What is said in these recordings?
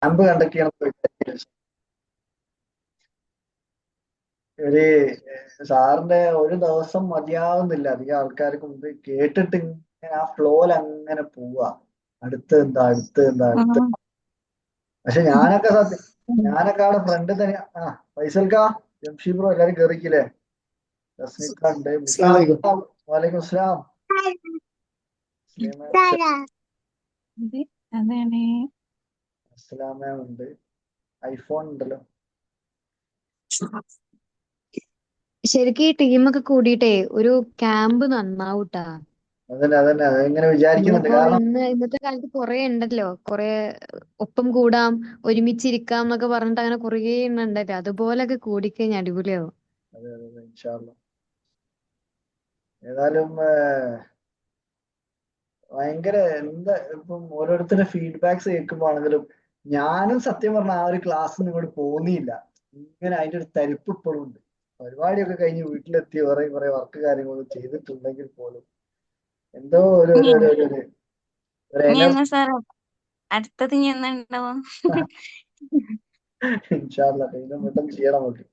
Camp conduct ചെയ്യണം. ഒരു സാറിന്റെ ഒരു ദിവസം മതിയാവുന്നില്ല അധികം ആൾക്കാർക്ക് മുമ്പ് കേട്ടിട്ട് ഇങ്ങനെ ആ ഫ്ലോയിൽ അങ്ങനെ പോവാ. അടുത്ത്. പക്ഷെ ഞാനൊക്കെ അവിടെ ഫ്രണ്ട് തന്നെ. ഫൈസൽക്കാ, ജംഷീർ ബ്രോ എല്ലാരും കേറിക്കില്ലേ? തസ്നിക്ക ഉണ്ട്, അസ്സലാമു അലൈക്കും. വാലേക്കും അസ്സലാം. ഇത് അതാണ്. അസ്സലാമ ഉണ്ട്, ഐഫോൺ ഉണ്ടല്ലോ. ശരിക്കും ഈ ടീമൊക്കെ കൂടിയിട്ടേ ഒരു ക്യാമ്പ് നന്നാവൂട്ടാ. അതന്നെ അതെങ്ങനെ വിചാരിക്കുന്നുണ്ട്. നമ്മളിപ്പോ കാരണം ഇന്നത്തെ കാലത്ത് കൊറേ ഉണ്ടല്ലോ, കൊറേ ഒപ്പം കൂടാം, ഒരുമിച്ചിരിക്കാം എന്നൊക്കെ പറഞ്ഞിട്ട് അങ്ങനെ കൊറേ എണ്ണം ഉണ്ടല്ലോ. അതുപോലൊക്കെ കൂടിക്കഴിഞ്ഞാൽ അടിപൊളിയാവും. അതെ ഇൻഷാ അല്ലാ. ഏതായാലും ഭയങ്കര എന്താ ഇപ്പം ഓരോരുത്തരുടെ ഫീഡ്ബാക്സ് കേൾക്കുമ്പോ ആണെങ്കിലും ഞാനും സത്യം പറഞ്ഞ ആ ഒരു ക്ലാസ്സിൽ നിന്ന് ഇങ്ങോട്ട് പോന്നിയില്ല. ഇങ്ങനെ അതിന്റെ ഒരു തരിപ്പ് ഇപ്പോഴും ഉണ്ട്. പരിപാടിയൊക്കെ കഴിഞ്ഞ് വീട്ടിലെത്തി കുറെ വർക്ക് കാര്യങ്ങളും ചെയ്തിട്ടുണ്ടെങ്കിൽ പോലും എന്തോ ഇനി ഒരു ഇനി എന്നാ എനർജി. സാർ അടുത്തത് ഇനി എന്നാ ഉണ്ടാവാ? ഇൻഷാ അല്ലാ കഴിഞ്ഞ പെട്ടെന്ന് ചെയ്യണം നമുക്ക്.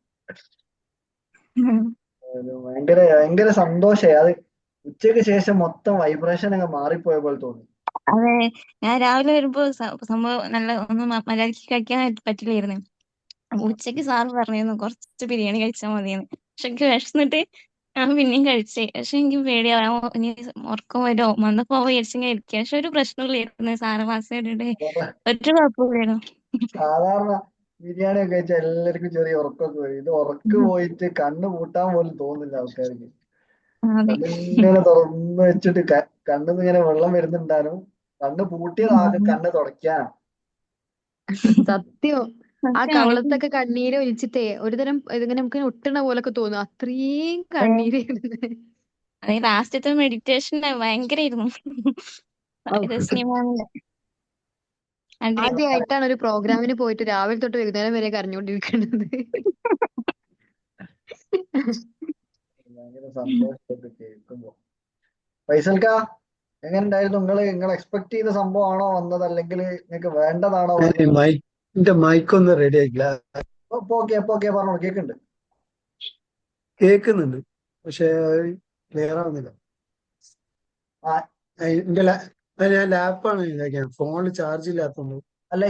ഭയങ്കര ഭയങ്കര സന്തോഷായി അത്. ഉച്ചയ്ക്ക് ശേഷം മൊത്തം വൈബ്രേഷൻ അങ്ങ് മാറിപ്പോയ പോലെ തോന്നി. അതെ, ഞാൻ രാവിലെ വരുമ്പോ സംഭവം നല്ല ഒന്നും മര്യാദക്ക് കഴിക്കാൻ പറ്റില്ലായിരുന്നു. അപ്പൊ ഉച്ചക്ക് സാറ് പറഞ്ഞിരുന്നു കുറച്ച് ബിരിയാണി കഴിച്ചാൽ മതിയെന്ന്. പക്ഷെ എനിക്ക് വിശന്നിട്ട് ഞാൻ പിന്നെയും കഴിച്ചേ. പക്ഷെ എനിക്ക് പേടിയാവും ഇനി ഉറക്കം വരുമോ വന്നപ്പോ വിചാരിച്ചിങ്ങനെ ഇരിക്കുക. പക്ഷെ ഒരു പ്രശ്നമില്ലായിരുന്നു സാറ് പാസ് ചെയ്തിട്ട്. ഒറ്റ കുഴപ്പമില്ലായിരുന്നു. സാധാരണ ബിരിയാണി ഒക്കെ കഴിച്ചാൽ എല്ലാവർക്കും ചെറിയ ഉറക്കമൊക്കെ വരും. ഇത് ഉറക്ക് പോയിട്ട് കണ്ണ് പൂട്ടാൻ പോലും തോന്നില്ല ആൾക്കാർക്ക്. അതെ. കണ്ണിങ്ങനെ തുറന്ന് വെച്ചിട്ട് കണ്ണിന്ന് ഇങ്ങനെ വെള്ളം വരുന്നുണ്ടാനും. കണ്ണ് പൂട്ടിയതാകെ കണ്ണ് തുടയ്ക്കാനാ. സത്യം. ആ സത്യാണ്. കവളത്തൊക്കെ കണ്ണീര് ഒലിച്ചിട്ടേ ഒരുതരം ഇതിങ്ങനെ നമുക്ക് ഒട്ടണ പോലൊക്കെ തോന്നും. അത്രയും കണ്ണീര് വരുന്നത്. അതെ, ലാസ്റ്റത്തെ മെഡിറ്റേഷൻ ഭയങ്കരായിരുന്നു. ഔ. രശ്മി മാമിന്റെ അടിപൊളി. ആദ്യമായിട്ടാണ് ഒരു പ്രോഗ്രാമിന് പോയിട്ട് രാവിലെ തൊട്ട് വൈകുന്നേരം വരെ കരഞ്ഞുകൊണ്ടിരിക്കുന്നത്. ഭയങ്കര സന്തോഷമൊക്കെ കേൾക്കുമ്പോ. ഫൈസൽക്ക, എങ്ങനെ ഉണ്ടായിരുന്നു? നിങ്ങൾ എക്സ്പെക്ട് ചെയ്ത സംഭവമാണോ വന്നത്, അല്ലെങ്കിൽ നിങ്ങൾക്ക് വേണ്ടതാണോ വന്നത്? എന്റെ മൈക്കൊന്നും റെഡി ആയില്ല. ഇപ്പൊ ഓക്കെ പറഞ്ഞോളൂ, കേൾക്കുന്നുണ്ട്. കേൾക്കുന്നുണ്ട്, പക്ഷെ ക്ലിയർ ആവുന്നില്ല. ആ എന്റെ ഞാൻ ലാപ്പാണ് ഇതാക്കിയത്, ഫോണിൽ ചാർജ് ഇല്ലാത്തതുകൊണ്ട്. അല്ല,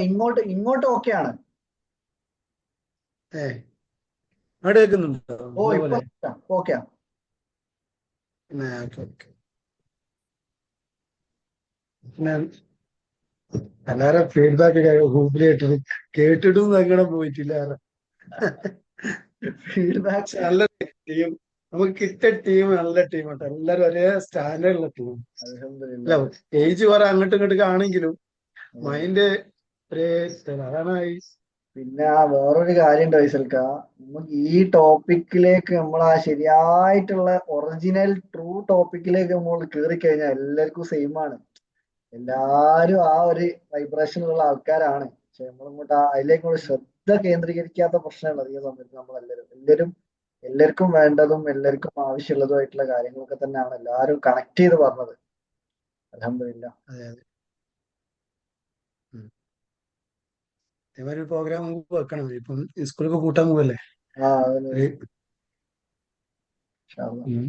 ഇങ്ങോട്ട് ഓക്കെയാണ്. ഏ അവിടെ കേൾക്കുന്നുണ്ടോ ഓ നല്ല ഇപ്പൊ പോലെ? ഓക്കെയാ. പിന്നെ ഓക്കെ ഓക്കെ. പിന്നെ എല്ലാരും ഫീഡ്ബാക്ക് ഗൂഗിളിൽ കേട്ടിട്ടും അങ്ങനെ പോയിട്ടില്ല. ഫീഡ്ബാക്ക് പക്ഷെ നല്ല ടീം, നമുക്ക് കിട്ടിയ ടീം നല്ല ടീമാട്ടോ. എല്ലാരും ഒരേ സ്റ്റാൻഡേർഡുള്ള ടീം. അല്ല, അൽഹംദുലില്ലാ. ഏജ് കുറെ അങ്ങോട്ടും ഇങ്ങോട്ടും ആണെങ്കിലും മൈൻഡ് ഒരേ style. അതാണ് പിന്നെ വേറൊരു കാര്യമുണ്ട് ഫൈസൽക്ക, നമുക്ക് ഈ ടോപ്പിക്കിലേക്ക് നമ്മൾ ആ ശരിയായിട്ടുള്ള ഒറിജിനൽ ട്രൂ ടോപ്പിക്കിലേക്ക് നമ്മൾ കയറി കഴിഞ്ഞാൽ എല്ലാവർക്കും സെയിം ആണ്. എല്ലാരും ആ ഒരു വൈബ്രേഷനുള്ള ആൾക്കാരാണ്. പക്ഷെ നമ്മളിങ്ങോട്ട് അതിലേക്ക് ശ്രദ്ധ കേന്ദ്രീകരിക്കാത്ത പ്രശ്നമാണ് അധിക സമയത്ത്. എല്ലാവർക്കും വേണ്ടതും എല്ലാവർക്കും ആവശ്യമുള്ളതുമായിട്ടുള്ള കാര്യങ്ങളൊക്കെ തന്നെയാണ് എല്ലാവരും കണക്ട് ചെയ്ത് പറഞ്ഞത്. അൽഹംദുലില്ലാ. അതെ അതെ. ഇതേമാതിരി ഒരു പ്രോഗ്രാം നമുക്ക് വെക്കണം. ഇപ്പം സ്കൂളിൽ കൂട്ടാൻ പോവല്ലേ അതിന് ഒരു ഇൻഷാ അള്ളാ. ഉം.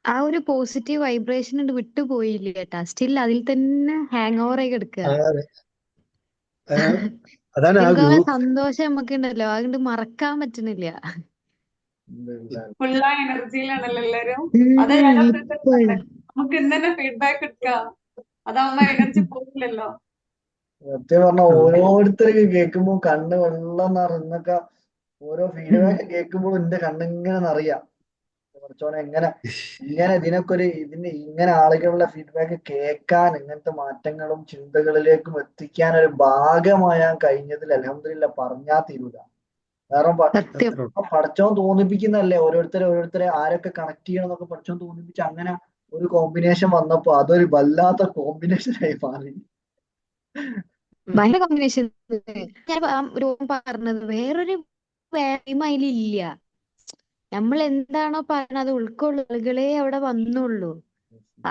ആ ഒരു പോസിറ്റീവ് വൈബ്രേഷൻ ഉണ്ട് വിട്ടുപോയില്ല കേട്ടാ. സ്റ്റിൽ അതിൽ തന്നെ ഹാങ് ഓവർ ആയി കിടക്കുക. അതെ, അതാണ് അതാണ് ആ നമുക്ക് ആ ഗ്രൂപ്പ്. സന്തോഷം നമുക്ക് ഉണ്ടല്ലോ, അതുകൊണ്ട് മറക്കാൻ പറ്റുന്നില്ല. അൽഹംദുലില്ലാ. ഫുൾ ആ എനർജിയിലാണല്ലോ എല്ലാരും. അതാ ഞാൻ ഇപ്പോഴും നമുക്ക് ഇന്ന് തന്നെ ഫീഡ്ബാക്ക് എടുക്കാം. അതാവുമ്പോ എനർജി പോകില്ലല്ലോ. സത്യം പറഞ്ഞ ഓരോരുത്തർക്ക് കേൾക്കുമ്പോ കണ്ണ് വെള്ളം നിറഞ്ഞൊക്കെ ഓരോ ഫീഡ്ബാക്ക് കേൾക്കുമ്പോഴും എന്റെ കണ്ണിങ്ങനെ നിറയാ. കുറച്ചോനെ ഇങ്ങനെ ഇങ്ങനെ ആളുകളുടെ ഫീഡ്ബാക്ക് കേൾക്കാൻ, ഇങ്ങനത്തെ മാറ്റങ്ങളും ചിന്തകളിലേക്കും എത്തിക്കാൻ ഒരു ഭാഗമായാൻ കഴിഞ്ഞതിൽ അൽഹംദുലില്ലാ പറഞ്ഞാ തീരൂല. കാരണം സത്യം. പടച്ചോൻ തോന്നിപ്പിക്കുന്നല്ലേ ഓരോരുത്തരെ ആരൊക്കെ കണക്ട് ചെയ്യണം എന്നൊക്കെ പടച്ചോൻ തോന്നിപ്പിച്ച് അങ്ങനെ ഒരു കോമ്പിനേഷൻ വന്നപ്പോ അതൊരു വല്ലാത്ത കോമ്പിനേഷൻ ആയി മാറി. ഭയങ്കര കോമ്പിനേഷൻ. ഞാൻ ഒരു പറഞ്ഞത് വേറൊരു വേറെയും അതിലില്ല. നമ്മൾ എന്താണോ പറഞ്ഞത് അത് ഉൾക്കൊള്ളുന്ന ആളുകളെ അവിടെ വന്നുള്ളൂ.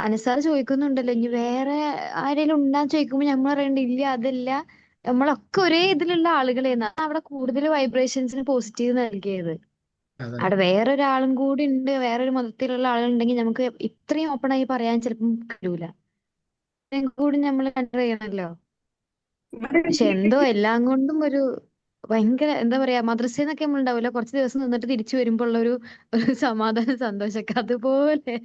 അനസാർ ചോദിക്കുന്നുണ്ടല്ലോ ഇനി വേറെ ആരെങ്കിലും ഉണ്ടാന്ന് ചോദിക്കുമ്പോ നമ്മൾ പറയണ്ട ഇല്ല അതല്ല, നമ്മളൊക്കെ ഒരേ ഇതിലുള്ള ആളുകളായിരുന്നു. അവിടെ കൂടുതൽ വൈബ്രേഷൻസിന് പോസിറ്റീവ് നൽകിയത്. അതെ അവിടെ വേറൊരാളും കൂടി ഉണ്ട്, വേറൊരു മതത്തിലുള്ള ആളുണ്ടെങ്കിൽ നമുക്ക് ഇത്രയും ഓപ്പൺ ആയി പറയാൻ ചിലപ്പം കഴിയൂല. ഇത്രയും കൂടി നമ്മൾ കണ്ടർ ചെയ്യണമല്ലോ. പക്ഷെ എന്തോ എല്ലാം കൊണ്ടും ഒരു ഭയങ്കര എന്താ പറയാ, മദ്രസയിൽ നിന്നൊക്കെ നമ്മൾ ഉണ്ടാവില്ല കുറച്ച് ദിവസം നിന്നിട്ട് തിരിച്ചു വരുമ്പോ ഉള്ള ഒരു സമാധാനം, സന്തോഷമൊക്കെ അതുപോലെ.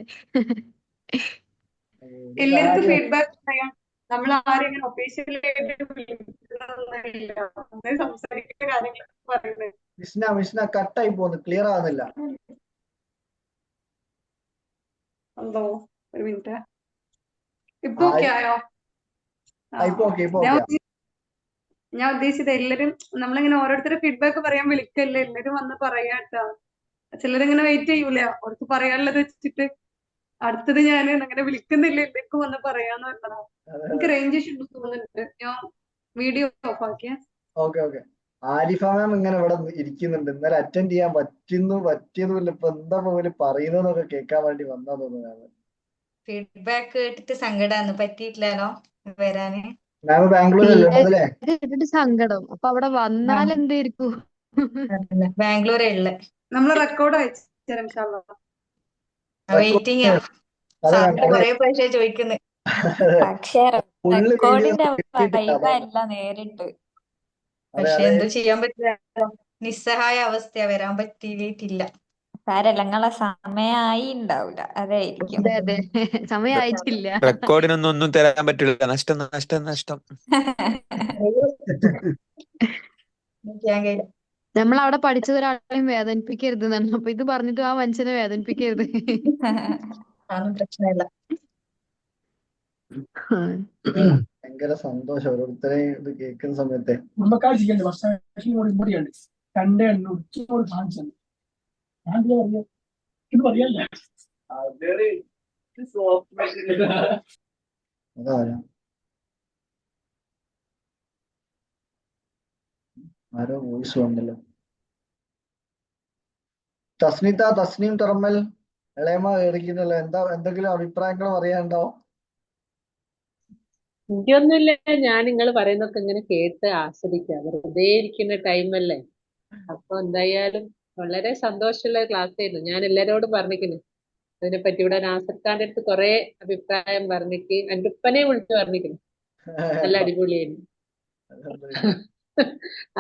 ഒരു എല്ലാവർക്കും കാര്യം ഫീഡ്ബാക്ക് പറയാം. നമ്മൾ ആരും ഇങ്ങനെ ഒഫീഷ്യലായിട്ട് വിളിക്കുന്നൊന്നുമില്ല. അങ്ങനെ സംസാരിക്കുന്ന കാര്യങ്ങളൊക്കെ പറയുന്നത്. മിഷ്ന കട്ടായി പോകുന്നു, ക്ലിയർ ആവുന്നില്ല. എന്തോ ഒരു മിനിറ്റ്, ഇപ്പൊ ഓക്കെ ആയോ? ഇപ്പൊ ഓക്കെ ഞാൻ ഉദ്ദേശിച്ചത് എല്ലാരും നമ്മളിങ്ങനെ ഓരോരുത്തരുടെ ഫീഡ്ബാക്ക് പറയാൻ വിളിക്കല്ലേ, എല്ലാരും വന്ന് പറയാട്ടോ. ചിലരിങ്ങനെ വെയിറ്റ് ചെയ്യൂല, അവർക്ക് പറയാനുള്ളത് വെച്ചിട്ട് അടുത്തത് ഞാൻ അങ്ങനെ വിളിക്കുന്നില്ല, എല്ലാവർക്കും വന്ന് പറയാന്ന് പറഞ്ഞതാ. എനിക്ക് റേഞ്ച് ഇഷ്യൂ തോന്നുന്നുണ്ട്, ഞാൻ വീഡിയോ ഓഫ് ആക്കിയ. ഓക്കെ. ആരിഫ മാം ഇങ്ങനെ ഇവിടെ ഇരിക്കുന്നുണ്ട്, ഇന്നലെ അറ്റൻഡ് ചെയ്യാൻ പറ്റിയതുമില്ല. ഇപ്പൊ എന്താ പോലെ പറയുന്നതൊക്കെ കേൾക്കാൻ വേണ്ടി വന്നാ തോന്നുന്നു. ഫീഡ്ബാക്ക് കേട്ടിട്ട് സങ്കടാന്ന്, പറ്റിയിട്ടില്ലല്ലോ വരാന്. മാം ബാംഗ്ലൂരല്ലേ ഉള്ളതല്ലേ? കേട്ടിട്ട് സങ്കടം. അപ്പൊ അവിടെ വന്നാൽ എന്തായിരിക്കും? ബാംഗ്ലൂരേ ഉള്ളു. നമ്മള് റെക്കോർഡ് അയച്ചുതരാം ഇൻഷാല്ലാ. വെയിറ്റിംഗ് ആ. സാറിന് കൊറേ പ്രാവശ്യം ചോദിക്കുന്നു. പക്ഷെ ഫുള്ള് റെക്കോർഡിന്റെ വീഡിയോസ് വൈബല്ല നേരിട്ട്. പക്ഷെ എന്ത് ചെയ്യാൻ പറ്റില്ല, നിസ്സഹായ അവസ്ഥയാ, വരാൻ പറ്റിയിട്ടില്ല. സാരല്ല, നിങ്ങളെ സമയായി ഉണ്ടാവൂല, അതായിരിക്കും. അതെ സമയമായിട്ടില്ല. റെക്കോർഡിനൊന്നും ഒന്നും തരാൻ പറ്റില്ല. നഷ്ടം. ചെയ്യാൻ കഴിയില്ല. നമ്മൾ അവിടെ പഠിച്ചത് ഒരാളെയും വേദനിപ്പിക്കരുത് എന്നാണ്. അപ്പൊ ഇത് പറഞ്ഞിട്ട് ആ മനുഷ്യനെ വേദനിപ്പിക്കരുത്. അതൊന്നും പ്രശ്നമില്ല. ഭയങ്കര സന്തോഷം ഓരോരുത്തരെയും ഇത് കേൾക്കുന്ന സമയത്തെ. കുടുംബക്കാർ ചെയ്യണ്ടേ, വർഷോട് ഇമ്പോർട്ടിയുണ്ട് കണ്ടേ ഉച്ചയോട് കാണിച്ചത് ഞാൻ പറയാ ഇത് പറയല്ലേ. അതാരാ ആരോ വോയിസ് വന്നല്ലോ. തസ്നീം തുറമ്മൽ ഇളയമ്മ കേറിക്കുന്നല്ലോ. എന്തെങ്കിലും അഭിപ്രായങ്ങൾ പറയാനുണ്ടോ? എനിക്കൊന്നുമില്ല, ഞാൻ നിങ്ങൾ പറയുന്നൊക്കെ ഇങ്ങനെ കേട്ട് ആസ്വദിക്കാം. വെറുതെ ഇരിക്കുന്ന ടൈമല്ലേ. അപ്പൊ എന്തായാലും വളരെ സന്തോഷമുള്ള ക്ലാസ് ആയിരുന്നു. ഞാൻ എല്ലാരോടും പറഞ്ഞിരിക്കുന്നു അതിനെപ്പറ്റി. ഇവിടെ നാസർഖാന്റെ അടുത്ത് കുറെ അഭിപ്രായം പറഞ്ഞിട്ട് എന്റെ ഉപ്പനെ വിളിച്ചു പറഞ്ഞിരിക്കുന്നു, നല്ല അടിപൊളിയായിരുന്നു.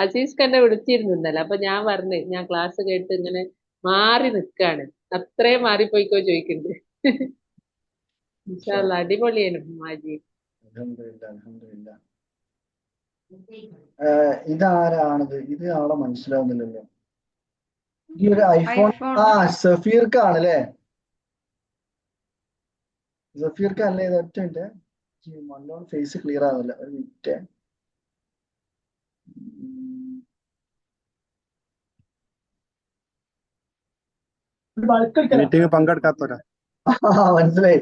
അസീസ് ഖന്നെ വിളിച്ചിരുന്നു ഇന്നലെ. അപ്പൊ ഞാൻ പറഞ്ഞു ഞാൻ ക്ലാസ് കേട്ട് ഇങ്ങനെ മാറി നിൽക്കാണ്, അത്രയും മാറിപ്പോയിക്കോ ചോദിക്കുന്നുണ്ട്. ഇൻഷാ അല്ലാ അടിപൊളിയായിരുന്നു മാജി. അൽഹംദുലില്ലാ. ഇതാരാണിത്? ഇത് ആളെ മനസ്സിലാവുന്നില്ലല്ലോ. ഈ ഒരു ഐഫോൺ സഫീർക്ക് ആണല്ലേ? സഫീർക്ക് അല്ലേ? ഇത് ഒറ്റ മിനിറ്റ്, നല്ലോണം ഫേസ് ക്ലിയർ ആവുന്നില്ല, ഒരു മിനിറ്റ്. മീറ്റിംഗ് പങ്കെടുക്കാത്തവരാ. മനസ്സിലായി.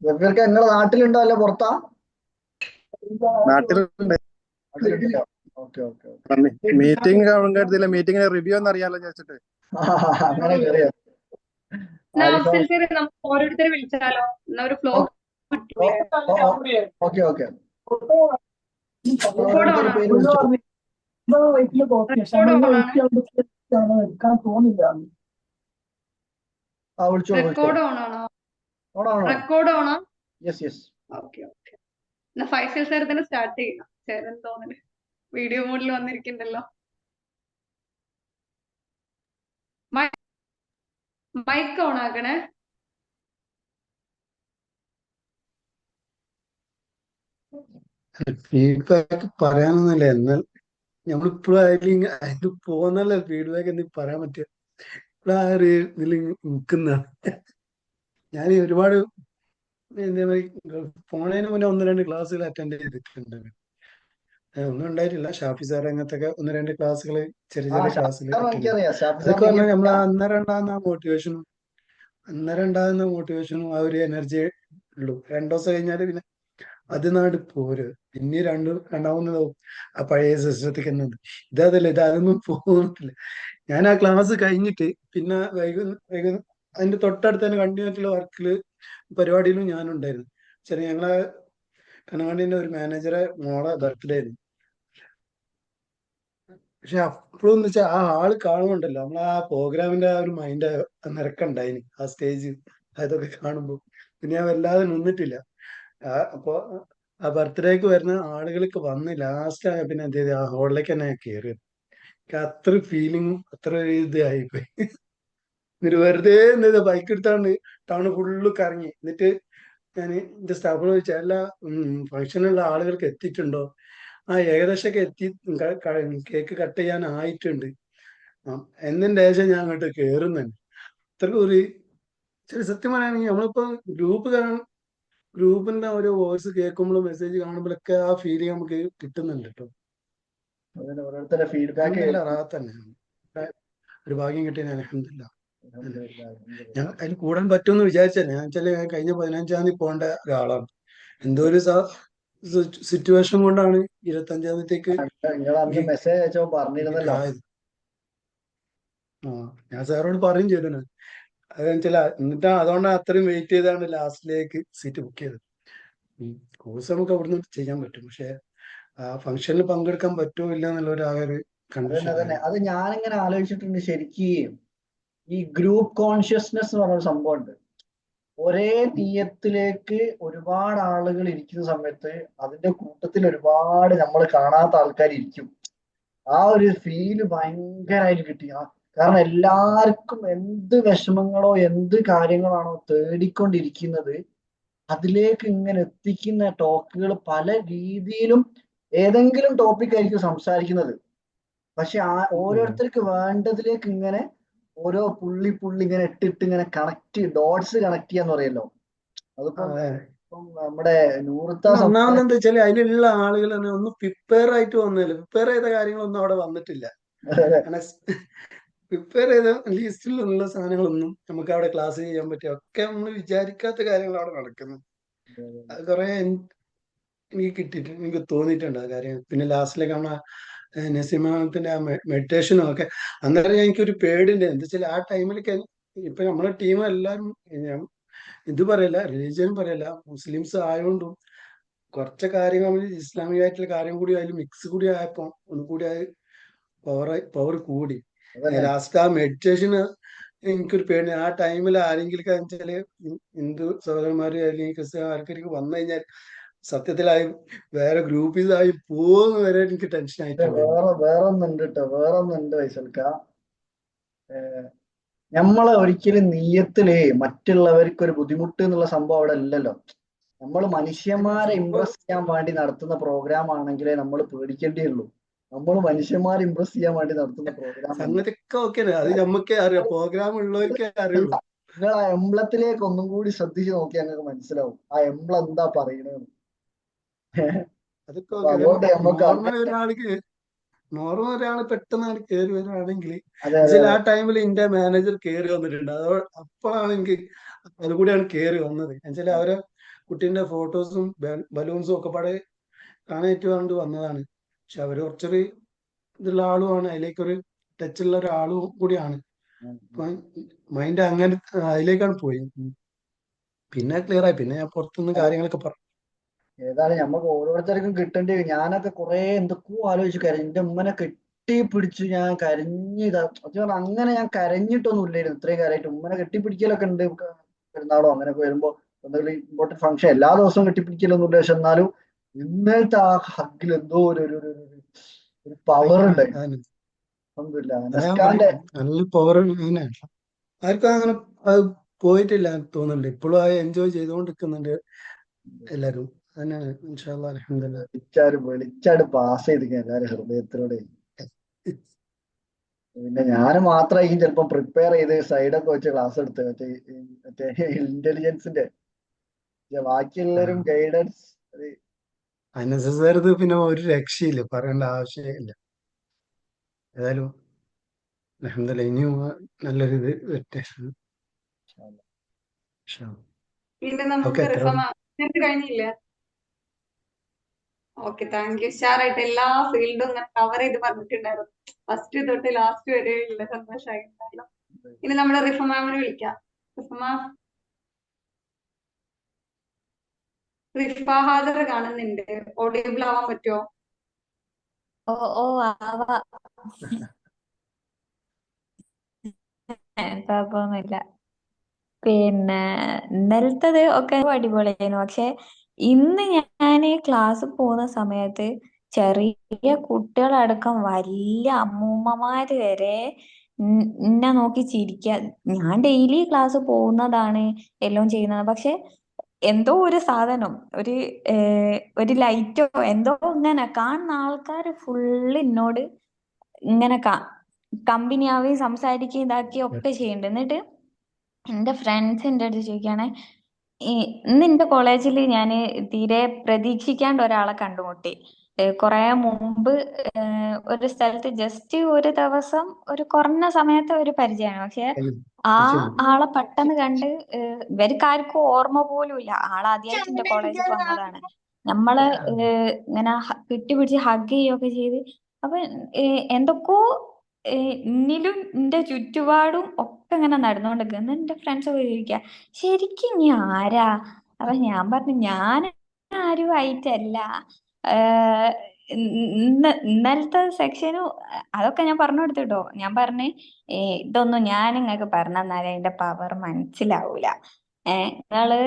സഫീർക്ക് നിങ്ങളുടെ നാട്ടിലുണ്ടോ അല്ല പുറത്താ? നാട്ടിലുണ്ട്. ഓക്കെ. മീറ്റിംഗ് പങ്കെടുത്തില്ല, മീറ്റിംഗിന് റിവ്യൂ ഒന്ന് അറിയാലോ ചോദിച്ചിട്ട്. അങ്ങനെ കയറിയോ? നമുക്ക് ഓരോരുത്തരെ വിളിച്ചാലോ? എന്നാ ഒരു ഫ്ലോ. ഓക്കെ. ഓരോരുത്തരുടെ പേര് വിളിച്ചോ. റെക്കോർഡ് ഓണാണോ? റെക്കോർഡ് ഓണോ? യെസ്. ഓക്കെ. എന്നാ ഫൈസൽ സാർ തന്നെ സ്റ്റാർട്ട് ചെയ്യണം. ചേരൻ തോന്നല് വീഡിയോ മോഡിൽ വന്നിരിക്കണ്ടല്ലോ. മൈക്ക് ഓൺ ആക്കണേ. ഫീഡ്ബാക്ക് പറയാനൊന്നുമില്ല. എന്നാൽ നമ്മളിപ്പോഴും അതിൽ പോകുന്നല്ലേ ഫീഡ്ബാക്ക് എന്തെങ്കിലും പറയാൻ പറ്റുക. ഇവിടെ ആ ഒരു ഇതിൽ നിൽക്കുന്നതാണ്. ഞാൻ ഒരുപാട് പോണതിന് മുന്നേ 1-2 ക്ലാസ്സുകൾ അറ്റൻഡ് ചെയ്തിട്ടുണ്ട്. ഒന്നും ഉണ്ടായിട്ടില്ല. ഷാഫി സാർ അങ്ങനത്തെ 1-2 ക്ലാസ്സുകൾ, ചെറിയ ക്ലാസ്സുകൾ അതൊക്കെ പറഞ്ഞാൽ നമ്മൾ അന്നേരം ഉണ്ടാകുന്ന മോട്ടിവേഷനും ആ ഒരു എനർജി ഉള്ളൂ. 2 ദിവസം കഴിഞ്ഞാൽ പിന്നെ അത് നാട് പോര്, പിന്നെ രണ്ടാമതാവും ആ പഴയ സിസ്റ്റത്തേക്ക് എന്നത്. ഇതൊന്നും പോകുന്നില്ല. ഞാൻ ആ ക്ലാസ് കഴിഞ്ഞിട്ട് പിന്നെ അതിന്റെ തൊട്ടടുത്ത് തന്നെ കണ്ടിന്യൂട്ടുള്ള വർക്കില് പരിപാടിയിലും ഞാനുണ്ടായിരുന്നു. ഞങ്ങളെ കനകാണ്ടിന്റെ ഒരു മാനേജറെ മോളെ ബർത്ത്ഡേ ആയിരുന്നു. പക്ഷെ അപ്പോഴും എന്ന് വെച്ചാൽ ആ ആള് കാണുന്നുണ്ടല്ലോ, നമ്മൾ ആ പ്രോഗ്രാമിന്റെ ആ ഒരു മൈൻഡ് നിരക്കുണ്ടായിന് ആ സ്റ്റേജ് അതൊക്കെ കാണുമ്പോൾ. പിന്നെ ഞാൻ വല്ലാതെ നിന്നിട്ടില്ല. അപ്പൊ ആ ബർത്ത്ഡേക്ക് വരുന്ന ആളുകൾക്ക് വന്ന് ലാസ്റ്റ് ആയ പിന്നെ എന്ത് ചെയ്ത് ആ ഹോളിലേക്ക് തന്നെ കയറിയത്. എനിക്ക് അത്ര ഫീലിങ്ങും അത്ര ഒരു ഇത് ആയിപ്പോയി. എന്നിട്ട് വെറുതെ എന്ത് ചെയ്ത ബൈക്ക് എടുത്താണ്ട് ടൗൺ ഫുള്ള് കറങ്ങി. എന്നിട്ട് ഞാൻ എന്റെ സ്റ്റാഫിനോട് ചോദിച്ചാൽ എല്ലാ ഫംഗ്ഷനുള്ള ആളുകൾക്ക് എത്തിയിട്ടുണ്ടോ? ആ ഏകദേശമൊക്കെ എത്തി, കേക്ക് കട്ട് ചെയ്യാനായിട്ടുണ്ട്. എന്നതിന്റെ ശേഷം ഞാൻ അങ്ങോട്ട് കയറുന്നുണ്ട്. അത്രക്കും ഒരു സത്യം പറയുകയാണെങ്കിൽ നമ്മളിപ്പോ ഗ്രൂപ്പിന്റെ ഓരോ വോയിസ് കേൾക്കുമ്പോഴും മെസ്സേജ് കാണുമ്പോഴൊക്കെ ആ ഫീലിംഗ് നമുക്ക് കിട്ടുന്നുണ്ട് കേട്ടോ. അതിന് ഓരോരുത്തരുടെ ഫീഡ്ബാക്ക് അൽഹംദുലില്ലാ റാഹത്ത് തന്നെ. ഒരു ഭാഗ്യം കിട്ടിയ അൽഹംദുലില്ലാ. ഞാൻ അതിൽ കൂടാൻ പറ്റുമെന്ന് വിചാരിച്ചല്ലേ. ഞാൻ വെച്ചാല് കഴിഞ്ഞ 15-ാം തീയതി പോകേണ്ട ഒരാളാണ്. എന്തോ ഒരു സിറ്റുവേഷൻ കൊണ്ടാണ് 25-ാം തീയതിക്ക് നിങ്ങൾ അന്ന് മെസ്സേജ് അയച്ചോ പറഞ്ഞിരുന്നല്ലോ. ആയത്. ഞാൻ സാറോട് പറയും ചെയ്തത്. അതെന്നുവെച്ചാൽ എന്നിട്ട് അതുകൊണ്ടാണ് അത്രയും വെയിറ്റ് ചെയ്താണ് ലാസ്റ്റിലേക്ക് സീറ്റ് ബുക്ക് ചെയ്തത്. കോഴ്സ് നമുക്ക് അവിടുന്ന് ചെയ്യാൻ പറ്റും, പക്ഷെ ആ ഫംഗ്ഷനിൽ പങ്കെടുക്കാൻ പറ്റുമോ ഇല്ല എന്നുള്ള ഒരു ആ ഒരു കൺഫ്യൂഷൻ. അതന്നെ അത് ഞാനിങ്ങനെ ആലോചിച്ചിട്ടുണ്ട്. ശരിക്കും ഈ ഗ്രൂപ്പ് കോൺഷ്യസ്നെസ് എന്ന് പറഞ്ഞൊരു സംഭവം ഉണ്ട്. ഒരേ തീയത്തിലേക്ക് ഒരുപാട് ആളുകൾ ഇരിക്കുന്ന സമയത്ത് അതിന്റെ കൂട്ടത്തിൽ ഒരുപാട് നമ്മൾ കാണാത്ത ആൾക്കാർ ഇരിക്കും. ആ ഒരു ഫീല് ഭയങ്കരമായിട്ട് കിട്ടി. കാരണം എല്ലാവർക്കും എന്ത് വിഷമങ്ങളോ എന്ത് കാര്യങ്ങളാണോ തേടിക്കൊണ്ടിരിക്കുന്നത് അതിലേക്ക് ഇങ്ങനെ എത്തിക്കുന്ന ടോക്കുകൾ പല രീതിയിലും ഏതെങ്കിലും ടോപ്പിക് ആയിരിക്കും സംസാരിക്കുന്നത്. പക്ഷെ ഓരോരുത്തർക്ക് വേണ്ടതിലേക്ക് ഇങ്ങനെ ഓരോ പുള്ളി ഇങ്ങനെ ഇട്ടിട്ട് ഇങ്ങനെ ഡോട്ട്സ് കണക്ട് ചെയ്യാന്ന് പറയല്ലോ. അതിപ്പം നമ്മുടെ നൂറുത്ത ഒന്നാമത് എന്താ വെച്ചാല് അതിലുള്ള ആളുകൾ ഒന്നും പ്രിപ്പയർ ആയിട്ട് വന്നില്ല. പ്രിപ്പയർ ചെയ്ത കാര്യങ്ങളൊന്നും അവിടെ വന്നിട്ടില്ല. പ്രിപ്പയർ ചെയ്ത ലിസ്റ്റിലുള്ള സാധനങ്ങളൊന്നും നമുക്ക് അവിടെ ക്ലാസ് ചെയ്യാൻ പറ്റിയ ഒക്കെ നമ്മൾ വിചാരിക്കാത്ത കാര്യങ്ങൾ അവിടെ നടക്കുന്നു. അത് കുറെ എനിക്ക് കിട്ടിയിട്ടുണ്ട്, എനിക്ക് തോന്നിയിട്ടുണ്ട് ആ കാര്യം. പിന്നെ ലാസ്റ്റിലേക്ക് നമ്മളെ നസീമാത്തിന്റെ ആ മെഡിറ്റേഷനും ഒക്കെ അന്നേരം എനിക്കൊരു പേടിയുണ്ട്. എന്താ വെച്ചാൽ ആ ടൈമിലേക്ക് ഇപ്പൊ നമ്മളെ ടീം എല്ലാവരും ഇത് പറയല്ല, റിലീജിയൻ പറയല്ല, മുസ്ലിംസ് ആയതുകൊണ്ടും കുറച്ച് കാര്യങ്ങൾ ഇസ്ലാമികമായിട്ടുള്ള കാര്യം കൂടി അതിൽ മിക്സ് കൂടി ആയപ്പോ ഒന്നുകൂടി അത് പവർ കൂടി. ലാസ്റ്റ് ആ മെഡിറ്റേഷന് എനിക്കൊരു പേടി. ആ ടൈമിൽ ആരെങ്കിലും വെച്ചാല് ഹിന്ദു സഹോദരന്മാര് അല്ലെങ്കിൽ ക്രിസ്ത്യൻ ആർക്കൊക്കെ വന്നു കഴിഞ്ഞാൽ സത്യത്തിലായി വേറെ ഗ്രൂപ്പിലായി പോകുന്ന വരെ എനിക്ക് ടെൻഷൻ ആയിട്ടുണ്ട്. വേറൊന്നുണ്ട് കേട്ടോ, വേറൊന്നുണ്ട് വൈസൽക്ക. നമ്മളെ ഒരിക്കലും നീയത്തിലേ മറ്റുള്ളവർക്ക് ഒരു ബുദ്ധിമുട്ട് എന്നുള്ള സംഭവം അവിടെ ഇല്ലല്ലോ. നമ്മൾ മനുഷ്യന്മാരെ ഇംപ്രസ് ചെയ്യാൻ വേണ്ടി നടത്തുന്ന പ്രോഗ്രാം ആണെങ്കിലേ നമ്മൾ പേടിക്കേണ്ടിയുള്ളൂ. നമ്മൾ മനുഷ്യന്മാരെ ഇംപ്രസ് ചെയ്യാൻ വേണ്ടി നടത്തുന്ന പ്രോഗ്രാം സംഗതിയൊക്കെ ഓക്കെ, അത് നമുക്കേ അറിയാം, പ്രോഗ്രാം ഉള്ളവർക്കേ അറിയുള്ളൂ. നിങ്ങൾ ആ എംബ്ലത്തിലേക്ക് ഒന്നും കൂടി ശ്രദ്ധിച്ച് നോക്കിയാൽ നിങ്ങൾക്ക് മനസ്സിലാവും ആ എംബ്ലം എന്താ പറയണത്. അതൊക്കെ അതുകൊണ്ട് നമുക്ക് നോർമൽ ഒരാൾ പെട്ടെന്ന് കയറി വരികയാണെങ്കിൽ ആ ടൈമിൽ എന്റെ മാനേജർ കയറി വന്നിട്ടുണ്ട്. അപ്പോഴാണ് എനിക്ക് അതുകൂടിയാണ് കയറി വന്നത്. എന്നുവെച്ചാൽ അവരെ കുട്ടീന്റെ ഫോട്ടോസും ബലൂൺസും ഒക്കെ പാടെ കാണാനായിട്ട് കൊണ്ട് വന്നതാണ്. പക്ഷെ അവര് കുറച്ചൊരു ഇതുള്ള ആളുമാണ്, അതിലേക്കൊരു ടച്ചുള്ള ഒരാളും കൂടിയാണ്. മൈൻഡ് അങ്ങനെ അതിലേക്കാണ് പോയി. പിന്നെ ക്ലിയർ ആയി. പിന്നെ ഞാൻ പുറത്തുനിന്ന് കാര്യങ്ങളൊക്കെ പറഞ്ഞു. ഏതായാലും നമുക്ക് ഓരോരുത്തർക്കും കിട്ടേണ്ടി വരും. ഞാനൊക്കെ കുറെ എന്തൊക്കെയോ ആലോചിച്ചു കരഞ്ഞു. എന്റെ ഉമ്മനെ കെട്ടിപ്പിടിച്ചു ഞാൻ കരഞ്ഞിതാ. അങ്ങനെ ഞാൻ കരഞ്ഞിട്ടൊന്നും ഇല്ലായിരുന്നു ഇത്രയും കാര്യമായിട്ട്. ഉമ്മനെ കെട്ടിപ്പിടിക്കലൊക്കെ ഉണ്ട് പെരുന്നാളോ അങ്ങനെയൊക്കെ വരുമ്പോ എന്തെങ്കിലും ഇമ്പോർട്ടന്റ് ഫംഗ്ഷൻ എല്ലാ ദിവസവും കെട്ടിപ്പിടിക്കലൊന്നും ഇല്ല. പക്ഷെ എന്നാലും ഇന്നലത്തെ ആ ഹഗ്ഗിൽ എന്തോ ഒരു പവർ ഉണ്ടായിരുന്നു. നല്ല പവർ. ആർക്കും അങ്ങനെ അത് പോയിട്ടില്ല തോന്നുന്നുണ്ട്. ഇപ്പോഴും അത് എൻജോയ് ചെയ്തുകൊണ്ടിരിക്കുന്നുണ്ട് എല്ലാരും. തന്നെയാണ് ഇൻഷാ അല്ലാഹ് അൽഹംദുലില്ലാഹ്. വെളിച്ചാട് പാസ് ചെയ്തിരിക്കുക എല്ലാരും ഹൃദയത്തിലൂടെ. പിന്നെ ഞാൻ മാത്രമായിരിക്കും ചിലപ്പോൾ പ്രിപ്പയർ ചെയ്ത് സൈഡൊക്കെ വെച്ച് ക്ലാസ് എടുത്ത് മറ്റേ ഇന്റലിജൻസിന്റെ. ബാക്കിയുള്ളവരും ഗൈഡൻസ് അനസസറുത് പിന്നെ ഒരു രക്ഷയില്ല, പറയേണ്ട ആവശ്യമില്ല. ഏതായാലും അൽഹംദുലില്ലാഹ് ഇനിയും നല്ലൊരു ഇത് വരട്ടെ. പിന്നെ നമുക്ക് കഴിഞ്ഞില്ല. Okay, thank you. ഉഷാറായിട്ട് എല്ലാ ഫീൽഡും കവർ ചെയ്ത് പറഞ്ഞിട്ടുണ്ടായിരുന്നു. ഫസ്റ്റ് തൊട്ട് ലാസ്റ്റ് വരെ ഉള്ള സന്തോഷമായിട്ടുണ്ടായിരുന്നു. ഇനി നമ്മുടെ റിഫ മാമിനെ വിളിക്കാം. റിഫ ഹാജർ കാണുന്നുണ്ട്. ഓഡിയബിൾ ആവാൻ പറ്റുമോ? ഓ ആവാ. കുഴപ്പമൊന്നുമില്ല. പിന്നെ ഇന്നലത്തത് ഒക്കെ അടിപൊളിയായിരുന്നു. പക്ഷെ ഇന്ന് ഞാൻ ക്ലാസ് പോകുന്ന സമയത്ത് ചെറിയ കുട്ടികളടക്കം വലിയ അമ്മൂമ്മമാര് വരെ എന്നെ നോക്കി ചിരിക്ക. ഞാൻ ഡെയിലി ക്ലാസ് പോകുന്നതാണ്, എല്ലാം ചെയ്യുന്നത്. പക്ഷെ എന്തോ ഒരു സാധനം, ഒരു ലൈറ്റോ എന്തോ ഇങ്ങനെ കാണുന്ന ആൾക്കാർ ഫുള്ള് എന്നോട് ഇങ്ങനെ കമ്പനിയാവുകയും സംസാരിക്കുകയും ഇതാക്കുകയും ഒക്കെ ചെയ്യുന്നുണ്ട്. എന്നിട്ട് എന്റെ ഫ്രണ്ട്സ് എൻ്റെ അടുത്ത് ചോദിക്കുകയാണെ, ഇന്ന് എന്റെ കോളേജിൽ ഞാൻ തീരെ പ്രതീക്ഷിക്കാണ്ട് ഒരാളെ കണ്ടുമുട്ടി. കുറെ മുമ്പ് ഒരു സ്ഥലത്ത് ജസ്റ്റ് ഒരു ദിവസം ഒരു കുറഞ്ഞ സമയത്തെ ഒരു പരിചയമാണ്. പക്ഷെ ആ ആളെ പെട്ടെന്ന് കണ്ട് ഇവർക്കാർക്കും ഓർമ്മ പോലും ഇല്ല. ആളാദ്യമായിട്ട് എന്റെ കോളേജിൽ വന്നതാണ്. നമ്മള് ഇങ്ങനെ കെട്ടിപ്പിടിച്ച് ഹഗ് ചെയ്യുകയൊക്കെ ചെയ്ത്. അപ്പൊ എന്തൊക്കെയോ എന്നിലും എന്റെ ചുറ്റുപാടും ഒക്കെ ഇങ്ങനെ നടന്നുകൊണ്ടിരിക്കുക. എന്ന് എന്റെ ഫ്രണ്ട്സ് ഒക്കെ ചോദിക്കുക, ശരിക്കും നീ ആരാ? അപ്പൊ ഞാൻ പറഞ്ഞു, ഞാൻ ആരും ആയിട്ടല്ല. ഏഹ് ഇന്നലത്തെ സെക്ഷനും അതൊക്കെ ഞാൻ പറഞ്ഞു കൊടുത്തിട്ടോ. ഞാൻ പറഞ്ഞ്, ഇതൊന്നും ഞാൻ നിങ്ങൾക്ക് പറഞ്ഞു തന്നാലേ അതിന്റെ പവർ മനസ്സിലാവൂല. നിങ്ങള്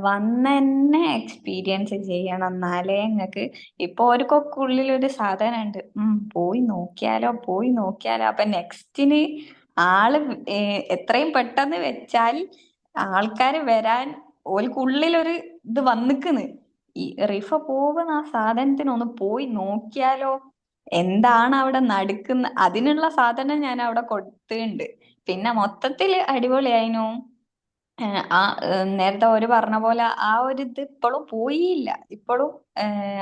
വന്നെന്നെ എക്സ്പീരിയൻസ് ചെയ്യണം, എന്നാലേ നിങ്ങക്ക്. ഇപ്പൊ ഓർക്കൊക്കെ ഉള്ളിൽ ഒരു സാധനം ഉണ്ട്, പോയി നോക്കിയാലോ പോയി നോക്കിയാലോ. അപ്പൊ നെക്സ്റ്റിന് ആള് എത്രയും പെട്ടെന്ന് വെച്ചാൽ ആൾക്കാര് വരാൻ ഓൽക്കുള്ളിലൊരു ഇത് വന്നിക്കുന്ന്. ഈ റിഫ പോകുന്ന ആ സാധനത്തിന് ഒന്ന് പോയി നോക്കിയാലോ, എന്താണ് അവിടെ നടക്കുന്ന, അതിനുള്ള സാധനം ഞാൻ അവിടെ കൊടുത്തിട്ടുണ്ട്. പിന്നെ മൊത്തത്തില് അടിപൊളിയായിനു. നേരത്തെ ഒരു പറഞ്ഞ പോലെ ആ ഒരു ഇത് ഇപ്പോഴും പോയില്ല. ഇപ്പോഴും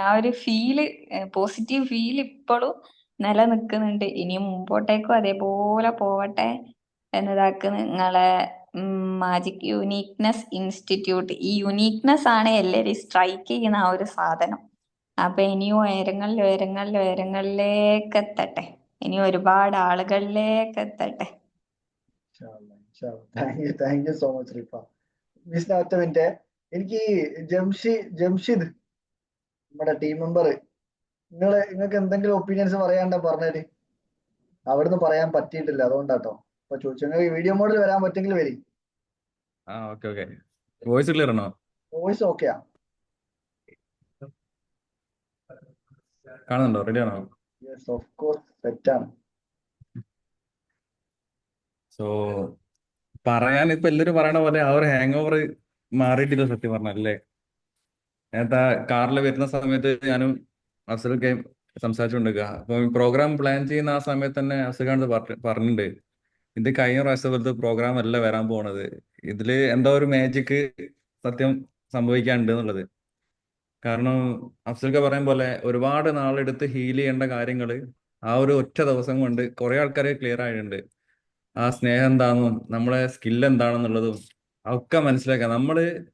ആ ഒരു ഫീല്, പോസിറ്റീവ് ഫീൽ ഇപ്പോഴും നിലനിൽക്കുന്നുണ്ട്. ഇനി മുമ്പോട്ടേക്കും അതേപോലെ പോവട്ടെ എന്നതാക്കുന്നു നിങ്ങളെ മാജിക് യുണീക്നെസ് ഇൻസ്റ്റിറ്റ്യൂട്ട്. ഈ യുണീക്നെസ് ആണ് എല്ലാവരും സ്ട്രൈക്ക് ചെയ്യുന്ന ആ ഒരു സാധനം. അപ്പൊ ഇനിയും ഉയരങ്ങളിൽ ഉയരങ്ങളിൽ ഉയരങ്ങളിലേക്ക് എത്തട്ടെ, ഇനി ഒരുപാട് ആളുകളിലേക്ക് എത്തട്ടെ. Thank you so much Rifa. Miss ഒറ്റ മിനിറ്റ്, എനിക്ക് ജംഷിദ് നമ്മുടെ ടീം മെമ്പർ, നിങ്ങൾക്ക് എന്തെങ്കിലും ഒപ്പീനിയൻസ് പറയാണ്ട പറഞ്ഞേര്. അവിടുന്ന് പറയാൻ പറ്റിയിട്ടില്ല, അതുകൊണ്ടാട്ടോ അപ്പൊ ചോദിച്ചു. നിങ്ങൾക്ക് വീഡിയോ മോഡിൽ വരാൻ പറ്റെങ്കിൽ വരി. Okay okay. വോയിസ് ക്ലിയർ ആണോ? വോയിസ് ഓക്കെയാ? കാണുന്നുണ്ടോ? റെഡി ആണോ? യെസ് ഓഫ് കോഴ്സ്, സെറ്റാണ്. സോ പറയാൻ ഇപ്പൊ എല്ലാവരും പറയണ പോലെ ആ ഒരു ഹാങ് ഓവർ മാറിയിട്ടില്ല സത്യം പറഞ്ഞല്ലേ. നേരത്തെ കാറിൽ വരുന്ന സമയത്ത് ഞാനും അഫ്സലൊക്കെ സംസാരിച്ചുകൊണ്ടിരിക്കുക. അപ്പൊ പ്രോഗ്രാം പ്ലാൻ ചെയ്യുന്ന ആ സമയത്ത് തന്നെ അഫ്സൽ പറഞ്ഞിട്ടുണ്ട്, ഇത് കഴിഞ്ഞ പ്രാവശ്യത്തെ പോലത്തെ പ്രോഗ്രാം അല്ല വരാൻ പോണത്, ഇതില് എന്തോ ഒരു മാജിക് സത്യം സംഭവിക്കാനുണ്ട് എന്നുള്ളത്. കാരണം അഫ്സൽക്ക പറയും പോലെ ഒരുപാട് നാളെടുത്ത് ഹീൽ ചെയ്യേണ്ട കാര്യങ്ങൾ ആ ഒരു ഒറ്റ ദിവസം കൊണ്ട് കുറെ ആൾക്കാരെ ക്ലിയർ ആയിട്ടുണ്ട്. ആ സ്നേഹം എന്താണെന്നും നമ്മളെ സ്കിൽ എന്താണെന്നുള്ളതും ഒക്കെ മനസ്സിലാക്കാം.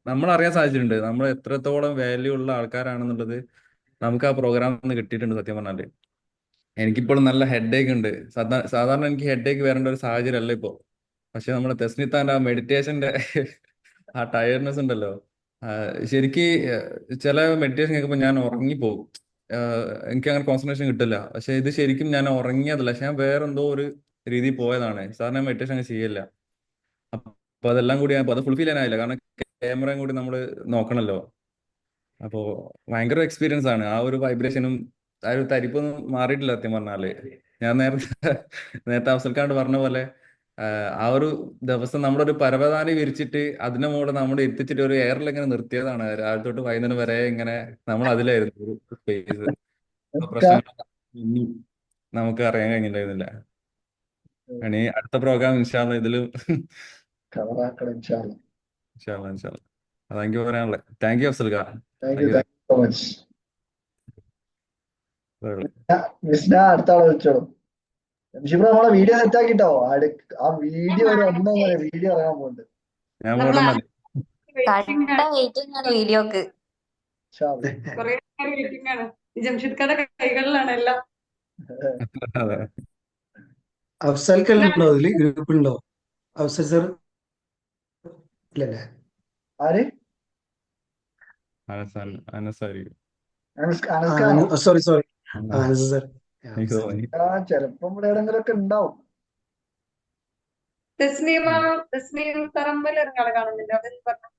നമ്മളറിയാൻ സാധിച്ചിട്ടുണ്ട് നമ്മൾ എത്രത്തോളം വാല്യൂ ഉള്ള ആൾക്കാരാണെന്നുള്ളത്. നമുക്ക് ആ പ്രോഗ്രാമിൽ നിന്ന് കിട്ടിയിട്ടുണ്ട് സത്യം പറഞ്ഞാല്. എനിക്കിപ്പോഴും നല്ല ഹെഡ് ഏക്ക് ഉണ്ട്. സാധാരണ എനിക്ക് ഹെഡ് ഏക്ക് വരേണ്ട ഒരു സാഹചര്യം അല്ല ഇപ്പോ. പക്ഷെ നമ്മുടെ തെസ്നിത്താന്റെ ആ മെഡിറ്റേഷന്റെ ആ ടയർനെസ് ഉണ്ടല്ലോ, ശരിക്ക് ചില മെഡിറ്റേഷൻ കേൾക്കുമ്പോൾ ഞാൻ ഉറങ്ങിപ്പോകും. എനിക്ക് അങ്ങനെ കോൺസെൻട്രേഷൻ കിട്ടില്ല. പക്ഷെ ഇത് ശരിക്കും ഞാൻ ഉറങ്ങിയതല്ല, പക്ഷെ ഞാൻ വേറെ എന്തോ ഒരു രീതിയിൽ പോയതാണ്. സാധാരണ മെഡിറ്റേഷൻ അങ്ങനെ ചെയ്യില്ല. അപ്പൊ അതെല്ലാം കൂടി അത് ഫുൾഫിൽ ചെയ്യാനായില്ല, കാരണം ക്യാമറയും കൂടി നമ്മൾ നോക്കണല്ലോ. അപ്പോ ഭയങ്കര എക്സ്പീരിയൻസ് ആണ്. ആ ഒരു വൈബ്രേഷനും ആ ഒരു തരിപ്പൊന്നും മാറിയിട്ടില്ല സത്യം പറഞ്ഞാല്. ഞാൻ നേരത്തെ അവസരക്കാണ്ട് പറഞ്ഞ പോലെ ആ ഒരു ദിവസം നമ്മളൊരു പരവതാനി വിരിച്ചിട്ട് അതിന്റെ മുകളിൽ നമ്മൾ എത്തിച്ചിട്ട് ഒരു എയറിൽ ഇങ്ങനെ നിർത്തിയതാണ്. രാവിലെ തൊട്ട് വൈകുന്നേരം വരെ ഇങ്ങനെ നമ്മൾ അതിലായിരുന്നു ഒരു സ്പേസ്. പ്രശ്നങ്ങളൊക്കെ ഇനി നമുക്ക് അറിയാൻ കഴിഞ്ഞിട്ടുണ്ടായിരുന്നില്ല. ഇനി അടുത്ത പ്രോഗ്രാം ഇൻഷാല്ല ഇതിലും കവറാക്കണം ഇൻഷാല്ലാ. ഇൻഷാല്ല. അതെനിക്ക് പറയാനുള്ളത്. Thank you Afzal Khan. Thank you so much. Thank you. മിസ്ന അടുത്ത ആളെ വെച്ചോളൂ. ബ്രോ നമ്മളെ വീഡിയോ സെറ്റ് ആക്കിട്ടോ. ആ വീഡിയോ ഒരു ഒന്നോ വീഡിയോ ഇറങ്ങാൻ പോകുന്നുണ്ട്. ഞാൻ നമ്മൾ പോകണമെന്നല്ലേ. കട്ട വെയിറ്റിംഗ് ആണ് വീഡിയോക്ക്. കുറെ വെയിറ്റിംഗ് ആണ്. ജംഷിദ്ക്കാരുടെ കൈകളിലാണ് എല്ലാം. അതെ. അഫ്സൽക്കല്ലോ അതില് ഗ്രൂപ്പിലുണ്ടോ? അഫ്സൽ സർ ഇല്ലല്ലേ? ആര്? അനസായിരിക്കും. Sorry Anas sir. അയ്യോ ചെലപ്പം ഇവിടെ എവിടെങ്കിലൊക്കെ ഉണ്ടാവും. തസ്നീം പറമ്പിൽ ഒരാളെ കാണുന്നില്ല, അതെന്ന് പറഞ്ഞു.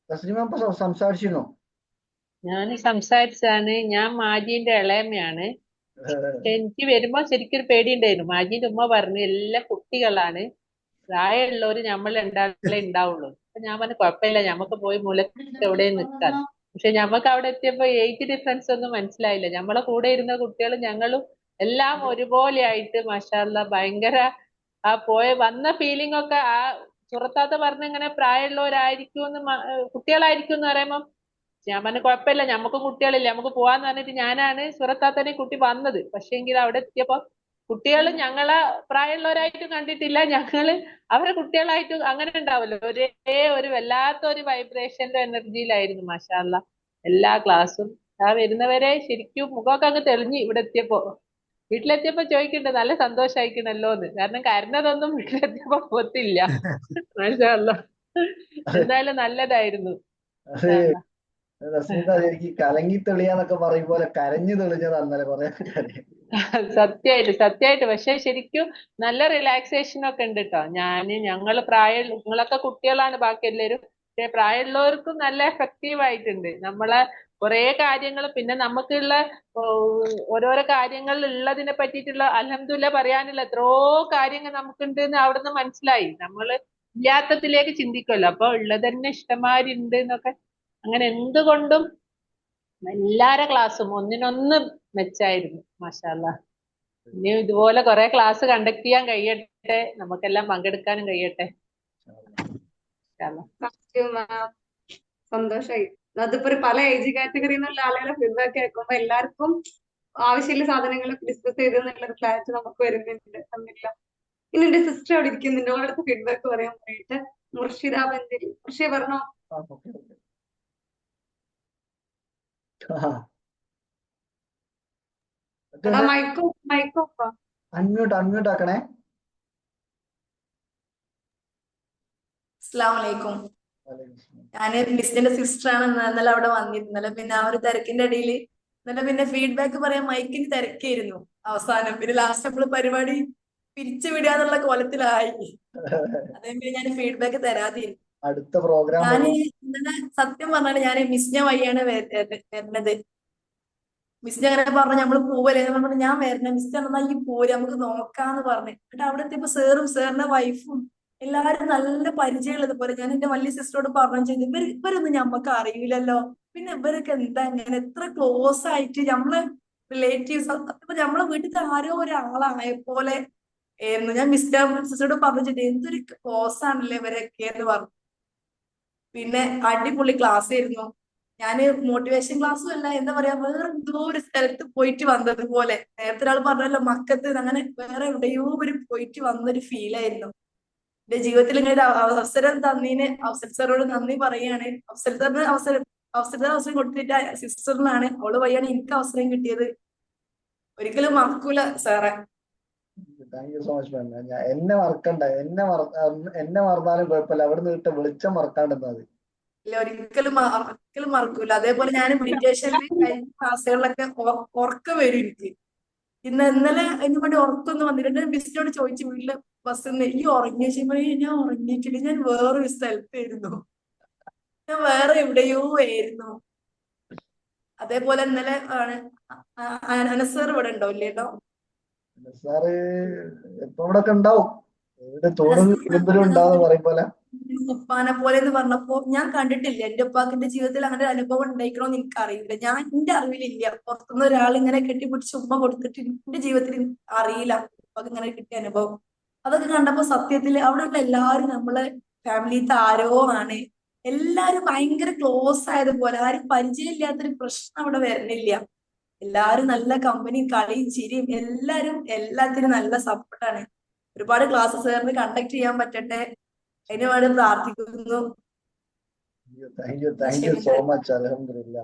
തസ്ലിമ ഇപ്പൊ സംസാരിച്ചിരുന്നോ? ഞാൻ സംസാരിച്ചാണ്. ഞാൻ മാജീന്റെ ഇളയമ്മയാണ്. എനിക്ക് വരുമ്പോ ശരിക്കും ഒരു പേടിയുണ്ടായിരുന്നു. മാജീന്റെ ഉമ്മ പറഞ്ഞു എല്ലാ കുട്ടികളാണ്, പ്രായമുള്ളവര് നമ്മൾ രണ്ടാളെ ഉണ്ടാവുള്ളൂ. അപ്പൊ ഞാൻ പറഞ്ഞു കുഴപ്പമില്ല, ഞമ്മക്ക് പോയി മൂലക്ക് എവിടെയും നിൽക്കാം. പക്ഷെ ഞമ്മക്ക് അവിടെ എത്തിയപ്പോ ഏജ് ഡിഫറൻസ് ഒന്നും മനസ്സിലായില്ല. നമ്മളെ കൂടെ ഇരുന്ന കുട്ടികളും ഞങ്ങളും എല്ലാം ഒരുപോലെ ആയിട്ട് മാഷാഅല്ലാ ഭയങ്കര ആ വന്ന ഫീലിംഗ് ഒക്കെ ആ സുറത്താത്ത പറഞ്ഞ ഇങ്ങനെ പ്രായമുള്ളവരായിരിക്കും കുട്ടികളായിരിക്കും എന്ന് പറയുമ്പോ ഞാൻ പറഞ്ഞു കുഴപ്പമില്ല, ഞമ്മക്കും കുട്ടികളില്ല, നമുക്ക് പോവാന്ന് പറഞ്ഞിട്ട് ഞാനാണ് സുറത്താത്തനെ കുട്ടി വന്നത്. പക്ഷെങ്കിൽ അവിടെ എത്തിയപ്പോ കുട്ടികൾ ഞങ്ങളെ പ്രായമുള്ളവരായിട്ടും കണ്ടിട്ടില്ല, ഞങ്ങള് അവരെ കുട്ടികളായിട്ടും അങ്ങനെ ഉണ്ടാവല്ലോ, ഒരേ ഒരു വല്ലാത്ത ഒരു വൈബ്രേഷന്റെ എനർജിയിലായിരുന്നു മാഷാഅല്ലാ എല്ലാ ക്ലാസ്സും. ആ വരുന്നവരെ ശരിക്കും മുഖമൊക്കെ അങ്ങ് തെളിഞ്ഞു. ഇവിടെ എത്തിയപ്പോ വീട്ടിലെത്തിയപ്പോ ചോദിക്കണ്ടേ നല്ല സന്തോഷായിക്കണല്ലോന്ന്. കാരണം കരഞ്ഞതൊന്നും വീട്ടിലെത്തിയപ്പോ പോത്തില്ല. മാഷാഅല്ലാ എന്തായാലും നല്ലതായിരുന്നു. അത് തസ്ലിമ ശരിക്കും കലങ്ങി തെളിയാന്നൊക്കെ പറയും പോലെ കരഞ്ഞു തെളിഞ്ഞതാന്നല്ലേ പറയാൻ കാര്യം. സത്യമായിട്ട് പക്ഷെ ശരിക്കും നല്ല റിലാക്സേഷൻ ഒക്കെ ഉണ്ട് കേട്ടോ. ഞങ്ങള് നിങ്ങളൊക്കെ കുട്ടികളാണ് ബാക്കി എല്ലാവരും, പക്ഷെ പ്രായമുള്ളവർക്കും നല്ല എഫക്റ്റീവ് ആയിട്ടുണ്ട്. നമ്മളെ കുറെ കാര്യങ്ങൾ പിന്നെ നമുക്കുള്ള ഓരോരോ കാര്യങ്ങളിൽ ഉള്ളതിനെ പറ്റിയിട്ടുള്ള അൽഹംദുലില്ലാ പറയാനുള്ള എത്രയോ കാര്യങ്ങൾ നമുക്കുണ്ട് എന്ന് അവിടുന്ന് മനസ്സിലായി. നമ്മള് ഇല്ലാത്തതിലേക്ക് ചിന്തിക്കുമല്ലോ, അപ്പൊ ഉള്ളത് തന്നെ ഇഷ്ടംമാരുണ്ട് എന്നൊക്കെ. അങ്ങനെ എന്തുകൊണ്ടും എല്ലാരെ ക്ലാസ്സും ഒന്നിനൊന്ന് മെച്ചായിരുന്നു മാഷാഅല്ലാ. ഇനി ഇതുപോലെ കുറെ ക്ലാസ് കണ്ടക്ട് ചെയ്യാൻ കഴിയട്ടെ, നമുക്കെല്ലാം പങ്കെടുക്കാനും കഴിയട്ടെ. സന്തോഷായി. അതിപ്പോ പല ഏജ് കാറ്റഗറി എന്നുള്ള ആളുകളെ ഫീഡ്ബാക്ക് കേൾക്കുമ്പോ എല്ലാവർക്കും ആവശ്യമുള്ള സാധനങ്ങൾ ഡിസ്കസ് ചെയ്തെന്നുള്ളൊരു ക്ലാരിറ്റി നമുക്ക് വരുന്നുണ്ട്. അൽഹംദുലില്ലാ. ഇനി എന്റെ സിസ്റ്റർ അവിടെ ഇരിക്കുന്നുണ്ട്, അവളടുത്ത് ഫീഡ്ബാക്ക് പറയാൻ വേണ്ടിയിട്ട്. മുർഷിദ ബന്ദിരി. മുർഷിയ പറഞ്ഞോ. മൈക്കോ അൺമ്യൂട്ട് ആക്കണേ. അസ്സലാമലൈക്കും. ഞാന് മിസ്സിന്റെ സിസ്റ്റർ ആണ്. ഇന്നലെ അവിടെ വന്നിരുന്നല്ലോ. പിന്നെ ആ ഒരു തിരക്കിന്റെ ഇടയിൽ ഇന്നലെ പിന്നെ ഫീഡ്ബാക്ക് പറയാൻ മൈക്കിന് തിരക്കായിരുന്നു. അവസാനം പിന്നെ ലാസ്റ്റ് നമ്മള് പരിപാടി പിരിച്ചു വിടാന്നുള്ള കോലത്തിലായി. അതേപോലെ ഞാൻ ഫീഡ്ബാക്ക് തരാതിരുന്നു. അടുത്ത പ്രോഗ്രാം ഞാന് ഇന്നലെ സത്യം പറഞ്ഞാല് ഞാൻ മിസ്സിനെ വഴിയാണ് വരുന്നത്. മിസ്സിനെ അങ്ങനെ പറഞ്ഞു നമ്മള് പോവല്ലേ, ഞാൻ പറഞ്ഞു ഞാൻ വരണം. മിസ് പറഞ്ഞാ ഈ പോര് നമുക്ക് നോക്കാന്ന് പറഞ്ഞു. എന്നിട്ട് അവിടെ എത്തിയപ്പോ സാറും സാറിന്റെ വൈഫും എല്ലാരും നല്ല പരിചയമുള്ളത് പോലെ. ഞാൻ എന്റെ വലിയ സിസ്റ്ററോട് പറഞ്ഞു ചെയ്തു, ഇവരൊന്നും ഞമ്മക്ക് അറിയില്ലല്ലോ, പിന്നെ ഇവരൊക്കെ എന്താ ഇങ്ങനെ എത്ര ക്ലോസ് ആയിട്ട് നമ്മളെ റിലേറ്റീവ്സ്, അപ്പൊ നമ്മളെ വീട്ടിലത്തെ ആരോ ഒരാളായ പോലെ ആയിരുന്നു. ഞാൻ സിസ്റ്ററോട് പറഞ്ഞിട്ട് എന്തൊരു ക്ലോസ് ആണല്ലേ ഇവരൊക്കെ എന്ന് പറഞ്ഞു. പിന്നെ അടിപൊളി ക്ലാസ് ആയിരുന്നു. ഞാന് മോട്ടിവേഷൻ ക്ലാസ്സും അല്ല, എന്താ പറയാ, വേറെ എന്തോ ഒരു സ്ഥലത്ത് പോയിട്ട് വന്നതുപോലെ. നേരത്തെ ഒരാൾ പറഞ്ഞല്ലോ മക്കത്ത്, അങ്ങനെ വേറെ എവിടെയോ ഒരു പോയിട്ട് വന്നൊരു ഫീലായിരുന്നു. എന്റെ ജീവിതത്തിൽ ഇങ്ങനെ ഒരു അവസരം തന്നീന് അഫ്സൽ സാറോട് നന്ദി പറയാണ്. അഫ്സൽ സാറിന് അവസരം കൊടുത്തിട്ട് സിസ്റ്ററിനാണ്, അവള് വഴിയാണ് എനിക്ക് അവസരം കിട്ടിയത്. ഒരിക്കലും മറക്കൂല സാറെ. താങ്ക് യു സോ മച്ച് മാം. എന്നെ മറക്കണ്ട, എന്നെ മറന്നാലും കുഴപ്പമില്ല, അവിടെ നിന്ന് കിട്ട വെളിച്ചം മറക്കാണ്ടെന്നാ മതി. ഇല്ല, ഒരിക്കലും മറക്കൂല. അതേപോലെ ഞാൻ മെഡിറ്റേഷനിൽ കഴിഞ്ഞ ക്ലാസ്സുകളിലൊക്കെ ഉറക്കം വരും എനിക്ക്. ഇന്നലെ അതിന് വേണ്ടി ഉറക്കൊന്നും വന്നിട്ട് മിസ്സിനോട് ചോദിച്ചു വീട്ടില് ബസ്സിന്ന് ഈ ഉറങ്ങിയ ചെയ്യുമ്പോൾ ഞാൻ ഉറങ്ങിയിട്ടില്ല, ഞാൻ വേറൊരു സ്ഥലത്തായിരുന്നു, ഞാൻ വേറെ എവിടെയോ ആയിരുന്നു. അതേപോലെ ഇന്നലെ അനസർ ഇവിടെ ഉണ്ടോ ഇല്ലേട്ടോ? സാറ് എപ്പോ ഇവിടെ ഒക്കെ ഉണ്ടാവും, ഉണ്ടാവും പറയും പോലെ. ഉപ്പാനെ പോലെ എന്ന് പറഞ്ഞപ്പോ ഞാൻ കണ്ടിട്ടില്ല. എന്റെ ഉപ്പാക്കിന്റെ ജീവിതത്തിൽ അങ്ങനെ ഒരു അനുഭവം ഉണ്ടായിക്കണോന്ന് എനിക്ക് അറിയില്ല. എന്റെ അറിവിലില്ല. പുറത്തുനിന്ന് ഒരാൾ ഇങ്ങനെ കെട്ടിപ്പിടിച്ച് ഉമ്മ കൊടുത്തിട്ട് എന്റെ ജീവിതത്തിൽ അറിയില്ല ഉപ്പാക്ക് ഇങ്ങനെ കിട്ടിയ അനുഭവം. അതൊക്കെ കണ്ടപ്പോ സത്യത്തിൽ അവിടെയുള്ള എല്ലാവരും നമ്മളെ ഫാമിലിത്തെ ആരോ ആണ്. എല്ലാരും ഭയങ്കര ക്ലോസ് ആയതുപോലെ, ആരും പരിചയമില്ലാത്തൊരു പ്രശ്നം അവിടെ വരുന്നില്ല. എല്ലാരും നല്ല കമ്പനിയും കളിയും ചിരിയും, എല്ലാരും എല്ലാത്തിനും നല്ല സപ്പോർട്ടാണ്. ഒരുപാട് ക്ലാസ് സാറിന് കണ്ടക്ട് ചെയ്യാൻ പറ്റട്ടെ, അതിന് വേണ്ടി പ്രാർത്ഥിക്കുന്നു. Thank you so much. അൽഹംദുലില്ലാ.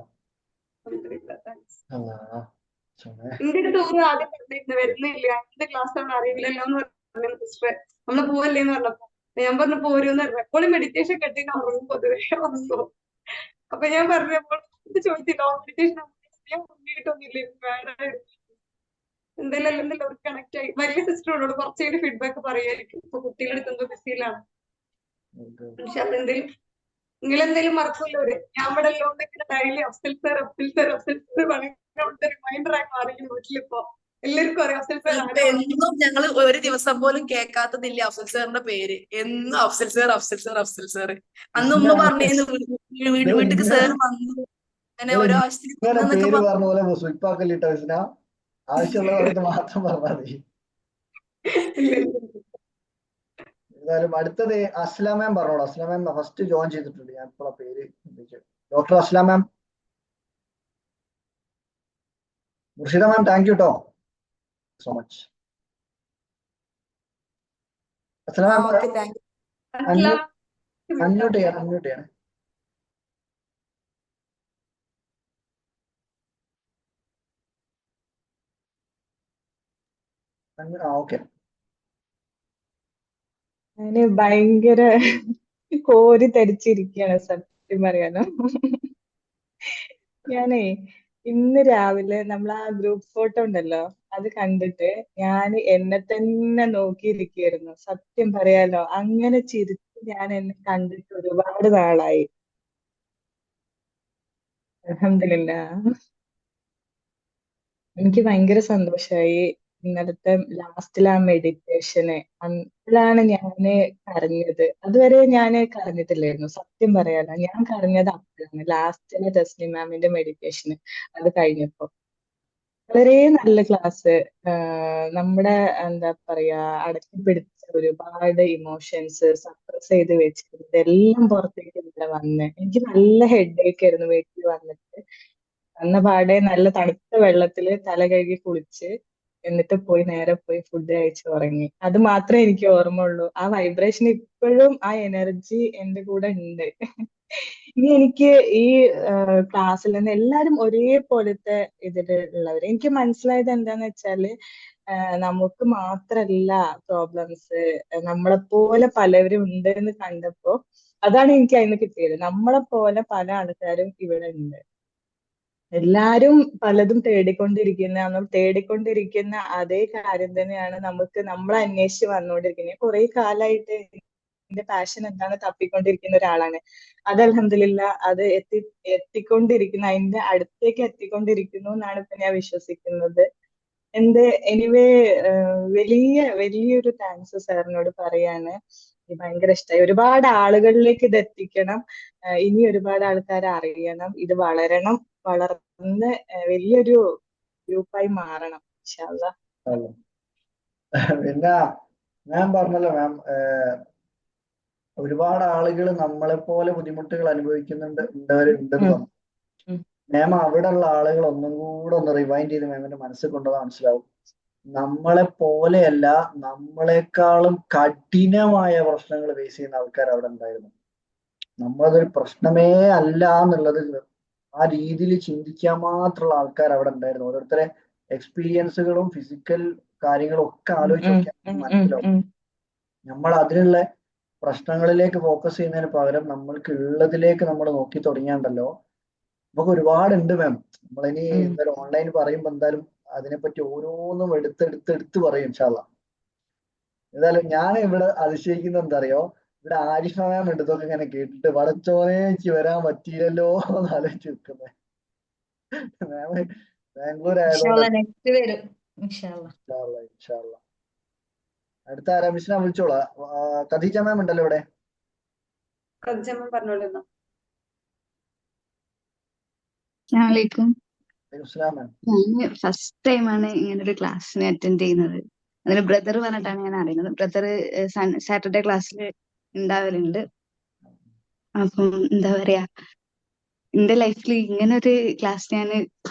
എന്റെ അടുത്ത് ആദ്യം പറഞ്ഞിരുന്നു വരുന്നില്ല, എന്റെ ക്ലാസ് ആണ് അറിയില്ലല്ലോ എന്ന് പറഞ്ഞു സിസ്റ്റർ. നമ്മള് പോവല്ലേന്ന് പറഞ്ഞപ്പോ ഞാൻ പറഞ്ഞു പോരൂന്ന് പറഞ്ഞു. എപ്പോഴും മെഡിറ്റേഷൻ കെട്ടിട്ട് ഉറങ്ങും, പൊതുവേ ഉറങ്ങും. അപ്പൊ ഞാൻ പറഞ്ഞപ്പോൾ ഇത് ചോദിച്ചില്ല, മെഡിറ്റേഷൻ ഞാൻ മുങ്ങിയിട്ടൊന്നുമില്ല എന്തെങ്കിലും ഒരു കണക്ട് ആയി. വലിയ സിസ്റ്ററോട് കുറച്ചുകൂടി ഫീഡ്ബാക്ക് പറയായിരിക്കും. ഇപ്പൊ കുട്ടികളുടെ അടുത്ത് എന്തോ ബിസിയിലാണ്. പക്ഷെ അതെന്തെങ്കിലും നിങ്ങളെന്തെങ്കിലും മറക്കൂല്ലോ. ഞാൻ ഇവിടെ ഉള്ളതുകൊണ്ട് ഡെയിലി അഫ്സൽ സർ റിമൈൻഡർ ആയി മാറിയിരിക്കും വീട്ടിലിപ്പോ. എല്ലാവർക്കും അറിയാം അഫ്സൽ സർ ഇപ്പൊ എന്നും ഞങ്ങൾ ഒരു ദിവസം പോലും കേൾക്കാത്തതില്ല അഫ്സൽ സാറിന്റെ പേര്. എന്നും Afzal sir Afzal sir Afzal sir. അന്ന് ഉമ്മ പറഞ്ഞിരുന്നു വീട്ടിക്ക് സാർ വന്നു അങ്ങനെ ഓരോ ആവശ്യത്തിന് ഇങ്ങനെ വന്നെന്നൊക്കെ പേര് പറഞ്ഞ പോലെ സുയിപ്പാക്കല്ലിട്ട വിസ്ന. ആവശ്യമുള്ള സമയത്ത് മാത്രം പറഞ്ഞാൽ മതി. ഏതായാലും അടുത്തത് അസ്ലാം മാം പറഞ്ഞോളൂ. അസ്ലാം മാം ഫസ്റ്റ് ജോയിൻ ചെയ്തിട്ടുണ്ട്. ഞാൻ ഇപ്പോൾ പേര് ഡോക്ടർ അസ്ലാം മാം. മുർഷിദ മാം താങ്ക് യു കേട്ടോ സോ മച്ച്. അസ്ലാം ma'am okay thank you. Unmute ചെയ്യണം, അൺമ്യൂട്ട് ചെയ്യണം. ഓക്കെ. ഞാന് ഭയങ്കര കോരി തരിച്ചിരിക്കുകയാണ് സത്യം പറയാനോ. ഞാനേ ഇന്ന് രാവിലെ നമ്മൾ ആ ഗ്രൂപ്പ് ഫോട്ടോ ഉണ്ടല്ലോ അത് കണ്ടിട്ട് ഞാൻ എന്നെ തന്നെ നോക്കിയിരിക്കുകയായിരുന്നു. സത്യം പറയാലോ, അങ്ങനെ ചിരിച്ച് ഞാൻ എന്നെ കണ്ടിട്ട് ഒരുപാട് നാളായി. അൽഹംദുലില്ലാഹ്. എനിക്ക് ഭയങ്കര സന്തോഷമായി ഇന്നലത്തെ ലാസ്റ്റിലെ ആ മെഡിറ്റേഷന്. അപ്പോഴാണ് ഞാന് കരഞ്ഞത്. അതുവരെ ഞാന് കരഞ്ഞിട്ടില്ലായിരുന്നു സത്യം പറയാലോ. ഞാൻ കരഞ്ഞത് അപ്പോഴാണ് ലാസ്റ്റിലെ തസ്നി മാമിന്റെ മെഡിറ്റേഷന്. അത് കഴിഞ്ഞപ്പോ വളരെ നല്ല ക്ലാസ്. നമ്മുടെ എന്താ പറയാ അടക്കി പിടിച്ച ഒരുപാട് ഇമോഷൻസ് സപ്രസ് ചെയ്ത് വെച്ചിരുന്നത് എല്ലാം പുറത്തേക്ക് ഇവിടെ വന്ന്. എനിക്ക് നല്ല ഹെഡേക്ക് ആയിരുന്നു വീട്ടിൽ വന്നിട്ട്. വന്ന പാടെ നല്ല തണുത്ത വെള്ളത്തില് തല കഴുകി കുളിച്ച് എന്നിട്ട് നേരെ പോയി ഫുഡ് കഴിച്ച് ഉറങ്ങി. അത് മാത്രമേ എനിക്ക് ഓർമ്മ ഉള്ളൂ. ആ വൈബ്രേഷൻ ഇപ്പോഴും ആ എനർജി എന്റെ കൂടെ ഉണ്ട്. ഇനി എനിക്ക് ഈ ക്ലാസ്സിൽ നിന്ന് എല്ലാരും ഒരേപോലത്തെ ഇതിലുള്ളവര്. എനിക്ക് മനസ്സിലായത് എന്താന്ന് വെച്ചാല് നമുക്ക് മാത്രല്ല പ്രോബ്ലംസ്, നമ്മളെ പോലെ പലവരും ഉണ്ട് എന്ന് കണ്ടപ്പോ അതാണ് എനിക്ക് അതിന് കിട്ടിയത്. നമ്മളെ പോലെ പല ആൾക്കാരും ഇവിടെ ഉണ്ട്. എല്ലാരും പലതും തേടിക്കൊണ്ടിരിക്കുന്ന അതേ കാര്യം തന്നെയാണ് നമ്മൾ അന്വേഷിച്ച് വന്നുകൊണ്ടിരിക്കുന്നത്. കുറെ കാലമായിട്ട് എന്റെ പാഷൻ എന്താണ് തപ്പിക്കൊണ്ടിരിക്കുന്ന ഒരാളാണ്. അത് അൽഹംദുലില്ലാ അത് എത്തിക്കൊണ്ടിരിക്കുന്നു, അതിന്റെ അടുത്തേക്ക് എത്തിക്കൊണ്ടിരിക്കുന്നു എന്നാണ് ഇപ്പൊ ഞാൻ വിശ്വസിക്കുന്നത്. എനിവേ വലിയൊരു താങ്ക്സ് സാറിനോട് പറയാണ്. ഭയങ്കര ഇഷ്ടമായി. ഒരുപാട് ആളുകളിലേക്ക് ഇത് എത്തിക്കണം. ഇനി ഒരുപാട് ആൾക്കാരെ അറിയണം. ഇത് വളർന്ന് വലിയൊരു ഗ്രൂപ്പായി മാറണം ഇൻഷാ അല്ലാ. പിന്നെ മാം പറഞ്ഞല്ലോ മാം, ഒരുപാട് ആളുകൾ നമ്മളെ പോലെ ബുദ്ധിമുട്ടുകൾ ഉണ്ടെന്ന് പറഞ്ഞു. മാം അവിടെയുള്ള ആളുകൾ ഒന്നും കൂടെ ഒന്ന് റിവൈൻഡ് ചെയ്ത് മാമിന്റെ മനസ്സിൽ കൊണ്ടുവന്നാൽ മനസ്സിലാവും. നമ്മളെ പോലെയല്ല, നമ്മളെക്കാളും കഠിനമായ പ്രശ്നങ്ങൾ ഫേസ് ചെയ്യുന്ന ആൾക്കാർ അവിടെ ഉണ്ടായിരുന്നു. നമ്മളതൊരു പ്രശ്നമേ അല്ല എന്നുള്ളത് ആ രീതിയിൽ ചിന്തിക്കാൻ മാത്രമുള്ള ആൾക്കാർ അവിടെ ഉണ്ടായിരുന്നു. ഓരോരുത്തരെ എക്സ്പീരിയൻസുകളും ഫിസിക്കൽ കാര്യങ്ങളും ഒക്കെ ആലോചിച്ച് നോക്കിയാൽ മനസ്സിലാവും. നമ്മൾ അതിനുള്ള പ്രശ്നങ്ങളിലേക്ക് ഫോക്കസ് ചെയ്യുന്നതിന് പകരം നമ്മൾക്ക് ഉള്ളതിലേക്ക് നമ്മൾ നോക്കി തുടങ്ങിയാണ്ടല്ലോ നമുക്ക് ഒരുപാടുണ്ട് മാം. നമ്മളിനി എന്തായാലും ഓൺലൈൻ പറയുമ്പോൾ എന്തായാലും അതിനെപ്പറ്റി ഓരോന്നും എടുത്ത് പറയും ഇൻഷാ അല്ലാ. ഏതായാലും ഞാൻ ഇവിടെ അതിശയിക്കുന്നത് എന്താ അറിയോ, ഇവിടെ ആരിഫ മാം എടുത്തൊക്കെ ഇങ്ങനെ കേട്ടിട്ട് പടച്ചോനെ എനിക്ക് വരാൻ പറ്റിയില്ലല്ലോ എന്ന് ആലോചിച്ച് നിൽക്കുന്നത്. മാം ബാംഗ്ലൂർ ആയതുകൊണ്ട് ഇൻഷാ അല്ലാ. അടുത്ത ആരാ? മിസ്ന വിളിച്ചോളാ. ഖദീജ മാം ഉണ്ടല്ലോ ഇവിടെ. ഖദീജ മാം പറഞ്ഞോളൂ. അസ്സലാമലൈക്കും. മാം ഞാൻ ഫസ്റ്റ് ടൈമാണ് ഇങ്ങനെ ഒരു ക്ലാസ്സിന് അറ്റൻഡ് ചെയ്യുന്നത്. അതിന് ബ്രദർ പറഞ്ഞിട്ടാണ് ഞാൻ അറിയുന്നത്. ബ്രദർ സാറ്റർഡേ ക്ലാസ്സിൽ ഉണ്ടാവലുണ്ട്. അപ്പം എന്താ പറയാ, എന്റെ ലൈഫിൽ ഇങ്ങനെ ഒരു ക്ലാസ് ഞാൻ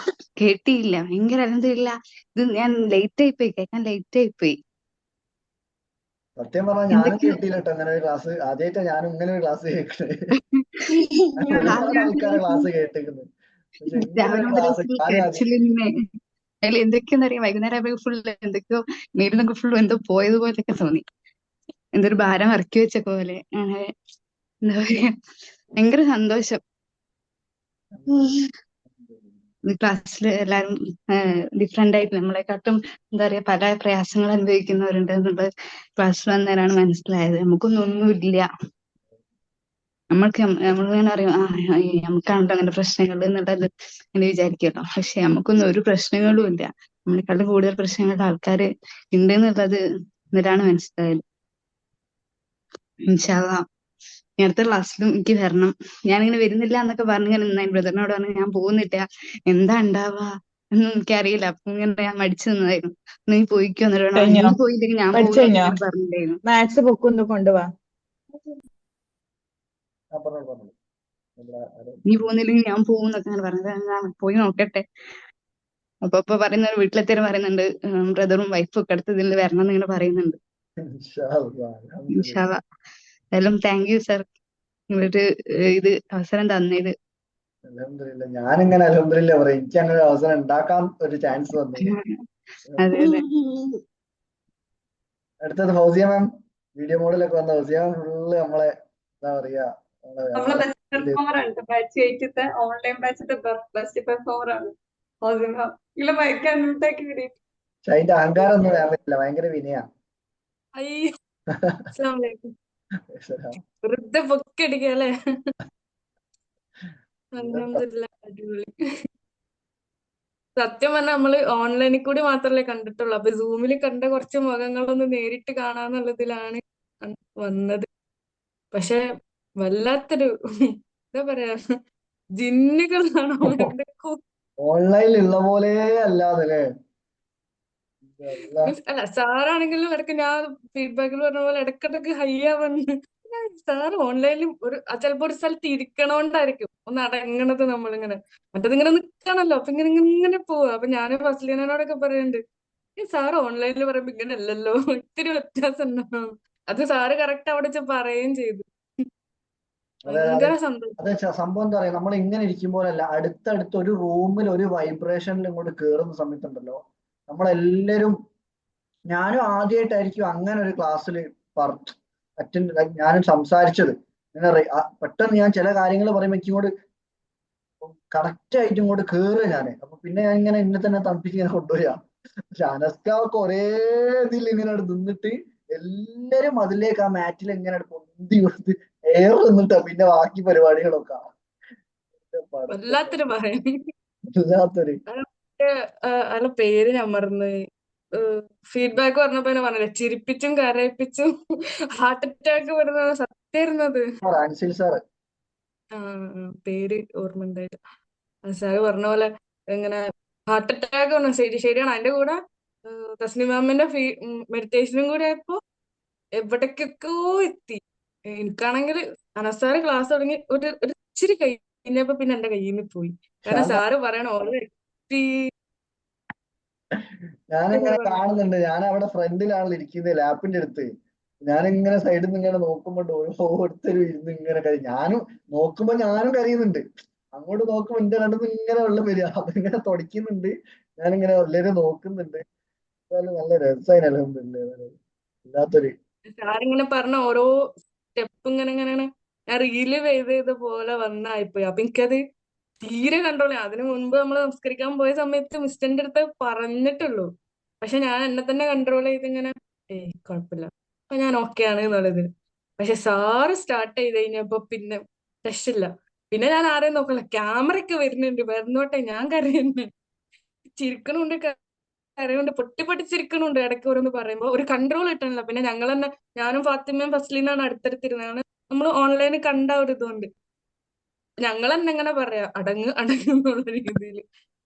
കേട്ടിയില്ല. ഭയങ്കര അൽഹംദുലില്ലാ. ഇത് ഞാൻ കേൾക്കാൻ ലേറ്റ് ആയിപ്പോയി. സത്യം പറഞ്ഞാൽ ഞാനും കേട്ടില്ല കേട്ടോ അങ്ങനെ ഒരു ക്ലാസ്. ആദ്യമായിട്ടാ ഞാനും ഇങ്ങനെ ഒരു ക്ലാസ് കേൾക്കണേ. ഒരുപാട് ആൾക്കാരെ ക്ലാസ് കേട്ടിരിക്കുന്നു. രാവിലെ മുതൽ കരച്ചിലിങ്ങനെ അതിൽ എന്തൊക്കെയാന്നറിയാം. വൈകുന്നേരം ഫുൾ എന്തൊക്കെയോ മേലിന്നൊക്കെ ഫുൾ എന്തോ പോയതുപോലെയൊക്കെ തോന്നി. എന്തൊരു ഭാരം ഇറക്കി വെച്ച പോലെ. അങ്ങനെ എന്താ പറയാ, ഭയങ്കര സന്തോഷം. ക്ലാസ്സിൽ എല്ലാവരും ഡിഫറെന്റ് ആയിട്ട് നമ്മളെക്കാട്ടും എന്താ പറയാ പല പ്രയാസങ്ങൾ അനുഭവിക്കുന്നവരുണ്ട് എന്നുള്ളത് ക്ലാസ്സിൽ വന്നേരാണ് മനസ്സിലായത്. നമുക്കൊന്നും ഒന്നുമില്ല. നമ്മളിങ്ങനെ അറിയാം നമുക്കാണല്ലോ അങ്ങനെ പ്രശ്നങ്ങൾ എന്നുള്ളത് ഇങ്ങനെ വിചാരിക്കട്ടോ. പക്ഷെ നമുക്കൊന്നും ഒരു പ്രശ്നങ്ങളും ഇല്ല. നമ്മളെക്കാളും കൂടുതൽ പ്രശ്നങ്ങളുടെ ആൾക്കാര് ഉണ്ട് എന്നുള്ളത് എന്നിട്ടാണ് മനസ്സിലായത്. ഇൻഷാ അള്ളാ ഇനി അടുത്ത ക്ലാസ്സിലും എനിക്ക് വരണം. ഞാനിങ്ങനെ വരുന്നില്ല എന്നൊക്കെ പറഞ്ഞിങ്ങനെ നിന്നായി. ബ്രദറിനോട് പറഞ്ഞു ഞാൻ പോകുന്നില്ല, എന്താ ഉണ്ടാവുക എന്നും എനിക്കറിയില്ല. അപ്പൊ ഇങ്ങനെ ഞാൻ മടിച്ചു നിന്നതായിരുന്നു. നീ പോയിക്കോ, എന്നിട്ട് വേണം നീ കഴിഞ്ഞോ? പോയില്ലെങ്കിൽ ഞാൻ പഠിച്ചു പോകുന്നൊക്കെ കഴിഞ്ഞോ? ഞാൻ പറഞ്ഞിട്ടുണ്ടായിരുന്നു. മാത്സ് ബുക്ക് ഒന്ന് കൊണ്ടുപോവാ. പറഞ്ഞോളൂ. നീ പോകുന്നില്ലെങ്കിൽ ഞാൻ പോകും എന്നൊക്കെ അങ്ങനെ പറഞ്ഞത്. ഞാൻ പോയി നോക്കട്ടെ. അപ്പൊ പറയുന്ന വീട്ടിലെത്തിയാലും പറയുന്നുണ്ട് ബ്രദറും വൈഫും ഒക്കെ അടുത്ത് ഇതിൽ വരണം എന്നിങ്ങനെ പറയുന്നുണ്ട്. ഇൻഷാ അള്ളാ. എന്തായാലും താങ്ക് യു സർ, ഇങ്ങനൊരു ഇത് അവസരം തന്നതില്. അൽഹംദുലില്ലാ. ഞാനിങ്ങനെ അൽഹംദുലില്ലാ പറയാം, എനിക്ക് അങ്ങനെ ഒരു അവസരം ഉണ്ടാക്കാൻ ഒരു ചാൻസ് തന്നതിന്. അതെ അതെ. അടുത്തത് ഫൗസിയ മാം, വീഡിയോ മോഡിലൊക്കെ വന്ന ഫൗസിയ മാം ഫുള്ള് നമ്മളെ എന്താ പറയാ നമ്മളെ ബെസ്റ്റ് പെർഫോമർ ആണ് ബാച്ച് 8ത്തെ ഓൺലൈൻ ബാച്ചിത്തെ ബെസ്റ്റ് പെർഫോമർ ആണ്. ഇല്ല ഭയങ്കര അൺമ്യൂട്ടാക്കി വിടും. പക്ഷെ അതിന്റെ അഹങ്കാരം ഒന്നും വേറെ പറ്റില്ല, ഭയങ്കര വിനയാ. അയ്യോ അസ്സലാമു അലൈക്കും. വെറുതെ പൊക്കടിക്കല്ലേ. അൽഹംദുലില്ലാ അടിപൊളി. സത്യം പറഞ്ഞാൽ നമ്മള് ഓൺലൈനിൽ കൂടി മാത്രല്ലേ കണ്ടിട്ടുള്ളൂ. അപ്പൊ സൂമിൽ കണ്ട കുറച്ച് മുഖങ്ങളൊന്ന് നേരിട്ട് കാണാന്നുള്ളതിലാണ് വന്നത്. പക്ഷെ വല്ലാത്തൊരു എന്താ പറയാ ജിന്നുകളാണോ എന്തൊക്കെ. ഓൺലൈനിൽ ഉള്ള പോലെ അല്ലാതെ അല്ല സാറാണെങ്കിലും ഇടയ്ക്ക് ഞാൻ ഫീഡ്ബാക്കിൽ പറഞ്ഞ പോലെ ഇടക്കിടക്ക് ഹയ്യ വന്ന് സാർ ഓൺലൈനിൽ ചിലപ്പോ ഒരു സ്ഥലത്ത് ഇരിക്കണോണ്ടായിരിക്കും ഒന്ന് അടങ്ങണത്. നമ്മളിങ്ങനെ മറ്റേതിങ്ങനെ നിൽക്കണല്ലോ, അപ്പൊ ഇങ്ങനെ ഇങ്ങനെ പോവാ. അപ്പൊ ഞാൻ ഫസ്ലിനോടൊക്കെ പറയുന്നുണ്ട് ഈ സാർ ഓൺലൈനിൽ പറയുമ്പോ ഇങ്ങനെ അല്ലല്ലോ, ഇത്തിരി വ്യത്യാസം ഉണ്ടോ. അത് സാറ് കറക്റ്റ് അവിടെ വെച്ച് പറയുകയും ചെയ്തു. ഭയങ്കര സന്തോഷം. അതെ, സംഭവം എന്താ പറയാ, നമ്മൾ ഇങ്ങനെ ഇരിക്കുമ്പോഴല്ല, അടുത്തടുത്ത് ഒരു റൂമിൽ ഒരു വൈബ്രേഷനിൽ ഇങ്ങോട്ട് കേറുന്ന സമയത്തുണ്ടല്ലോ, നമ്മളെല്ലാരും, ഞാനും ആദ്യമായിട്ടായിരിക്കും അങ്ങനെ ഒരു ക്ലാസ്സിൽ അറ്റൻഡ് ഞാനും സംസാരിച്ചത്. പെട്ടെന്ന് ഞാൻ ചില കാര്യങ്ങൾ പറയുമ്പോൾ എനിക്കിങ്ങോട്ട് കറക്റ്റ് ആയിട്ട് ഇങ്ങോട്ട് കേറുക ഞാന്. അപ്പൊ പിന്നെ ഞാൻ ഇങ്ങനെ എന്നെ തന്നെ തണുപ്പിച്ച് ഇങ്ങനെ കൊണ്ടുപോയാ. പക്ഷെ അനസ്കാവൊക്കെ ഒരേ ഇതിൽ ഇങ്ങനെ നിന്നിട്ട് എല്ലാരും അതിലേക്ക് ആ മാറ്റിൽ എങ്ങനെ പൊന്തി കൊടുത്ത് എയർ നിന്നിട്ടാ പിന്നെ ബാക്കി പരിപാടികളൊക്കെ. വല്ലാത്തൊരു ഭയം. വല്ലാത്തൊരു അയാളെ പേര് ഞാൻ മറന്ന്. ഫീഡ്ബാക്ക് പറഞ്ഞപ്പോ തന്നെ പറഞ്ഞില്ലേ, ചിരിപ്പിച്ചും കരയിപ്പിച്ചും ഹാർട്ട് അറ്റാക്ക് വരുന്നത് സത്യായിരുന്നത്. അൻസിൽ സാറ്, പേര് ഓർമ്മ ഉണ്ടായില്ല. സാറ് പറഞ്ഞ പോലെ ഇങ്ങനെ ഹാർട്ട് അറ്റാക്ക് വന്നു. ശരിയാണ്. അതിന്റെ കൂടെ തസ്നി മാമിന്റെ മെഡിറ്റേഷനും കൂടെ ആയപ്പോ എവിടേക്കൊക്കെയോ എത്തി. എനിക്കാണെങ്കിൽ അനസാറ് ക്ലാസ് തുടങ്ങി ഒരു ഇച്ചിരി കഴിഞ്ഞപ്പോ പിന്നെ എന്റെ കയ്യിൽ നിന്ന് പോയി. കാരണം സാറ് പറയണ ഓരോ എത്തി. ഞാനിങ്ങനെ കാണുന്നുണ്ട്, ഞാൻ അവിടെ ഫ്രണ്ടിലാണല്ലോ ഇരിക്കുന്നത് ലാപ്പിന്റെ അടുത്ത്. ഞാനിങ്ങനെ സൈഡിൽ നിന്ന് ഇങ്ങനെ നോക്കുമ്പോ ഓരോരുത്തരും ഇരുന്ന് ഇങ്ങനെ ഞാനും നോക്കുമ്പോ ഞാനും കരയുന്നുണ്ട്. അങ്ങോട്ട് നോക്കുമ്പോ എന്റെ കണ്ടു ഇങ്ങനെ വെള്ളം വരിക. അതിങ്ങനെ തുടയ്ക്കുന്നുണ്ട്, ഞാനിങ്ങനെ എല്ലാവരും നോക്കുന്നുണ്ട്. നല്ല രസമായി. അല്ലാത്തൊരു സാറിങ്ങനെ പറഞ്ഞ ഓരോ സ്റ്റെപ്പ് ഇങ്ങനെ ഞാൻ റീല് ചെയ്ത പോലെ വന്നായിപ്പോയി. അപ്പൊ എനിക്കത് തീരെ കൺട്രോൾ ചെയ്യാം. അതിനു മുൻപ് നമ്മൾ സംസ്കരിക്കാൻ പോയ സമയത്ത് മിസ്റ്ററിന്റെ അടുത്ത് പറഞ്ഞിട്ടുള്ളൂ. പക്ഷെ ഞാൻ എന്നെ തന്നെ കൺട്രോൾ ചെയ്ത് ഇങ്ങനെ കുഴപ്പമില്ല, അപ്പൊ ഞാൻ ഓക്കെ ആണ് എന്നുള്ളത്. പക്ഷെ സാറ് സ്റ്റാർട്ട് ചെയ്ത് കഴിഞ്ഞപ്പോ പിന്നെ രക്ഷയില്ല. പിന്നെ ഞാൻ ആരെയും നോക്കല, ക്യാമറ ഒക്കെ വരുന്നുണ്ട്, വരുന്നോട്ടെ, ഞാൻ കരയുന്നു, ചിരിക്കണുണ്ട്, കരയുണ്ട്, പൊട്ടിച്ചിരിക്കണുണ്ട്. ഇടയ്ക്ക് ഓരോന്ന് പറയുമ്പോ ഒരു കൺട്രോൾ കിട്ടണില്ല. പിന്നെ ഞങ്ങൾ തന്നെ, ഞാനും ഫാത്തിമയും ഫസ്ലീനാണ് അടുത്തടുത്തിരുന്നതാണ്. നമ്മൾ ഓൺലൈനിൽ കണ്ട ഒരു ഇതുകൊണ്ട് ഞങ്ങൾ തന്നെ എങ്ങനെ പറയാ അടങ്ങ് എന്നുള്ള രീതിയിൽ.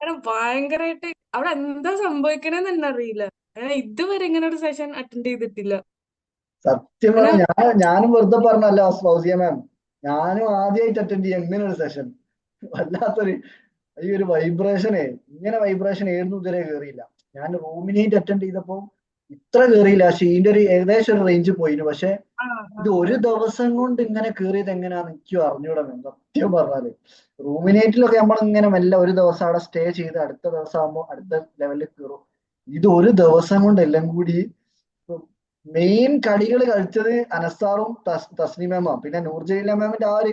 കാരണം ഭയങ്കരമായിട്ട് അവിടെ എന്താ സംഭവിക്കണേന്ന് തന്നെ അറിയില്ല. ഇതുവരെ ഇങ്ങനെ ഒരു സെഷൻ അറ്റൻഡ് ചെയ്തിട്ടില്ല. സത്യം പറഞ്ഞ ഞാനും വെറുതെ പറഞ്ഞല്ല ഫൗസിയ മാം, ഞാനും ആദ്യമായിട്ട് അറ്റൻഡ് ചെയ്യാം ഇങ്ങനെ ഒരു സെഷൻ. വല്ലാത്തൊരു ഈ ഒരു വൈബ്രേഷനെ, ഇങ്ങനെ വൈബ്രേഷൻ ഏതൊന്നും ഇതുവരെ കയറിയില്ല. ഞാൻ റൂമിനേറ്റ് അറ്റൻഡ് ചെയ്തപ്പോ ഇത്ര കയറിയില്ല. പക്ഷെ ഇതിന്റെ ഒരു ഏകദേശം ഒരു റേഞ്ച് പോയിരുന്നു. പക്ഷെ ഇത് ഒരു ദിവസം കൊണ്ട് ഇങ്ങനെ കയറിയത് എങ്ങനെയാന്ന് എനിക്കും അറിഞ്ഞൂടാ. സത്യം പറഞ്ഞാല് റൂമിനേറ്റിലൊക്കെ നമ്മളിങ്ങനെ മെല്ലെ ഒരു ദിവസം അവിടെ സ്റ്റേ ചെയ്ത് അടുത്ത ദിവസം ആകുമ്പോൾ അടുത്ത ലെവലിൽ കയറും. ഇത് ഒരു ദിവസം കൊണ്ട് എല്ലാം കൂടി മെയിൻ കളികൾ കളിച്ചത് അനസാറും തസ്നി മാമും. പിന്നെ നൂർജലീല മാമിന്റെ ആ ഒരു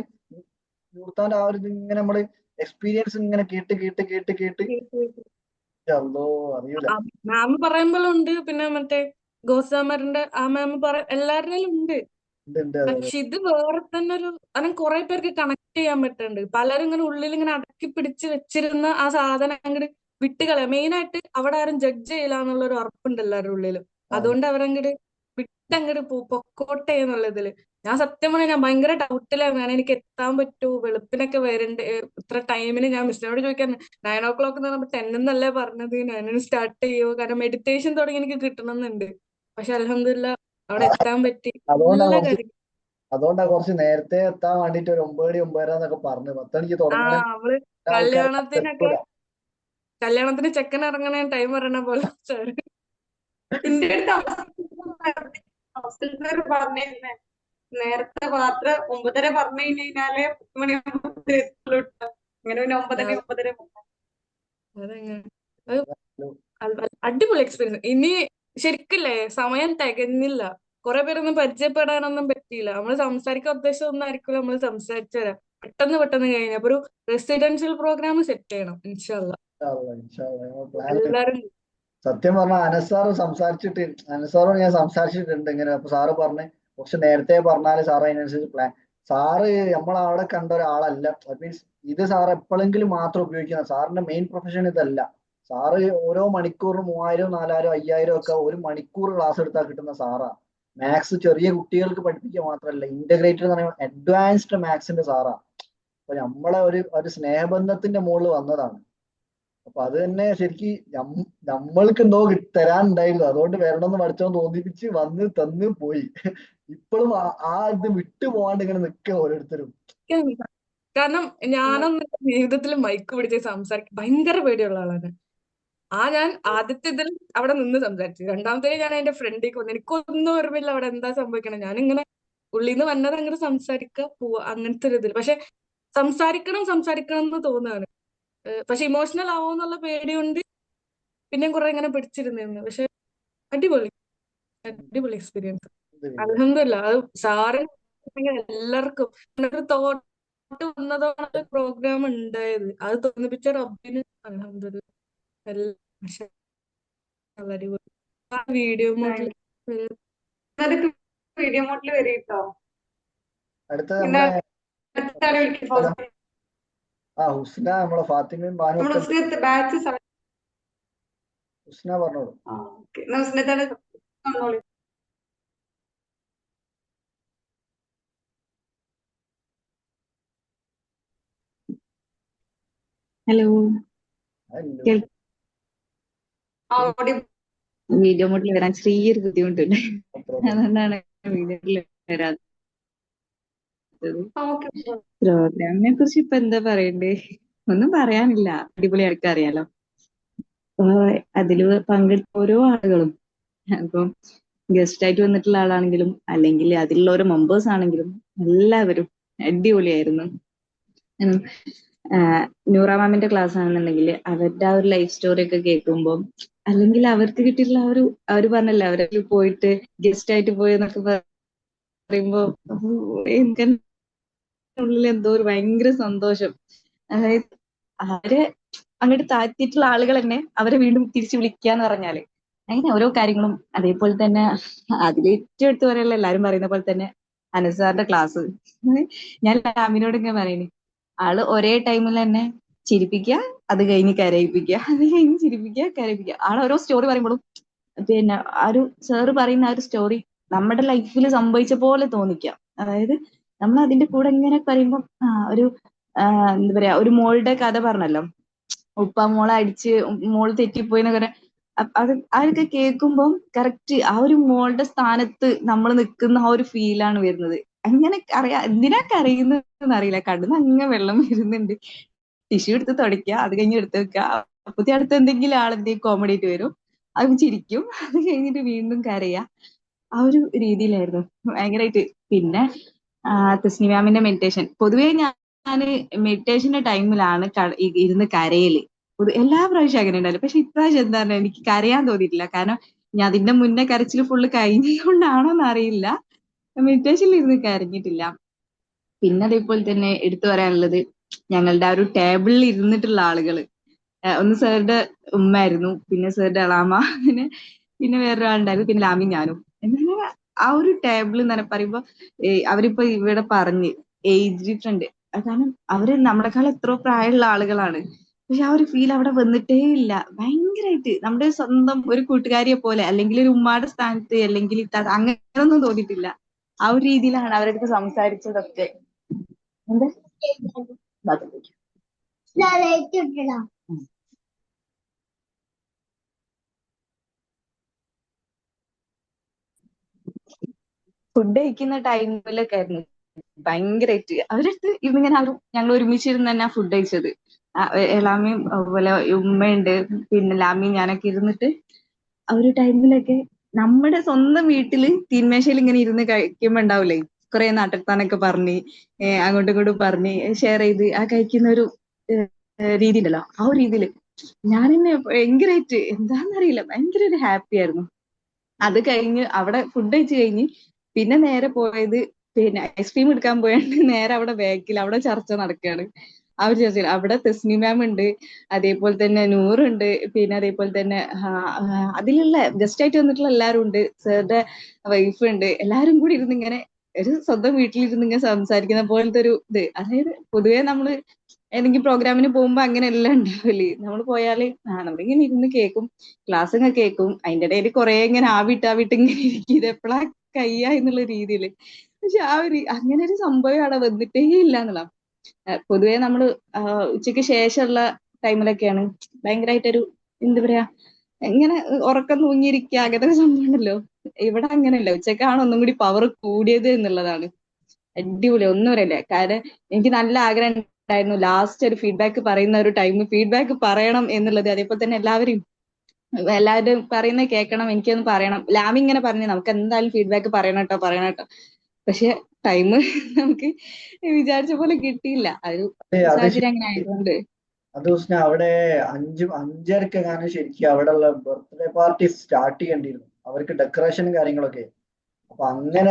നൂർത്താന്റെ ആ ഒരു ഇങ്ങനെ നമ്മള് എക്സ്പീരിയൻസ് ഇങ്ങനെ കേട്ട് കേട്ട് കേട്ട് കേട്ട് അല്ലോ അറിയൂല. മാം പറയുമ്പോഴുണ്ട്, പിന്നെ മറ്റേ ഗോസാമറിന്റെ ആ മാം എല്ലാവരുടെയും ഉണ്ട്. ഉണ്ട് അതെ പക്ഷെ ഇത് വേറെ തന്നെ ഒരു, അതിന് കുറെ പേർക്ക് കണക്ട് ചെയ്യാൻ പറ്റുന്നുണ്ട്. പലരും ഇങ്ങനെ ഉള്ളിൽ ഇങ്ങനെ അടക്കി പിടിച്ച് വെച്ചിരുന്ന ആ സാധനം അങ്ങോട്ട് വിട്ടുകളയാം. മെയിൻ ആയിട്ട് അവിടെ ആരും ജഡ്ജ് ചെയ്യില്ല എന്നുള്ള ഒരു ഉറപ്പുണ്ട് എല്ലാവരുടെ ഉള്ളിലും. അതുകൊണ്ട് അവരങ്ങോട്ട് വിട്ടങ്ങോട്ട് പൊക്കോട്ടെ എന്നുള്ളതില്. ഞാൻ സത്യം പറഞ്ഞാൽ ഞാൻ ഭയങ്കര ഡൗട്ടിലായിരുന്നു. ഞാൻ എനിക്ക് എത്താൻ പറ്റൂ, വെളുപ്പിനൊക്കെ വരണ്ടേ, ഇത്ര ടൈമിന് ഞാൻ മിസ്സിനോട് ചോദിക്കാൻ 9 o'clock എന്ന് പറയുമ്പോൾ 10 എന്നല്ലേ പറഞ്ഞത്, 9 സ്റ്റാർട്ട് ചെയ്യുമോ, കാരണം മെഡിറ്റേഷൻ തുടങ്ങി എനിക്ക് കിട്ടണമെന്നുണ്ട്. പക്ഷെ അൽഹംദുലില്ലാ അവിടെ എത്താൻ പറ്റി. അതുകൊണ്ടാ നല്ല കുറച്ച് കാര്യം. കുറച്ച് നേരത്തെ എത്താൻ വേണ്ടിട്ട് ഒരു 9 മണി 9:30 എന്നൊക്കെ പറഞ്ഞു. 10 മണിക്ക് തുടങ്ങണ അവള് ആൾക്കാർ കല്യാണത്തിനൊക്കെ, എത്തൂല. കല്യാണത്തിന് ചെക്കൻ ഇറങ്ങണ ടൈം പറയണ പോലെ സാറ് എന്റെ അടുത്ത് ഹോസ്റ്റലിൽ പറഞ്ഞിരുന്നേ, നേരത്തെ മാത്രം 9:30 പറഞ്ഞു കഴിഞ്ഞാല് 10 മണിയാകുമ്പോൾ എത്തുള്ളൂ ട്ടോ. അങ്ങനെ പിന്നെ 9:30 അതെങ്ങനെ അടിപൊളി എക്സ്പീരിയൻസ്. ഇനി ശരിക്കില്ലേ സമയം തികഞ്ഞില്ല. കുറെ പേരൊന്നും പരിചയപ്പെടാനൊന്നും പറ്റിയില്ല. നമ്മൾ സംസാരിക്കാൻ ഉദ്ദേശിച്ചൊന്നും ആയിരിക്കില്ല നമ്മൾ സംസാരിച്ചു തരാം. പെട്ടെന്ന് കഴിഞ്ഞു. അപ്പൊ ഒരു റെസിഡൻഷ്യൽ പ്രോഗ്രാം സെറ്റ് ചെയ്യണം ഇൻഷാ അള്ളാ. പ്ലാൻ എല്ലാരും സത്യം പറഞ്ഞാൽ അനസാറോട് ഞാൻ സംസാരിച്ചിട്ടുണ്ട് ഇങ്ങനെ. അപ്പൊ സാറ് പറഞ്ഞ് കുറച്ച് നേരത്തെ പറഞ്ഞാല് സാറ് അതിനനുസരിച്ച് പ്ലാൻ. സാറ് നമ്മളവിടെ കണ്ട ഒരാളല്ല. മീൻസ് ഇത് സാർ എപ്പോഴെങ്കിലും മാത്രം ഉപയോഗിക്കുന്ന, സാറിന്റെ മെയിൻ പ്രൊഫഷൻ ഇതല്ല. സാറ് ഓരോ മണിക്കൂറിന് 3000 4000 5000 ഒക്കെ ഒരു മണിക്കൂർ ക്ലാസ് എടുത്താൽ കിട്ടുന്ന സാറാ. മാത്സ് ചെറിയ കുട്ടികൾക്ക് പഠിപ്പിക്കുക മാത്രമല്ല, ഇന്റഗ്രേറ്റഡ് എന്ന് പറയുമ്പോൾ അഡ്വാൻസ്ഡ് മാത്സിന്റെ സാറാ. അപ്പൊ നമ്മളെ ഒരു സ്നേഹബന്ധത്തിന്റെ മുകളിൽ വന്നതാണ്. അപ്പൊ അത് തന്നെ ശരിക്കും നമ്മൾക്ക് എന്തോ തരാനുണ്ടായിരുന്നു. അതുകൊണ്ട് വരണമെന്ന് പഠിച്ചോന്ന് തോന്നിപ്പിച്ച് വന്ന് തന്ന് പോയി. ഇപ്പോഴും ആ ഇത് വിട്ടു പോകാണ്ട് ഇങ്ങനെ നിൽക്കുക ഓരോരുത്തരും. കാരണം ഞാനൊന്നും ജീവിതത്തിൽ മൈക്ക് പിടിച്ച് സംസാരിക്കും ഭയങ്കര പേടിയുള്ള ആളാണ്. ഞാൻ ആദ്യത്തെ ഇതിൽ അവിടെ നിന്ന് സംസാരിച്ചു. രണ്ടാമത്തെ ഞാൻ എന്റെ ഫ്രണ്ടിലേക്ക് വന്നു. എനിക്കൊന്നും ഓർമ്മയില്ല അവിടെ എന്താ സംഭവിക്കണം. ഞാനിങ്ങനെ ഉള്ളിൽ നിന്ന് വന്നത് അങ്ങോട്ട് സംസാരിക്കുക പോവുക, അങ്ങനത്തെ ഒരു ഇതിൽ. പക്ഷെ സംസാരിക്കണം എന്ന് തോന്നുകയാണ്. പക്ഷെ ഇമോഷണൽ ആവുമെന്നുള്ള പേടിയുണ്ട്. പിന്നെയും കുറെ ഇങ്ങനെ പിടിച്ചിരുന്നിരുന്നു. പക്ഷെ അടിപൊളി എക്സ്പീരിയൻസ്. അൽഹംദുലില്ലാ. അത് സാറിന് എല്ലാവർക്കും ഒരു തോട്ട് വന്നതാണ് പ്രോഗ്രാം ഉണ്ടായത്. അത് തോന്നിപ്പിച്ച റബ്ബിന് അൽഹംദുലില്ലാ. അടിപൊളി. വീഡിയോ മോഡിൽ വീഡിയോ മോഡിൽ വരും കേട്ടോ. അടുത്ത പിന്നെ നമ്മളെ അടുത്താളെ വിളിക്കും. ഹുസ്ന, നമ്മളെ ഫാത്തിമയും ബാനു നമ്മുടെ ഒക്കെ ഉണ്ട്. ബാച്ച് ഹുസ്ന പറഞ്ഞോളൂ. ഹുസ്നത്താല് വന്നോളൂ. ഹലോ, വീഡിയോ മോഡിൽ വരാൻ ചെറിയൊരു ബുദ്ധിമുട്ടുണ്ട്. അതുകൊണ്ടാണ് വീഡിയോ മോഡിൽ വരാത്തത്. പ്രോഗ്രാമിനെ കുറിച്ച് ഇപ്പൊ എന്താ പറയണ്ടേ, ഒന്നും പറയാനില്ല. അടിപൊളി ആൾക്കാർ അറിയാലോ. അതില് പങ്കെടുത്ത ഓരോ ആളുകളും, അപ്പം ഗസ്റ്റ് ആയിട്ട് വന്നിട്ടുള്ള ആളാണെങ്കിലും അല്ലെങ്കിൽ അതിലുള്ള ഓരോ മെമ്പേഴ്സ് ആണെങ്കിലും എല്ലാവരും അടിപൊളിയായിരുന്നു. നൂറ മാമിന്റെ ക്ലാസ് ആണെന്നുണ്ടെങ്കിൽ അവരുടെ ആ ഒരു ലൈഫ് സ്റ്റോറി ഒക്കെ കേൾക്കുമ്പോൾ, അല്ലെങ്കിൽ അവർക്ക് കിട്ടിയിട്ടുള്ള അവര് പറഞ്ഞല്ലോ അവരിൽ പോയിട്ട് ഗസ്റ്റ് ആയിട്ട് പോയെന്നൊക്കെ പറയുമ്പോ എനിക്ക് ഉള്ളിൽ എന്തോ ഒരു ഭയങ്കര സന്തോഷം. അതായത് അവരെ അങ്ങോട്ട് താഴ്ത്തിയിട്ടുള്ള ആളുകൾ തന്നെ അവരെ വീണ്ടും തിരിച്ചു വിളിക്കാന്ന് പറഞ്ഞാല് അങ്ങനെ ഓരോ കാര്യങ്ങളും. അതേപോലെ തന്നെ അതിലേറ്റവും എടുത്ത് പറയാനുള്ള എല്ലാരും പറയുന്ന പോലെ തന്നെ അനസാറിന്റെ ക്ലാസ്. ഞാൻ ലാമിനോട് ഇങ്ങനെ പറയുന്നു, ആള് ഒരേ ടൈമിൽ തന്നെ ചിരിപ്പിക്കുക, അത് കഴിഞ്ഞ് കരയിപ്പിക്കുക, അത് കഴിഞ്ഞ് ചിരിപ്പിക്കുക, കരയിപ്പിക്കുക. ആള് ഓരോ സ്റ്റോറി പറയുമ്പോഴും പിന്നെ ആ ഒരു സാറ് പറയുന്ന ആ ഒരു സ്റ്റോറി നമ്മുടെ ലൈഫിൽ സംഭവിച്ച പോലെ തോന്നിക്കാം. അതായത് നമ്മൾ അതിന്റെ കൂടെ ഇങ്ങനെ പറയുമ്പോൾ എന്താ പറയാ, ഒരു മോളുടെ കഥ പറഞ്ഞല്ലോ, ഉപ്പ മോളെ അടിച്ച് മോള് തെറ്റിപ്പോയി എന്നൊക്കെ. അത് അതൊക്കെ കേൾക്കുമ്പോൾ കറക്റ്റ് ആ ഒരു മോളുടെ സ്ഥാനത്ത് നമ്മൾ നിൽക്കുന്ന ആ ഒരു ഫീലാണ് വരുന്നത്. അങ്ങനെ എന്തിനാ കരയുന്നതെന്ന് അറിയില്ല, കണ്ണിന്ന് അങ്ങ് വെള്ളം വരുന്നുണ്ട്. ടിഷ്യൂ എടുത്ത് തുടയ്ക്കുക, അത് കഴിഞ്ഞ് എടുത്ത് വെക്കുക. അപ്പത്തെ അടുത്ത് എന്തെങ്കിലും ആളെന്തെങ്കിലും കോമഡി ആയിട്ട് വരും, അത് ചിരിക്കും, അത് കഴിഞ്ഞിട്ട് വീണ്ടും കരയുക. ആ ഒരു രീതിയിലായിരുന്നു ഭയങ്കരമായിട്ട്. പിന്നെ തസ്നി മാമിന്റെ മെഡിറ്റേഷൻ, പൊതുവേ ഞാൻ മെഡിറ്റേഷന്റെ ടൈമിലാണ് ഇരുന്ന് കരയല്. എല്ലാ പ്രാവശ്യം അങ്ങനെ ഉണ്ടാവില്ല. പക്ഷെ ഇപ്രാവശ്യം എന്താ പറഞ്ഞാൽ എനിക്ക് കരയാൻ തോന്നിയിട്ടില്ല. കാരണം ഞാൻ അതിന്റെ മുന്നേ കരച്ചിൽ ഫുള്ള് കഴിഞ്ഞതുകൊണ്ടാണോന്ന് അറിയില്ല, മെഡിറ്റേഷനിൽ ഇരുന്ന് കരഞ്ഞിട്ടില്ല. പിന്നെ അതേപോലെ തന്നെ എടുത്തു പറയാനുള്ളത് ഞങ്ങളുടെ ആ ഒരു ടേബിളിൽ ഇരുന്നിട്ടുള്ള ആളുകള്. ഒന്ന് സാറിന്റെ ഉമ്മയായിരുന്നു, പിന്നെ സാറിന്റെ എളാമ, പിന്നെ വേറൊരാളുണ്ടായിരുന്നു, പിന്നെ ലാമി ഞാനും. എന്നാലും ആ ഒരു ടേബിൾ എന്ന് പറയുമ്പോ അവരിപ്പോ ഇവിടെ പറഞ്ഞ് ഏജ് ഡിഫറെന്റ്, കാരണം അവര് നമ്മളെക്കാൾ എത്രയോ പ്രായമുള്ള ആളുകളാണ്. പക്ഷെ ആ ഒരു ഫീൽ അവിടെ വന്നിട്ടേ ഇല്ല. ഭയങ്കരമായിട്ട് നമ്മുടെ സ്വന്തം ഒരു കൂട്ടുകാരിയെ പോലെ, അല്ലെങ്കിൽ ഒരു ഉമ്മാടെ സ്ഥാനത്ത്, അല്ലെങ്കിൽ അങ്ങനെയൊന്നും തോന്നിയിട്ടില്ല. ആ ഒരു രീതിയിലാണ് അവരടുത്ത് സംസാരിച്ചതൊക്കെ. എന്താ ഫുഡ് കഴിക്കുന്ന ടൈമിലൊക്കെ ആയിരുന്നു ഭയങ്കരമായിട്ട് അവരടുത്ത് ഇങ്ങനെ ഞങ്ങൾ ഒരുമിച്ചിരുന്ന് തന്നെ ഫുഡ് കഴിച്ചത്. എളാമയും അതുപോലെ ഉമ്മയുണ്ട്, പിന്നെ ലാമിയും ഞാനൊക്കെ ഇരുന്നിട്ട് ആ ഒരു ടൈമിലൊക്കെ നമ്മുടെ സ്വന്തം വീട്ടില് തീന്മേശയിൽ ഇങ്ങനെ ഇരുന്ന് കഴിക്കുമ്പോ ഉണ്ടാവില്ലേ കുറെ നാട്ടത്താനൊക്കെ പറഞ്ഞ് അങ്ങോട്ടും ഇങ്ങോട്ടും പറഞ്ഞ് ഷെയർ ചെയ്ത് ആ കഴിക്കുന്ന ഒരു രീതി ഉണ്ടല്ലോ, ആ ഒരു രീതിയില് ഞാനെന്നെ ഭയങ്കരമായിട്ട് എന്താന്നറിയില്ല, ഭയങ്കര ഒരു ഹാപ്പി ആയിരുന്നു. അത് കഴിഞ്ഞ് അവിടെ ഫുഡ് കഴിച്ച് കഴിഞ്ഞ് പിന്നെ നേരെ പോയത് പിന്നെ ഐസ്ക്രീം എടുക്കാൻ പോയാണ്ട് നേരെ അവിടെ ബാക്കിൽ അവിടെ ചർച്ച നടക്കുകയാണ്. ആ ഒരു ചർച്ചയിൽ അവിടെ തസ്നി മാം ഉണ്ട്, അതേപോലെ തന്നെ നൂറുണ്ട്, പിന്നെ അതേപോലെ തന്നെ അതിലുള്ള ഗസ്റ്റ് ആയിട്ട് വന്നിട്ടുള്ള എല്ലാവരും ഉണ്ട്, സാറിന്റെ വൈഫ് ഉണ്ട്. എല്ലാരും കൂടി ഇരുന്ന് ഇങ്ങനെ ഒരു സ്വന്തം വീട്ടിലിരുന്ന് ഇങ്ങനെ സംസാരിക്കുന്ന പോലത്തെ ഒരു ഇത്. അതായത് പൊതുവെ നമ്മള് ഏതെങ്കിലും പ്രോഗ്രാമിന് പോകുമ്പോ അങ്ങനെയല്ല ഉണ്ടാവില്ലേ, നമ്മൾ പോയാല് നമ്മളിങ്ങനെ ഇരുന്ന് കേൾക്കും, ക്ലാസ് ഇങ്ങനെ കേൾക്കും, അതിന്റെ ഇടയിൽ കുറെ ഇങ്ങനെ ആവിട്ട് ഇങ്ങനെ ഇരിക്കും, ഇത് എപ്പോഴാ കയ്യാ എന്നുള്ള രീതിയില്. പക്ഷെ ആ ഒരു അങ്ങനെ ഒരു സംഭവം അവിടെ വന്നിട്ടേ ഇല്ല എന്നുള്ള. പൊതുവെ നമ്മള് ഉച്ചയ്ക്ക് ശേഷമുള്ള ടൈമിലൊക്കെയാണ് ഭയങ്കരമായിട്ടൊരു എന്താ പറയാ ഇങ്ങനെ ഉറക്കം തൂങ്ങിയിരിക്കുക, അങ്ങനത്തെ സംഭവം ഉണ്ടല്ലോ. ഇവിടെ അങ്ങനെയല്ല, ഉച്ചക്കാണ് ഒന്നും കൂടി പവർ കൂടിയത് എന്നുള്ളതാണ്. അടിപൊളി, ഒന്നും പറയില്ല. കാരണം എനിക്ക് നല്ല ആഗ്രഹം ഉണ്ടായിരുന്നു ലാസ്റ്റ് ഒരു ഫീഡ്ബാക്ക് പറയുന്ന ഒരു ടൈം ഫീഡ്ബാക്ക് പറയണം എന്നുള്ളത്. അതേപോലെ തന്നെ എല്ലാവരും പറയുന്നത് കേൾക്കണം, എനിക്കൊന്ന് പറയണം. ലാമി ഇങ്ങനെ പറഞ്ഞു നമുക്ക് എന്തായാലും ഫീഡ്ബാക്ക് പറയണം കേട്ടോ. പക്ഷെ ടൈം നമുക്ക് വിചാരിച്ച പോലെ കിട്ടിയില്ല. ഒരു അത് സാഹചര്യം അങ്ങനെ ആയതുകൊണ്ട്. അത് ഹുസ്ന അവിടെ 5:30 ശരിക്കും അവിടെയുള്ള ബർത്ത്ഡേ പാർട്ടി സ്റ്റാർട്ട് ചെയ്യേണ്ടിയിരുന്നു, അവർക്ക് ഡെക്കറേഷനും കാര്യങ്ങളൊക്കെ. അപ്പൊ അങ്ങനെ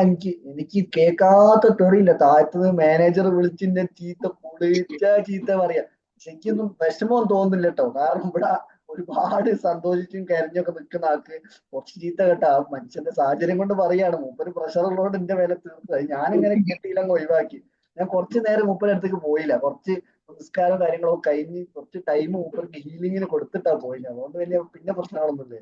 എനിക്ക് കേൾക്കാത്ത തെറിയില്ല, താഴത്തുനിന്ന് മാനേജർ വിളിച്ചിന്റെ ചീത്ത പറയാ. ശരിക്കൊന്നും വിഷമമൊന്നും തോന്നുന്നില്ല കേട്ടോ, കാരണം ഇവിടെ ഒരുപാട് സന്തോഷിച്ചും കരഞ്ഞൊക്കെ നിൽക്കുന്ന ആൾക്ക് കുറച്ച് ചീത്ത കേട്ട ആ മനുഷ്യന്റെ സാഹചര്യം കൊണ്ട് പറയാണ്. മൂപ്പര് പ്രഷറുള്ളതുകൊണ്ട് എന്റെ വില തീർത്തത് ഞാനിങ്ങനെ കേട്ടിയില്ലങ്ങ് ഒഴിവാക്കി. ഞാൻ കുറച്ചു നേരം മൂപ്പരുടെ അടുത്തേക്ക് പോയില്ല, കുറച്ച് നിസ്കാരം കാര്യങ്ങളൊക്കെ കഴിഞ്ഞ് കുറച്ച് ടൈം മൂപ്പർക്ക് ഹീലിങ്ങിന് കൊടുത്തിട്ടാ പോയില്ല. അതുകൊണ്ട് വലിയ പിന്നെ പ്രശ്നങ്ങളൊന്നുമില്ല.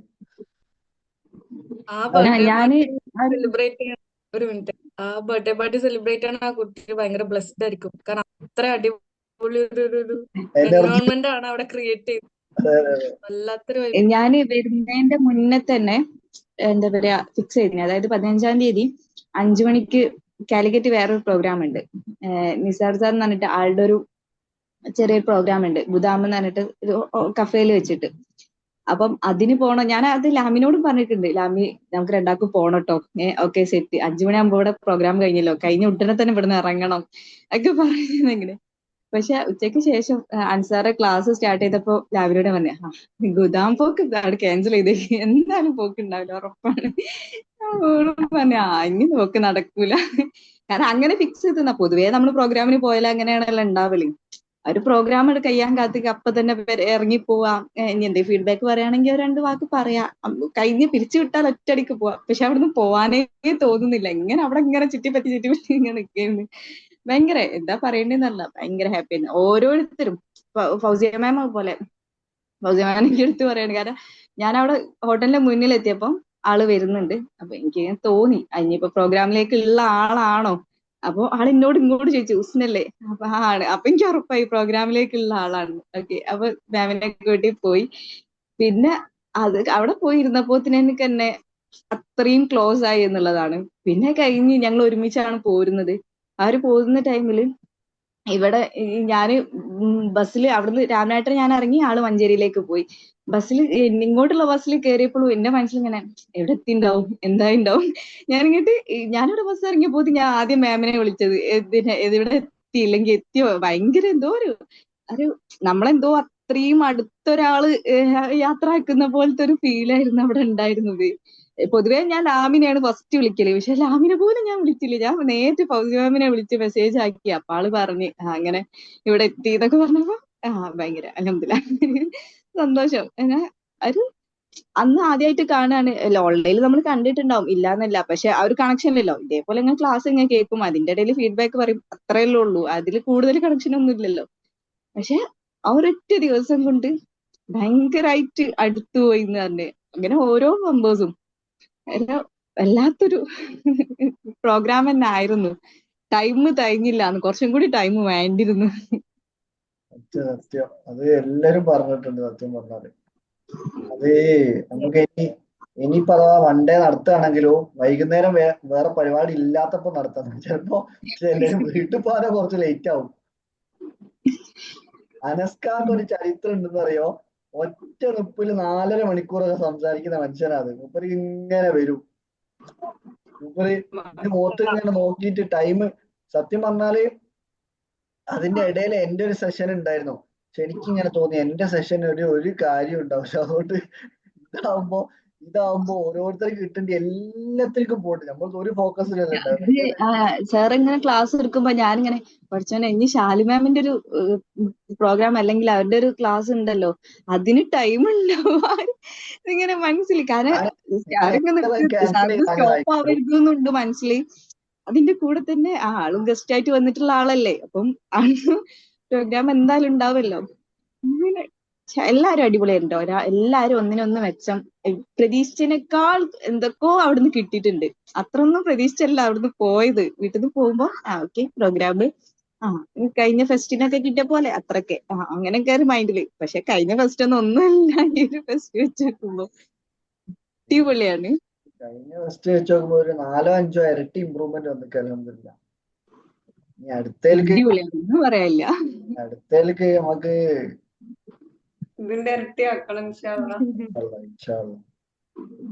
ആ ബർത്ത്ഡേ ഞാന് പാർട്ടി സെലിബ്രേറ്റ് ചെയ്യാൻ ഒരു മിനിറ്റ്, ആ ബർത്ത്ഡേ പാർട്ടി സെലിബ്രേറ്റ് ചെയ്യാൻ ആ കുട്ടി ഭയങ്കര ബ്ലെസ്ഡ് ആയിരിക്കും. കാരണം അത്ര അടിപൊളി ഒരു എനർജി. എൻവയോൺമെന്റ് ആണ് അവിടെ ക്രിയേറ്റ് ചെയ്തത്. വല്ലാത്തൊരു ഞാന് വരുന്നതിന്റെ മുന്നേ തന്നെ എന്താ പറയാ ഫിക്സ് ചെയ്തിന്. അതായത് 15-ാം തീയതി 5 മണിക്ക് കാലിക്കറ്റ് വേറൊരു പ്രോഗ്രാം ഉണ്ട്. നിസാർ സാർ എന്ന് പറഞ്ഞിട്ട് ആളുടെ ഒരു ചെറിയൊരു പ്രോഗ്രാം ഉണ്ട്, ബുദാമെന്ന് പറഞ്ഞിട്ട് ഒരു കഫേയിൽ വെച്ചിട്ട്. അപ്പം അതിന് പോണം. ഞാൻ അത് ലാമിനോടും പറഞ്ഞിട്ടുണ്ട്, ലാമി നമുക്ക് രണ്ടാൾക്കും പോണം കേട്ടോ. ഓക്കെ സെറ്റ്, 5 മണിയാകുമ്പോ ഇവിടെ പ്രോഗ്രാം കഴിഞ്ഞല്ലോ, കഴിഞ്ഞ ഉടനെ തന്നെ ഇവിടുന്ന് ഇറങ്ങണം ഒക്കെ പറയുന്നെങ്ങനെ. പക്ഷെ ഉച്ചയ്ക്ക് ശേഷം അൻസാറെ ക്ലാസ് സ്റ്റാർട്ട് ചെയ്തപ്പോ ലാമിനോട് പറഞ്ഞ ഗുദാം പോക്ക് അവിടെ ക്യാൻസൽ ചെയ്ത്, എന്തായാലും പോക്ക് ഉണ്ടാവില്ല ഉറപ്പാണ്. പറഞ്ഞ ഇനി പോക്ക് നടക്കൂല. കാരണം അങ്ങനെ ഫിക്സ് ചെയ്തെന്നാ. പൊതുവേ നമ്മൾ പ്രോഗ്രാമിന് പോയാലും അങ്ങനെയാണല്ലോ ഉണ്ടാവല്. ഒരു പ്രോഗ്രാം കഴിയാൻ കാത്തിക്ക് അപ്പൊ തന്നെ ഇറങ്ങി പോവാം. ഇനി എന്തെങ്കിലും ഫീഡ്ബാക്ക് പറയുകയാണെങ്കിൽ 2 വാക്ക് പറയാം, കഴിഞ്ഞ് പിരിച്ചു വിട്ടാൽ ഒറ്റയടിക്ക് പോവാം. പക്ഷെ അവിടുന്ന് പോവാനേ തോന്നുന്നില്ല, ഇങ്ങനെ അവിടെ ഇങ്ങനെ ചുറ്റിപ്പറ്റി ഇങ്ങനെ നിൽക്കുന്നു. ഭയങ്കര എന്താ പറയണ്ടെന്നല്ല, ഭയങ്കര ഹാപ്പി ആയിരുന്നു ഓരോരുത്തരും. ഫൗസിയ മാം പോലെ, ഫൗസിയ മാം എനിക്ക് എടുത്ത് പറയാണ്. കാരണം ഞാൻ അവിടെ ഹോട്ടലിന്റെ മുന്നിൽ എത്തിയപ്പം ആള് വരുന്നുണ്ട്. അപ്പൊ എനിക്ക് തോന്നി ഇനിയിപ്പോ പ്രോഗ്രാമിലേക്ക് ഉള്ള ആളാണോ. അപ്പൊ ആൾ എന്നോട് ഇങ്ങോട്ട് ചോദിച്ചു ഹുസ്നല്ലേ, അപ്പൊ ആണ്. അപ്പൊ എനിക്ക് ഉറപ്പായി പ്രോഗ്രാമിലേക്കുള്ള ആളാണ്. ഓക്കെ, അപ്പൊ മാമിനെ കൂട്ടി പോയി. പിന്നെ അത് അവിടെ പോയി ഇരുന്നപ്പോത്തിന് തന്നെ അത്രയും ക്ലോസ് ആയി എന്നുള്ളതാണ്. പിന്നെ കഴിഞ്ഞ് ഞങ്ങൾ ഒരുമിച്ചാണ് പോരുന്നത്. ആ ഒരു പോകുന്ന ടൈമില് ഇവിടെ ഞാന് ബസ്സിൽ അവിടുന്ന് രാമനാട്ടൻ ഞാൻ ഇറങ്ങി, ആള് മഞ്ചേരിയിലേക്ക് പോയി. ബസ്സിൽ ഇങ്ങോട്ടുള്ള ബസ്സിൽ കയറിയപ്പോഴും എന്റെ മനസ്സിലിങ്ങനെ എവിടെ എത്തിണ്ടാവും, എന്തായിണ്ടാവും. ഞാനിവിടെ ബസ് ഇറങ്ങിയപ്പോ ഞാൻ ആദ്യം മാമിനെ വിളിച്ചത് ഇവിടെ എത്തിയില്ലെങ്കിൽ എത്തിയോ, ഭയങ്കര എന്തോ ഒരു നമ്മളെന്തോ അത്രയും അടുത്തൊരാള് യാത്ര ആക്കുന്ന പോലത്തെ ഒരു ഫീലായിരുന്നു അവിടെ ഉണ്ടായിരുന്നത്. പൊതുവേ ഞാൻ ലാമിനെയാണ് ഫസ്റ്റ് വിളിക്കല്. പക്ഷെ ലാമിനെ പോലും ഞാൻ വിളിച്ചില്ല. ഞാൻ നേരിട്ട് ഫൗസി മാമിനെ വിളിച്ച് മെസ്സേജ് ആക്കി. അപ്പൊ ആള് പറഞ്ഞ് അങ്ങനെ ഇവിടെ എത്തി എന്നൊക്കെ പറഞ്ഞപ്പോ ഭയങ്കര അൽഹംദുലില്ലാ സന്തോഷം. ഒരു അന്ന് ആദ്യമായിട്ട് കാണാണ്. ഓൺലൈനിൽ നമ്മൾ കണ്ടിട്ടുണ്ടാവും, ഇല്ലാന്നല്ല. പക്ഷെ ആ ഒരു കണക്ഷൻ ഇല്ലല്ലോ. ഇതേപോലെ ഇങ്ങനെ ക്ലാസ് ഇങ്ങനെ കേൾക്കും, അതിന്റെ ഇടയിൽ ഫീഡ്ബാക്ക് പറയും, അത്രയല്ലേ ഉള്ളൂ. അതിൽ കൂടുതൽ കണക്ഷൻ ഒന്നും ഇല്ലല്ലോ. പക്ഷെ ആ ഒരൊറ്റ ദിവസം കൊണ്ട് ഭയങ്കരമായിട്ട് അടുത്തു പോയി എന്ന് പറഞ്ഞ് അങ്ങനെ ഓരോ മെമ്പേഴ്സും വല്ലാത്തൊരു പ്രോഗ്രാം തന്നെ ആയിരുന്നു. ടൈം കഴിഞ്ഞില്ലാന്ന്, കുറച്ചും കൂടി ടൈം വേണ്ടിയിരുന്നു. സത്യം അത് എല്ലാരും പറഞ്ഞിട്ടുണ്ട്. സത്യം പറഞ്ഞാല് അത് നമുക്ക് ഇനിയിപ്പോ അഥവാ വൺ ഡേ നടത്തുകയാണെങ്കിലും വൈകുന്നേരം വേറെ പരിപാടി ഇല്ലാത്തപ്പോ നടത്താം. ചിലപ്പോ ചിലര് വീട്ടിൽ പോകാൻ കുറച്ച് ലേറ്റ് ആവും. അനസ്കാക്ക് ഒരു ചരിത്രം ഉണ്ടെന്ന് അറിയോ? ഒറ്റ നിപ്പില് 4.5 മണിക്കൂറൊക്കെ സംസാരിക്കുന്ന മനുഷ്യനാണ്. മൂപ്പര് ഇങ്ങനെ വരും. മൂപ്പര് മുഖത്ത് ഇങ്ങനെ നോക്കിയിട്ട് ടൈം, സത്യം പറഞ്ഞാല് അതിന്റെ ഇടയിൽ എന്റെ ഒരു സെഷൻ ഉണ്ടായിരുന്നു. പക്ഷെ എനിക്കിങ്ങനെ തോന്നി എന്റെ സെഷൻ ഒരു കാര്യം ഉണ്ടാവും. പക്ഷെ അതുകൊണ്ട് ഇതാവുമ്പോ ഓരോരുത്തർക്ക് കിട്ടേണ്ട എല്ലാത്തിനും പോട്ട് നമ്മൾക്ക് ഒരു ഫോക്കസിലല്ല ഉണ്ടാവും. സാർ ഇങ്ങനെ ക്ലാസ് എടുക്കുമ്പോ ഞാനിങ്ങനെ പഠിച്ചോനെ ഇനി ഷാലി മാമിന്റെ ഒരു പ്രോഗ്രാം അല്ലെങ്കിൽ അവരുടെ ഒരു ക്ലാസ് ഉണ്ടല്ലോ, അതിന് ടൈം ഉണ്ടാവും ഇങ്ങനെ മനസ്സിൽ. കാരണം സ്റ്റോപ്പ് ആവരുതെന്നുണ്ട് മനസ്സിൽ. അതിന്റെ കൂടെ തന്നെ ആളും ഗസ്റ്റ് ആയിട്ട് വന്നിട്ടുള്ള ആളല്ലേ, അപ്പം പ്രോഗ്രാം എന്തായാലും ഉണ്ടാവല്ലോ. അങ്ങനെ എല്ലാരും അടിപൊളിയായിട്ടുണ്ടോ. എല്ലാരും ഒന്നിനൊന്ന് മെച്ചം. പ്രതീക്ഷിച്ചതിനേക്കാൾ എന്തൊക്കെയോ അവിടുന്ന് കിട്ടിയിട്ടുണ്ട്. അത്രയൊന്നും പ്രതീക്ഷിച്ചല്ല അവിടുന്ന് പോയത്. വീട്ടിൽ നിന്ന് പോകുമ്പോ ഓക്കെ പ്രോഗ്രാം കഴിഞ്ഞ ഫെസ്റ്റിനൊക്കെ കിട്ടിയ പോലെ അത്രക്കെ അങ്ങനെയൊക്കെ ഒരു മൈൻഡില്. പക്ഷെ കഴിഞ്ഞ ഫെസ്റ്റ് ഒന്നുമല്ല ഈ ഒരു ഫെസ്റ്റ് വെച്ച് നോക്കുമ്പോ അടിപൊളിയാണ്. കഴിഞ്ഞ ഫെസ്റ്റ് വെച്ച് നോക്കുമ്പോ ഒരു 4-5 ഇരട്ടി ഇമ്പ്രൂവ്മെന്റ് വന്നിട്ട് അൽഹംദുലില്ലാ. ഇനി അടുത്തേക്ക് നമുക്ക് ഇതിന്റെ ഇരട്ടിയാക്കണം ഇൻഷാ അല്ലാഹ്.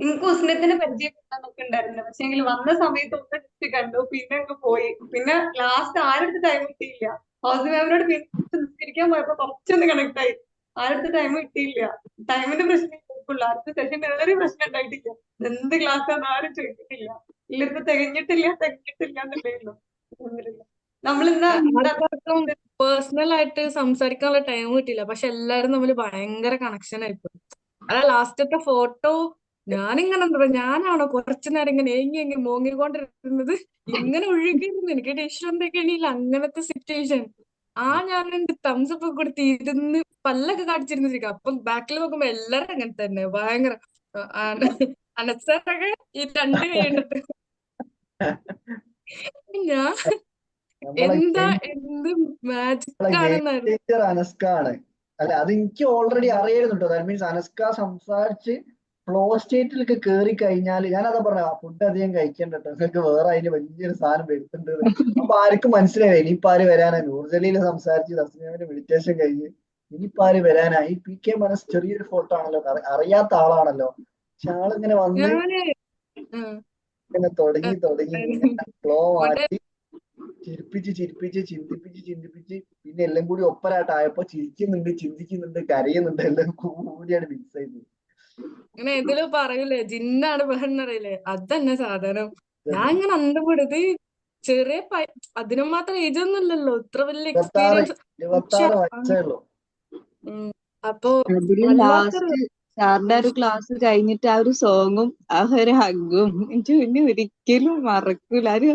എനിക്ക് ഉസ്നത്തിനെ പരിചയപ്പെടാനൊക്കെ ഉണ്ടായിരുന്നു. പക്ഷെ എങ്കിൽ വന്ന സമയത്ത് ഒന്ന് ജസ്റ്റ് കണ്ടു, പിന്നെ അങ്ങ് പോയി. പിന്നെ ലാസ്റ്റ് ആരുടെ ടൈം കിട്ടിയില്ല. ഹൗസ് മാമിനോട് പിന്നെ നിസ്കരിക്കാൻ പോയപ്പോ കുറച്ചൊന്ന് കണക്ട് ആയി. ആരുടെ ടൈം കിട്ടിയില്ല. ടൈമിന്റെ പ്രശ്നം കേൾക്കുള്ളൂ. അടുത്ത സെഷൻ വേറെ പ്രശ്നം ഉണ്ടായിട്ടില്ല. എന്ത് ക്ലാസ് ആണ് ആരും ചോദിച്ചിട്ടില്ല. ഇല്ലത് തികഞ്ഞിട്ടില്ല എന്നുള്ളൂ. നമ്മളിന്ന് പേഴ്സണൽ ആയിട്ട് സംസാരിക്കാനുള്ള ടൈം കിട്ടില്ല. പക്ഷെ എല്ലാരും തമ്മിൽ ഭയങ്കര കണക്ഷൻ ആയിപ്പോയി. അതാ ലാസ്റ്റത്തെ ഫോട്ടോ ഞാനിങ്ങനെ എന്താ പറയാ, ഞാനാണോ കുറച്ചു നേരം ഇങ്ങനെ ഏങ്ങി മോങ്ങിക്കൊണ്ടിരുന്നത്, ഇങ്ങനെ ഒഴുകിയിരുന്നു. എനിക്ക് ഡിഷൻ എന്തൊക്കെയാണില്ല അങ്ങനത്തെ സിറ്റുവേഷൻ. ഞാൻ എന്റെ തംസപ്പ് കൊടുത്ത് ഇരുന്ന് പല്ലൊക്കെ കാണിച്ചിരുന്നിരിക്കും. അപ്പം ബാക്കിൽ നോക്കുമ്പോ എല്ലാരും അങ്ങനെ തന്നെ ഭയങ്കര അനസാറൊക്കെ ഈ 2 കൈ ഉണ്ടിട്ട് ഞാൻ എന്താ എന്ത് മാജിക് ആണെന്നായിരുന്നു. അനസ്കാണ്. അല്ല അത് എനിക്ക് ഓൾറെഡി അറിയായിരുന്നു കേട്ടോ. ദാറ്റ് മീൻസ് അനസ്ക സംസാരിച്ച് ഫ്ലോ സ്റ്റേറ്റിലൊക്കെ കയറി കഴിഞ്ഞാൽ ഞാനതാ പറഞ്ഞ ഫുഡ് അധികം കഴിക്കേണ്ട കേട്ടോ, നിങ്ങൾക്ക് വേറെ അതിന് വലിയൊരു സാധനം വരുത്തുണ്ട്. അപ്പൊ ആർക്കും മനസ്സിലായി ഇനിയിപ്പോ ആര് വരാനായി. നൂർജലീല് സംസാരിച്ച് തസ്മീമിന്റെ മെഡിറ്റേഷൻ കഴിഞ്ഞ് ഇനിയിപ്പോ ആര് വരാനായി. PK മനസ്സ് ചെറിയൊരു ഫോട്ടോ ആണല്ലോ, അറിയാത്ത ആളാണല്ലോ. പക്ഷെ ആളിങ്ങനെ വന്ന് ഇങ്ങനെ തുടങ്ങി ഫ്ലോ മാറ്റി ചിരിപ്പിച്ച് ചിന്തിപ്പിച്ച് പിന്നെ എല്ലാം കൂടി ഒപ്പരായിട്ടായപ്പോ ചിരിക്കുന്നുണ്ട്, ചിന്തിക്കുന്നുണ്ട്, കരയുന്നുണ്ട്, എല്ലാം കൂടിയാണ് മിക്സ് ആയിട്ട്. ഇങ്ങനെ ഇതില് പറയൂലേ ജിന്നാണ് പെണ്ണറിയില്ലേ, അതന്നെ സാധനം. ഞാൻ ഇങ്ങനെ അന്തപ്പെടുത്. ചെറിയ അതിനും മാത്രം ഏജ് ഒന്നും ഇല്ലല്ലോ, ഇത്ര വലിയ എക്സ്പീരിയൻസ്. 26 വയസ്സേ ഉള്ളൂ. അപ്പൊ അതില് ലാസ്റ്റ് സാറിന്റെ ഒരു ക്ലാസ് കഴിഞ്ഞിട്ട് ആ ഒരു സോങ്ങും ആ ഒരു ഹഗ്ഗും എനിക്ക് പിന്നെ ഒരിക്കലും മറക്കൂല. ഒരു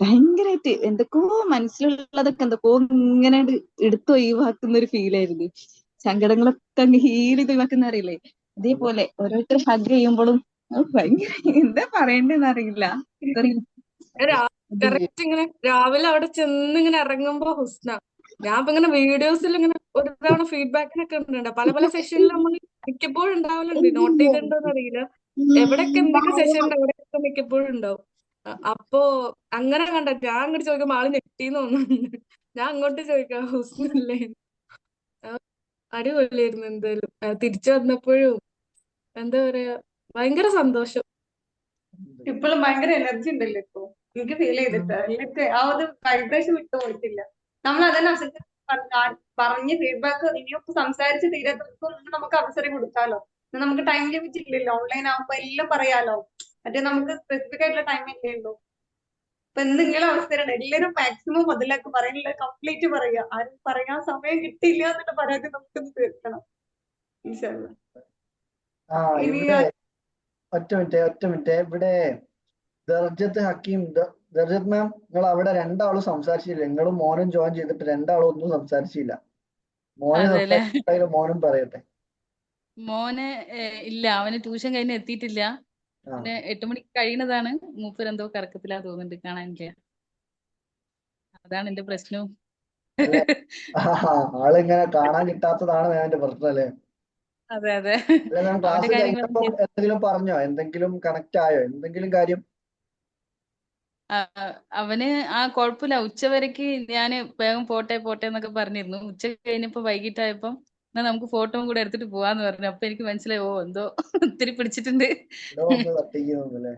ഭയങ്കരമായിട്ട് എന്തൊക്കെയോ മനസ്സിലുള്ളതൊക്കെ എന്തൊക്കെയോ ഇങ്ങനെ എടുത്ത് ഒഴിവാക്കുന്ന ഒരു ഫീലായിരുന്നു. സങ്കടങ്ങളൊക്കെ അങ്ങ് ഹീൽ ചെയ്ത് ഒഴിവാക്കുന്ന അറിയില്ലേ, അതേപോലെ ഓരോരുത്തർ ഹഗ് ചെയ്യുമ്പോഴും ഭയങ്കര എന്താ പറയണ്ടെന്ന് അറിയില്ല. കറക്റ്റ് ഇങ്ങനെ രാവിലെ അവിടെ ചെന്ന് ഇങ്ങനെ ഇറങ്ങുമ്പോ ഹുസ്ന, ഞാൻ ഇപ്പൊ ഇങ്ങനെ വീഡിയോസിൽ ഇങ്ങനെ ഒരു തവണ ഫീഡ്ബാക്കിനൊക്കെ ഉണ്ട്. പല പല സെഷനിൽ നമ്മൾ മിക്കപ്പോഴും ഉണ്ടാവലുണ്ട്. നോട്ട് ചെയ്തിട്ടുണ്ടോന്ന് അറിയില്ല. എവിടെയൊക്കെ എന്തൊക്കെ സെഷൻ ഉണ്ട് അവിടെയൊക്കെ മിക്കപ്പോഴും ഉണ്ടാവും. അപ്പോ അങ്ങനെ കണ്ട ഞാൻ അങ്ങോട്ട് ചോദിക്കുമ്പോ ആള് ഞെട്ടിന്ന് തോന്നുന്നുണ്ട്. ഞാൻ അങ്ങോട്ട് ചോദിക്കാം ഹുസ്നല്ലേ. അടിപൊളിയായിരുന്നു. എന്തായാലും തിരിച്ചു വന്നപ്പോഴും എന്താ പറയാ ഭയങ്കര സന്തോഷം. ഇപ്പോഴും ഭയങ്കര എനർജി ഉണ്ടല്ലോ ഇപ്പൊ. എനിക്ക് ഫീൽ ചെയ്തിട്ട് എന്നിട്ട് ആ ഒരു വൈബ്രേഷൻ വിട്ടു പോയിട്ടില്ല. നമ്മൾ അതന്നെ പറഞ്ഞ് ഫീഡ്ബാക്ക് ഇനിയൊക്കെ സംസാരിച്ച് തീരാത്തവർക്കും നമുക്ക് അവസരം കൊടുക്കാലോ. നമുക്ക് ടൈം ലിമിറ്റ് ഇല്ലല്ലോ, ഓൺലൈൻ ആകുമ്പോ എല്ലാം പറയാലോ. മറ്റേ നമുക്ക് സ്പെസിഫിക് ആയിട്ടുള്ള ടൈം ഇല്ലേ ഉള്ളൂ. അപ്പൊ എന്തെങ്കിലും അവസരമുണ്ട്, എല്ലാവരും മാക്സിമം മുതലാക്കി പറയാനുള്ള കംപ്ലീറ്റ് പറയുക. ആരും പറയാൻ സമയം കിട്ടില്ല എന്നുള്ള പരാതി നമുക്കൊന്ന് തീർക്കണം ഇൻഷാ അല്ലാ. ഇനി ഇവിടെ ഒറ്റ മിനിറ്റ് ഇവിടെ ദർജത്ത് ഹക്കീം ദർജത്ത് മാം, നിങ്ങൾ അവിടെ രണ്ടാളും സംസാരിച്ചില്ല. നിങ്ങളും മോനും ജോയിൻ ചെയ്തിട്ട് രണ്ടാളും ഒന്നും സംസാരിച്ചില്ല. മോനെ അതെല്ലേ സംസാരിച്ചിട്ടുണ്ടെങ്കിൽ മോനും പറയട്ടെ. മോന് ഇല്ല, അവന് ട്യൂഷൻ കഴിഞ്ഞ് എത്തിയിട്ടില്ല. ആ അവന് 8 മണിക്ക് കഴിയുന്നതാണ്. മൂപ്പരെന്തോ കറക്കത്തിലാ തോന്നുന്നുണ്ട്, കാണാനില്ല. അതാണ് എന്റെ പ്രശ്നവും. അല്ലെ, ആളിങ്ങനെ കാണാൻ കിട്ടാത്തതാണ് മാമിന്റെ പ്രശ്നം അല്ലേ? അതെ അതെ, അല്ലെ മാം, അവന്റെ ക്ലാസ് കാര്യങ്ങളൊന്നും കഴിഞ്ഞപ്പം എന്തെങ്കിലും പറഞ്ഞോ? എന്തെങ്കിലും കണക്ട് ആയോ? എന്തെങ്കിലും കാര്യം? അവന് കുഴപ്പമില്ല. ഉച്ചവരക്ക് ഞാന് വേഗം പോട്ടെ പോട്ടെ എന്നൊക്കെ പറഞ്ഞിരുന്നു. ഉച്ച കഴിഞ്ഞപ്പോ വൈകിട്ടായപ്പം എന്നാ നമുക്ക് ഫോട്ടോയും കൂടെ എടുത്തിട്ട് പോവാന്ന് പറഞ്ഞു. അപ്പൊ എനിക്ക് മനസ്സിലായി, ഓ എന്തോ ഒത്തിരി പിടിച്ചിട്ടുണ്ട്. എന്തോ ഒന്ന് തട്ടിക്കുന്നു അല്ലേ?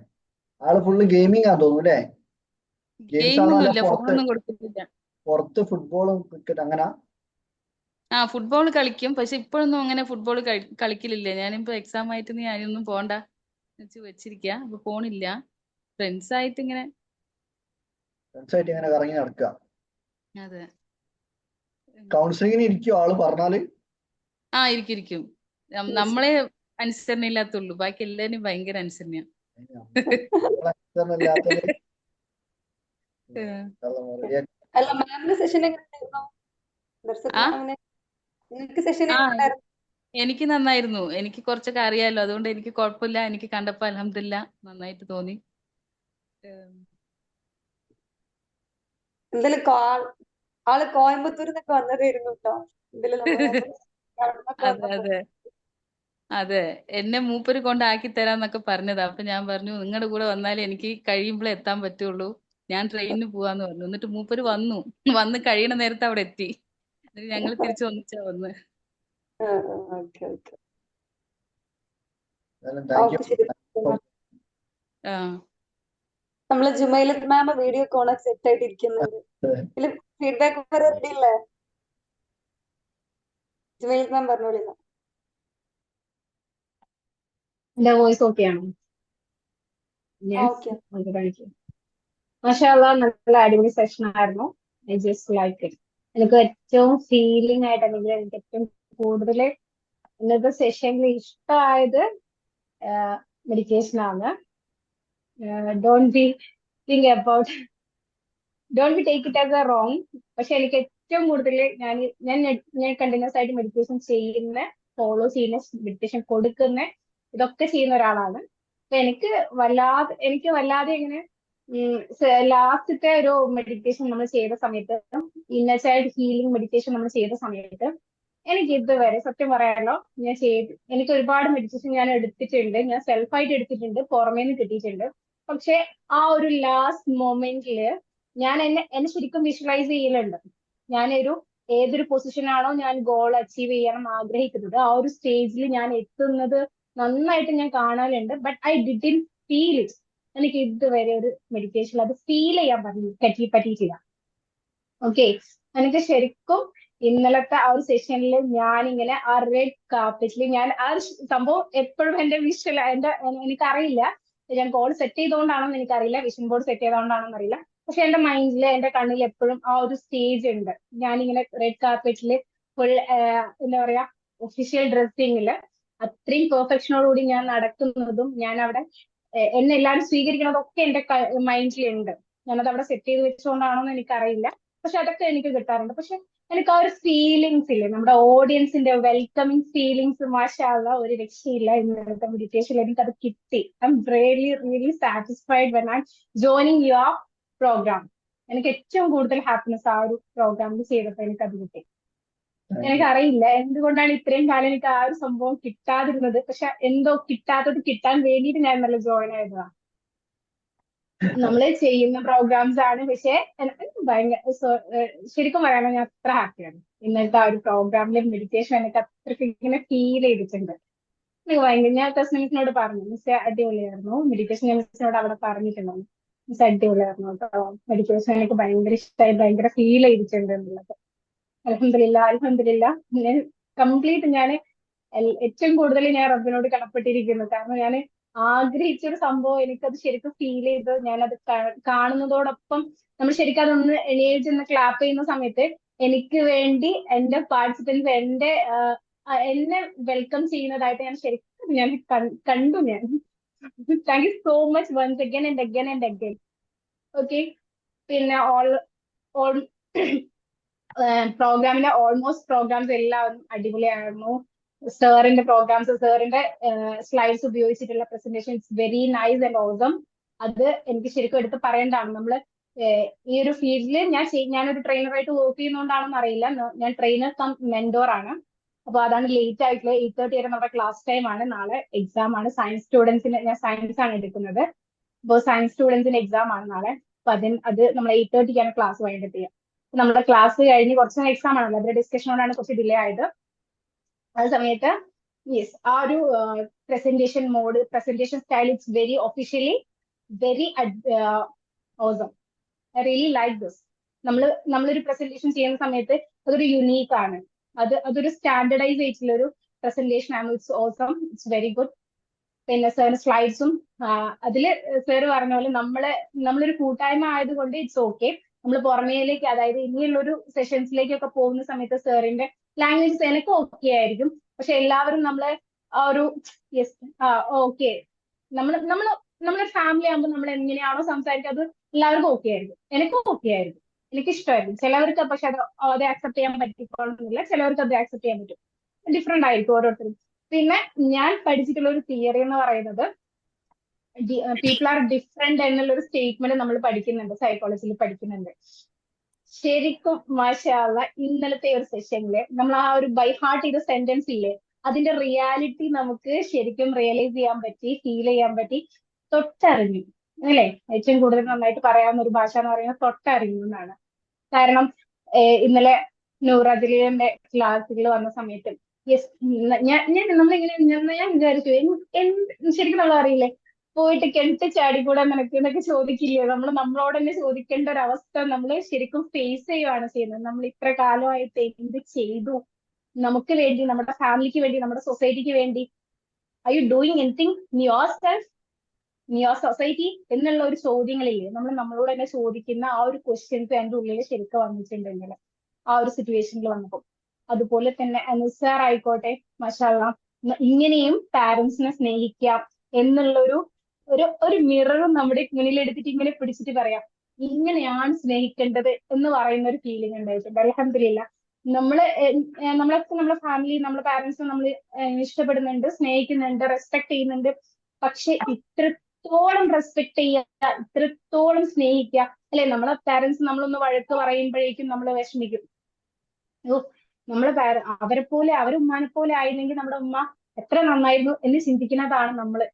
ആള് ഫുള്ള് ഗെയിമിംഗ് ആണെന്ന് തോന്നുന്നു അല്ലേ? ഗെയിംസ് ഗെയിം ആണോ ഒന്നും അല്ല ഇല്ല, ഫോണൊന്നും കൊടുത്തിട്ടില്ല. പുറത്ത് ഫുട്ബോളും ക്രിക്കറ്റ് അങ്ങനെ? ഫുട്ബോൾ കളിക്കും, പക്ഷെ ഇപ്പോഴൊന്നും അങ്ങനെ ഫുട്ബോൾ കളിക്കലില്ല. ഞാനിപ്പോ എക്സാം ആയിട്ട് ഞാനൊന്നും പോണ്ട വെച്ചിരിക്കുക. അപ്പൊ പോണില്ല. ഫ്രണ്ട്സ് ആയിട്ട് ഇങ്ങനെ. ഫ്രണ്ട്സായിട്ട് ഇങ്ങനെ കറങ്ങി നടക്കുക. അതെ. കൗൺസിലിങ്ങിന് ഇരിക്കുവോ ആള് പറഞ്ഞാല്? ഇരിക്കും. നമ്മളെ അനുസരണ ഇല്ലാത്തുള്ളൂ, ബാക്കി എല്ലാരും ഭയങ്കര അനുസരണ. ഇല്ലാത്തത് അല്ല, മാമിന്റെ സെഷൻ എങ്ങനെയായിരുന്നു? നിങ്ങൾക്ക് സെഷൻ എങ്ങനെയുണ്ടായിരുന്നു? എനിക്ക് നന്നായിരുന്നു. എനിക്ക് കുറച്ചൊക്കെ അറിയാലോ, അതുകൊണ്ട് എനിക്ക് കുഴപ്പമില്ല. എനിക്ക് കണ്ടപ്പോ അൽഹംദുലില്ലാ നന്നായിട്ട് തോന്നി. എന്തായാലും ആള് കോയമ്പത്തൂരിൽ നിന്നൊക്കെ വന്നതായിരുന്നു കേട്ടോ. അതെ അതെ അതെ, എന്നെ മൂപ്പര് കൊണ്ടാക്കി തരാന്നൊക്കെ പറഞ്ഞതാ. അപ്പൊ ഞാൻ പറഞ്ഞു, നിങ്ങളുടെ കൂടെ വന്നാലേ എനിക്ക് കഴിയുമ്പോഴേ എത്താൻ പറ്റുള്ളൂ, ഞാൻ ട്രെയിനിന് പോവാന്ന് പറഞ്ഞു. എന്നിട്ട് മൂപ്പര് വന്ന് കഴിയണ നേരത്തെ അവിടെ എത്തി. എന്നിട്ട് ഞങ്ങള് തിരിച്ചു ഒന്നിച്ചാ വന്ന്. നമ്മള് ജുമൈലത്ത് മാം വീഡിയോ കോളൊക്കെ സെറ്റ് ആയിട്ട് ഇരിക്കുന്നുണ്ട്. ഇതില് ഫീഡ്ബാക്ക് റെഡി അല്ലേ? ജുമൈലത്ത് മാം പറഞ്ഞോളി. എന്റെ വോയിസ് ഓക്കെ ആണോ? മാഷാ അല്ലാ, നല്ല അടിപൊളി സെഷൻ ആയിരുന്നു. I just like it. എനിക്ക് ഏറ്റവും ഫീലിംഗ് ആയിട്ട്, അല്ലെങ്കിൽ എനിക്ക് ഏറ്റവും കൂടുതൽ ഇന്നത്തെ സെഷനിൽ ഇഷ്ടമായത് മെഡിറ്റേഷൻ ആണ്. Don't be think about, don't be take it as A wrong. പക്ഷെ എനിക്ക് ഏറ്റവും കൂടുതൽ ഞാൻ കണ്ടിന്യൂസ് ആയിട്ട് മെഡിറ്റേഷൻ ചെയ്യുന്ന, ഫോളോ ചെയ്യുന്ന, മെഡിറ്റേഷൻ കൊടുക്കുന്ന, ഇതൊക്കെ ചെയ്യുന്ന ഒരാളാണ്. അപ്പൊ എനിക്ക് വല്ലാതെ ഇങ്ങനെ ലാസ്റ്റത്തെ ഒരു മെഡിറ്റേഷൻ നമ്മൾ ചെയ്ത സമയത്ത്, ഇന്നർ ചൈൽഡ് ഹീലിംഗ് മെഡിറ്റേഷൻ നമ്മൾ ചെയ്ത സമയത്ത്, എനിക്ക് ഇതുവരെ സത്യം പറയാമല്ലോ, എനിക്ക് ഒരുപാട് മെഡിറ്റേഷൻ ഞാൻ എടുത്തിട്ടുണ്ട്. ഞാൻ സെൽഫായിട്ട് എടുത്തിട്ടുണ്ട്, പുറമേ നിന്ന് കിട്ടിയിട്ടുണ്ട്. പക്ഷെ ആ ഒരു ലാസ്റ്റ് മൊമെന്റില് ഞാൻ എന്നെ ശരിക്കും വിഷ്വലൈസ് ചെയ്യലുണ്ട്. ഏതൊരു പൊസിഷനാണോ ഞാൻ ഗോൾ അച്ചീവ് ചെയ്യാൻ ആഗ്രഹിക്കുന്നത്, ആ ഒരു സ്റ്റേജിൽ ഞാൻ എത്തുന്നത് നന്നായിട്ട് ഞാൻ കാണലുണ്ട്. But I didn't feel it. എനിക്ക് ഇതുവരെ ഒരു മെഡിറ്റേഷൻ അത് ഫീൽ ചെയ്യാൻ പറ്റിയിട്ടില്ല. ഓക്കെ, എനിക്ക് ശരിക്കും ഇന്നലത്തെ ആ ഒരു സെഷനിൽ ഞാനിങ്ങനെ ആ റെഡ് കാർപ്പറ്റിൽ ഞാൻ ആ ഒരു സംഭവം എപ്പോഴും എന്റെ എനിക്കറിയില്ല, ഞാൻ ഗോൾ സെറ്റ് ചെയ്തുകൊണ്ടാണെന്ന് എനിക്കറിയില്ല, വിഷൻ ബോർഡ് സെറ്റ് ചെയ്തുകൊണ്ടാണെന്ന് അറിയില്ല. പക്ഷെ എന്റെ മൈൻഡില്, എന്റെ കണ്ണിൽ എപ്പോഴും ആ ഒരു സ്റ്റേജ് ഉണ്ട്. ഞാനിങ്ങനെ റെഡ് കാർപ്പറ്റിൽ ഫുൾ എന്താ പറയാ, ഒഫീഷ്യൽ ഡ്രസ്സിങ്ങില് അത്രയും പെർഫെക്ഷനോടുകൂടി ഞാൻ നടക്കുന്നതും, ഞാൻ അവിടെ എന്നെ എല്ലാവരും സ്വീകരിക്കുന്നതൊക്കെ എന്റെ മൈൻഡിലുണ്ട്. ഞാനത് അവിടെ സെറ്റ് ചെയ്ത് വെച്ചുകൊണ്ടാണോ എന്ന് എനിക്കറിയില്ല, പക്ഷെ അതൊക്കെ എനിക്ക് കിട്ടാറുണ്ട്. പക്ഷെ എനിക്ക് ആ ഒരു ഫീലിങ്സ് ഇല്ലേ, നമ്മുടെ ഓഡിയൻസിന്റെ വെൽക്കമിങ് ഫീലിങ്സ്, മാഷാ അല്ലാഹ്, ഒരു രക്ഷയില്ല. ഇന്നത്തെ മെഡിറ്റേഷനിൽ എനിക്കത് കിട്ടി. I am really satisfied when I joining your program. എനിക്ക് ഏറ്റവും കൂടുതൽ ഹാപ്പിനെസ് ആ ഒരു പ്രോഗ്രാമിൽ ചെയ്തപ്പോൾ എനിക്കത് കിട്ടി. എനിക്കറിയില്ല എന്തുകൊണ്ടാണ് ഇത്രയും കാലം എനിക്ക് ആ ഒരു സംഭവം കിട്ടാതിരുന്നത്. പക്ഷെ എന്തോ കിട്ടാത്തത് കിട്ടാൻ വേണ്ടിയിട്ട് ഞാൻ നല്ല ജോയിൻ ആയതാണ്. നമ്മള് ചെയ്യുന്ന പ്രോഗ്രാംസ് ആണ്, പക്ഷെ ശരിക്കും പറയാനോ ഞാൻ അത്ര ഹാപ്പിയാണ്. ഇന്നത്തെ ആ ഒരു പ്രോഗ്രാമിലെ മെഡിറ്റേഷൻ എനിക്ക് അത്രയ്ക്ക് ഇങ്ങനെ ഫീൽ ചെയ്തിട്ടുണ്ട്. എനിക്ക് ഭയങ്കര, ഞാൻ തസ്മിനോട് പറഞ്ഞു, മിസ് അടിപൊളിയായിരുന്നു മെഡിറ്റേഷൻ. ഞാൻ മിസ്സിനോട് അവിടെ പറഞ്ഞിട്ടുണ്ടായിരുന്നു, മിസ് അടിപൊളിയായിരുന്നു കേട്ടോ മെഡിറ്റേഷൻ, എനിക്ക് ഭയങ്കര ഇഷ്ടമായി, ഭയങ്കര ഫീൽ ചെയ്തിട്ടുണ്ട് എന്നുള്ളത്. അൽഹംദുലില്ലാ ഞാൻ കംപ്ലീറ്റ് ഞാൻ ഏറ്റവും കൂടുതൽ ഞാൻ റബ്ബിനോട് കടപ്പെട്ടിരിക്കുന്നു. കാരണം ഞാൻ ആഗ്രഹിച്ചൊരു സംഭവം എനിക്കത് ശരിക്കും ഫീൽ ചെയ്ത് ഞാനത് കാണുന്നതോടൊപ്പം നമ്മൾ ശരിക്കും അതൊന്ന് എണീറ്റ് ക്ലാപ്പ് ചെയ്യുന്ന സമയത്ത് എനിക്ക് വേണ്ടി എന്റെ പാർട്ടിസിപ്പൻസ് എന്നെ വെൽക്കം ചെയ്യുന്നതായിട്ട് ഞാൻ കണ്ടു ഞാൻ. Thank you so much once again and again and again. Okay, പിന്നെ ഓൾ പ്രോഗ്രാമിന്റെ ഓൾമോസ്റ്റ് പ്രോഗ്രാംസ് എല്ലാം അടിപൊളിയായിരുന്നു. സാറിന്റെ പ്രോഗ്രാംസ്, സാറിന്റെ സ്ലൈഡ്സ് ഉപയോഗിച്ചിട്ടുള്ള presentation it's very nice and awesome. അത് എനിക്ക് ശരിക്കും എടുത്ത് പറയേണ്ടതാണ്. നമ്മള് ഈ ഒരു ഫീൽഡിൽ ഞാനൊരു ട്രെയിനറായിട്ട് വർക്ക് ചെയ്യുന്നതുകൊണ്ടാണെന്ന് അറിയില്ല, ഞാൻ ട്രെയിനർ കം മെന്റോർ ആണ്. അപ്പൊ അതാണ് ലേറ്റ് ആയിട്ടുള്ള 8:30 വരെ നമ്മുടെ ക്ലാസ് ടൈം ആണ്. നാളെ എക്സാം ആണ് സയൻസ് സ്റ്റുഡൻസിന്, ഞാൻ സയൻസ് ആണ് എടുക്കുന്നത്. അപ്പോൾ സയൻസ് സ്റ്റുഡൻസിന് എക്സാം ആണ് നാളെ. അപ്പൊ അത് നമ്മൾ 8:30 ക്ലാസ് വൈൻഡപ്പ് ചെയ്യുക. നമ്മുടെ ക്ലാസ് കഴിഞ്ഞ് കുറച്ച് എക്സാം ആണല്ലോ, അതിന്റെ ഡിസ്കഷനോടാണ് കുറച്ച് ഡിലേ ആയത്. ആ സമയത്ത് യെസ്, ആ ഒരു presentation style it's very officially very awesome. I really like this. നമ്മളൊരു പ്രസന്റേഷൻ ചെയ്യുന്ന സമയത്ത് അതൊരു യുണീക്ക് ആണ്, അതൊരു സ്റ്റാൻഡർഡൈസ് ആയിട്ടുള്ള ഒരു പ്രസന്റേഷൻ ആണ്. It's awesome, it's very good. പിന്നെ സാറിന് സ്ലൈഡ്സും അതില് സാറ് പറഞ്ഞ പോലെ നമ്മളൊരു കൂട്ടായ്മ ആയതുകൊണ്ട് ഇറ്റ്സ് ഓക്കെ. നമ്മൾ പുറമേലേക്ക്, അതായത് ഇനിയുള്ളൊരു സെഷൻസിലേക്കൊക്കെ പോകുന്ന സമയത്ത് സാറിന്റെ ലാംഗ്വേജസ് എനിക്ക് ഓക്കെ ആയിരിക്കും, പക്ഷെ എല്ലാവരും നമ്മളെ ആ ഒരു യെസ് ഓക്കെ, നമ്മളെ ഫാമിലി ആകുമ്പോൾ നമ്മൾ എങ്ങനെയാണോ സംസാരിക്കുക അത് എല്ലാവർക്കും ഓക്കെ ആയിരിക്കും. എനിക്കും ഓക്കെ ആയിരിക്കും, എനിക്ക് ഇഷ്ടമായിരിക്കും. ചിലവർക്ക് പക്ഷെ അത് ആക്സെപ്റ്റ് ചെയ്യാൻ പറ്റിക്കോളുന്നില്ല, ചിലവർക്ക് അത് ആക്സെപ്റ്റ് ചെയ്യാൻ പറ്റും. ഡിഫറെന്റ് ആയിരിക്കും ഓരോരുത്തരും. പിന്നെ ഞാൻ പഠിച്ചിട്ടുള്ള ഒരു തിയറി എന്ന് പറയുന്നത് പീപ്പിൾ ആർ ഡിഫറെന്റ് എന്നുള്ള ഒരു സ്റ്റേറ്റ്മെന്റ് നമ്മൾ പഠിക്കുന്നുണ്ട്, സൈക്കോളജിയിൽ പഠിക്കുന്നുണ്ട്. ശരിക്കും മാഷാ അല്ലാഹ് ഇന്നലത്തെ ഒരു സെഷനില് നമ്മൾ ആ ഒരു ബൈ ഹാർട്ട് ചെയ്ത സെന്റൻസ് ഇല്ലേ, അതിന്റെ റിയാലിറ്റി നമുക്ക് ശരിക്കും റിയലൈസ് ചെയ്യാൻ പറ്റി, ഫീൽ ചെയ്യാൻ പറ്റി, തൊട്ടറിഞ്ഞു അല്ലേ. ഏറ്റവും കൂടുതൽ നന്നായിട്ട് പറയാവുന്ന ഒരു ഭാഷ എന്ന് പറയുന്നത് തൊട്ടറിഞ്ഞു എന്നാണ്. കാരണം ഇന്നലെ നൂറജലിന്റെ ക്ലാസ്സുകൾ വന്ന സമയത്ത് യെസ്, ഞാൻ വിചാരിച്ചു ശരിക്കും നമ്മൾ അറിയില്ലേ, പോയിട്ട് കെട്ട് ചാടിക്കൂടാ നിനക്ക് എന്നൊക്കെ ചോദിക്കില്ലേ, നമ്മളോട് തന്നെ ചോദിക്കേണ്ട ഒരു അവസ്ഥ നമ്മൾ ശരിക്കും ഫേസ് ചെയ്യുകയാണ് ചെയ്യുന്നത്. നമ്മൾ ഇത്ര കാലമായിട്ട് എന്ത് ചെയ്തു നമുക്ക് വേണ്ടി, നമ്മുടെ ഫാമിലിക്ക് വേണ്ടി, നമ്മുടെ സൊസൈറ്റിക്ക് വേണ്ടി? Are you doing anything in your self, in your society എന്നുള്ള ഒരു ചോദ്യങ്ങളില്ലേ, നമ്മളോട് തന്നെ ചോദിക്കുന്ന ആ ഒരു ക്വസ്റ്റ്യൻസ് എൻ്റെ ഉള്ളിൽ ശരിക്കും വന്നിട്ടുണ്ടെങ്കിൽ ആ ഒരു സിറ്റുവേഷനിൽ വന്നപ്പോൾ. അതുപോലെ തന്നെ അനുസാർ ആയിക്കോട്ടെ, മാഷാ അല്ലാഹ് ഇങ്ങനെയും പാരന്റ്സിനെ സ്നേഹിക്കാം എന്നുള്ള ഒരു മിററും നമ്മുടെ മുന്നിൽ എടുത്തിട്ട് ഇങ്ങനെ പിടിച്ചിട്ട് പറയാം, ഇങ്ങനെയാണ് സ്നേഹിക്കേണ്ടത് എന്ന് പറയുന്ന ഒരു ഫീലിംഗ് ഉണ്ടായിട്ടുണ്ട്. അൽഹംദുലില്ലാ നമ്മളൊക്കെ നമ്മുടെ ഫാമിലി, നമ്മുടെ പാരന്റ്സ് നമ്മൾ ഇഷ്ടപ്പെടുന്നുണ്ട്, സ്നേഹിക്കുന്നുണ്ട്, റെസ്പെക്ട് ചെയ്യുന്നുണ്ട്. പക്ഷെ ഇത്രത്തോളം റെസ്പെക്ട് ചെയ്യുക, ഇത്രത്തോളം സ്നേഹിക്കുക അല്ലെ. നമ്മളെ പാരന്റ്സ് നമ്മളൊന്ന് വഴക്ക് പറയുമ്പോഴേക്കും നമ്മൾ വിഷമിക്കും. നമ്മളെ അവരെ ഉമ്മാനെ പോലെ ആയിരുന്നെങ്കിൽ നമ്മുടെ ഉമ്മ എത്ര നന്നായിരുന്നു എന്ന് ചിന്തിക്കുന്നതാണ്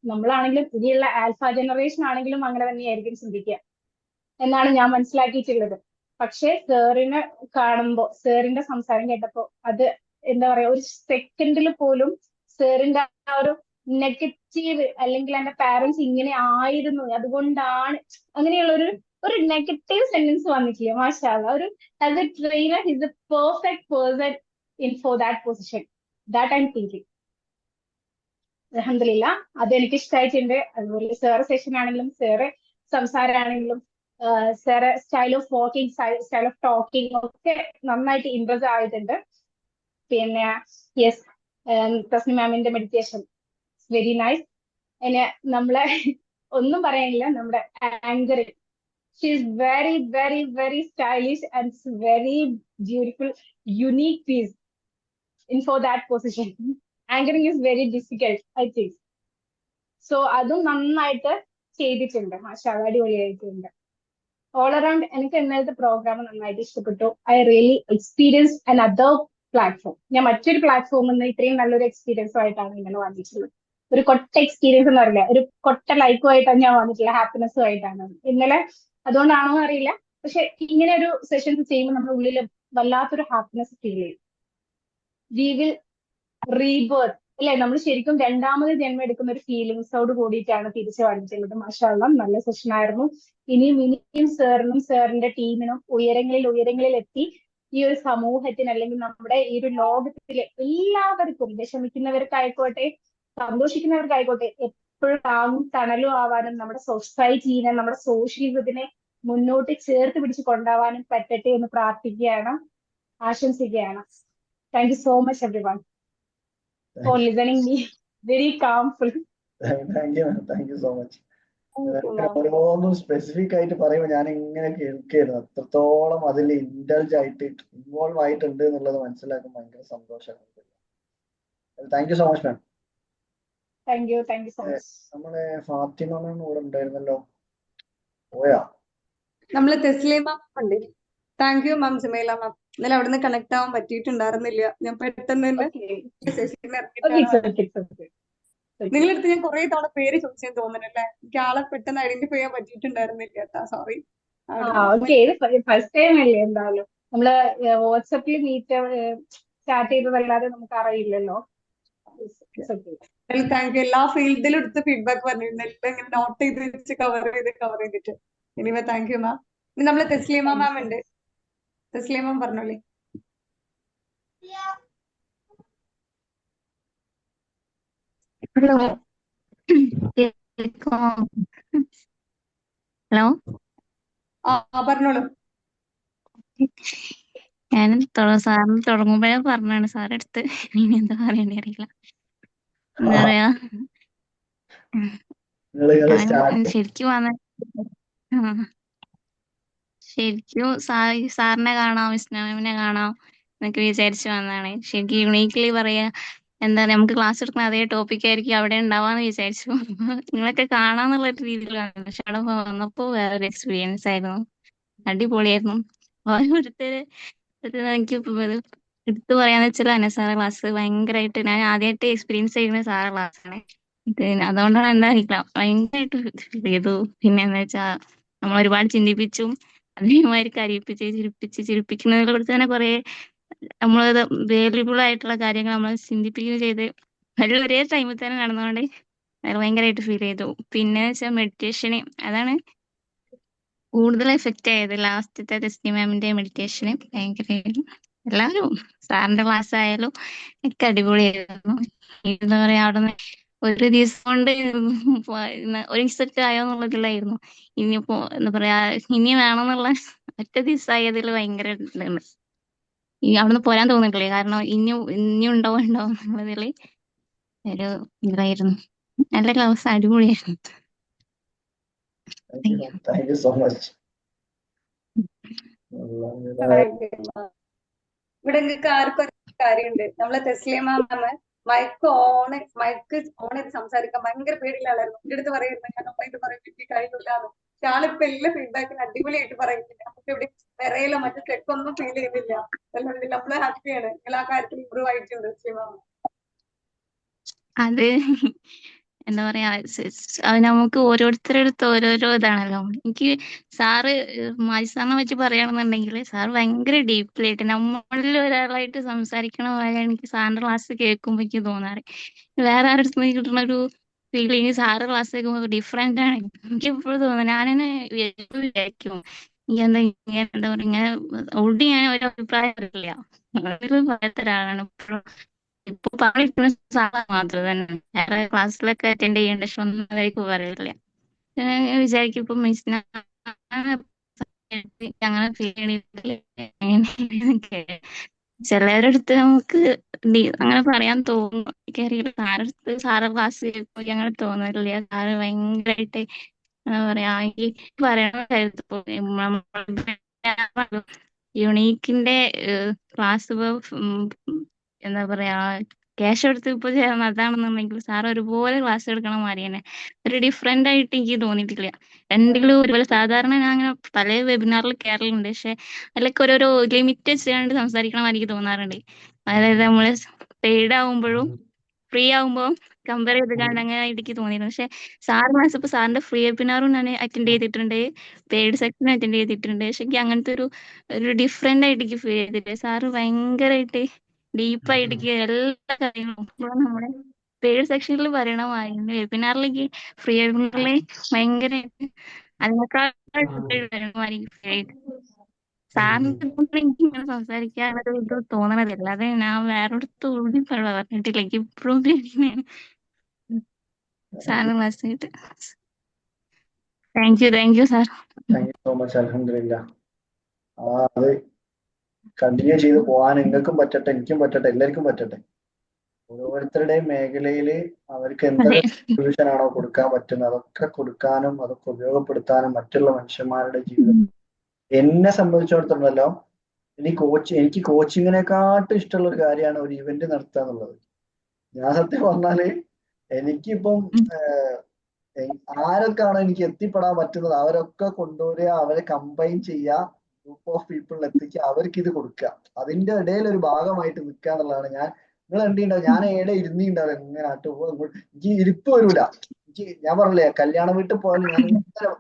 നമ്മളാണെങ്കിലും ഇനിയുള്ള ആൽഫ ജനറേഷൻ ആണെങ്കിലും അങ്ങനെ തന്നെയായിരിക്കും ചിന്തിക്കുക എന്നാണ് ഞാൻ മനസ്സിലാക്കിയിട്ടുള്ളത്. പക്ഷെ സാറിനെ കാണുമ്പോ, സാറിന്റെ സംസാരം കേട്ടപ്പോ അത് എന്താ പറയാ, ഒരു സെക്കൻഡിൽ പോലും സാറിന്റെ ആ ഒരു നെഗറ്റീവ് അല്ലെങ്കിൽ എന്റെ പാരന്റ്സ് ഇങ്ങനെ ആയിരുന്നു അതുകൊണ്ടാണ് അങ്ങനെയുള്ള ഒരു നെഗറ്റീവ് സെന്റൻസ് വന്നിട്ടില്ല. മാഷാ അല്ലാഹ്, ഒരു as a trainer he's a perfect person in for that position, that I am thinking. അൽഹംദുലില്ലാ, അതെനിക്ക് ഇഷ്ടമായിട്ടുണ്ട്. അതുപോലെ സാറ് സെഷൻ ആണെങ്കിലും, സാറ് സംസാരമാണെങ്കിലും, sir style of walking, style of talking ഒക്കെ നന്നായിട്ട് ഇംപ്രസ് ആയിട്ടുണ്ട്. പിന്നെ യെസ്, തസ്നി മാമിന്റെ മെഡിറ്റേഷൻ വെരി നൈസ്. പിന്നെ നമ്മളെ ഒന്നും പറയാനില്ല, നമ്മുടെ anchor she is very very very stylish and very beautiful, unique piece in for that position. Anchoring is very difficult I think. So അതും നന്നായിട്ട് ചെയ്തിട്ടുണ്ട്, മാഷാ അല്ലാഹ് അടിപൊളിയായിട്ടുണ്ട്. ഓൾ അറൌണ്ട് എനിക്ക് ഇന്നലത്തെ പ്രോഗ്രാം നന്നായിട്ട് ഇഷ്ടപ്പെട്ടു. I really experience an other platform. ഞാൻ മറ്റൊരു പ്ലാറ്റ്ഫോമിൽ നിന്ന് ഇത്രയും നല്ലൊരു എക്സ്പീരിയൻസും ആയിട്ടാണ് ഇന്നലെ വന്നിട്ടുള്ളത്. ഒരു കൊട്ട എക്സ്പീരിയൻസ് എന്ന് പറയില്ല, ഒരു കൊട്ട ലൈക്കും ആയിട്ടാണ് ഞാൻ വന്നിട്ടുള്ളത്, ഹാപ്പിനെസ്സും ആയിട്ടാണ് ഇന്നലെ. അതുകൊണ്ടാണോ അറിയില്ല, പക്ഷെ ഇങ്ങനെ ഒരു സെഷൻസ് ചെയ്യുമ്പോൾ നമ്മുടെ ഉള്ളിൽ വല്ലാത്തൊരു ഹാപ്പിനെസ് ഫീൽ ചെയ്യും. വി വിൽ റീബേർത്ത് അല്ലെ, നമ്മൾ ശരിക്കും രണ്ടാമത് ജന്മം എടുക്കുന്ന ഒരു ഫീലിങ്സോട് കൂടിയിട്ടാണ് തിരിച്ചു വന്നിട്ടുള്ളത്. മാഷാ അല്ലാഹ്, നല്ല സെഷൻ ആയിരുന്നു. ഇനിയും സാറിനും സാറിന്റെ ടീമിനും ഉയരങ്ങളിൽ എത്തി ഈ ഒരു സമൂഹത്തിന് അല്ലെങ്കിൽ നമ്മുടെ ഈ ഒരു ലോകത്തിലെ എല്ലാവർക്കും, വിഷമിക്കുന്നവർക്കായിക്കോട്ടെ സന്തോഷിക്കുന്നവർക്കായിക്കോട്ടെ, എപ്പോഴും താങ്ങും തണലും ആവാനും നമ്മുടെ സൊസൈറ്റീനെ, നമ്മുടെ സോഷ്യലിസത്തിനെ മുന്നോട്ട് ചേർത്ത് പിടിച്ച് കൊണ്ടുപോകാനും പറ്റട്ടെ എന്ന് പ്രാർത്ഥിക്കുകയാണ്, ആശംസിക്കുകയാണ്. Thank you so much everyone for listening me very calmful. Thank you so much. ഓരോന്നും സ്പെസിഫിക് ആയിട്ട് പറയുമ്പോൾ ഞാൻ ഇങ്ങനെ കേൾക്കുകയായിരുന്നു. അത്രത്തോളം അതിൽ ഇൻഡൽജ് ആയിട്ട് ഇൻവോൾവ് ആയിട്ടുണ്ട് എന്നുള്ളത് മനസ്സിലാക്കാൻ ഭയങ്കര സന്തോഷമാണ്. Thank you so much ma'am. Thank you so much. നമ്മളെ ഫാത്തിമ മാം കൂടെ ഉണ്ടായിരുന്നല്ലോ, പോയാ? നമ്മള് തെസ്ലീമ ഉണ്ട്. Thank you ma'am. Jameela ma'am ഇന്നലെ അവിടുന്ന് കണക്ട് ആവാൻ പറ്റിയിട്ടുണ്ടായിരുന്നില്ല. ഞാൻ പെട്ടെന്ന് തന്നെ സെഷനിൽ ഇറങ്ങിയിട്ടാണ്. നിങ്ങളടുത്ത് ഞാൻ കുറെ തവണ പേര് ചോദിച്ചെന്ന് തോന്നുന്നല്ലേ, എനിക്ക് ആളെ പെട്ടെന്ന് ഐഡന്റിഫൈ ചെയ്യാൻ പറ്റിയിട്ടുണ്ടായിരുന്നില്ല കേട്ടാ, സോറി. ഫസ്റ്റ് ടൈം അല്ലേ എന്തായാലും. നമ്മള് വാട്സപ്പിൽ മീറ്റ് സ്റ്റാർട്ട് ചെയ്തതല്ലാതെ നമുക്ക് അറിയില്ലല്ലോ. Thank you. എല്ലാ ഫീൽഡിലും എടുത്ത് ഫീഡ്ബാക്ക് പറഞ്ഞിരുന്നു, എല്ലാം ഇങ്ങനെ നോട്ട് ചെയ്ത് വെച്ച് കവർ ചെയ്തിട്ട്. എനിവേ താങ്ക് യു മാം. ഇനി നമ്മള് തെസ്ലീമ മാം ഉണ്ട്. തെസ്ലീമ മാം പറഞ്ഞോളി. ഹലോ ഹലോ, പറഞ്ഞോളൂ. ഞാൻ സാറിന് തുടങ്ങുമ്പോഴേ പറഞ്ഞാണ്, സാറെടുത്ത് ഇനി എന്താ പറയണ്ടേ അറിയില്ല. എന്താ പറയാ, ശരിക്കും ശരിക്കും സാറിനെ കാണാം, മിസ്നെ കാണാം എന്നൊക്കെ വിചാരിച്ചു വന്നതാണ്. ശരിക്കും യുണീക്ക്ലി പറയാ, എന്താ നമുക്ക് ക്ലാസ് എടുക്കുന്ന അതേ ടോപ്പിക് ആയിരിക്കും അവിടെ ഉണ്ടാവാന്ന് വിചാരിച്ചു. നിങ്ങളൊക്കെ കാണാന്നുള്ള രീതിയിലാണ്. പക്ഷെ അവിടെ വന്നപ്പോ വേറൊരു എക്സ്പീരിയൻസ് ആയിരുന്നു, അടിപൊളിയായിരുന്നു. ഓരോരുത്തര് എനിക്ക് എടുത്തു പറയാന്ന് വെച്ചാൽ അനസാറെ ക്ലാസ് ഭയങ്കരമായിട്ട് ഞാൻ ആദ്യമായിട്ട് എക്സ്പീരിയൻസ് ചെയ്യുന്ന സാറെ ക്ലാസ്സാണ്. അതുകൊണ്ടാണ് എന്താ അറിയില്ല, ഭയങ്കരമായിട്ട് ഫീൽ ചെയ്തു. പിന്നെ എന്താ വെച്ചാ നമ്മൾ ഒരുപാട് ചിന്തിപ്പിച്ചും അതേമാതിരി കരയിപ്പിച്ച് ചിരിപ്പിക്കുന്നതിനെ കുറിച്ച് തന്നെ കുറെ നമ്മളത് വാല്യുബിൾ ആയിട്ടുള്ള കാര്യങ്ങൾ നമ്മൾ ചിന്തിപ്പിക്കുകയും ചെയ്ത് എല്ലാം ഒരേ ടൈമിൽ തന്നെ നടന്നുകൊണ്ട് അത് ഭയങ്കരമായിട്ട് ഫീൽ ചെയ്തു. പിന്നെ വെച്ചാൽ മെഡിറ്റേഷന്, അതാണ് കൂടുതൽ എഫക്റ്റ് ആയത്. ലാസ്റ്റത്തെ തെസ്നി മാമിന്റെ മെഡിറ്റേഷന് ഭയങ്കരമായിരുന്നു. എല്ലാവരും സാറിന്റെ ക്ലാസ് ആയാലും ഒക്കെ അടിപൊളിയായിരുന്നു. എന്താ പറയാ, അവിടെ നിന്ന് ഒരു ദിവസം കൊണ്ട് ഒരു ദിവസമൊക്കെ ആയോ എന്നുള്ളതിലായിരുന്നു. ഇനിയിപ്പോ എന്താ പറയാ, ഇനി വേണമെന്നുള്ള ഒറ്റ ദിവസമായതിൽ ഭയങ്കര ഇതുണ്ട്. അവിടുന്ന് പോരാൻ തോന്നിട്ടില്ലേ, കാരണം ഇനിയും ഉണ്ടാവും എന്നുള്ളതിൽ ഒരു ഇതായിരുന്നു. നല്ല ക്ലാസ്, അടിപൊളിയായിരുന്നു. Thank you so much. ഇവിടെ നിങ്ങൾക്ക് ആർക്കും ഒരു കാര്യമുണ്ട്. നമ്മളെ തെസ്ലീമ മാം മൈക്ക് ഓൺ ചെയ്ത് സംസാരിക്കാൻ ഭയങ്കര പേടിയുള്ള ആളായിരുന്നു. എന്റെ അടുത്ത് പറയുന്നു ഞാൻ നന്നായിട്ട് പറയാൻ എനിക്ക് കഴിയില്ലാന്ന്. പക്ഷെ ആളിപ്പോ എല്ലാ ഫീഡ്ബാക്കിനും അടിപൊളിയായിട്ട് പറയുന്നില്ല. നമുക്ക് ഇവിടെ വിറയിലോ മറ്റു തെക്കൊന്നും ഫീൽ ചെയ്യുന്നില്ല. നമ്മള് ഹാപ്പിയാണ്. നിങ്ങൾ ആ കാര്യത്തിൽ ഇമ്പ്രൂവ് ആയിട്ടുണ്ട് തെസ്ലീമ മാം. അത് എന്താ പറയാ, അത് നമുക്ക് ഓരോരുത്തരടുത്ത് ഓരോരോ ഇതാണല്ലോ. എനിക്ക് സാറ് മാജി സാറിനെ പറ്റി പറയുകയാണെന്നുണ്ടെങ്കിൽ സാർ ഭയങ്കര ഡീപ്ലായിട്ട് നമ്മളിൽ ഒരാളായിട്ട് സംസാരിക്കണ പോലെ എനിക്ക് സാറിന്റെ ക്ലാസ് കേൾക്കുമ്പോൾ എനിക്ക് തോന്നാറ്. വേറെ ആരുടെ നിന്ന് കിട്ടുന്ന ഒരു ഫീലിങ് സാറ് ക്ലാസ് കേൾക്കുമ്പോൾ ഡിഫറെന്റ് ആണ്. എനിക്ക് എപ്പോഴും തോന്നുന്നു, ഞാനെന്നെ വിചാരിക്കും എന്താ ഇങ്ങനെ, എന്താ പറയുക, ഇങ്ങനെ ഒടി ഞാൻ ഒരു അഭിപ്രായം അറിയില്ല, പറയാത്ത ഒരാളാണ് ഇപ്പോഴും. ഇപ്പൊ പറഞ്ഞിരിക്കുന്ന സാറ് മാത്രം തന്നെ, വേറെ ക്ലാസ്സിലൊക്കെ അറ്റൻഡ് ചെയ്യേണ്ട പക്ഷെ ഒന്നും അവർക്ക് പറയില്ല. ഞാൻ വിചാരിക്കും ഇപ്പൊ മിസ്സിനെ അങ്ങനെ ഫീൽ ചെയ്യണില്ല. ചിലരടുത്ത് നമുക്ക് അങ്ങനെ പറയാൻ തോന്നും. എനിക്കറിയില്ല, സാറടുത്ത് സാറെ ക്ലാസ് കേൾക്കുമ്പോൾ അങ്ങനെ തോന്നില്ല. സാറ് ഭയങ്കരമായിട്ട് എന്താ പറയാ, ഈ പറയണ യുണീക്കിന്റെ ക്ലാസ് എന്താ പറയാ, ക്യാഷ് എടുത്ത് ഇപ്പൊ ചേർന്ന് അതാണെന്നുണ്ടെങ്കിൽ സാർ ഒരുപോലെ ക്ലാസ് എടുക്കണ മാതിരി തന്നെ ഒരു ഡിഫറെന്റ് ആയിട്ട് എനിക്ക് തോന്നിയിട്ടില്ല. രണ്ടിലും ഒരുപോലെ. സാധാരണ ഞാൻ അങ്ങനെ പല വെബിനാറിൽ കയറലുണ്ട്, പക്ഷെ അതിലൊക്കെ ഓരോരോ ലിമിറ്റ് വെച്ചാണ്ട് സംസാരിക്കണ മാതിരി എനിക്ക് തോന്നാറുണ്ട്. അതായത് നമ്മള് പെയ്ഡ് ആവുമ്പോഴും ഫ്രീ ആവുമ്പോൾ കമ്പയർ ചെയ്ത് കണ്ട് അങ്ങനെ എനിക്ക് തോന്നിയിരുന്നു. പക്ഷെ സാർ ക്ലാസ് ഇപ്പൊ സാറിന്റെ ഫ്രീ വെബിനാറും ഞാൻ അറ്റൻഡ് ചെയ്തിട്ടുണ്ട്, പെയ്ഡ് സെക്ഷനും അറ്റൻഡ് ചെയ്തിട്ടുണ്ട്. പക്ഷെ എനിക്ക് അങ്ങനത്തെ ഒരു ഡിഫറെന്റ് ആയിട്ട് എനിക്ക് ഫീൽ ചെയ്തിട്ട് സാറ് ഭയങ്കരമായിട്ട് ഡീപ്പായിട്ട് എല്ലാ കാര്യങ്ങളും നമ്മുടെ പെയ്ഡ് സെക്ഷനിൽ പറയണമായിരുന്നു വെബിനാറിലേക്ക് ഫ്രീ വെബിനാറിൽ ഭയങ്കരമായിട്ട് അതിനേക്കാൾ സാറിന്റെ കൂടെ എനിക്ക് ഇങ്ങനെ സംസാരിക്കാനൊരു ഇത് തോന്നണതില്ല. അതെ ഞാൻ വേറൊരിടത്തോടി പറഞ്ഞിട്ടില്ല. എനിക്ക് ഇപ്പോഴും പേടിയാണ് സാറിന് ക്ലാസ് ആയിട്ട്. Thank you sir. Thank you so much. അൽഹംദുലില്ലാ. അത് കണ്ടിന്യൂ ചെയ്ത് പോകാൻ നിങ്ങൾക്കും പറ്റട്ടെ, എനിക്കും പറ്റട്ടെ, എല്ലാവർക്കും പറ്റട്ടെ. ഓരോരുത്തരുടെയും മേഖലയിൽ അവർക്ക് അതെ എന്തൊക്കെ സൊല്യൂഷൻ ആണോ കൊടുക്കാൻ പറ്റുന്നത് അതൊക്കെ കൊടുക്കാനും അതൊക്കെ ഉപയോഗപ്പെടുത്താനും മറ്റുള്ള മനുഷ്യന്മാരുടെ ജീവിതം. എന്നെ സംബന്ധിച്ചിടത്തോളമല്ലോ എനിക്ക് കോച്ചിങ്ങിനെക്കാട്ടും ഇഷ്ടമുള്ള ഒരു കാര്യമാണ് ഒരു ഇവന്റ് നടത്തുക എന്നുള്ളത്. ഞാൻ സത്യം പറഞ്ഞാല് എനിക്കിപ്പം ആരൊക്കെയാണോ എനിക്ക് എത്തിപ്പെടാൻ പറ്റുന്നത് അവരൊക്കെ കൊണ്ടുവരിക, അവരെ കമ്പൈൻ ചെയ്യുക, ഗ്രൂപ്പ് ഓഫ് പീപ്പിളിൽ എത്തിക്കുക, അവർക്ക് ഇത് കൊടുക്കുക, അതിന്റെ ഇടയിൽ ഒരു ഭാഗമായിട്ട് നിൽക്കുക എന്നുള്ളതാണ്. നിങ്ങൾ എന്തുണ്ടാവും, ഞാൻ ഏടെ ഇരുന്നിണ്ടാവും എങ്ങനെ എനിക്ക് ഇരിപ്പ് വരൂല. ഞാൻ പറഞ്ഞില്ലേ കല്യാണ വീട്ടിൽ പോയാലും ഞാൻ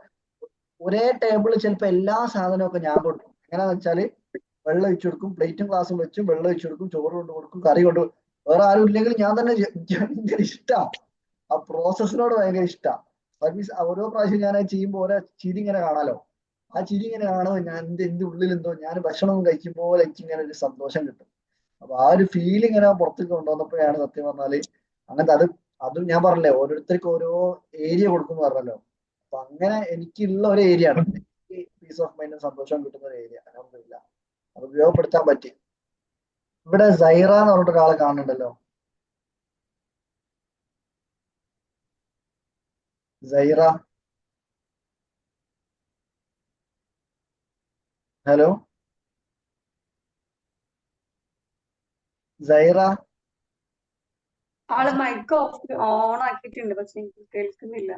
ഒരേ ടേബിളിൽ ചിലപ്പോൾ എല്ലാ സാധനമൊക്കെ ഞാൻ കൊടുക്കും. എങ്ങനെയാന്ന് വെച്ചാല് വെള്ളം ഒഴിച്ചു കൊടുക്കും, പ്ലേറ്റും ഗ്ലാസും വെച്ചും വെള്ളം ഒഴിച്ചു കൊടുക്കും, ചോറ് കൊണ്ട് കൊടുക്കും, കറി കൊണ്ട് വേറെ ആരും ഇല്ലെങ്കിൽ ഞാൻ തന്നെ ഭയങ്കര ഇഷ്ടമാണ്. ആ പ്രോസസ്സിനോട് ഭയങ്കര ഇഷ്ടമാണ്. ദാറ്റ് മീൻസ് ഓരോ പ്രാവശ്യം ഞാൻ ചെയ്യുമ്പോൾ ഓരോ ചിരി ഇങ്ങനെ കാണാലോ. ആ ചിരി ഇങ്ങനെ കാണുമ്പോൾ ഞാൻ എന്റെ ഉള്ളിൽ എന്തോ ഞാൻ ഭക്ഷണം കഴിക്കുമ്പോൾ എനിക്ക് ഇങ്ങനെ ഒരു സന്തോഷം കിട്ടും. അപ്പൊ ആ ഒരു ഫീൽ ഇങ്ങനെ പുറത്തേക്ക് കൊണ്ടുവന്നപ്പോഴാണ് സത്യം പറഞ്ഞാല് അങ്ങനത്തെ അതും ഞാൻ പറഞ്ഞില്ലേ ഓരോരുത്തർക്കും ഓരോ ഏരിയ കൊടുക്കും പറഞ്ഞല്ലോ. അപ്പൊ അങ്ങനെ എനിക്കുള്ള ഒരു ഏരിയ ആണ്, പീസ് ഓഫ് മൈൻഡും സന്തോഷവും കിട്ടുന്ന ഒരു ഏരിയ. അൽഹംദുലില്ലാ അത് ഉപയോഗപ്പെടുത്താൻ പറ്റി. ഇവിടെ സൈറ എന്ന് പറഞ്ഞിട്ട് ഒരാളെ കാണുന്നുണ്ടല്ലോ. സൈറ, ഹലോ സൈറ. ആള് മൈക്ക് ഓൺ ആക്കിയിട്ടുണ്ട്, പക്ഷെ എനിക്ക് കേൾക്കുന്നില്ല.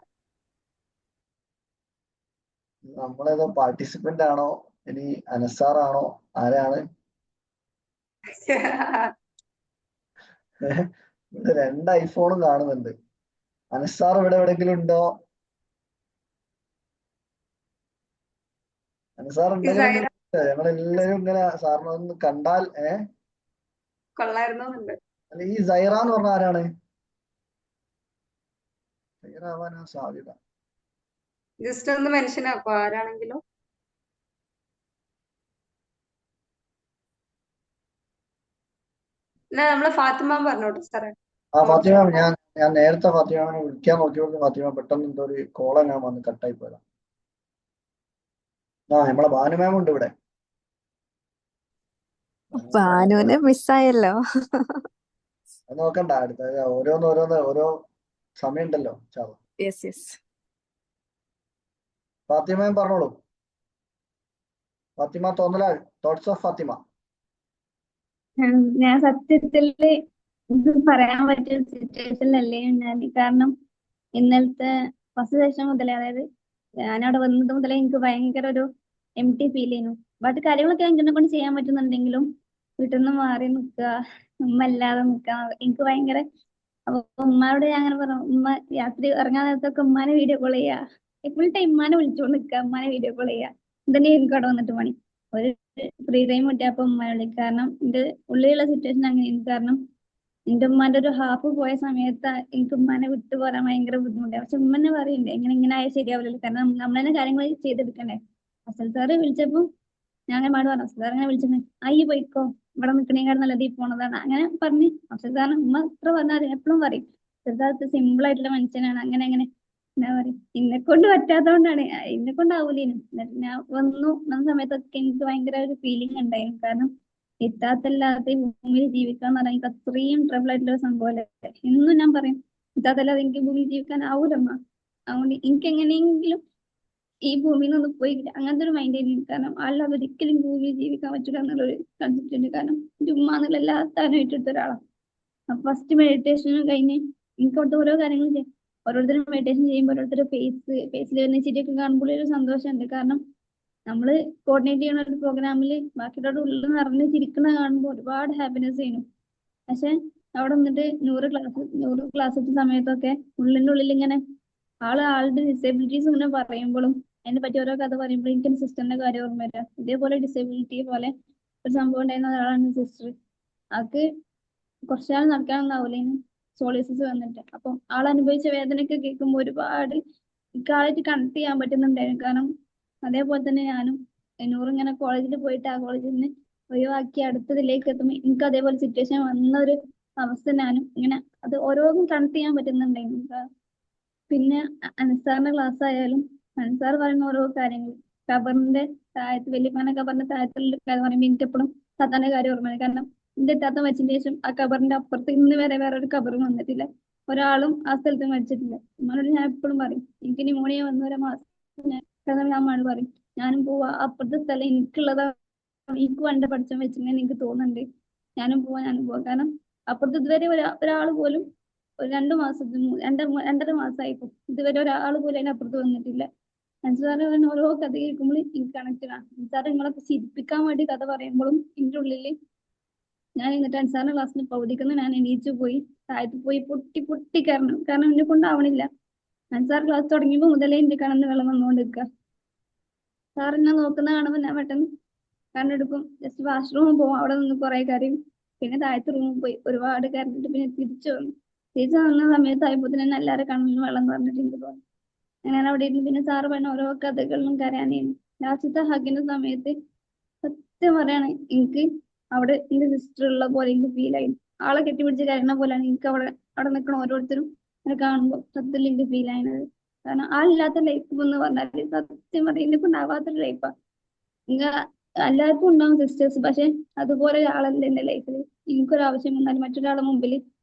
നമ്മളേതോ പാർട്ടിസിപ്പന്റ് ആണോ ഇനി അനസാറാണോ ആരാണ്? ഇവിടെ 2 ഐഫോണും കാണുന്നുണ്ട്. അനസാർ ഇവിടെ എവിടെയെങ്കിലും ഉണ്ടോ? അനസാർ ഉണ്ടെങ്കിലും ഞങ്ങളെല്ലാരും ഇങ്ങനെ സാറിനെ ഒന്ന് കണ്ടാൽ കൊള്ളായിരുന്നുണ്ട്. അല്ല ഈ സൈറ എന്ന് പറഞ്ഞ ആരാണ്? സൈറ ആവാനാ സാധ്യത. ജസ്റ്റ് ഒന്ന് മെൻഷൻ ആക്കോ ആരാണെങ്കിലും. എന്നാ നമ്മള് ഫാത്തിമ പറഞ്ഞോട്ടെ സാറേ. ആ ഫാത്തിമ, ഞാൻ നേരത്തെ ഫാത്തിമാനെ വിളിക്കാൻ നോക്കിയോണ്ട് ഫാത്തിമ പെട്ടെന്ന് എന്തോ ഒരു കോള ഞാൻ വന്ന് കട്ടായി പോയതാ. നമ്മളെ ഭാനു മാം ഉണ്ട് ഇവിടെ. ഭാനുവിനെ മിസ്സായല്ലോ. അത് നോക്കണ്ട, അടുത്ത ഓരോ സമയം ഉണ്ടല്ലോ. യെസ് ഫാത്തിമ മാം പറഞ്ഞോളൂ. ഫാത്തിമ തോന്നലാൽ, തോട്ട്സ് ഓഫ് ഫാത്തിമ. ഞാൻ സത്യത്തില് ഇത് പറയാൻ പറ്റിയ സിറ്റുവേഷനിലല്ലേ ഞാൻ. കാരണം ഇന്നലത്തെ ഫസ്റ്റ് സെഷൻ മുതലേ, അതായത് ഞാനവിടെ വന്നത് മുതലേ എനിക്ക് ഭയങ്കര ഒരു എംപ്റ്റി ഫീൽ ചെയ്യുന്നു. ബാക്കി കാര്യങ്ങളൊക്കെ എന്നെ കൊണ്ട് ചെയ്യാൻ പറ്റുന്നുണ്ടെങ്കിലും വീട്ടിൽ നിന്ന് മാറി നിൽക്കുക, ഉമ്മ അല്ലാതെ നിൽക്കുക, എനിക്ക് ഭയങ്കര. അപ്പൊ ഉമ്മാനോട് ഞാൻ അങ്ങനെ പറഞ്ഞു, ഉമ്മ രാത്രി ഇറങ്ങാൻ നേരത്തൊക്കെ ഉമ്മാനെ വീഡിയോ കോൾ ചെയ്യാ, ഫുൾ ടൈം ഉമ്മാനെ വിളിച്ചുകൊണ്ട് നിൽക്കുക, ഉമ്മാനെ വീഡിയോ കോൾ ചെയ്യാ. ഇതന്നെ എനിക്ക് അവിടെ വന്നിട്ട് പണി. ഒരു ഫ്രീ ടൈം കിട്ടിയപ്പോ ഉമ്മയെ വിളിക്കും. കാരണം എന്റെ ഉള്ളിലുള്ള സിറ്റുവേഷൻ അങ്ങനെയാണ്. കാരണം എന്റെ ഉമ്മാന്റെ ഒരു ഹാഫ് പോയ സമയത്ത് എനിക്ക് ഉമ്മാനെ വിട്ടു പോരാൻ ഭയങ്കര ബുദ്ധിമുട്ടായി. പക്ഷെ ഉമ്മ തന്നെ പറയുന്നുണ്ട് ഇങ്ങനെ ആയാൽ ശരിയാവില്ലല്ലോ, കാരണം നമ്മൾ തന്നെ കാര്യങ്ങൾ ചെയ്തെടുക്കണ്ടേ. അസൽ സാറ് വിളിച്ചപ്പോ ഞാൻ അങ്ങനെ മാട് പറഞ്ഞു, അസൽ സാർ അങ്ങനെ വിളിച്ചത് അയ്യ പോയിക്കോ, ഇവിടെ നിൽക്കണേക്കാൾ നല്ലത് ഈ പോണതാണ് അങ്ങനെ പറഞ്ഞ്. അസൽ സാറിന് ഉമ്മ എത്ര പറഞ്ഞാൽ എപ്പോഴും പറയും അസൽ സാർ സിമ്പിൾ ആയിട്ടുള്ള മനുഷ്യനാണ്, അങ്ങനെ എന്താ പറയും. എന്നെ കൊണ്ട് പറ്റാത്തതുകൊണ്ടാണ്, എന്നെ കൊണ്ടാവൂലേനും. എന്നിട്ട് ഞാൻ വന്ന സമയത്തൊക്കെ എനിക്ക് ഭയങ്കര ഒരു ഫീലിംഗ് ഉണ്ടായിരുന്നു. കാരണം ഇത്താത്തല്ലാതെ ഈ ഭൂമിയിൽ ജീവിക്കാൻ പറഞ്ഞാൽ എനിക്ക് അത്രയും ട്രബിൾ ആയിട്ടുള്ള ഒരു സംഭവമല്ലേ. ഇന്നും ഞാൻ പറയും ഇത്താത്തല്ലാതെ എനിക്ക് ഭൂമിയിൽ ജീവിക്കാൻ ആവൂലമ്മ. അതുകൊണ്ട് എനിക്ക് എങ്ങനെയെങ്കിലും ഈ ഭൂമിയിൽ നിന്ന് പോയി അങ്ങനത്തെ ഒരു മൈൻഡ് ആയിരുന്നു. കാരണം അല്ലാതെ ഒരിക്കലും ഭൂമിയിൽ ജീവിക്കാൻ പറ്റില്ല എന്നുള്ളൊരു കൺസെപ്റ്റ് ഉണ്ട്. കാരണം ചുമ്മാ എന്നുള്ള എല്ലാ സ്ഥാനവും ഏറ്റെടുത്ത ഒരാളാണ്. അപ്പൊ ഫസ്റ്റ് മെഡിറ്റേഷനും കഴിഞ്ഞ് എനിക്ക് അവിടുത്തെ ഓരോ കാര്യങ്ങൾ ചെയ്യാം. ഓരോരുത്തരും മെഡിറ്റേഷൻ ചെയ്യുമ്പോൾ ഓരോരുത്തരുടെ ഫേസിൽ വരുന്ന ചിരിയൊക്കെ കാണുമ്പോൾ ഒരു സന്തോഷമുണ്ട്. കാരണം നമ്മള് കോർഡിനേറ്റ് ചെയ്യുന്ന ഒരു പ്രോഗ്രാമില് ബാക്കിയുടെ ഉള്ളിൽ നിറഞ്ഞ് ചിരിക്കുന്ന കാണുമ്പോൾ ഒരുപാട് ഹാപ്പിനെസ് ചെയ്യുന്നു. പക്ഷെ അവിടെ വന്നിട്ട് 100 ക്ലാസ് എത്തുന്ന സമയത്തൊക്കെ ഉള്ളിന്റെ ഉള്ളിൽ ഇങ്ങനെ ആളുടെ ഡിസേബിലിറ്റീസ് ഇങ്ങനെ പറയുമ്പോഴും അതിനെ പറ്റി ഓരോ കഥ പറയുമ്പോഴും എനിക്ക് സിസ്റ്ററിന്റെ കാര്യം ഓർമ്മ വരിക. ഇതേപോലെ ഡിസേബിലിറ്റി പോലെ ഒരു സംഭവം ഉണ്ടായിരുന്ന ഒരാളാണ് സിസ്റ്റർ. ആൾക്ക് കുറച്ചാൾ നടക്കാനൊന്നാവൂലേനും സോളിസിസ് വന്നിട്ട്. അപ്പം ആൾ അനുഭവിച്ച വേദനയൊക്കെ കേൾക്കുമ്പോൾ ഒരുപാട് ആളായിട്ട് കണക്ട് ചെയ്യാൻ പറ്റുന്നുണ്ടായിരുന്നു. കാരണം അതേപോലെ തന്നെ ഞാനും നൂറ് ഇങ്ങനെ കോളേജിൽ പോയിട്ട് ആ കോളേജിൽ നിന്ന് ഒഴിവാക്കി അടുത്തതിലേക്ക് എത്തുമ്പോൾ എനിക്ക് അതേപോലെ സിറ്റുവേഷൻ വന്ന ഒരു അവസ്ഥ ഞാനും ഇങ്ങനെ അത് ഓരോന്നും കണക്ട് ചെയ്യാൻ പറ്റുന്നുണ്ടായിരുന്നു. പിന്നെ അൻസാറിന്റെ ക്ലാസ് ആയാലും അൻസാർ പറയുന്ന ഓരോ കാര്യങ്ങൾ ഖബറിന്റെ താഴത്ത് വലിയപ്പാന്റെ ഖബറിന്റെ താഴത്തുള്ള കാര്യം പറയുമ്പോൾ എനിക്ക് എപ്പോഴും താത്താന്റെ കാര്യം ഓർമ്മ. കാരണം എന്റെ താത്ത മരിച്ചതിന് ശേഷം ആ ഖബറിന്റെ അപ്പുറത്ത് ഇന്ന് വരെ വേറെ ഒരു ഖബറും വന്നിട്ടില്ല, ഒരാളും ആ സ്ഥലത്ത് മരിച്ചിട്ടില്ല. ഉമ്മാനോട് ഞാൻ എപ്പോഴും പറയും, എനിക്ക് ന്യൂമോണിയ വന്ന ഒരു മാസം ഞാൻ അമ്മയോട് പറയും ഞാനും പോവാ, അപ്പുറത്തെ സ്ഥലം എനിക്കുള്ളതാ, എനിക്ക് വേണ്ട പഠിച്ചാൻ വെച്ചിങ്ങനെ എനിക്ക് തോന്നുന്നുണ്ട്, ഞാനും പോവാ. കാരണം അപ്പുറത്ത് ഇതുവരെ ഒരാൾ പോലും ഒരു 2 മാസത്തിന് 2.5 മാസമായിപ്പോ ഇതുവരെ ഒരാൾ പോലും അതിനപ്പുറത്ത് വന്നിട്ടില്ല. അൻസാറ് പറയുന്ന ഓരോ കഥ കേൾക്കുമ്പോൾ എനിക്ക് കണക്റ്റഡ് ആണ്. അൻസാറ് നിങ്ങളൊക്കെ ചിരിപ്പിക്കാൻ വേണ്ടി കഥ പറയുമ്പോഴും എൻ്റെ ഉള്ളില് ഞാൻ എന്നിട്ട് അൻസാറിന്റെ ക്ലാസ്സിന് പകുതിക്കുന്ന ഞാൻ എണീച്ചു പോയി താഴത്ത് പോയി പൊട്ടി കയറണം. കാരണം എന്നെ കൊണ്ടാവണില്ല. അൻസാർ ക്ലാസ് തുടങ്ങിയപ്പോൾ മുതലേ എന്റെ കണ്ണിന്ന് വെള്ളം വന്നുകൊണ്ടിരിക്കുക. സാർ എന്നെ നോക്കുന്ന കാണുമ്പോൾ ഞാൻ പെട്ടെന്ന് കണ്ണെടുക്കും, ജസ്റ്റ് വാഷ്റൂമിൽ പോകും, അവിടെ നിന്ന് കുറെ കാര്യം, പിന്നെ താഴത്തെ റൂമിൽ പോയി ഒരുപാട് കരഞ്ഞിട്ട് പിന്നെ തിരിച്ചു വന്നു. തിരിച്ചു വന്ന സമയത്തായപ്പോൾ തന്നെ എല്ലാവരും കണ്ണിൽ വെള്ളം പറഞ്ഞിട്ട് എനിക്ക് തോന്നി. അങ്ങനെ അവിടെ ഇരുന്ന് പിന്നെ സാറ് പറഞ്ഞ ഓരോ കഥകളിലും കരയാനായിരുന്നു. ലാസ്റ്റത്തെ ഹഗിന്റെ സമയത്ത് സത്യം പറയാണ്, എനിക്ക് അവിടെ എന്റെ സിസ്റ്റർ ഉള്ള പോലെ എനിക്ക് ഫീൽ ആയി. ആളെ കെട്ടിപ്പിടിച്ച് കരയുന്ന പോലെയാണ് എനിക്ക് അവിടെ നിൽക്കുന്ന ഓരോരുത്തരും എന്നെ കാണുമ്പോൾ സത്യത്തിൽ എനിക്ക് ഫീൽ ആയത്. കാരണം ആളില്ലാത്ത ലൈഫ് എന്ന് പറഞ്ഞാൽ സത്യം പറയും എനിക്ക് ഉണ്ടാവാത്തൊരു ലൈഫാണ്. നിങ്ങൾ എല്ലാവർക്കും ഉണ്ടാവും സിസ്റ്റേഴ്സ്, പക്ഷെ അതുപോലെ ഒരാളല്ല എന്റെ ലൈഫിൽ. എനിക്കൊരു ആവശ്യം വന്നാൽ മറ്റൊരാളുടെ മുമ്പിൽ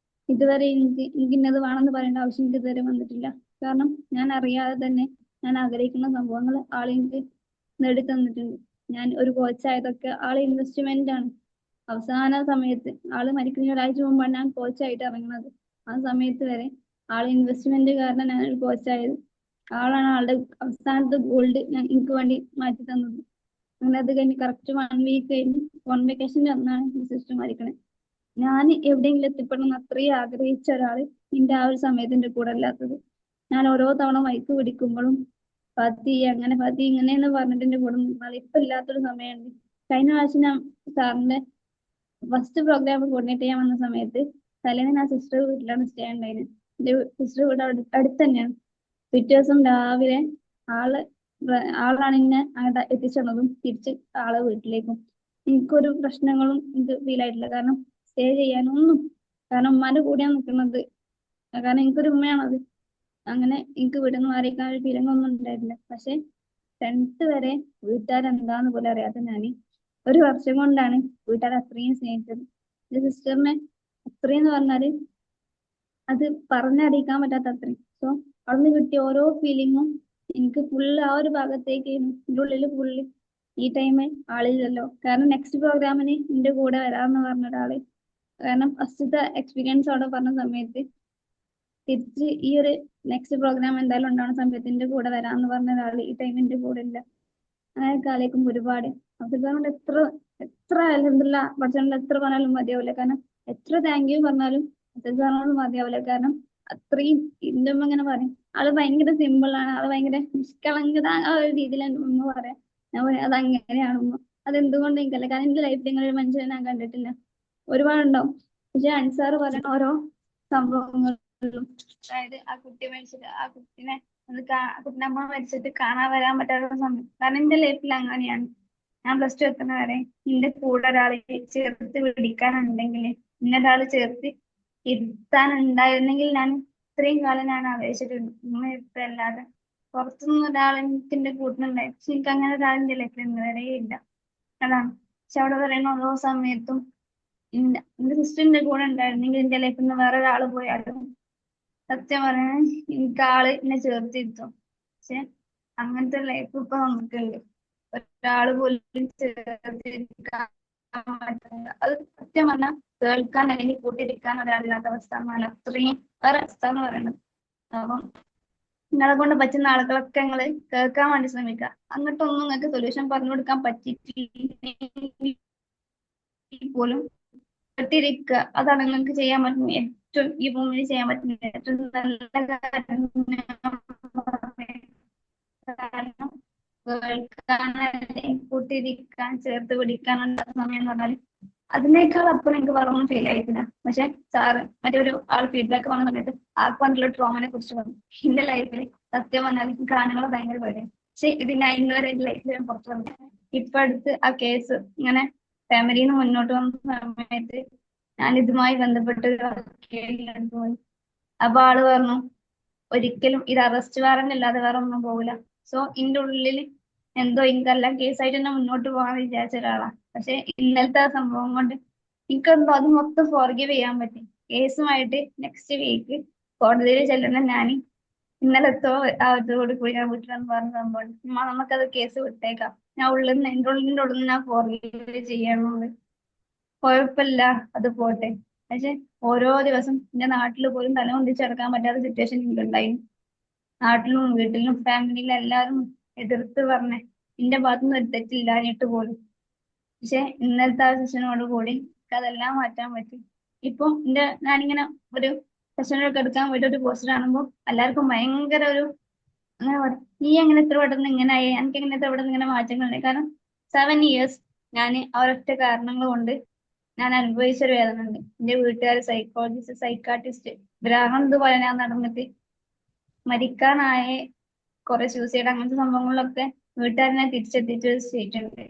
ഇതുവരെ എനിക്ക് ഇന്നത് വേണമെന്ന് പറയേണ്ട ആവശ്യം എനിക്ക് ഇതുവരെ വന്നിട്ടില്ല. കാരണം ഞാൻ അറിയാതെ തന്നെ ഞാൻ ആഗ്രഹിക്കുന്ന സംഭവങ്ങൾ ആളെനിക്ക് നേടിത്തന്നിട്ടുണ്ട്. ഞാൻ ഒരു കോച്ചായതൊക്കെ ആളെ ഇൻവെസ്റ്റ്മെന്റ് ആണ്. അവസാന സമയത്ത് ആള് മരിക്കുന്ന ഒരാഴ്ച മുമ്പാണ് ഞാൻ കോച്ചായിട്ട് ഇറങ്ങുന്നത്. ആ സമയത്ത് വരെ ആളെ ഇൻവെസ്റ്റ്മെന്റ് കാരണം ഞാൻ ഒരു കോച്ചായത്. ആളാണ് ആളുടെ അവസാനത്തെ ഗോൾഡ് എനിക്ക് വേണ്ടി മാറ്റി തന്നത്. അങ്ങനെ അത് കഴിഞ്ഞ് കറക്റ്റ് 1 വീക്ക് കഴിഞ്ഞ് കോൺവെക്കേഷന്റെ അന്നാണ് ഈ സിസ്റ്റർ മരിക്കണേ. ഞാൻ എവിടെയെങ്കിലും എത്തിപ്പെടണം അത്രയും ആഗ്രഹിച്ച ഒരാള് എന്റെ ആ ഒരു സമയത്ത് എന്റെ കൂടെ അല്ലാത്തത്. ഞാൻ ഓരോ തവണ മൈക്ക് പിടിക്കുമ്പോഴും ഫാത്തി ഇങ്ങനെയെന്ന് പറഞ്ഞിട്ട് എന്റെ കൂടെ നിന്നാൽ ഇപ്പൊ ഇല്ലാത്തൊരു സമയമുണ്ട്. കഴിഞ്ഞ പ്രാവശ്യം ഞാൻ സാറിന്റെ ഫസ്റ്റ് പ്രോഗ്രാം കോർഡിനേറ്റ് ചെയ്യാൻ വന്ന സമയത്ത് തലേന്ന് ഞാൻ സിസ്റ്റർ വീട്ടിലാണ് സ്റ്റേ ഉണ്ടായിരുന്നത്. എന്റെ സിസ്റ്റർ വീട് അടുത്ത് തന്നെയാണ്. പിറ്റേ ദിവസം രാവിലെ ആളാണ് എന്നെ അങ്ങോട്ട് എത്തിച്ചതും തിരിച്ച് ആളെ വീട്ടിലേക്കും. എനിക്കൊരു പ്രശ്നങ്ങളും എനിക്ക് ഫീൽ ആയിട്ടില്ല, കാരണം സ്റ്റേ ചെയ്യാനൊന്നും. കാരണം ഉമ്മാന്റെ കൂടെയാണ് നിൽക്കുന്നത്, കാരണം എനിക്കൊരു ഉമ്മയാണത്. അങ്ങനെ എനിക്ക് വീട്ടിൽ നിന്ന് മാറിയേക്കാൻ ഒരു ഫീലിംഗ് ഒന്നും ഉണ്ടായിട്ടില്ല. പക്ഷെ 10th വരെ വീട്ടുകാരെന്താന്ന് പോലും അറിയാത്ത ഞാൻ 1 വർഷം കൊണ്ടാണ് വീട്ടുകാർ അത്രയും സ്നേഹിച്ചത്. എന്റെ സിസ്റ്ററിനെ അത്രയും എന്ന് പറഞ്ഞാല് അത് പറഞ്ഞറിയിക്കാൻ പറ്റാത്ത അത്രയും. സോ അവിടുന്ന് കിട്ടിയ ഓരോ ഫീലിങ്ങും എനിക്ക് ഫുള്ള് ആ ഒരു ഭാഗത്തേക്ക് എൻ്റെ ഉള്ളിൽ ഫുള്ള് ഈ ടൈം ആളില്ലല്ലോ. കാരണം നെക്സ്റ്റ് പ്രോഗ്രാമിന് എന്റെ കൂടെ വരാമെന്ന് പറഞ്ഞ ഒരാള്, കാരണം ഫസ്റ്റത്തെ എക്സ്പീരിയൻസ് അവിടെ പറഞ്ഞ സമയത്ത് തിരിച്ച് ഈ ഒരു നെക്സ്റ്റ് പ്രോഗ്രാം എന്തായാലും ഉണ്ടാവുന്ന സമയത്ത് എന്റെ കൂടെ വരാമെന്ന് പറഞ്ഞ ഒരാള് ഈ ടൈം എന്റെ കൂടെ ഇല്ല. അങ്ങനെ കാലേക്കും ഒരുപാട് അതുകൊണ്ട് എത്ര അൽഹംദുലില്ലാ പഠിച്ചോണ്ട് എത്ര പറഞ്ഞാലും മതിയാവില്ല. കാരണം എത്ര താങ്ക് യു പറഞ്ഞാലും സാറിനോട് മതിയാവില്ല. കാരണം അത്രയും എന്റെ ഉമ്മ ഇങ്ങനെ പറയും, ആള് ഭയങ്കര സിമ്പിൾ ആണ്, ആള് ഭയങ്കര നിഷ്കളങ്കത ആ ഒരു രീതിയിൽ എന്റെ ഉമ്മ പറയാം. ഞാൻ പറയാം അത് അങ്ങനെയാണ് ഉമ്മ, അതെന്തുകൊണ്ട് എനിക്കല്ല. കാരണം എന്റെ ലൈഫിൽ ഇങ്ങനെ ഒരു മനുഷ്യനെ ഞാൻ കണ്ടിട്ടില്ല. ഒരുപാടുണ്ടാവും. പക്ഷെ അൻസാർ പറയുന്ന ഓരോ സംഭവങ്ങളും, അതായത് ആ കുട്ടി മരിച്ചിട്ട് ആ കുട്ടീനെ കുട്ടിന്റെ അമ്മ മരിച്ചിട്ട് കാണാൻ വരാൻ പറ്റാത്ത സമയം. കാരണം എന്റെ ലൈഫിൽ അങ്ങനെയാണ്. ഞാൻ +2 എത്തുന്ന വരെ എന്റെ കൂടെ ഒരാളെ ചേർത്ത് പിടിക്കാനുണ്ടെങ്കിൽ, ഇന്നൊരാള് ചേർത്ത് ഇരുത്താനുണ്ടായിരുന്നെങ്കിൽ ഞാൻ ഇത്രയും കാലം ഞാൻ ആവേശിച്ചിട്ടുണ്ട്. ഉമ്മ ഇരുത്തല്ലാതെ പുറത്തുനിന്ന് ഒരാൾ എനിക്ക് എന്റെ കൂട്ടിനുണ്ടായി. പക്ഷെ എനിക്ക് അങ്ങനെ ഒരാൾ എന്റെ ലൈഫിൽ ഇന്നുവരെ ഇല്ല. അതാണ്. പക്ഷെ അവിടെ പറയുന്ന ഓരോ സമയത്തും എന്റെ സിസ്റ്ററിന്റെ കൂടെ ഉണ്ടായിരുന്നെങ്കിൽ എന്റെ ലൈഫിൽ നിന്ന് വേറെ ഒരാൾ പോയാലും സത്യം പറയാൻ എനിക്ക് ആള് എന്നെ ചേർത്തിരുത്തും. പക്ഷെ അങ്ങനത്തെ ലൈഫ് ഇപ്പൊ നമുക്കുണ്ട്. ഒരാള് പോലും ചേർത്തിരിക്കാൻ പറ്റില്ല. അത് സത്യം പറഞ്ഞാൽ കേൾക്കാൻ അല്ലെങ്കിൽ കൂട്ടിരിക്കാൻ ഒരാളില്ലാത്ത അവസ്ഥ എന്നാണ് അത്രയും വേറെ അവസ്ഥ എന്ന് പറയുന്നത്. അപ്പം നിങ്ങളെ കൊണ്ട് പറ്റുന്ന ആളുകളൊക്കെ നിങ്ങള് കേൾക്കാൻ വേണ്ടി ശ്രമിക്കുക. അങ്ങോട്ടൊന്നും നിങ്ങൾക്ക് സൊല്യൂഷൻ പറഞ്ഞു കൊടുക്കാൻ പറ്റിയിട്ടില്ലെങ്കിൽ പോലും കേട്ടിരിക്കുക. അതാണ് നിങ്ങൾക്ക് ചെയ്യാൻ പറ്റുന്ന ഏറ്റവും ഈ ഭൂമിയിൽ ചെയ്യാൻ പറ്റുന്ന ഏറ്റവും നല്ല കാര്യം. കാരണം കേൾക്കാൻ അല്ലെങ്കിൽ കൂട്ടിരിക്കാൻ ചേർത്ത് പിടിക്കാനുള്ള സമയം എന്ന് പറഞ്ഞാൽ അതിനേക്കാൾ അപ്പുറം എനിക്ക് വേറൊന്നും ഫീൽ ആയിട്ടില്ല. പക്ഷെ സാറ് മറ്റൊരു ആൾ ഫീഡ്ബാക്ക് വന്ന സമയത്ത് ആർക്ക് വന്നിട്ടുള്ള ട്രോമനെ കുറിച്ച് പറഞ്ഞു. എന്റെ ലൈഫിൽ സത്യം പറഞ്ഞാൽ ഗാനങ്ങൾ ഭയങ്കര പേടിയാണ്. പക്ഷെ ഇത് ഞാൻ ഇന്നുവരെ എന്റെ ലൈഫിൽ ഞാൻ പുറത്തു വന്നു ഇപ്പൊ അടുത്ത് ആ കേസ് ഇങ്ങനെ ഫാമിലിയിൽ നിന്ന് മുന്നോട്ട് വന്ന സമയത്ത് ഞാൻ ഇതുമായി ബന്ധപ്പെട്ട് ഒരു വക്കീലിന്റെ അടുത്ത് പോയി. അപ്പൊ ആള് പറഞ്ഞു ഒരിക്കലും ഇത് അറസ്റ്റ് വാറന്റ് അല്ലാതെ വേറെ ഒന്നും പോകില്ല. സോ ഇതിന്റെ ഉള്ളിൽ എന്തോ എനിക്കെല്ലാം കേസായിട്ട് തന്നെ മുന്നോട്ട് പോകാൻ വിചാരിച്ച ഒരാളാണ്. പക്ഷെ ഇന്നലത്തെ ആ സംഭവം കൊണ്ട് എനിക്കെന്തോ അത് മൊത്തം ഫോർഗീവ് ചെയ്യാൻ പറ്റി. കേസുമായിട്ട് നെക്സ്റ്റ് വീക്ക് കോടതിയിൽ ചെല്ലുന്ന ഞാൻ ഇന്നലത്തോ ആ ഇതോട് കൂടി ഞാൻ വീട്ടിലെന്ന് പറഞ്ഞ സംഭവം നമുക്കത് കേസ് വിട്ടേക്കാം. ഞാൻ എൻ്റെ ഉള്ളിൻ്റെ ഉള്ളിൽ ഞാൻ ഫോർഗീവ് ചെയ്യണമെന്ന്. കുഴപ്പമില്ല, അത് പോട്ടെ. പക്ഷെ ഓരോ ദിവസം എന്റെ നാട്ടിൽ പോലും തല പൊന്തിച്ചെടുക്കാൻ പറ്റാത്ത സിറ്റുവേഷൻ എനിക്കുണ്ടായിരുന്നു. നാട്ടിലും വീട്ടിലും ഫാമിലിയിലും എല്ലാവരും എതിർത്ത് പറഞ്ഞേ എന്റെ ഭാഗത്തുനിന്ന് ഒരു തെറ്റില്ലാഞ്ഞിട്ട് പോലും. പക്ഷെ ഇന്നലത്തെ ആ സെഷനോട് കൂടി അതെല്ലാം മാറ്റാൻ പറ്റി. ഇപ്പൊ ഞാനിങ്ങനെ ഒരു സെഷനൊക്കെ എടുക്കാൻ പോയിട്ട് ഒരു പോസ്റ്റർ കാണുമ്പോൾ എല്ലാവർക്കും ഭയങ്കര ഒരു അങ്ങനെ പറയും, നീ എങ്ങനെ ഇത്ര പെട്ടെന്ന് ഇങ്ങനെ ആയി, എനിക്ക് എങ്ങനെ ഇത്ര പെട്ടെന്ന് ഇങ്ങനെ മാറ്റങ്ങളുണ്ടായി. കാരണം 7 years ഞാൻ ആ ഒരൊറ്റ കാരണങ്ങൾ കൊണ്ട് ഞാൻ അനുഭവിച്ചൊരു വേദന ഉണ്ട്. എന്റെ വീട്ടുകാർ സൈക്കോളജിസ്റ്റ്, സൈക്കാട്രിസ്റ്റ്, ബ്രാഹ്മൺ പോലെ ഞാൻ നടന്നിട്ട് മരിക്കാനായ കുറെ സൂസൈഡ് അങ്ങനത്തെ സംഭവങ്ങളിലൊക്കെ വീട്ടുകാരനെ തിരിച്ചെത്തിച്ച ഒരു സ്റ്റേറ്റ് ഉണ്ട്.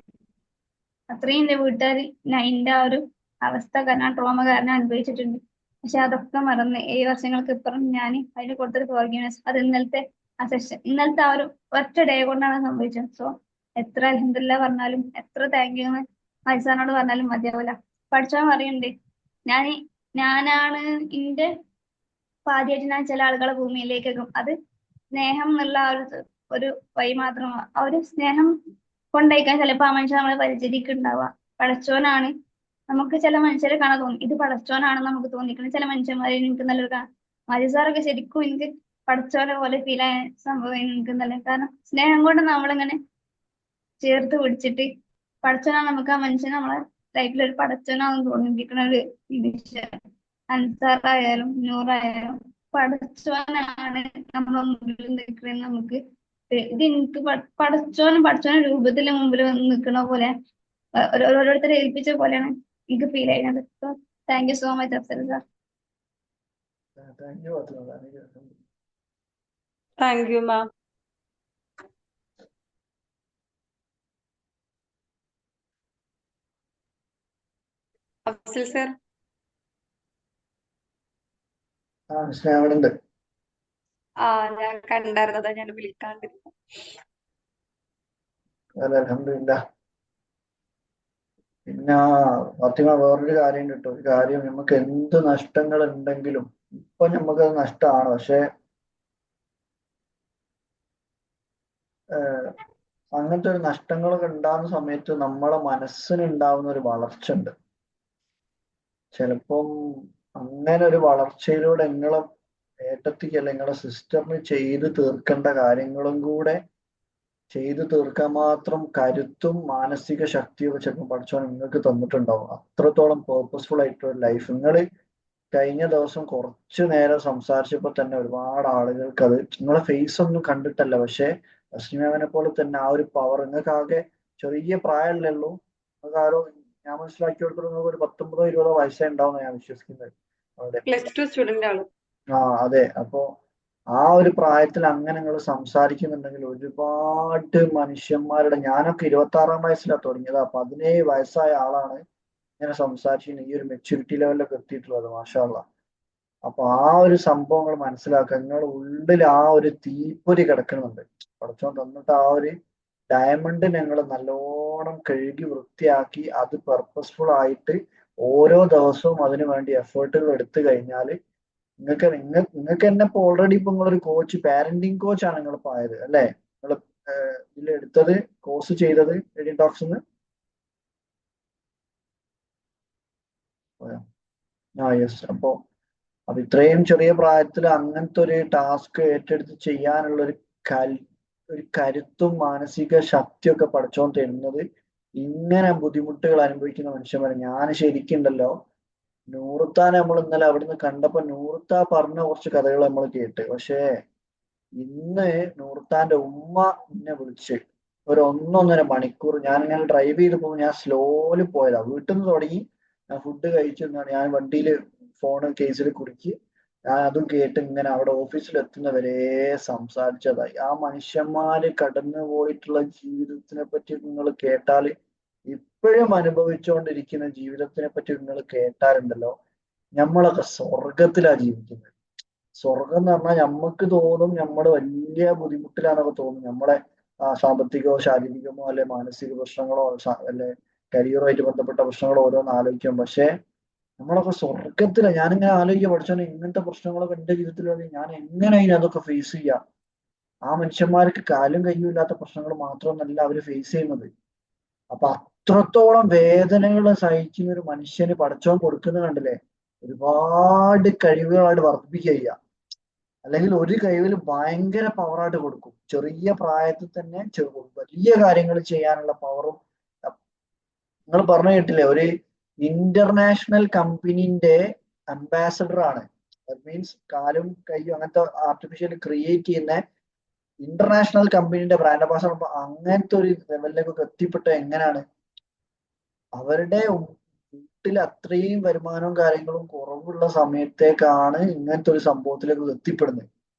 അത്രയും എന്റെ വീട്ടുകാർ അതിന്റെ ആ ഒരു അവസ്ഥ കാരണം ട്രോമ കാരണം അനുഭവിച്ചിട്ടുണ്ട്. പക്ഷെ അതൊക്കെ മറന്ന് 7 വർഷങ്ങൾക്ക് ഇപ്പുറം ഞാൻ അതിന് കൊടുത്തൊരു ഫോർഗീവ്നെസ് അത് ഇന്നലത്തെ ആ സെഷൻ, ഇന്നലത്തെ ആ ഒരു ഒറ്റ ഡേ കൊണ്ടാണ് സംഭവിച്ചത്. സോ എത്ര അൽഹംദുലില്ലാ പറഞ്ഞാലും എത്ര താങ്ക് യു എന്ന് മത്സാറിനോട് പറഞ്ഞാലും മതിയാവില്ല. പഠിച്ചവൻ പറയുന്നുണ്ട് ഞാനാണ് എന്റെ ആദ്യമായിട്ട് ഞാൻ ചില ആളുകളെ ഭൂമിയിലേക്കും അത് സ്നേഹം എന്നുള്ള ഒരു വഴി മാത്രമാണ്. ആ ഒരു സ്നേഹം കൊണ്ടയക്കാൻ ചിലപ്പോൾ ആ മനുഷ്യൻ നമ്മളെ പരിചരിക്കുന്നുണ്ടാവുക. പടച്ചോനാണ് നമുക്ക് ചില മനുഷ്യരെ കാണാൻ തോന്നും ഇത് പടച്ചോനാണെന്ന് നമുക്ക് തോന്നിക്കണം. ചില മനുഷ്യന്മാരെ എനിക്ക് നല്ലൊരു മരിസാറൊക്കെ ശരിക്കും എനിക്ക് പടച്ചോനെ പോലെ ഫീൽ ആയ സംഭവം എനിക്ക് നല്ല. കാരണം സ്നേഹം കൊണ്ട് നമ്മളിങ്ങനെ ചേർത്ത് പിടിച്ചിട്ട് പടച്ചോനാണ് നമുക്ക് ആ മനുഷ്യൻ നമ്മളെ ലൈഫിൽ ഒരു പടച്ചോനാണെന്ന് തോന്നിപ്പിക്കുന്ന ഒരു നിമിഷം. അൻസാറായാലും നൂറായാലും പടച്ചോനാണ് നമ്മളെ മുമ്പിൽ നിൽക്കുന്നത്. നമുക്ക് ഇത് എനിക്ക് പടച്ചോനെ രൂപത്തിൽ മുമ്പിൽ വന്ന് നിൽക്കുന്ന പോലെ ഓരോരുത്തരെ ഏൽപ്പിച്ച പോലെയാണ് എനിക്ക് ഫീൽ ചെയ്യുന്നത്. So thank you so much Afzal sir. Thank you Fatima. Thank you ma'am. Afzal sir. മിസ്സേ അവിടെ ഉണ്ട്. ഞാൻ കണ്ടായിരുന്നതാ, ഞാൻ വിളിക്കാണ്ടിരുന്നു. അൽഹംദുലില്ലാ. പിന്നെ ഫാത്തിമ വേറൊരു കാര്യം കേട്ടോ, ഒരു കാര്യം നമുക്ക് എന്ത് നഷ്ടങ്ങൾ ഉണ്ടെങ്കിലും ഇപ്പൊ നമുക്കത് നഷ്ടമാണ്. പക്ഷെ അങ്ങനത്തെ ഒരു നഷ്ടങ്ങളൊക്കെ ഉണ്ടാകുന്ന സമയത്ത് നമ്മളെ മനസ്സിനുണ്ടാവുന്ന ഒരു വളർച്ച ഉണ്ട്. ചിലപ്പം അങ്ങനെ ഒരു വളർച്ചയിലൂടെ നിങ്ങളെ ഏട്ടത്തിക്ക് അല്ല നിങ്ങളെ സിസ്റ്ററിന് ചെയ്ത് തീർക്കേണ്ട കാര്യങ്ങളും കൂടെ ചെയ്തു തീർക്കാൻ മാത്രം കരുത്തും മാനസിക ശക്തിയും ചിലപ്പോൾ പഠിച്ചോൻ നിങ്ങൾക്ക് തന്നിട്ടുണ്ടാവും. അത്രത്തോളം പേർപ്പസ്ഫുൾ ആയിട്ടുള്ള ലൈഫ്. നിങ്ങൾ കഴിഞ്ഞ ദിവസം കുറച്ചു നേരം സംസാരിച്ചപ്പോൾ തന്നെ ഒരുപാട് ആളുകൾക്ക് അത് നിങ്ങളെ ഫേസ് ഒന്നും കണ്ടിട്ടല്ല, പക്ഷെ അസ്മിമാവിനെ പോലെ തന്നെ ആ ഒരു പവർ നിങ്ങൾക്ക് ആകെ ചെറിയ പ്രായമല്ലേ ഉള്ളൂ. നിങ്ങൾക്ക് ആരോ ഞാൻ മനസ്സിലാക്കി കൊടുത്തിട്ട് നിങ്ങൾക്ക് ഒരു 19-20 വയസ്സേ ഉണ്ടാവും ഞാൻ വിശ്വസിക്കുന്നത്. അവിടെ +2 സ്റ്റുഡന്റ് ആണ്. അതെ. അപ്പോ ആ ഒരു പ്രായത്തിൽ അങ്ങനെ നിങ്ങൾ സംസാരിക്കുന്നുണ്ടെങ്കിൽ ഒരുപാട് മനുഷ്യന്മാരുടെ ഞാനൊക്കെ 26-ാം വയസ്സിലാണ് തുടങ്ങിയത്. 17 വയസ്സായ ആളാണ് ഇങ്ങനെ സംസാരിച്ചിട്ട് ഈ ഒരു മെച്യൂരിറ്റി ലെവലിലൊക്കെ എത്തിയിട്ടുള്ളത്. മാഷാ അല്ലാഹ്. അപ്പൊ ആ ഒരു സംഭവങ്ങൾ മനസ്സിലാക്കുക. നിങ്ങളുടെ ഉള്ളിൽ ആ ഒരു തീപ്പൊരി കിടക്കുന്നുണ്ട്. പഠിച്ചോൻ തന്നിട്ട് ആ ഒരു ഡയമണ്ട് ഞങ്ങൾ നല്ലോണം കഴുകി വൃത്തിയാക്കി അത് പർപ്പസ്ഫുൾ ആയിട്ട് ഓരോ ദിവസവും അതിനു വേണ്ടി എഫേർട്ടുകൾ എടുത്തു കഴിഞ്ഞാൽ നിങ്ങൾക്ക് തന്നെ ഇപ്പൊ ഓൾറെഡി ഇപ്പൊ നിങ്ങളൊരു കോച്ച്, പാരന്റിങ് കോച്ചാണ് നിങ്ങൾ ഇപ്പൊ ആയത് അല്ലേ? നിങ്ങൾ ഇതിൽ എടുത്തത് കോഴ്സ് ചെയ്തത് റേഡിയൻ ടോക്സിന്ന്. യെസ്. അപ്പൊ ഇത്രയും ചെറിയ പ്രായത്തിൽ അങ്ങനത്തെ ഒരു ടാസ്ക് ഏറ്റെടുത്ത് ചെയ്യാനുള്ള ഒരു കരുത്തും മാനസിക ശക്തിയൊക്കെ പഠിച്ചോൻ തരുന്നത് ഇങ്ങനെ ബുദ്ധിമുട്ടുകൾ അനുഭവിക്കുന്ന മനുഷ്യന്മാരെ. ഞാൻ ശരിക്കുണ്ടല്ലോ നൂറുത്താനെ നമ്മൾ ഇന്നലെ അവിടുന്ന് കണ്ടപ്പോ നൂറുത്താ പറഞ്ഞ കുറച്ച് കഥകൾ നമ്മൾ കേട്ട്. പക്ഷേ ഇന്ന് നൂറുത്താന്റെ ഉമ്മ എന്നെ വിളിച്ച് ഒരു 1-1.5 മണിക്കൂർ ഞാനിങ്ങനെ ഡ്രൈവ് ചെയ്ത് പോകുമ്പോൾ ഞാൻ സ്ലോയില് പോയതാ. വീട്ടിൽ നിന്ന് തുടങ്ങി ഞാൻ ഫുഡ് കഴിച്ചു, ഞാൻ വണ്ടിയിൽ ഫോണ് കേസിൽ കുടുക്കി ഞാൻ അതും കേട്ട് ഇങ്ങനെ അവിടെ ഓഫീസിൽ എത്തുന്നവരെ സംസാരിച്ചതായി. ആ മനുഷ്യന്മാര് കടന്നു പോയിട്ടുള്ള ജീവിതത്തിനെ പറ്റി നിങ്ങൾ കേട്ടാൽ, ഇപ്പോഴും അനുഭവിച്ചുകൊണ്ടിരിക്കുന്ന ജീവിതത്തിനെ പറ്റി നിങ്ങൾ കേട്ടാലുണ്ടല്ലോ, നമ്മളൊക്കെ സ്വർഗത്തിലാ ജീവിക്കുന്നത്. സ്വർഗം എന്ന് പറഞ്ഞാൽ നമുക്ക് തോന്നും നമ്മൾ വലിയ ബുദ്ധിമുട്ടിലാന്നൊക്കെ തോന്നും. നമ്മളെ സാമ്പത്തികമോ ശാരീരികമോ അല്ലെ മാനസിക പ്രശ്നങ്ങളോ അല്ലെ കരിയറുമായിട്ട് ബന്ധപ്പെട്ട പ്രശ്നങ്ങളോ ഓരോന്ന് ആലോചിക്കും. പക്ഷെ നമ്മളൊക്കെ സ്വർഗത്തിലാ. ഞാനിങ്ങനെ ആലോചിക്കുക, പഠിച്ചോനെ ഇങ്ങനത്തെ പ്രശ്നങ്ങളൊക്കെ എന്റെ ജീവിതത്തിൽ വന്ന് ഞാൻ എങ്ങനെ അതൊക്കെ ഫേസ് ചെയ്യാം. ആ മനുഷ്യന്മാർക്ക് കാലും കയ്യും ഇല്ലാത്ത പ്രശ്നങ്ങൾ മാത്രമൊന്നല്ല അവര് ഫേസ് ചെയ്യുന്നത്. അപ്പൊ അത്രത്തോളം വേദനകൾ സഹിക്കുന്ന ഒരു മനുഷ്യന് പടച്ചോൻ കൊടുക്കുന്നത് കണ്ടില്ലേ, ഒരുപാട് കഴിവുകളായിട്ട് വർദ്ധിപ്പിക്കുക ചെയ്യുക. അല്ലെങ്കിൽ ഒരു കഴിവിൽ ഭയങ്കര പവറായിട്ട് കൊടുക്കും. ചെറിയ പ്രായത്തിൽ തന്നെ വലിയ കാര്യങ്ങൾ ചെയ്യാനുള്ള പവറും. നിങ്ങൾ പറഞ്ഞു കേട്ടില്ലേ, ഒരു ഇന്റർനാഷണൽ കമ്പനീന്റെ അംബാസഡർ ആണ്. ദാറ്റ് മീൻസ് കാലും കൈയും അങ്ങനത്തെ ആർട്ടിഫിഷ്യൽ ക്രിയേറ്റ് ചെയ്യുന്ന ഇന്റർനാഷണൽ കമ്പനീന്റെ ബ്രാൻഡ് അംബാസഡർ. അപ്പൊ അങ്ങനത്തെ ഒരു ലെവലിലേക്കൊക്കെ എത്തിപ്പെട്ട എങ്ങനെയാണ്? അവരുടെ വീട്ടിൽ അത്രയും വരുമാനവും കാര്യങ്ങളും കുറവുള്ള സമയത്തേക്കാണ് ഇങ്ങനത്തെ ഒരു സംഭവത്തിലേക്ക് എത്തിപ്പെടുന്നത്.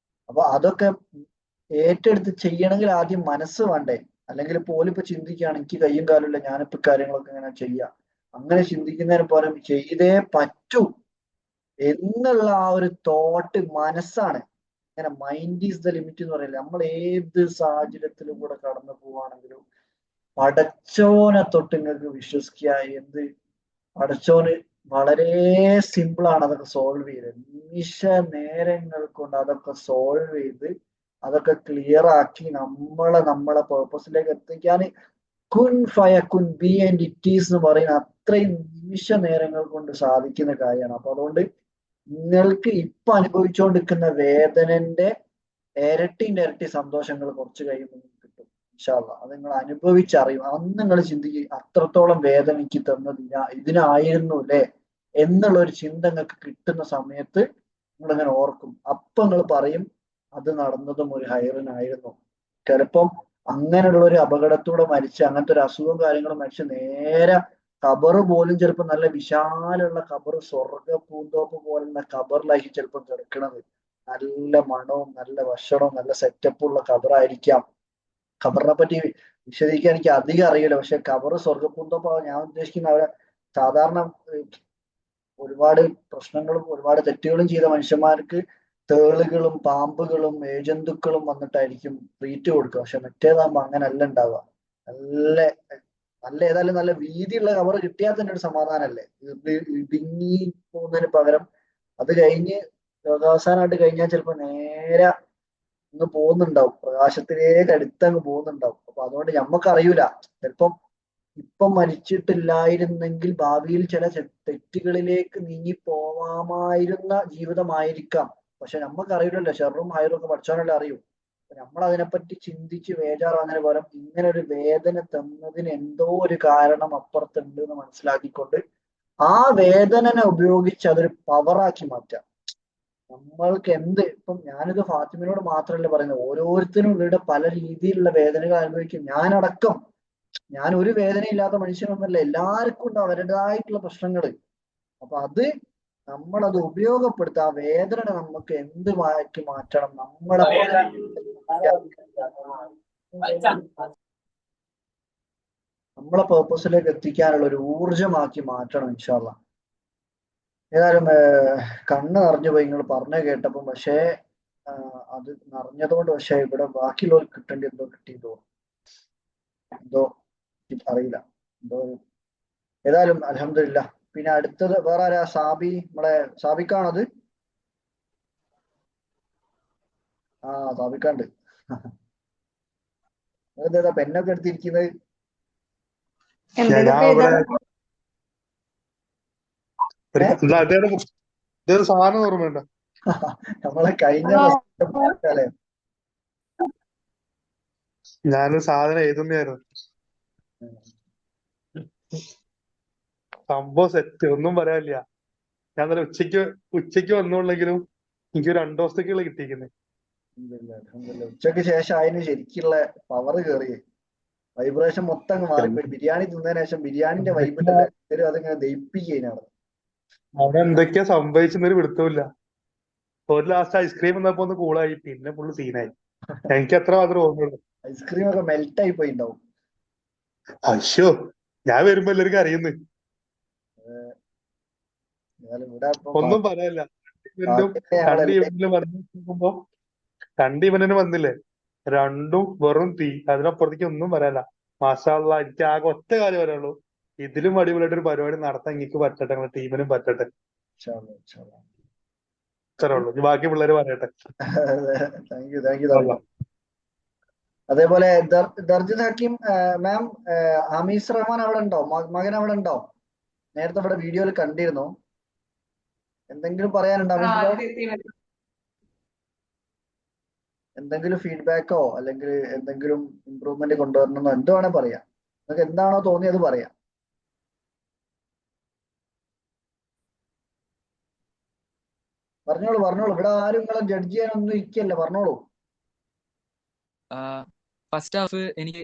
അപ്പൊ അതൊക്കെ ഏറ്റെടുത്ത് ചെയ്യണമെങ്കിൽ ആദ്യം മനസ്സ് വേണ്ടേ? അല്ലെങ്കിൽ പോലിപ്പോ ചിന്തിക്കുകയാണ് എനിക്ക് കയ്യും കാലുമില്ല, ഞാനിപ്പോ കാര്യങ്ങളൊക്കെ ഇങ്ങനെ ചെയ്യാം. അങ്ങനെ ചിന്തിക്കുന്നതിന് പകരം ചെയ്തേ പറ്റൂ എന്നുള്ള ആ ഒരു തോട്ട് മനസ്സാണ്. ഇങ്ങനെ മൈൻഡ് ഈസ് ദ ലിമിറ്റ് എന്ന് പറയില്ല. നമ്മൾ ഏത് സാഹചര്യത്തിലും കൂടെ കടന്നു പോവാണെങ്കിലും പടച്ചോനെ തൊട്ട് നിങ്ങൾക്ക് വിശ്വസിക്കുക. എന്ത് പടച്ചോന് വളരെ സിമ്പിൾ ആണ് അതൊക്കെ സോൾവ് ചെയ്ത്. നിമിഷ നേരങ്ങൾ കൊണ്ട് അതൊക്കെ സോൾവ് ചെയ്ത് അതൊക്കെ ക്ലിയർ ആക്കി നമ്മളെ പേർപ്പസിലേക്ക് എത്തിക്കാൻ കുൻ ഫയക്കുൻ ബി ആൻഡ് ഇറ്റ് ഈസ് എന്ന് പറയുന്ന അത്രയും നിമിഷ നേരങ്ങൾ കൊണ്ട് സാധിക്കുന്ന കാര്യമാണ്. അപ്പൊ അതുകൊണ്ട് നിങ്ങൾക്ക് ഇപ്പൊ അനുഭവിച്ചുകൊണ്ടിരിക്കുന്ന വേദനന്റെ ഇരട്ടി സന്തോഷങ്ങൾ കുറച്ച് കഴിയുമ്പോൾ കിട്ടും ഇൻഷാ അല്ലാഹ്. അത് നിങ്ങൾ അനുഭവിച്ചറിയും. അന്ന് നിങ്ങൾ ചിന്തിക്കുക, അത്രത്തോളം വേദന എനിക്ക് തന്നത് ഇതിനായിരുന്നു അല്ലേ എന്നുള്ള ഒരു ചിന്ത നിങ്ങൾക്ക് കിട്ടുന്ന സമയത്ത് നിങ്ങളിങ്ങനെ ഓർക്കും. അപ്പൊ നിങ്ങൾ പറയും അത് നടന്നതും ഒരു ഹൈറിനായിരുന്നു. ചിലപ്പം അങ്ങനെയുള്ള ഒരു അപകടത്തൂടെ മരിച്ച് അങ്ങനത്തെ ഒരു അസുഖവും കാര്യങ്ങളും മരിച്ച് നേരെ ഖബറ് പോലും ചിലപ്പോൾ നല്ല വിശാലുള്ള ഖബറ്, സ്വർഗ പൂന്തോപ്പ് പോലുള്ള ഖബറിലായിരിക്കും ചിലപ്പോൾ കിടക്കണത്. നല്ല മണവും നല്ല ഭക്ഷണവും നല്ല സെറ്റപ്പുള്ള ഖബറായിരിക്കാം. ഖബറിനെ പറ്റി വിശദീകരിക്കാൻ എനിക്ക് അധികം അറിയില്ല. പക്ഷെ ഖബറ് സ്വർഗപ്പൂന്തോപ്പാണ് ഞാൻ ഉദ്ദേശിക്കുന്ന. അവിടെ സാധാരണ ഒരുപാട് പ്രശ്നങ്ങളും ഒരുപാട് തെറ്റുകളും ചെയ്ത മനുഷ്യന്മാർക്ക് തേളുകളും പാമ്പുകളും ഏജന്തുക്കളും വന്നിട്ടായിരിക്കും ട്രീറ്റ് കൊടുക്കുക. പക്ഷെ മറ്റേതാകുമ്പോ അങ്ങനല്ല ഉണ്ടാവുക. നല്ല നല്ല ഏതായാലും നല്ല വീതിയുള്ള കവർ കിട്ടിയാൽ തന്നെ ഒരു സമാധാനമല്ലേ. ഇടുങ്ങി പോകുന്നതിന് പകരം അത് കഴിഞ്ഞ് രോഗാവസാനമായിട്ട് കഴിഞ്ഞാൽ ചിലപ്പോ നേരെ അങ്ങ് പോകുന്നുണ്ടാവും, പ്രകാശത്തിലേക്ക് അടുത്തങ്ങ് പോകുന്നുണ്ടാവും. അപ്പൊ അതുകൊണ്ട് ഞമ്മക്ക് അറിയൂല, ചിലപ്പം ഇപ്പം മരിച്ചിട്ടില്ലായിരുന്നെങ്കിൽ ഭാവിയിൽ ചില തെറ്റുകളിലേക്ക് നീങ്ങി പോവാമായിരുന്ന ജീവിതമായിരിക്കാം. പക്ഷെ നമുക്കറിയില്ലല്ലോ, ഷെറും ഹൈറും ഒക്കെ പഠിച്ചോനല്ലേ അറിയൂ. നമ്മൾ അതിനെപ്പറ്റി ചിന്തിച്ച് ബേജാറാകുന്നതിന് പകരം ഇങ്ങനെ ഒരു വേദന തന്നതിന് എന്തോ ഒരു കാരണം അപ്പുറത്തുണ്ട് എന്ന് മനസ്സിലാക്കിക്കൊണ്ട് ആ വേദനനെ ഉപയോഗിച്ച് അതൊരു പവറാക്കി മാറ്റാം. നമ്മൾക്ക് ഇപ്പം ഞാനിത് ഫാത്തിമിനോട് മാത്രമല്ല പറയുന്നത്, ഓരോരുത്തരും ഇവരുടെ പല രീതിയിലുള്ള വേദനകൾ അനുഭവിക്കും. ഞാൻ ഒരു വേദനയില്ലാത്ത മനുഷ്യനൊന്നല്ല, എല്ലാവർക്കും ഉണ്ട് അവരുടേതായിട്ടുള്ള പ്രശ്നങ്ങൾ. അപ്പൊ അത് നമ്മളത് ഉപയോഗപ്പെടുത്തുക. ആ വേദന നമുക്ക് എന്ത് മാറ്റണം, നമ്മളെ പേർപ്പസിലേക്ക് എത്തിക്കാനുള്ള ഒരു ഊർജമാക്കി മാറ്റണം ഇൻഷാ അല്ലാഹ്. ഏതായാലും കണ്ണ് നിറഞ്ഞു പോയി നിങ്ങൾ പറഞ്ഞു കേട്ടപ്പം. പക്ഷേ അത് നിറഞ്ഞതുകൊണ്ട് പക്ഷെ ഇവിടെ ബാക്കിയുള്ളവർക്ക് കിട്ടേണ്ടി എന്തോ കിട്ടിയതോ എന്തോ അറിയില്ല, എന്തോ. ഏതായാലും അൽഹംദുലില്ലാ. പിന്നെ അടുത്തത് വേറെ ആരാ? സാബി, നമ്മളെ സാബിക്കാണത്? ആ സാബിക്കാണ്ട്. ഏതാ പെന്നൊക്കെ എടുത്തിരിക്കുന്നത്? സാധനം ഓർമ്മയുണ്ടോ? നമ്മളെ കഴിഞ്ഞ ഞാനൊരു സാധനം എഴുതുന്നതായിരുന്നു. സംഭവം സെറ്റ്, ഒന്നും പറയാനില്ല. ഞാൻ തന്നെ ഉച്ചയ്ക്ക് വന്നോളെങ്കിലും എനിക്ക് 2 ദിവസത്തേക്കുള്ള കിട്ടിയിരിക്കുന്നത്. ഉച്ചക്ക് ശേഷം അതിന് ശരിക്കുള്ള പവർ കയറി, വൈബ്രേഷൻ മൊത്തം അങ്ങ് മാറിപ്പോയി. ബിരിയാണി തിന്നതിന് ശേഷം ബിരിയാണിന്റെ വൈബിട്ടല്ലേ അതിങ്ങനെ ദയിപ്പിക്കുകയാണ്. അവിടെ എന്തൊക്കെയാ സംഭവിച്ചെന്നൊരു പിടുത്തമില്ല. ഒരു ലാസ്റ്റ് ഐസ്ക്രീം വന്നപ്പോ ഒന്ന് കൂളായി, പിന്നെ ഫുള്ള് സീനായി. എനിക്ക് അത്ര മാത്രമേ ഓർമ്മയുള്ളൂ. ഐസ്ക്രീം ഒക്കെ മെൽറ്റ് ആയി പോയിണ്ടാവും. അശ്ശോ, ഞാൻ വരുമ്പോ എല്ലാവർക്കും അറിയുന്നു. എന്നാലും ഇവിടെ ഇപ്പൊ ഒന്നും പറയാനില്ല. ഇവന്റും രണ്ട് ഇവന്റിലും വന്നു നോക്കുമ്പോ രണ്ട് ഇവന്റിന് വന്നില്ലേ, രണ്ടും വെറും തീ. അതിനപ്പുറത്തേക്ക് ഒന്നും പറയാനില്ല. മാഷാ അള്ളാ, എനിക്ക് ആകെ ഒറ്റ കാര്യം പറയാനുള്ളൂ, ഇതിലും അടിപൊളിയായിട്ട് ഒരു പരിപാടി നടത്താൻ എനിക്ക് പറ്റട്ടെ, നിങ്ങളെ ടീമിനും പറ്റട്ടെ. ഇത്രേ ഉള്ളൂ. ഇനി ബാക്കി പിള്ളേര് പറയട്ടെ. Thank you. അതേപോലെ ദർജിത് ഹക്കീം മാം, ഹമീസ് റഹ്മാൻ അവിടെ ഉണ്ടോ? മകൻ അവിടെ ഉണ്ടോ? നേരത്തെ ഇവിടെ വീഡിയോയിൽ കണ്ടിരുന്നു. എന്തെങ്കിലും പറയാനുണ്ടോ ഹമീസ്? എന്തെങ്കിലും ഫീഡ്ബാക്കോ അല്ലെങ്കിൽ എന്തെങ്കിലും ഇമ്പ്രൂവ്മെന്റ് കൊണ്ടുവരണമെന്നോ എന്ത് വേണേ പറയാം. നിങ്ങൾക്ക് എന്താണോ തോന്നിയത് പറയാം. പറഞ്ഞോളൂ. ഇവിടെ ആരും നിങ്ങളെ ജഡ്ജ് ചെയ്യാനൊന്നും ഇരിക്കല്ല, പറഞ്ഞോളൂ. ഫസ്റ്റ് ഹാഫ് എനിക്ക്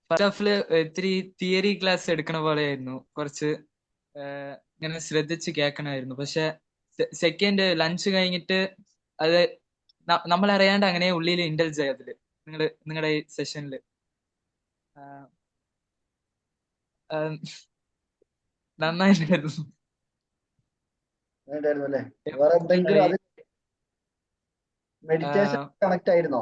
ഫസ്റ്റ് ഹാഫില് ഇത്തിരി തിയറി ക്ലാസ് എടുക്കണ പോലെയായിരുന്നു. കുറച്ച് ഇങ്ങനെ ശ്രദ്ധിച്ച് കേൾക്കണമായിരുന്നു. പക്ഷെ സെക്കൻഡ് ലഞ്ച് കഴിഞ്ഞിട്ട് അത് നമ്മൾ അറിയാണ്ട് അങ്ങനെ ഉള്ളിൽ ഇൻഡൽജ് ആയി അതില് നിങ്ങളുടെ ഈ സെഷനില്. നന്നായിട്ടുണ്ടായിരുന്നു. അല്ലേ? വേറെ എന്തെങ്കിലും അത് മെഡിറ്റേഷൻ കണക്ട് ആയിരുന്നോ?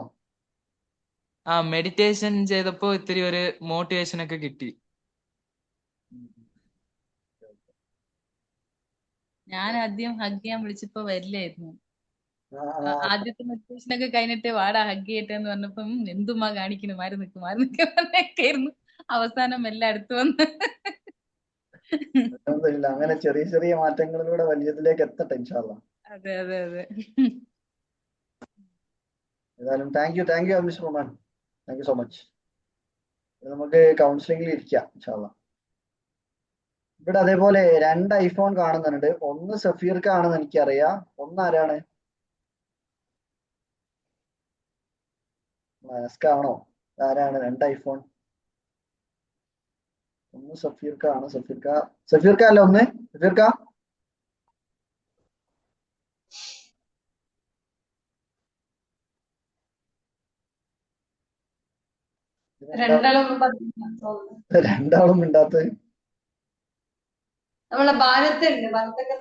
മെഡിറ്റേഷൻ ചെയ്തപ്പോ ഇത്തിരി ഒരു മോട്ടിവേഷൻ ഒക്കെ കിട്ടി. ഞാൻ ആദ്യം ഹഗ് ചെയ്യാൻ വിളിച്ചപ്പോ വരില്ലായിരുന്നു. ആദ്യത്തെ മെഡിറ്റേഷൻ ഒക്കെ കഴിഞ്ഞിട്ട് വാടാ ഹഗ് ചെയ്യട്ടെ എന്ന് പറഞ്ഞപ്പം എന്തുമാ കാണിക്കുന്നു, മാറി നിൽക്കും പറഞ്ഞൊക്കെയായിരുന്നു. അവസാനം എല്ലാം അടുത്ത് വന്ന് അങ്ങനെ ചെറിയ ചെറിയ മാറ്റങ്ങളിലൂടെ വലിയതിലേക്ക് എത്തട്ടെ ഇൻഷാ അല്ലാഹ്. അതെ. ഏതായാലും thank you mister Rahman, thank you so much. നമുക്ക് കൗൺസിലിംഗിൽ ഇരിക്കാം ഇൻഷാ അല്ലാഹ്. ഇവിടെ അതേപോലെ 2 ഐഫോൺ കാണുന്നുണ്ട്. ഒന്ന് സഫീർക്കാണെന്ന് എനിക്കറിയാം. ഒന്ന് ആരാണ്? മനസ്കാണോ? ആരാണ്? 2 ഐഫോൺ. ഒന്ന് സഫീർക്കാണ്. സഫീർക്ക അല്ല ഒന്ന്? സഫീർക്ക രണ്ടാളും മിണ്ടാത്ത. നമ്മളെ ഭാരത്തുണ്ട്, ഭാരത്തൊക്കെ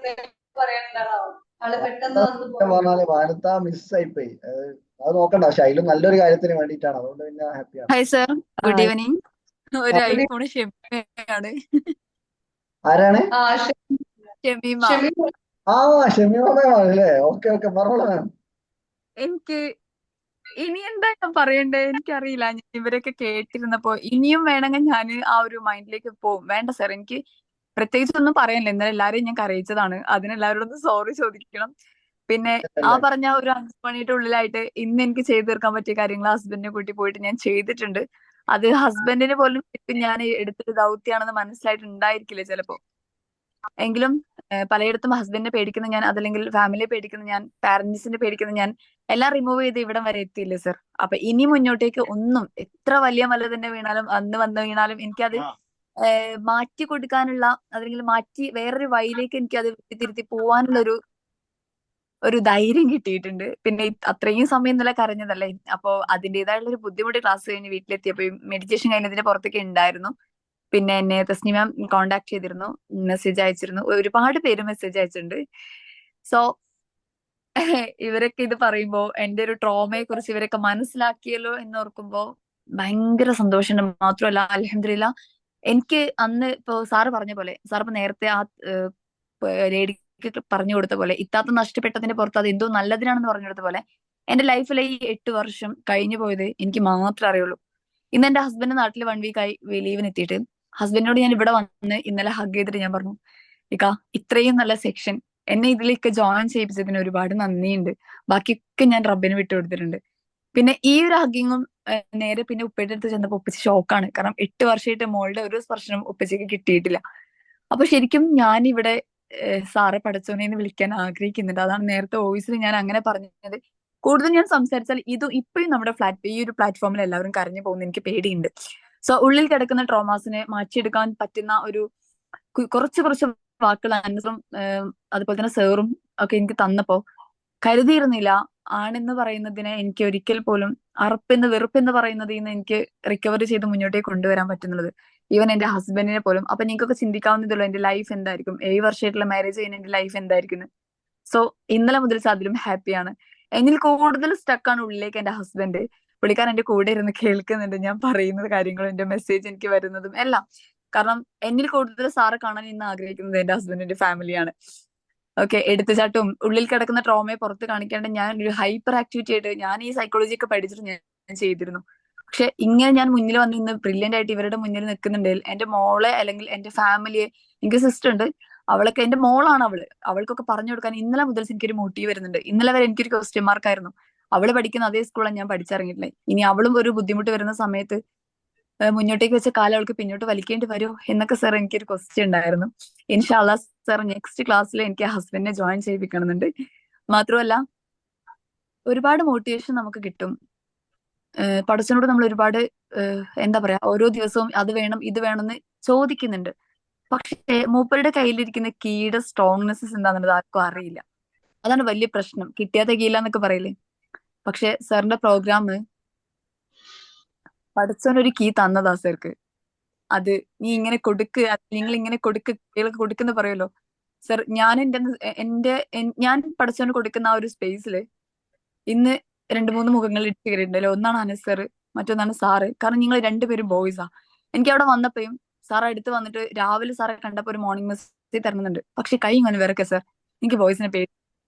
പറയാനുണ്ടാവോ? ആള് പെട്ടെന്ന് വന്ന് പറഞ്ഞാല് ഭാരത മിസ്സായി പോയി. അത് നോക്കണ്ട. പക്ഷെ അതിലും നല്ലൊരു കാര്യത്തിന് വേണ്ടിയിട്ടാണ്. അതുകൊണ്ട് പിന്നെ ഹാപ്പിയാണ്. Hi sir, good evening. ഒരു ഐഫോൺ ഷെമിയാണ്. ആരാണ്? ഷെമീമ. ഷെമീമല്ലേ? ഓക്കെ പറഞ്ഞോളൂ മാം. എനിക്ക് ഇനി എന്താ ഞാൻ പറയണ്ടേ എനിക്കറിയില്ല. ഞാൻ ഇവരൊക്കെ കേട്ടിരുന്നപ്പോ ഇനിയും വേണമെങ്കിൽ ഞാൻ ആ ഒരു മൈൻഡിലേക്ക് പോകും. വേണ്ട സർ, എനിക്ക് പ്രത്യേകിച്ച് ഒന്നും പറയാനില്ല. എന്നാലും എല്ലാരെയും ഞാൻ കരയിച്ചതാണ്. അതിനെല്ലാവരോടും സോറി ചോദിക്കണം. പിന്നെ ആ പറഞ്ഞ ഒരു 5 മണിയുടെ ഉള്ളിലായിട്ട് ഇന്ന് എനിക്ക് ചെയ്തു തീർക്കാൻ പറ്റിയ കാര്യങ്ങൾ ഹസ്ബൻഡിനെ കൂട്ടി പോയിട്ട് ഞാൻ ചെയ്തിട്ടുണ്ട്. അത് ഹസ്ബൻഡിന് പോലും ഞാൻ എടുത്തൊരു ദൗത്യമാണെന്ന് മനസ്സിലായിട്ടുണ്ടായിരിക്കില്ല ചിലപ്പോ. എങ്കിലും പലയിടത്തും ഹസ്ബൻഡിനെ പേടിക്കുന്ന ഞാൻ, അതല്ലെങ്കിൽ ഫാമിലിയെ പേടിക്കുന്ന ഞാൻ, പാരന്റ്സിനെ പേടിക്കുന്ന ഞാൻ എല്ലാം റിമൂവ് ചെയ്ത് ഇവിടം വരെ എത്തിയില്ലേ സർ. അപ്പൊ ഇനി മുന്നോട്ടേക്ക് ഒന്നും എത്ര വലിയ മല തന്നെ വീണാലും വന്ന് വീണാലും എനിക്കത് മാറ്റി കൊടുക്കാനുള്ള, അല്ലെങ്കിൽ മാറ്റി വേറൊരു വഴിയിലേക്ക് എനിക്ക് അത് തിരുത്തി പോവാനുള്ള ഒരു ധൈര്യം കിട്ടിയിട്ടുണ്ട്. പിന്നെ അത്രയും സമയം ഇന്നലെ കരഞ്ഞതല്ലേ, അപ്പോ അതിൻ്റെതായുള്ള ഒരു ബുദ്ധിമുട്ട് ക്ലാസ് കഴിഞ്ഞ് വീട്ടിലെത്തിയപ്പോ മെഡിറ്റേഷൻ കഴിഞ്ഞതിന്റെ പുറത്തേക്ക് ഉണ്ടായിരുന്നു. പിന്നെ എന്നെ തസ്നി മാം കോണ്ടാക്ട് ചെയ്തിരുന്നു, മെസ്സേജ് അയച്ചിരുന്നു. ഒരുപാട് പേര് മെസ്സേജ് അയച്ചിട്ടുണ്ട്. സോ ഇവരൊക്കെ ഇത് പറയുമ്പോ എന്റെ ഒരു ട്രോമയെ കുറിച്ച് ഇവരൊക്കെ മനസ്സിലാക്കിയല്ലോ എന്നോർക്കുമ്പോ ഭയങ്കര സന്തോഷമുണ്ട്. മാത്രമല്ല അൽഹംദുലില്ലാ, എനിക്ക് അന്ന് ഇപ്പോ സാറ് പറഞ്ഞ പോലെ, സാർ ഇപ്പൊ നേരത്തെ ആ ലേഡിക്ക് പറഞ്ഞു കൊടുത്ത പോലെ, ഇത്താത്ത നഷ്ടപ്പെട്ടതിന്റെ പുറത്ത് അത് എന്തോ നല്ലതിനാണെന്ന് പറഞ്ഞു കൊടുത്ത പോലെ എന്റെ ലൈഫിലെ ഈ 8 വർഷം കഴിഞ്ഞു പോയത് എനിക്ക് മാത്രമേ അറിയുള്ളൂ. ഇന്ന് എന്റെ ഹസ്ബൻഡ് നാട്ടിൽ 1 വീക്കായി ലീവിന് എത്തിയിട്ട് ഹസ്ബൻഡിനോട് ഞാൻ ഇവിടെ വന്ന് ഇന്നലെ ഹഗ് ചെയ്തിട്ട് ഞാൻ പറഞ്ഞു, ഇക്കാ ഇത്രയും നല്ല സെക്ഷൻ എന്നെ ഇതിലേക്ക് ജോയിൻ ചെയ്യിപ്പിച്ചതിന് ഒരുപാട് നന്ദിയുണ്ട്. ബാക്കിയൊക്കെ ഞാൻ റബ്ബിന് വിട്ടുകൊടുത്തിട്ടുണ്ട്. പിന്നെ ഈ ഒരു ഹഗ്ഗിങ്ങും നേരെ പിന്നെ ഉപ്പയുടെ അടുത്ത് ചെന്നപ്പോ ഉപ്പച്ചി ഷോക്കാണ്. കാരണം 8 വർഷമായിട്ട് മോളുടെ ഒരു സ്പർശനം ഉപ്പച്ചിക്ക് കിട്ടിയിട്ടില്ല. അപ്പൊ ശരിക്കും ഞാൻ ഇവിടെ സാറെ പടച്ചോനെ എന്ന് വിളിക്കാൻ ആഗ്രഹിക്കുന്നുണ്ട്. അതാണ് നേരത്തെ വോയിസിൽ ഞാൻ അങ്ങനെ പറഞ്ഞത്. കൂടുതൽ ഞാൻ സംസാരിച്ചാൽ ഇപ്പോഴും നമ്മുടെ ഈ ഒരു പ്ലാറ്റ്ഫോമിൽ എല്ലാവരും കരഞ്ഞു പോകുന്ന എനിക്ക് പേടിയുണ്ട്. സോ ഉള്ളിൽ കിടക്കുന്ന ട്രോമാസിനെ മാറ്റിയെടുക്കാൻ പറ്റുന്ന ഒരു കുറച്ച് വാക്കുകൾ അനസും അതുപോലെ തന്നെ സാറും ഒക്കെ എനിക്ക് തന്നപ്പോ കരുതിയിരുന്നില്ല ആണെന്ന് പറയുന്നതിനെ എനിക്ക് ഒരിക്കൽ പോലും വെറുപ്പെന്ന് പറയുന്നതിൽ നിന്ന് എനിക്ക് റിക്കവർ ചെയ്ത് മുന്നോട്ടേക്ക് കൊണ്ടുവരാൻ പറ്റുന്നത്. ഈവൻ എന്റെ ഹസ്ബൻഡിനെ പോലും. അപ്പൊ നിങ്ങൾക്കൊക്കെ ചിന്തിക്കാവുന്നതുള്ളൂ എന്റെ ലൈഫ് എന്തായിരിക്കും, 7 വർഷമായിട്ടുള്ള മാരേജ് കഴിഞ്ഞ എന്റെ ലൈഫ് എന്തായിരിക്കും. സോ ഇന്നലെ മുതൽ അതിലും ഹാപ്പിയാണ്. എന്നിൽ കൂടുതൽ സ്റ്റക്കാണ് ഉള്ളിലേക്ക് എന്റെ ഹസ്ബൻഡ്. പുള്ളിക്കാരൻ എന്റെ കൂടെ ഇരുന്ന് കേൾക്കുന്നുണ്ട്, ഞാൻ പറയുന്നത് കാര്യങ്ങളും എന്റെ മെസ്സേജ് എനിക്ക് വരുന്നതും എല്ലാം. കാരണം എന്നിൽ കൂടുതൽ സാറെ കാണാൻ ഇന്ന് ആഗ്രഹിക്കുന്നത് എന്റെ ഹസ്ബൻഡിന്റെ ഫാമിലിയാണ്. ഓക്കെ, എടുത്തുചാട്ടവും ഉള്ളിൽ കിടക്കുന്ന ട്രോമയെ പുറത്ത് കാണിക്കാണ്ട് ഞാൻ ഒരു ഹൈപ്പർ ആക്ടിവിറ്റി ആയിട്ട് ഞാൻ ഈ സൈക്കോളജി ഒക്കെ പഠിച്ചിട്ട് ഞാൻ ചെയ്തിരുന്നു. പക്ഷെ ഇങ്ങനെ ഞാൻ മുന്നിൽ വന്ന് ഇന്ന് ബ്രില്യന്റ് ആയിട്ട് ഇവരുടെ മുന്നിൽ നിൽക്കുന്നുണ്ടെങ്കിൽ എന്റെ മോളെ അല്ലെങ്കിൽ എന്റെ ഫാമിലിയെ, എനിക്ക് സിസ്റ്റർ ഉണ്ട്, അവളൊക്കെ എന്റെ മോളാണ്, അവൾക്കൊക്കെ പറഞ്ഞു കൊടുക്കാൻ ഇന്നലെ മുതൽ എനിക്കൊരു മോട്ടീവ് വരുന്നുണ്ട്. ഇന്നലെ വരെ എനിക്കൊരു ക്വസ്റ്റ്യൻ മാർക്കായിരുന്നു. അവള് പഠിക്കുന്ന അതേ സ്കൂളിലാണ് ഞാൻ പഠിച്ചിറങ്ങിയിട്ടില്ലേ. ഇനി അവളും ഒരു ബുദ്ധിമുട്ട് വരുന്ന സമയത്ത് മുന്നോട്ടേക്ക് വെച്ച കാലം അവൾക്ക് പിന്നോട്ട് വലിക്കേണ്ടി വരുമോ എന്നൊക്കെ സാർ എനിക്കൊരു ക്വസ്റ്റ്യൻ ഉണ്ടായിരുന്നു. ഇൻഷാല്ലാ സാർ നെക്സ്റ്റ് ക്ലാസ്സിൽ എനിക്ക് ഹസ്ബൻഡിനെ ജോയിൻ ചെയ്യിപ്പിക്കണമെന്നുണ്ട്. മാത്രമല്ല ഒരുപാട് മോട്ടിവേഷൻ നമുക്ക് കിട്ടും. പടച്ചവനോട് നമ്മൾ ഒരുപാട് എന്താ പറയാ, ഓരോ ദിവസവും അത് വേണം ഇത് വേണമെന്ന് ചോദിക്കുന്നുണ്ട്. പക്ഷേ മൂപ്പരുടെ കയ്യിലിരിക്കുന്ന കീയുടെ സ്ട്രോങ്നെസ്സസ് എന്താണെന്നുള്ളത് ആർക്കും അറിയില്ല. അതാണ് വലിയ പ്രശ്നം. കിട്ടിയാ തികയില്ല എന്നൊക്കെ പറയില്ലേ. പക്ഷെ സാറിന്റെ പ്രോഗ്രാം പടച്ചവനൊരു കീ തന്നതാ സാർക്ക്. അത് നീ ഇങ്ങനെ കൊടുക്ക്, നിങ്ങൾ ഇങ്ങനെ കൊടുക്ക്, കുട്ടികൾക്ക് കൊടുക്കുന്ന പറയുമല്ലോ സർ. ഞാൻ പടച്ചവന് കൊടുക്കുന്ന ആ ഒരു സ്പേസില് ഇന്ന് 2-3 മുഖങ്ങൾ ഇട്ട് കയറിയിട്ടുണ്ടല്ലോ. ഒന്നാണ് അനസ് സാറ്, മറ്റൊന്നാണ് സാറ്. കാരണം നിങ്ങൾ രണ്ടുപേരും ബോയ്സാ. എനിക്ക് അവിടെ വന്നപ്പോഴും സാർ അടുത്ത് വന്നിട്ട് രാവിലെ സാറെ കണ്ടപ്പോ ഒരു മോർണിംഗ് മെസ്സേജ് തരുന്നുണ്ട്. പക്ഷെ കൈ ഇങ്ങനെ വരക്കെ സാർ, എനിക്ക് ബോയ്സിനെ പേര്.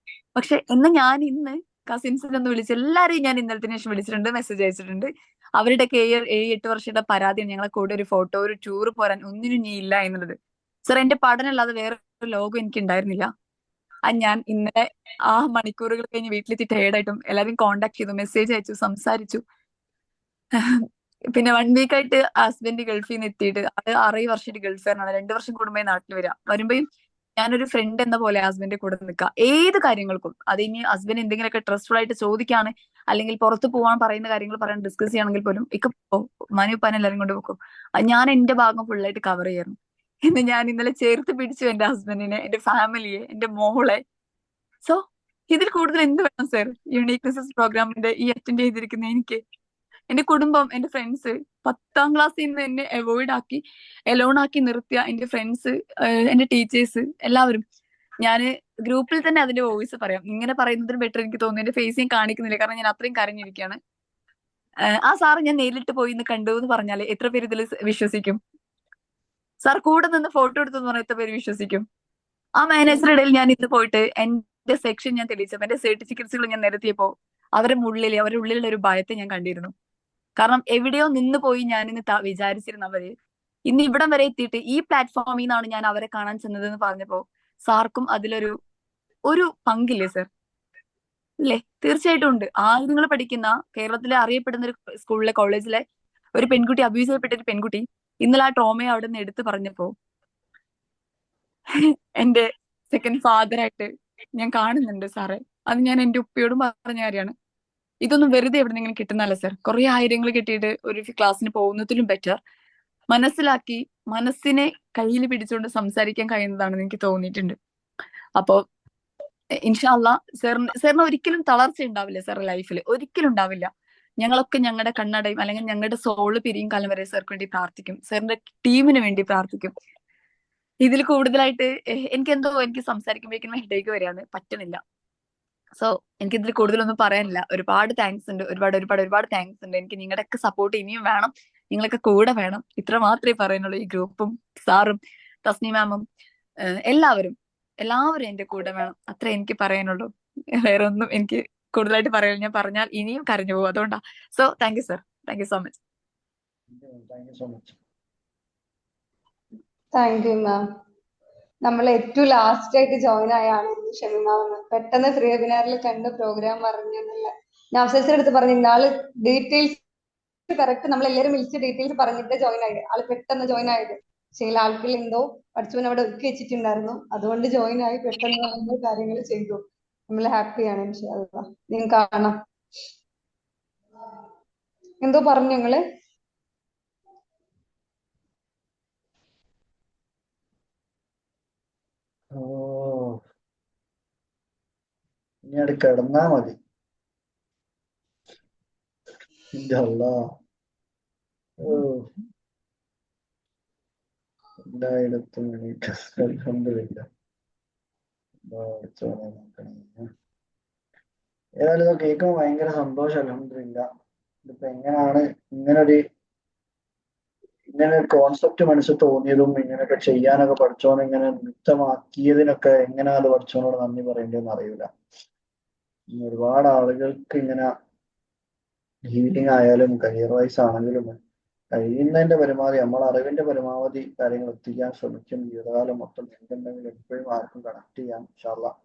പക്ഷെ ഞാൻ ഇന്ന് കസിൻസിനെ ഒന്ന് വിളിച്ച് എല്ലാരെയും ഞാൻ ഇന്നലത്തിന് ശേഷം വിളിച്ചിട്ടുണ്ട്, മെസ്സേജ് അയച്ചിട്ടുണ്ട്. അവരുടെയൊക്കെ 7-8 വർഷത്തെ പരാതിയാണ് ഞങ്ങളെ കൂടെ ഒരു ഫോട്ടോ, ഒരു ടൂർ പോരാൻ ഒന്നിനും നീ ഇല്ല എന്നുള്ളത്. സാർ എന്റെ പഠനമല്ലാതെ വേറെ ഒരു ലോകം എനിക്ക് ഉണ്ടായിരുന്നില്ല. ഞാൻ ഇന്നലെ ആ മണിക്കൂറുകൾ കഴിഞ്ഞ് വീട്ടിലെത്തി ടയേർഡായിട്ടും എല്ലാവരും കോണ്ടാക്ട് ചെയ്തു, മെസ്സേജ് അയച്ചു, സംസാരിച്ചു. പിന്നെ 1 വീക്ക് ആയിട്ട് ഹസ്ബൻഡ് ഗൾഫിൽ നിന്ന് എത്തിയിട്ട്, അത് 6 വർഷമായിട്ട് ഗൾഫാണ്. 2 വർഷം കൂടുമ്പോൾ നാട്ടിൽ വരുമ്പോഴും ഞാനൊരു ഫ്രണ്ട് എന്ന പോലെ ഹസ്ബൻഡിന്റെ കൂടെ നിൽക്കുക ഏത് കാര്യങ്ങൾക്കും. അത് ഇനി ഹസ്ബൻഡ് എന്തെങ്കിലുമൊക്കെ ട്രസ്റ്റ്ഫുൾ ആയിട്ട് ചോദിക്കാണ്, അല്ലെങ്കിൽ പുറത്ത് പോകാൻ പറയുന്ന കാര്യങ്ങൾ പറയാൻ ഡിസ്കസ് ചെയ്യണമെങ്കിൽ പോലും ഇപ്പൊ മനുപ്പാൻ എല്ലാവരും കൊണ്ട് വെക്കും. ഞാൻ എന്റെ ഭാഗം ഫുള്ളായിട്ട് കവർ ചെയ്യായിരുന്നു. എന്ന് ഞാൻ ഇന്നലെ ചേർത്ത് പിടിച്ചു എന്റെ ഹസ്ബൻഡിനെ, എന്റെ ഫാമിലിയെ, എന്റെ മോളെ. സോ ഇതിൽ കൂടുതൽ എന്ത് വേണം സർ? യുണീക്നെസ്സസ് പ്രോഗ്രാമിന്റെ ഈ അറ്റൻഡ് ചെയ്തിരിക്കുന്ന എനിക്ക്, എന്റെ കുടുംബം, എന്റെ ഫ്രണ്ട്സ്, 10ാം ക്ലാസ്സിൽ നിന്ന് എന്നെ അവോയ്ഡ് ആക്കി എലോൺ ആക്കി നിർത്തിയ എന്റെ ഫ്രണ്ട്സ്, എന്റെ ടീച്ചേഴ്സ് എല്ലാവരും. ഞാൻ ഗ്രൂപ്പിൽ തന്നെ അതിന്റെ വോയിസ് പറയാം. ഇങ്ങനെ പറയുന്നതിന് ബെറ്റർ എനിക്ക് തോന്നുന്നു. എന്റെ ഫേസ് ഞാൻ കാണിക്കുന്നില്ല, കാരണം ഞാൻ അത്രയും കരഞ്ഞിരിക്കുകയാണ്. ആ സാറ് ഞാൻ നേരിട്ട് പോയി ഇന്ന് കണ്ടു എന്ന് പറഞ്ഞാല് എത്ര പേര് ഇതിൽ വിശ്വസിക്കും? സാർ കൂടെ നിന്ന് ഫോട്ടോ എടുത്തെന്ന് പറഞ്ഞാൽ എത്ര പേര് വിശ്വസിക്കും? ആ മാനേജറുടെ ഇടയിൽ ഞാൻ ഇന്ന് പോയിട്ട് എന്റെ സെക്ഷൻ ഞാൻ തെളിയിച്ചപ്പോ, എന്റെ സർട്ടിഫിക്കറ്റ്സുകൾ ഞാൻ നിരത്തിയപ്പോ അവരുടെ ഉള്ളിലുള്ള ഒരു ഭയത്തെ ഞാൻ കണ്ടിരുന്നു. കാരണം എവിടെയോ നിന്ന് പോയി ഞാൻ ഇന്ന് വിചാരിച്ചിരുന്നവര് ഇന്ന് ഇവിടം വരെ എത്തിയിട്ട് ഈ പ്ലാറ്റ്ഫോമിൽ നിന്നാണ് ഞാൻ അവരെ കാണാൻ ചെന്നത് എന്ന് പറഞ്ഞപ്പോ സാർക്കും അതിലൊരു പങ്കില്ലേ സർ? ഇല്ലേ? തീർച്ചയായിട്ടും ഉണ്ട്. ആയിരങ്ങൾ പഠിക്കുന്ന കേരളത്തിലെ അറിയപ്പെടുന്ന ഒരു സ്കൂളിലെ കോളേജിലെ ഒരു പെൺകുട്ടി, അബ്യൂസ് ചെയ്യപ്പെട്ട ഒരു പെൺകുട്ടി ഇന്നലെ ആ ട്രോമയെ അവിടെ നിന്ന് എടുത്തു പറഞ്ഞപ്പോ എന്റെ സെക്കൻഡ് ഫാദറായിട്ട് ഞാൻ കാണുന്നുണ്ട് സാറേ. അത് ഞാൻ എന്റെ ഉപ്പയോടും പറഞ്ഞ കാര്യമാണ്. ഇതൊന്നും വെറുതെ എവിടെ നിന്നെങ്കിലും കിട്ടുന്നല്ല സർ. കുറെ ആയിരങ്ങൾ കിട്ടിയിട്ട് ഒരു ക്ലാസ്സിന് പോകുന്നതിലും ബെറ്റർ മനസ്സിലാക്കി മനസ്സിനെ കയ്യിൽ പിടിച്ചുകൊണ്ട് സംസാരിക്കാൻ കഴിയുന്നതാണെന്ന് എനിക്ക് തോന്നിയിട്ടുണ്ട്. അപ്പോ ഇൻഷാല്ലാ സാറിന് ഒരിക്കലും തളർച്ച ഉണ്ടാവില്ല സാറിന്റെ ലൈഫിൽ, ഒരിക്കലും ഉണ്ടാവില്ല. ഞങ്ങളൊക്കെ ഞങ്ങളുടെ കണ്ണടയും അല്ലെങ്കിൽ ഞങ്ങളുടെ സോള് പിരിയും കാലം വരെ സാർക്ക് വേണ്ടി പ്രാർത്ഥിക്കും, സാറിന്റെ ടീമിന് വേണ്ടി പ്രാർത്ഥിക്കും. ഇതിൽ കൂടുതലായിട്ട് എനിക്ക് സംസാരിക്കുമ്പോഴേക്കും ഹെഡേക്ക് വരികയാണ്, പറ്റണില്ല. സോ എനിക്ക് ഇതിൽ കൂടുതലൊന്നും പറയാനില്ല. ഒരുപാട് താങ്ക്സ് ഉണ്ട്, ഒരുപാട് താങ്ക്സ് ഉണ്ട്. എനിക്ക് നിങ്ങളുടെയൊക്കെ സപ്പോർട്ട് ഇനിയും വേണം, നിങ്ങളൊക്കെ കൂടെ വേണം. ഇത്ര മാത്രമേ പറയാനുള്ളൂ. ഈ ഗ്രൂപ്പും സാറും തസ്നി മാമും എല്ലാവരും എന്റെ കൂടെ വേണം. അത്രേ എനിക്ക് പറയാനുള്ളൂ. വേറെ ഒന്നും എനിക്ക് കൂടുതലായിട്ട് പറയാൻ, ഞാൻ പറഞ്ഞാൽ ഇനിയും കരഞ്ഞു പോകും. അതുകൊണ്ടാ. So thank you sir, thank you so much. Thank you മാം. നമ്മൾ ഏറ്റവും ലാസ്റ്റ് ആയിട്ട് ജോയിൻ ആയ ആളായിരുന്നു ഷെമിമാമെന്ന്. പെട്ടെന്ന് ഫ്രീ വെബിനാറിൽ കണ്ട് പ്രോഗ്രാം പറഞ്ഞില്ല. നൗസേസിന്റെ അടുത്ത് പറഞ്ഞു ഇന്നാള് ഡീറ്റെയിൽസ് കറക്റ്റ് നമ്മൾ എല്ലാവരും വിളിച്ച് ഡീറ്റെയിൽസ് പറഞ്ഞിട്ട് ജോയിൻ ആയത്. ആള് പെട്ടെന്ന് ജോയിൻ ആയത്. പക്ഷേ ആൾക്കിൽ എന്തോ പഠിച്ചവൻ അവിടെ ഒരുക്കി വെച്ചിട്ടുണ്ടായിരുന്നു, അതുകൊണ്ട് ജോയിൻ ആയി പെട്ടെന്ന് നമ്മൾ കാര്യങ്ങൾ ചെയ്തു. നമ്മൾ ഹാപ്പിയാണ്. ഇൻഷാല്ലാ നിങ്ങൾക്ക് കാണാം. എന്തോ പറഞ്ഞു നിങ്ങള്? ഇനി കിടന്നാ മതി. ഇന്റെ അല്ലാ. ഓ എല്ലായിടത്തും അൽഹംദുലില്ലാ. പഠിച്ചോനെ നോക്കണേ. ഏതായാലും ഇത് കേൾക്കുമ്പോൾ ഭയങ്കര സന്തോഷം. അൽഹംദുലില്ലാ. ഇതിപ്പോ എങ്ങനെയാണ് ഇങ്ങനെ ഒരു കോൺസെപ്റ്റ് മനസ്സിൽ തോന്നിയതും ഇങ്ങനെയൊക്കെ ചെയ്യാനൊക്കെ പഠിച്ചോനെ ഇങ്ങനെ വ്യക്തമാക്കിയതിനൊക്കെ എങ്ങനെയാ അത് പഠിച്ചോനോട് നന്ദി പറയേണ്ടതെന്ന് അറിയില്ല. ഒരുപാട് ആളുകൾക്ക് ഇങ്ങനെ ഹീലിംഗ് ആയാലും കരിയർ വൈസ് ആണെങ്കിലും കഴിയുന്നതിന്റെ പരമാവധി നമ്മളെ അറിവിന്റെ പരമാവധി കാര്യങ്ങൾ എത്തിക്കാൻ ശ്രമിക്കും. ജീവിതകാലം മൊത്തം എന്തുണ്ടെങ്കിലും എപ്പോഴും ആർക്കും കണക്ട് ചെയ്യാം. ഇൻഷാ അല്ലാഹ്.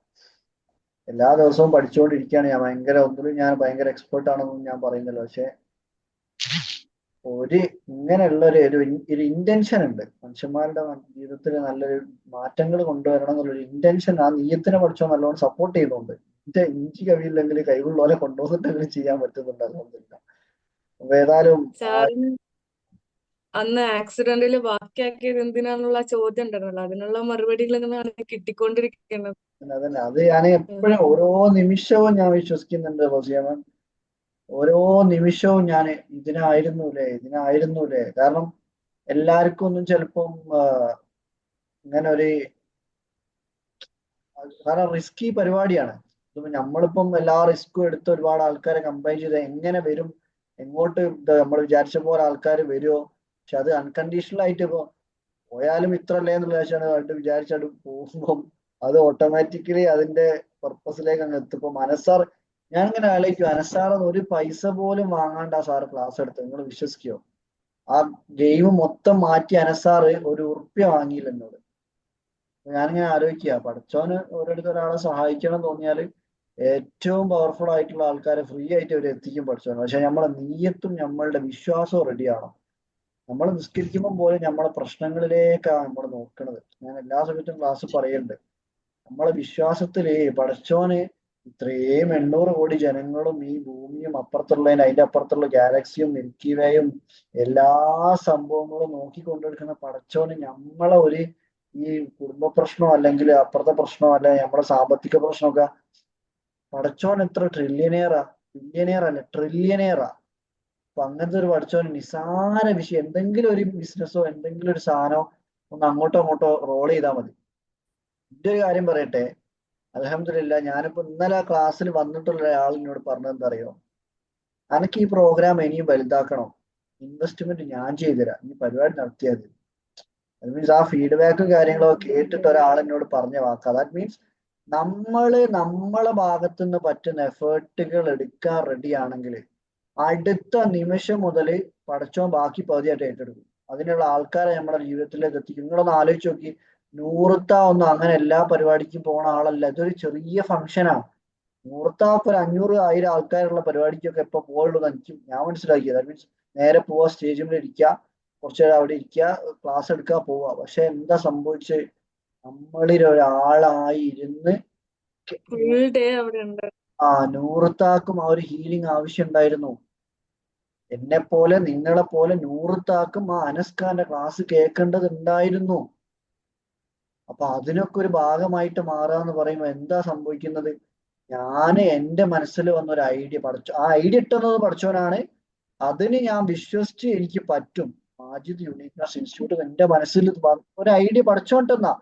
എല്ലാ ദിവസവും പഠിച്ചുകൊണ്ടിരിക്കുകയാണ് ഞാൻ. ഒന്നിലും ഞാൻ ഭയങ്കര എക്സ്പേർട്ട് ആണെന്നൊന്നും ഞാൻ പറയുന്നില്ല. പക്ഷെ ഇങ്ങനെയുള്ള ഒരു ഇന്റൻഷൻ ഉണ്ട്. മനുഷ്യന്മാരുടെ ജീവിതത്തിൽ നല്ലൊരു മാറ്റങ്ങൾ കൊണ്ടുവരണം എന്നുള്ളൊരു ഇന്റൻഷൻ ആ നീയത്തിനെ പഠിച്ചോ നല്ലോണം സപ്പോർട്ട് ചെയ്യുന്നുണ്ട്. ഇഞ്ചി കവിയില്ലെങ്കിൽ കൈവുള്ളവരെ കൊണ്ടുവന്നിട്ടെങ്കിലും ചെയ്യാൻ പറ്റുന്നുണ്ട്. അൽഹംദുലില്ലാ. അപ്പൊ ഏതായാലും സാറിന് അന്ന് ആക്സിഡന്റിൽ ബാക്കിയാക്കിയത് എന്തിനാന്നുള്ള ചോദ്യം ഉണ്ടല്ലോ, അതിനുള്ള മറുപടികൾ ഇങ്ങനെ കിട്ടിക്കൊണ്ടിരിക്കുന്നത്. അതന്നെ അത് ഞാൻ എപ്പോഴും ഓരോ നിമിഷവും ഞാൻ വിശ്വസിക്കുന്നുണ്ട് റോസിയാമ്മ. ഓരോ നിമിഷവും ഞാൻ ഇതിനായിരുന്നൂലേ. കാരണം എല്ലാവർക്കും ഒന്നും ചിലപ്പം ഇങ്ങനെ കാരണം റിസ്കി പരിപാടിയാണ്. നമ്മളിപ്പം എല്ലാ റിസ്ക്കും എടുത്ത് ഒരുപാട് ആൾക്കാരെ കമ്പൈൻ ചെയ്ത് എങ്ങനെ വരും, എങ്ങോട്ട് നമ്മൾ വിചാരിച്ച പോലെ ആൾക്കാർ വരുമോ. പക്ഷെ അത് അൺകണ്ടീഷണൽ ആയിട്ട് ഇപ്പൊ പോയാലും ഇത്രല്ലേ എന്നുള്ള ആയിട്ട് വിചാരിച്ചായിട്ട് പോകുമ്പം അത് ഓട്ടോമാറ്റിക്കലി അതിന്റെ പർപ്പസിലേക്ക് അങ്ങ് എത്തും. ഇപ്പൊ ഞാനിങ്ങനെ ആലോചിക്കും, അനസാറെന്ന് ഒരു പൈസ പോലും വാങ്ങാണ്ടാ സാറ് ക്ലാസ് എടുത്തത്. നിങ്ങൾ വിശ്വസിക്കോ? ആ ഗെയിം മൊത്തം മാറ്റി അനസാറ് ഒരു ഉറുപ്പ്യ വാങ്ങിയില്ല എന്നോട്. ഞാനിങ്ങനെ ആലോചിക്കുക, പഠിച്ചോന് ഒരാളെ സഹായിക്കണം തോന്നിയാൽ ഏറ്റവും പവർഫുൾ ആയിട്ടുള്ള ആൾക്കാരെ ഫ്രീ ആയിട്ട് അവർ എത്തിക്കും പഠിച്ചോന്. പക്ഷെ നമ്മളെ നീയത്തും നമ്മളുടെ വിശ്വാസവും റെഡിയാണോ. നമ്മൾ നിസ്കരിക്കുമ്പോൾ പോലും നമ്മളെ പ്രശ്നങ്ങളിലേക്കാണ് നമ്മൾ നോക്കുന്നത്. ഞാൻ എല്ലാ സമയത്തും ക്ലാസ് പറയുന്നുണ്ട്, നമ്മളെ വിശ്വാസത്തില് പഠിച്ചോന് ഇത്രയും 800 കോടി ജനങ്ങളും ഈ ഭൂമിയും അപ്പുറത്തുള്ളതിന് അതിന്റെ അപ്പുറത്തുള്ള ഗാലക്സിയും മിൽക്കി വേയും എല്ലാ സംഭവങ്ങളും നോക്കിക്കൊണ്ടെടുക്കുന്ന പഠിച്ചോന് നമ്മളെ ഈ കുടുംബ പ്രശ്നമോ അല്ലെങ്കിൽ അപ്പുറത്തെ പ്രശ്നമോ അല്ലെങ്കിൽ നമ്മുടെ സാമ്പത്തിക പ്രശ്നമൊക്കെ പഠിച്ചോൻ എത്ര ബില്യണിയർ അല്ല ട്രില്യണിയറാ. അപ്പൊ അങ്ങനത്തെ ഒരു പഠിച്ചോന് നിസാര വിഷയം എന്തെങ്കിലും ഒരു ബിസിനസ്സോ എന്തെങ്കിലും ഒരു സാധനമോ ഒന്ന് അങ്ങോട്ടോ റോൾ ചെയ്താൽ മതി. എന്റെ ഒരു കാര്യം പറയട്ടെ, അൽഹംദുലില്ലാ. ഞാനിപ്പോ ഇന്നലെ ക്ലാസ്സിൽ വന്നിട്ടുള്ള ഒരാൾ എന്നോട് പറഞ്ഞത് എന്താ അറിയോ, അനക്ക് ഈ പ്രോഗ്രാം ഇനിയും വലുതാക്കണം, ഇൻവെസ്റ്റ്മെന്റ് ഞാൻ ചെയ്തുതരാം, ഈ പരിപാടി നടത്തിയാൽ മതി. അത് മീൻസ് ആ ഫീഡ്ബാക്കും കാര്യങ്ങളൊക്കെ കേട്ടിട്ട് ഒരാൾ എന്നോട് പറഞ്ഞ വാക്കാ. ദാറ്റ് മീൻസ് നമ്മളെ ഭാഗത്തു നിന്ന് പറ്റുന്ന എഫേർട്ടുകൾ എടുക്കാൻ റെഡി ആണെങ്കിൽ അടുത്ത നിമിഷം മുതൽ പഠിച്ചോൻ ബാക്കി പകുതിയായിട്ട് ഏറ്റെടുക്കും. അതിനുള്ള ആൾക്കാരെ നമ്മുടെ ജീവിതത്തിലേക്ക് എത്തിക്കും. നിങ്ങളൊന്ന് ആലോചിച്ച് നോക്കി, ഒന്നും അങ്ങനെ എല്ലാ പരിപാടിക്കും പോണ ആളല്ല. ഇതൊരു ചെറിയ ഫംഗ്ഷനാണ്. നൂറത്താക്ക് ഒരു 500-1000 ആൾക്കാരുള്ള പരിപാടിക്കൊക്കെ എപ്പോ പോയുള്ളൂ ഞാൻ മനസ്സിലാക്കിയത്. ദാറ്റ് മീൻസ് നേരെ പോവാ, സ്റ്റേജിൽ ഇരിക്കുക, കുറച്ചു നേരം അവിടെ ഇരിക്കുക, ക്ലാസ് എടുക്കുക, പോവുക. പക്ഷെ എന്താ സംഭവിച്ചത്, നമ്മളിൽ ഒരാളായി ഇരുന്ന് ഫുൾ ഡേ അവിടെ ഉണ്ട്. നൂറത്താക്കും ആ ഒരു ഹീലിംഗ് ആവശ്യം ഉണ്ടായിരുന്നു. എന്നെ പോലെ നിങ്ങളെ പോലെ നൂറത്താക്കും ആ അനസ്കാന്റെ ക്ലാസ് കേൾക്കേണ്ടതുണ്ടായിരുന്നു. അപ്പൊ അതിനൊക്കെ ഒരു ഭാഗമായിട്ട് മാറാന്ന് പറയുമ്പോൾ എന്താ സംഭവിക്കുന്നത്, എന്റെ മനസ്സിൽ വന്നൊരു ഐഡിയ ആ ഐഡിയ ഇട്ടുന്നത് പഠിച്ചവനാണ്. അതിന് ഞാൻ വിശ്വസിച്ച് എനിക്ക് പറ്റും. മാജിദ് യുണീക്നെസ് ഇൻസ്റ്റിറ്റ്യൂട്ട് എന്റെ മനസ്സിൽ ഒരു ഐഡിയ പഠിച്ചോണ്ടെന്നാ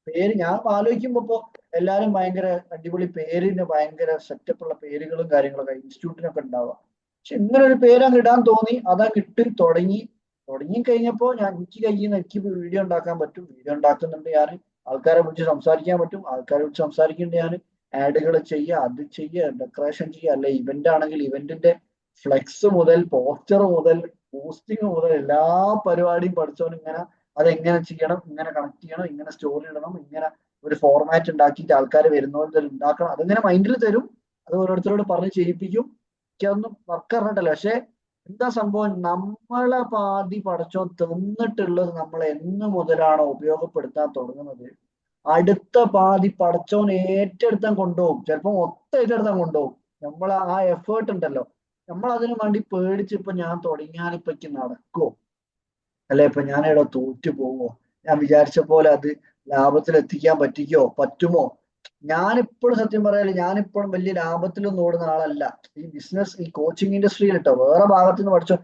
പേര് ഞാൻ ആലോചിക്കുമ്പോ എല്ലാരും ഭയങ്കര അടിപൊളി പേരിന് ഭയങ്കര സെറ്റപ്പുള്ള പേരുകളും കാര്യങ്ങളൊക്കെ ഇൻസ്റ്റിറ്റ്യൂട്ടിനൊക്കെ ഉണ്ടാവുക. പക്ഷെ ഇങ്ങനെ ഒരു പേര് അങ്ങ് ഇടാൻ തോന്നി, അതങ്ങ് ഇട്ട് തുടങ്ങി കഴിഞ്ഞപ്പോ എനിക്ക് വീഡിയോ ഉണ്ടാക്കാൻ പറ്റും. വീഡിയോ ഉണ്ടാക്കുന്നുണ്ട് ഞാൻ, ആൾക്കാരെ വിളിച്ച് സംസാരിക്കാൻ പറ്റും, ആൾക്കാരെ വിളിച്ച് സംസാരിക്കുന്നുണ്ട് ഞാൻ, ആഡുകൾ ചെയ്യുക, അത് ചെയ്യുക, ഡെക്കറേഷൻ ചെയ്യുക, അല്ലെ ഇവന്റ് ആണെങ്കിൽ ഇവന്റിന്റെ ഫ്ലെക്സ് മുതൽ പോസ്റ്റർ മുതൽ പോസ്റ്റിംഗ് മുതൽ എല്ലാ പരിപാടിയും പഠിച്ചവൻ ഇങ്ങനെ അതെങ്ങനെ ചെയ്യണം, ഇങ്ങനെ കണക്ട് ചെയ്യണം, ഇങ്ങനെ സ്റ്റോറി ഇടണം, ഇങ്ങനെ ഒരു ഫോർമാറ്റ് ഉണ്ടാക്കിയിട്ട് ആൾക്കാർ വരുന്നവർ ഉണ്ടാക്കണം, അതിങ്ങനെ മൈൻഡിൽ തരും. അത് ഓരോരുത്തരോട് പറഞ്ഞ് ചെയ്യിപ്പിക്കും. എനിക്കതൊന്നും വർക്ക് അറിഞ്ഞിട്ടല്ല. പക്ഷെ എന്താ സംഭവം, നമ്മളെ പാതി പഠിച്ചോ തന്നിട്ടുള്ളത് നമ്മൾ എന്ന് മുതലാണോ ഉപയോഗപ്പെടുത്താൻ തുടങ്ങുന്നത്, അടുത്ത പാതി പടച്ചോൻ ഏറ്റെടുത്താൻ കൊണ്ടുപോകും. ചിലപ്പോൾ മൊത്തം ഏറ്റെടുത്താൻ കൊണ്ടുപോകും. നമ്മൾ ആ എഫേർട്ട് ഉണ്ടല്ലോ, നമ്മൾ അതിനു വേണ്ടി പേടിച്ച് ഇപ്പൊ ഞാൻ തുടങ്ങിയാൽ ഇപ്പൊ എനിക്ക് നടക്കുമോ, അല്ലെ ഇപ്പൊ ഞാൻ തോറ്റു പോവോ, ഞാൻ വിചാരിച്ച പോലെ അത് ലാഭത്തിൽ എത്തിക്കാൻ പറ്റുമോ, ഞാനിപ്പോഴും സത്യം പറയാല് ഞാനിപ്പോഴും വലിയ ലാഭത്തിലൊന്നും ഓടുന്ന ആളല്ല. ഈ ബിസിനസ് ഈ കോച്ചിങ് ഇൻഡസ്ട്രിയിൽ കേട്ടോ, വേറെ ഭാഗത്ത് നിന്ന് പഠിച്ചോ,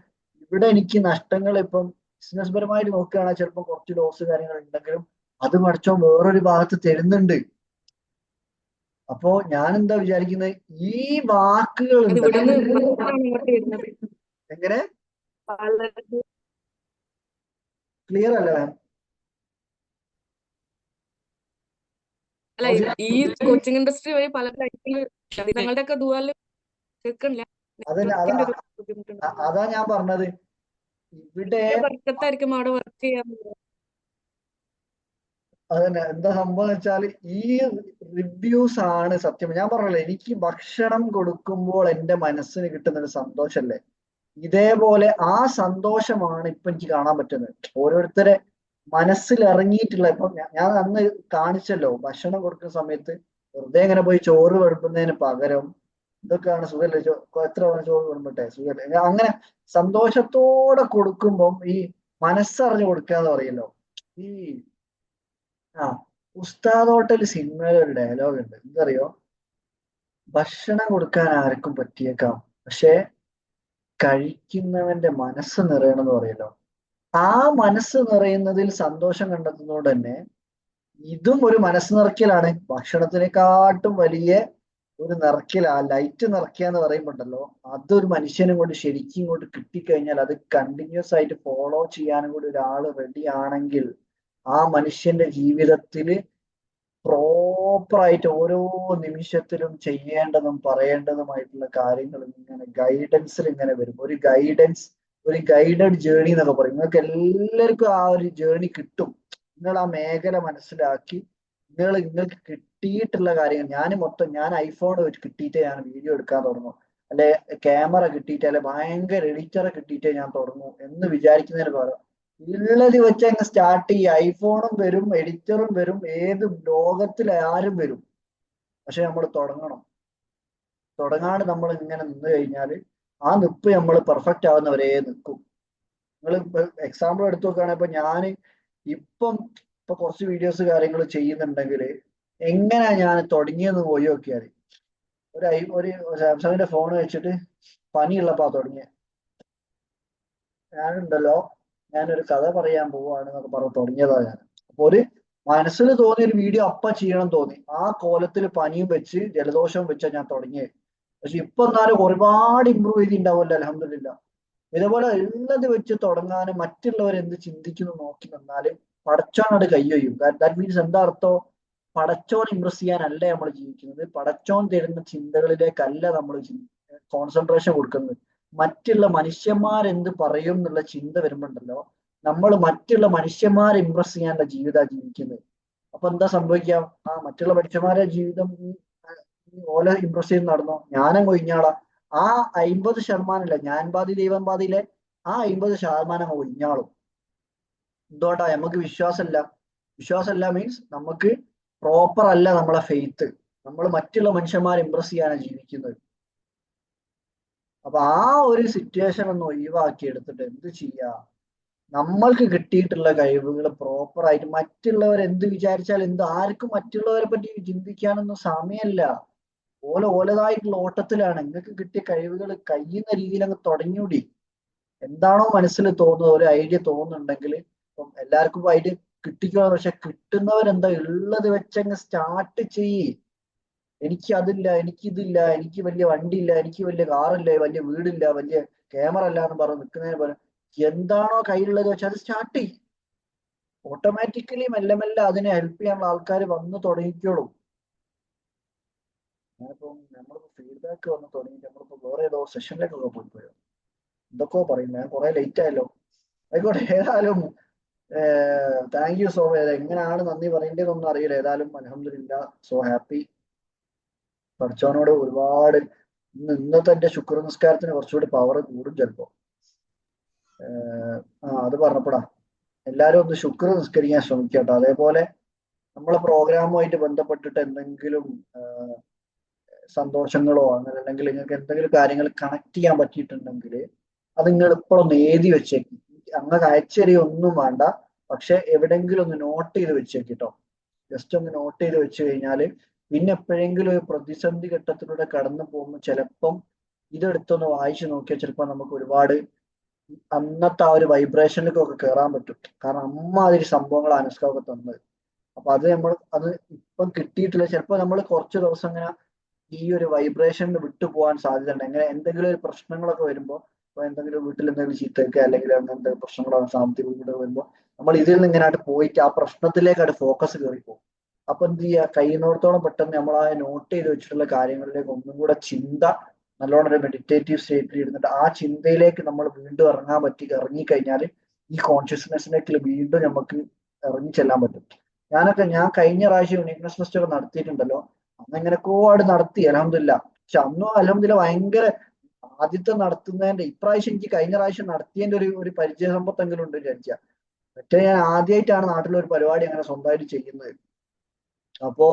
ഇവിടെ എനിക്ക് നഷ്ടങ്ങൾ ഇപ്പം ബിസിനസ് പരമായിട്ട് നോക്കുകയാണെങ്കിൽ ചിലപ്പോൾ കുറച്ച് ലോസ് കാര്യങ്ങൾ ഉണ്ടെങ്കിലും അത് പഠിച്ചോ വേറൊരു ഭാഗത്ത് തരുന്നുണ്ട്. അപ്പോ ഞാൻ എന്താ വിചാരിക്കുന്നത്, ഈ വാക്കുകൾ അത് ഉണ്ടല്ലോ, ഇവിടുന്ന് മാത്രമാണ് ഇങ്ങോട്ട് വരുന്നത്. എങ്ങനെ വളരെ ക്ലിയർ അല്ല മാം? അല്ല ഈ കോച്ചിങ് ഇൻഡസ്ട്രി വഴി പല ലൈഫിൽ ഞങ്ങളുടെ ഒക്കെ ദുആല് കേൾക്കണില്ല. അതല്ല നെറ്റ്വർക്കിന്റെ ഒരു ബുദ്ധിമുട്ടുണ്ട്. അതാ ഞാൻ പറഞ്ഞത്. ഇവിടെ ബർക്കത്തായിരിക്കും അവിടെ വർക്ക് ചെയ്യാൻ. അതന്നെ എന്താ സംഭവം എന്ന് വെച്ചാല് ഈ റിവ്യൂസ് ആണ് സത്യം. ഞാൻ പറഞ്ഞല്ലോ, എനിക്ക് ഭക്ഷണം കൊടുക്കുമ്പോൾ എന്റെ മനസ്സിന് കിട്ടുന്ന ഒരു സന്തോഷല്ലേ, ഇതേപോലെ ആ സന്തോഷമാണ് ഇപ്പൊ എനിക്ക് കാണാൻ പറ്റുന്നത്. ഓരോരുത്തരെ മനസ്സിൽ ഇറങ്ങിയിട്ടുള്ള, ഇപ്പൊ ഞാൻ അന്ന് കാണിച്ചല്ലോ, ഭക്ഷണം കൊടുക്കുന്ന സമയത്ത് വെറുതെ ഇങ്ങനെ പോയി ചോറ് വെടുക്കുന്നതിന് പകരം ഇതൊക്കെയാണ് സുഖല്ലേ, എത്ര വേണം ചോറ് കൊടുക്കട്ടെ, സുഖല്ലേ, അങ്ങനെ സന്തോഷത്തോടെ കൊടുക്കുമ്പം ഈ മനസ്സറിഞ്ഞു കൊടുക്കുക എന്ന് പറയല്ലോ. ഈ ഉസ്താദ് ഹോട്ടൽ സിനിമയിലെ ഒരു ഡയലോഗ് ഉണ്ട്, എന്തറിയോ? ഭക്ഷണം കൊടുക്കാൻ ആർക്കും പറ്റിയേക്കാം, പക്ഷെ കഴിക്കുന്നവന്റെ മനസ്സ് നിറയണം എന്ന് പറയല്ലോ. ആ മനസ്സ് നിറയുന്നതിൽ സന്തോഷം കണ്ടെത്തുന്നതുകൊണ്ട് തന്നെ ഇതും ഒരു മനസ്സ് നിറയ്ക്കലാണ്. ഭക്ഷണത്തിനെക്കാട്ടും വലിയ ഒരു നിറയ്ക്കൽ, ആ ലൈറ്റ് നിറയ്ക്കുക എന്ന് പറയുമ്പോണ്ടല്ലോ, അതൊരു മനുഷ്യനും കൊണ്ട് ശരിക്കും ഇങ്ങോട്ട് കിട്ടിക്കഴിഞ്ഞാൽ അത് കണ്ടിന്യൂസ് ആയിട്ട് ഫോളോ ചെയ്യാനും കൂടി ഒരാൾ റെഡി ആണെങ്കിൽ ആ മനുഷ്യന്റെ ജീവിതത്തിൽ പ്രോപ്പറായിട്ട് ഓരോ നിമിഷത്തിലും ചെയ്യേണ്ടതും പറയേണ്ടതുമായിട്ടുള്ള കാര്യങ്ങൾ ഇങ്ങനെ ഗൈഡൻസിൽ ഇങ്ങനെ വരും. ഒരു ഗൈഡഡ് ജേണി എന്നൊക്കെ പറയും. നിങ്ങൾക്ക് എല്ലാവർക്കും ആ ഒരു ജേണി കിട്ടും. നിങ്ങൾ ആ മേഖല മനസ്സിലാക്കി നിങ്ങൾക്ക് കിട്ടിയിട്ടുള്ള കാര്യങ്ങൾ, ഞാൻ ഐഫോൺ വെച്ച് കിട്ടിയിട്ടേ ഞാൻ വീഡിയോ എടുക്കാൻ തുടങ്ങും, അല്ലെ ക്യാമറ കിട്ടിയിട്ട്, അല്ലെ ഭയങ്കര എഡിറ്ററെ കിട്ടിയിട്ടേ ഞാൻ തുടങ്ങും എന്ന് വിചാരിക്കുന്നതിന് പകരം ഉള്ളത് വെച്ച് അങ്ങ് സ്റ്റാർട്ട് ചെയ്യുക. ഐഫോണും വരും, എഡിറ്ററും വരും, ഏത് ലോകത്തിൽ ആരും വരും. പക്ഷെ നമ്മൾ തുടങ്ങാണ്ട് നമ്മൾ ഇങ്ങനെ നിന്ന് കഴിഞ്ഞാൽ ആ നിപ്പ് നമ്മൾ പെർഫെക്റ്റ് ആവുന്നവരെ നിൽക്കും. നിങ്ങൾ എക്സാമ്പിൾ എടുത്തു നോക്കുകയാണെങ്കിൽ ഇപ്പൊ ഞാൻ ഇപ്പൊ കുറച്ച് വീഡിയോസ് കാര്യങ്ങൾ ചെയ്യുന്നുണ്ടെങ്കിൽ എങ്ങനെയാ ഞാൻ തുടങ്ങിയെന്ന് പോയി നോക്കിയാൽ, ഒരു സാംസങ്ങിന്റെ ഫോൺ വെച്ചിട്ട് പനിയുള്ളപ്പാ തുടങ്ങിയത്. ഞാനൊരു കഥ പറയാൻ പോവാണെന്നൊക്കെ പറഞ്ഞ് തുടങ്ങിയതാ ഞാൻ. അപ്പൊ ഒരു മനസ്സിൽ തോന്നിയ ഒരു വീഡിയോ ചെയ്യണം തോന്നി, ആ കോലത്തിൽ പനിയും വെച്ച് ജലദോഷവും വെച്ചാ ഞാൻ തുടങ്ങിയത്. പക്ഷെ ഇപ്പൊ എന്നാലും ഒരുപാട് ഇമ്പ്രൂവ് ചെയ്തിട്ടുണ്ടാവുമല്ലോ, അൽഹംദുലില്ലാ. ഇതേപോലെ ഉള്ളത് വെച്ച് തുടങ്ങാനും മറ്റുള്ളവർ എന്ത് ചിന്തിക്കുന്നു നോക്കി നിന്നാലും പടച്ചോനോട് കൈയൊയ്യും. ദാറ്റ് മീൻസ് എന്താ അർത്ഥം? പടച്ചോൻ ഇംപ്രസ് ചെയ്യാനല്ല നമ്മൾ ജീവിക്കുന്നത്, പടച്ചോൻ തരുന്ന ചിന്തകളിലേക്കല്ല നമ്മൾ കോൺസെൻട്രേഷൻ കൊടുക്കുന്നത്. മറ്റുള്ള മനുഷ്യന്മാരെന്ത് പറയും എന്നുള്ള ചിന്ത വരുമ്പോണ്ടല്ലോ, നമ്മൾ മറ്റുള്ള മനുഷ്യന്മാരെ ഇംപ്രസ് ചെയ്യാനുള്ള ജീവിതമാണ് ജീവിക്കുന്നത്. അപ്പൊ എന്താ സംഭവിക്കാം? മറ്റുള്ള മനുഷ്യന്മാരെ ജീവിതം ഓലെ ഇംപ്രസ് ചെയ്ത് നടന്നോ, ഞാനും ഒഴിഞ്ഞാളാ. ആ 50% ഞാൻ ബാധി ദൈവം ബാധിയിലെ ആ 50% ഒഴിഞ്ഞാളും. എന്തുകൊണ്ടാ? നമുക്ക് വിശ്വാസമല്ല മീൻസ് നമുക്ക് പ്രോപ്പർ അല്ല നമ്മളെ ഫെയ്ത്ത്. നമ്മൾ മറ്റുള്ള മനുഷ്യന്മാരെ ഇംപ്രസ് ചെയ്യാനാണ് ജീവിക്കുന്നത്. അപ്പൊ ആ ഒരു സിറ്റുവേഷൻ ഒന്ന് ഒഴിവാക്കി എടുത്തിട്ട് എന്ത് ചെയ്യാ, നമ്മൾക്ക് കിട്ടിയിട്ടുള്ള കഴിവുകൾ പ്രോപ്പറായിട്ട്, മറ്റുള്ളവർ എന്ത് വിചാരിച്ചാൽ ആർക്കും മറ്റുള്ളവരെ പറ്റി ചിന്തിക്കാനൊന്നും സമയമല്ല. ഓലതായിട്ടുള്ള ഓട്ടത്തിലാണ്. നിങ്ങൾക്ക് കിട്ടിയ കഴിവുകൾ കഴിയുന്ന രീതിയിൽ അങ്ങ് തുടങ്ങിയൂടി. എന്താണോ മനസ്സിൽ തോന്നുന്നത്, ഒരു ഐഡിയ തോന്നുന്നുണ്ടെങ്കിൽ ഇപ്പം എല്ലാവർക്കും ഐഡിയ കിട്ടിക്കോളാം, പക്ഷെ കിട്ടുന്നവരെന്താ ഉള്ളത് വെച്ചങ്ങ് സ്റ്റാർട്ട് ചെയ്യ്. എനിക്ക് അതില്ല, എനിക്കിതില്ല, എനിക്ക് വലിയ വണ്ടിയില്ല, എനിക്ക് വലിയ കാറില്ല, വലിയ വീടില്ല, വലിയ ക്യാമറ ഇല്ല എന്ന് പറഞ്ഞ് നിൽക്കുന്നതിന് പോലെ എന്താണോ കയ്യിലുള്ളത് വെച്ചാൽ അത് സ്റ്റാർട്ട് ചെയ്യും. ഓട്ടോമാറ്റിക്കലി മെല്ലെ മെല്ലെ അതിനെ ഹെൽപ്പ് ചെയ്യാനുള്ള ആൾക്കാർ വന്ന് തുടങ്ങിക്കോളും. നമ്മളിപ്പോ ഫീഡ്ബാക്ക് വന്ന് തുടങ്ങി, നമ്മളിപ്പോ വേറെ ഏതോ സെഷനിലേക്കൊക്കെ പോയോ, എന്തൊക്കെയോ പറയുന്നത്, ഞാൻ കുറെ ലേറ്റ് ആയല്ലോ. ആയിക്കോട്ടെ, ഏതായാലും താങ്ക് യു സോ മച്ച്. എങ്ങനെയാണ് നന്ദി പറയേണ്ടതെന്നൊന്നും അറിയില്ല. ഏതായാലും അൽഹംദുലില്ലാ, സോ ഹാപ്പി. പഠിച്ചവനോട് ഒരുപാട് ഇന്നത്തെ എന്റെ ശുക്ർ നിസ്കാരത്തിന് കുറച്ചുകൂടി പവർ കൂടും ചിലപ്പോ. അത് പറഞ്ഞപ്പോടാ, എല്ലാരും ഒന്ന് ശുക്ർ നിസ്കരിക്കാൻ ശ്രമിക്കട്ടോ. അതേപോലെ നമ്മളെ പ്രോഗ്രാമുമായിട്ട് ബന്ധപ്പെട്ടിട്ട് എന്തെങ്കിലും സന്തോഷങ്ങളോ അങ്ങനെ, അല്ലെങ്കിൽ നിങ്ങൾക്ക് എന്തെങ്കിലും കാര്യങ്ങൾ കണക്ട് ചെയ്യാൻ പറ്റിയിട്ടുണ്ടെങ്കിൽ അത് നിങ്ങൾ ഇപ്പോഴൊന്ന് എഴുതി വെച്ചേക്ക്. അങ്ങനെ അയച്ചെറിയ ഒന്നും വേണ്ട, പക്ഷെ എവിടെങ്കിലും ഒന്ന് നോട്ട് ചെയ്ത് വെച്ചേക്കിട്ടോ. ജസ്റ്റ് ഒന്ന് നോട്ട് ചെയ്ത് വെച്ച് കഴിഞ്ഞാൽ പിന്നെ എപ്പോഴെങ്കിലും ഒരു പ്രതിസന്ധി ഘട്ടത്തിലൂടെ കടന്നു പോകുമ്പോൾ ചിലപ്പം ഇതെടുത്തൊന്ന് വായിച്ചു നോക്കിയാൽ ചിലപ്പോൾ നമുക്ക് ഒരുപാട് അന്നത്തെ ആ ഒരു വൈബ്രേഷനിലേക്കൊക്കെ കയറാൻ പറ്റും. കാരണം അമ്മാതിരി സംഭവങ്ങൾ അനുഷ്കാവൊക്കെ തന്നത്. അപ്പൊ അത് ഇപ്പം കിട്ടിയിട്ടില്ല. ചിലപ്പോൾ നമ്മൾ കുറച്ച് ദിവസം ഇങ്ങനെ ഈ ഒരു വൈബ്രേഷനിൽ വിട്ടുപോകാൻ സാധ്യതയുണ്ട്. എങ്ങനെ എന്തെങ്കിലും ഒരു പ്രശ്നങ്ങളൊക്കെ വരുമ്പോൾ, ഇപ്പൊ എന്തെങ്കിലും വീട്ടിൽ എന്തെങ്കിലും ചീത്തയൊക്കെ അല്ലെങ്കിൽ അങ്ങനത്തെ പ്രശ്നങ്ങളോ സാമ്പത്തിക ബുദ്ധിമുട്ടൊക്കെ വരുമ്പോൾ നമ്മൾ ഇതിൽ നിന്ന് ഇങ്ങനെ പോയിട്ട് ആ പ്രശ്നത്തിലേക്കായിട്ട് ഫോക്കസ് കയറിപ്പോകും. അപ്പൊ എന്ത് ചെയ്യുക, കഴിയുന്നിടത്തോളം പെട്ടെന്ന് നമ്മൾ ആ നോട്ട് ചെയ്ത് വെച്ചിട്ടുള്ള കാര്യങ്ങളിലേക്ക് ഒന്നും കൂടെ ചിന്ത നല്ലോണം ഒരു മെഡിറ്റേറ്റീവ് സ്റ്റേറ്റിൽ ഇരുന്നിട്ട് ആ ചിന്തയിലേക്ക് നമ്മൾ വീണ്ടും ഇറങ്ങിക്കഴിഞ്ഞാൽ ഈ കോൺഷ്യസ്നെസ്സിലേക്ക് വീണ്ടും നമുക്ക് ഇറങ്ങി ചെല്ലാൻ പറ്റും. ഞാൻ കഴിഞ്ഞ പ്രാവശ്യം യൂണിക്നെസ് ഫെസ്റ്റ് ഒക്കെ നടത്തിയിട്ടുണ്ടല്ലോ. അന്ന് എങ്ങനെയൊക്കെ നടത്തി അൽഹംദുലില്ലാ. പക്ഷെ അന്നും അൽഹംദുലില്ലാ ഭയങ്കര ആദ്യത്തെ നടത്തുന്നതിന്റെ ഇപ്രാവശ്യം എനിക്ക് കഴിഞ്ഞ പ്രാവശ്യം നടത്തിയതിന്റെ ഒരു പരിചയ സമ്പത്തെങ്കിലും ഉണ്ട് വിചാരിച്ച. മറ്റേ ഞാൻ ആദ്യമായിട്ടാണ് നാട്ടിലൊരു പരിപാടി അങ്ങനെ സ്വന്തമായിട്ട് ചെയ്യുന്നത്. അപ്പോ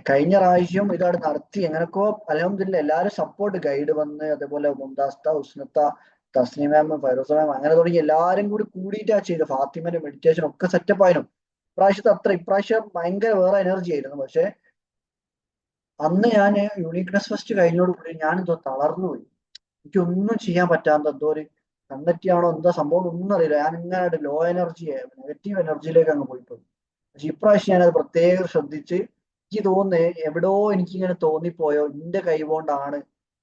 കഴിഞ്ഞ പ്രാവശ്യം ഇതവിടെ നടത്തി എങ്ങനെയൊക്കെ അൽഹംദുലില്ലാ എല്ലാവരും സപ്പോർട്ട്, ഗൈഡ് വന്ന്, അതേപോലെ മുംതാസ്ത, ഉസ്നത്ത, തസ്നി മാം, ഫൈറോസ മാം, അങ്ങനെ തുടങ്ങി എല്ലാവരും കൂടിയിട്ടാ ചെയ്ത്. ഫാത്തിമന്റെ മെഡിറ്റേഷൻ ഒക്കെ സെറ്റപ്പ് ആയിരുന്നു. ഇപ്രാവശ്യം ഭയങ്കര വേറെ എനർജി ആയിരുന്നു. പക്ഷെ അന്ന് ഞാൻ യൂണിക്നെസ് ഫെസ്റ്റ് കഴിഞ്ഞോട് കൂടി ഞാനെന്തോ തളർന്നുപോയി. എനിക്കൊന്നും ചെയ്യാൻ പറ്റാത്ത എന്തോ ഒരു കണ്ണറ്റിയാണോ എന്താ സംഭവം ഒന്നും അറിയില്ല. ഞാൻ ഇങ്ങനെ ലോ എനർജി, നെഗറ്റീവ് എനർജിയിലേക്ക് അങ്ങ് പോയിപ്പോയി. പക്ഷെ ഇപ്രാവശ്യം ഞാനത് പ്രത്യേകം ശ്രദ്ധിച്ച് എനിക്ക് തോന്നുന്നേ എവിടോ എനിക്കിങ്ങനെ തോന്നിപ്പോയോ, എന്റെ കൈ കൊണ്ടാണ്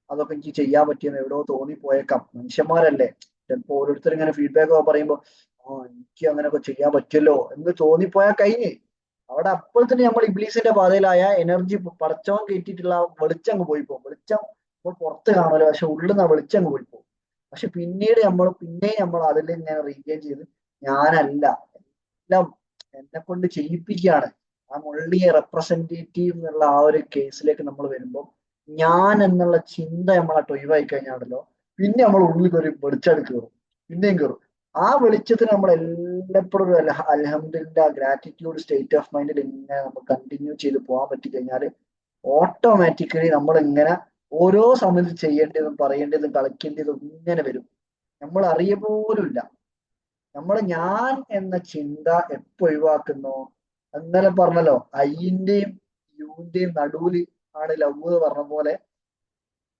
അതൊക്കെ എനിക്ക് ചെയ്യാൻ പറ്റിയെന്ന് എവിടോ തോന്നിപ്പോയേക്കാം. മനുഷ്യന്മാരല്ലേ, ചിലപ്പോ ഓരോരുത്തർ ഇങ്ങനെ ഫീഡ്ബാക്ക് ഒക്കെ പറയുമ്പോൾ എനിക്ക് അങ്ങനെയൊക്കെ ചെയ്യാൻ പറ്റുമല്ലോ എന്ന് തോന്നിപ്പോയാൽ കഴിഞ്ഞ് അവിടെ അപ്പോൾ തന്നെ നമ്മൾ ഇബ്ലീസിന്റെ പാതയിലായ എനർജി പടച്ചവൻ കയറ്റിയിട്ടുള്ള വെളിച്ചം അങ്ങ് പോയി പോകും. വെളിച്ചം ഇപ്പോൾ പുറത്ത് കാണുമല്ലോ, പക്ഷെ ഉള്ളിൽ നിന്ന് വെളിച്ചം അങ്ങ് പോയി പോകും. പക്ഷെ പിന്നീട് നമ്മൾ അതിൽ ഇങ്ങനെ റീഗെയിൻ ചെയ്ത് ഞാനല്ല, എല്ലാം എന്നെ കൊണ്ട് ചെയ്യിപ്പിക്കുകയാണ്, ആ ഒൺലി റെപ്രസെന്റേറ്റീവ് എന്നുള്ള ആ ഒരു കേസിലേക്ക് നമ്മൾ വരുമ്പോൾ ഞാൻ എന്നുള്ള ചിന്ത നമ്മളായിട്ട് ഒഴിവായി കഴിഞ്ഞാണല്ലോ, പിന്നെ നമ്മൾ ഉള്ളിൽ ഒരു വെളിച്ചം കയറും, പിന്നെയും കയറും. ആ വെളിച്ചത്തിന് നമ്മൾ എല്ലപ്പോഴും അൽഹംദുലില്ലാ ഗ്രാറ്റിറ്റ്യൂഡ് സ്റ്റേറ്റ് ഓഫ് മൈൻഡിൽ ഇങ്ങനെ നമ്മൾ കണ്ടിന്യൂ ചെയ്ത് പോകാൻ പറ്റി കഴിഞ്ഞാൽ ഓട്ടോമാറ്റിക്കലി നമ്മൾ ഇങ്ങനെ ഓരോ സമയത്ത് ചെയ്യേണ്ടതും പറയേണ്ടതും കളിക്കേണ്ടതും ഇങ്ങനെ വരും. നമ്മൾ അറിയ പോലുമില്ല. ഞാൻ എന്ന ചിന്ത എപ്പോ ഒഴിവാക്കുന്നോ, അങ്ങനെ പറഞ്ഞല്ലോ ഐന്റെയും യുവിന്റെയും നടുവില് ആണ് ലവ് എന്ന് പറഞ്ഞ പോലെ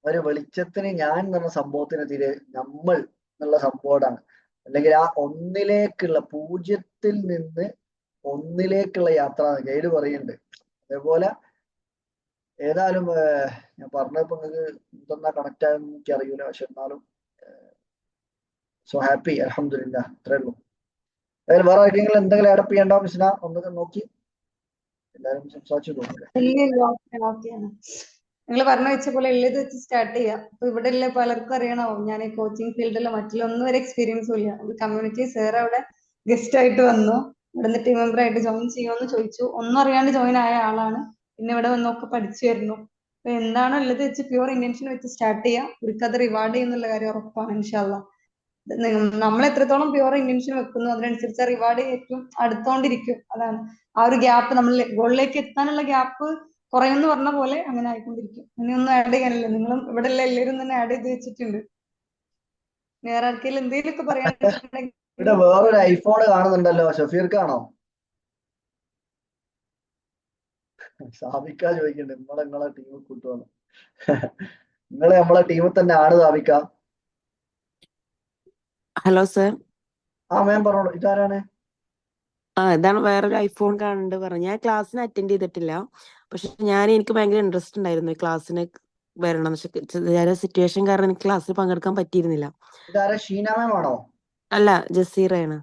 ഒരു വെളിച്ചത്തിന് ഞാൻ എന്ന സംഭവത്തിനെതിരെ നമ്മൾ എന്നുള്ള സംഭവമാണ്. അല്ലെങ്കിൽ ആ ഒന്നിലേക്കുള്ള, പൂജ്യത്തിൽ നിന്ന് ഒന്നിലേക്കുള്ള യാത്ര ഗൈഡ് പറയുന്നുണ്ട്. അതേപോലെ ഏതായാലും ഞാൻ പറഞ്ഞപ്പോ നിങ്ങൾക്ക് എന്തെന്നാ കണക്ട് ആയെന്ന് എനിക്ക് അറിയില്ല. പക്ഷെ എന്നാലും സോ ഹാപ്പി, അൽഹംദുലില്ലാ. അത്രേ ഉള്ളൂ. അതായത് വേറെ ആർക്കെങ്കിലും എന്തെങ്കിലും ആഡപ്പ് ചെയ്യണ്ടോ മിസ്ന? ഒന്നൊക്കെ നോക്കി എല്ലാവരും സംസാരിച്ചു തോന്നില്ലേ? നിങ്ങൾ പറഞ്ഞു വെച്ച പോലെ ഉള്ളത് വെച്ച് സ്റ്റാർട്ട് ചെയ്യാം. അപ്പൊ ഇവിടെ ഉള്ള പലർക്കും അറിയണാവും ഞാൻ ഈ കോച്ചിങ് ഫീൽഡിലോ മറ്റിലൊന്നും ഒരു എക്സ്പീരിയൻസും ഇല്ല. ഒരു കമ്മ്യൂണിറ്റി സാർ അവിടെ ഗസ്റ്റ് ആയിട്ട് വന്നു, ഇവിടെ ടീം മെമ്പർ ആയിട്ട് ജോയിൻ ചെയ്യുമെന്ന് ചോദിച്ചു. ഒന്നും അറിയാണ്ട് ജോയിൻ ആയ ആളാണ്. പിന്നെ ഇവിടെ വന്നൊക്കെ പഠിച്ചു വരുന്നു. അപ്പൊ എന്താണോ ഉള്ളത് വെച്ച് പ്യുവർ ഇന്റൻഷൻ വെച്ച് സ്റ്റാർട്ട് ചെയ്യാം. ഒരിക്കത് റിവാർഡ് ചെയ്യുന്നുള്ള കാര്യം ഉറപ്പാണ് ഇൻഷാല്ലാ. നമ്മൾ എത്രത്തോളം പ്യുവർ ഇന്റൻഷൻ വെക്കുന്നു അതിനനുസരിച്ച് റിവാർഡ് ഏറ്റവും അടുത്തോണ്ടിരിക്കും. അതാണ് ആ ഒരു ഗ്യാപ്പ്, നമ്മൾ ഗോളിലേക്ക് എത്താനുള്ള ഗ്യാപ്പ് കുറയുമെന്ന് പറഞ്ഞ പോലെ അങ്ങനെ ആയിക്കൊണ്ടിരിക്കും. ഇനിയൊന്നും ആഡ് ചെയ്യാനില്ല. നിങ്ങളും ഇവിടെ ഉള്ള എല്ലാവരും തന്നെ ആഡ് ചെയ്ത് വെച്ചിട്ടുണ്ട്. വേറെ ആർക്കെങ്കിലും എന്തെങ്കിലുമൊക്കെ പറയാനുണ്ടെങ്കിൽ ഇവിടെ വേറൊരു ഐഫോൺ കാണുന്നുണ്ടല്ലോ, ഷഫീർക്കാണോ? സാബിക്ക ചോദിക്കണ്ട് നിങ്ങളെ ടീമിൽ കൂട്ടുവാണ്. നിങ്ങള് നമ്മളെ ടീമിൽ തന്നെ ആണ് സാബിക്ക? Hello sir. മാം പറഞ്ഞോളൂ, ഇതാരാണ്? ഇതാണ് വേറൊരു ഐഫോൺ കാണുന്നുണ്ട് പറഞ്ഞു. ഞാൻ ക്ലാസ്സിന് അറ്റൻഡ് ചെയ്തിട്ടില്ല, പക്ഷെ എനിക്ക് ഭയങ്കര ഇൻട്രസ്റ്റ് ഉണ്ടായിരുന്നു ഈ ക്ലാസ്സിന് വരണം. പക്ഷെ സിറ്റുവേഷൻ കാരണം എനിക്ക് ക്ലാസ്സിൽ പങ്കെടുക്കാൻ പറ്റിയിരുന്നില്ല. ഇതാരാ, ഷീന മാം ആണോ? അല്ല, ജസീറയാണ്.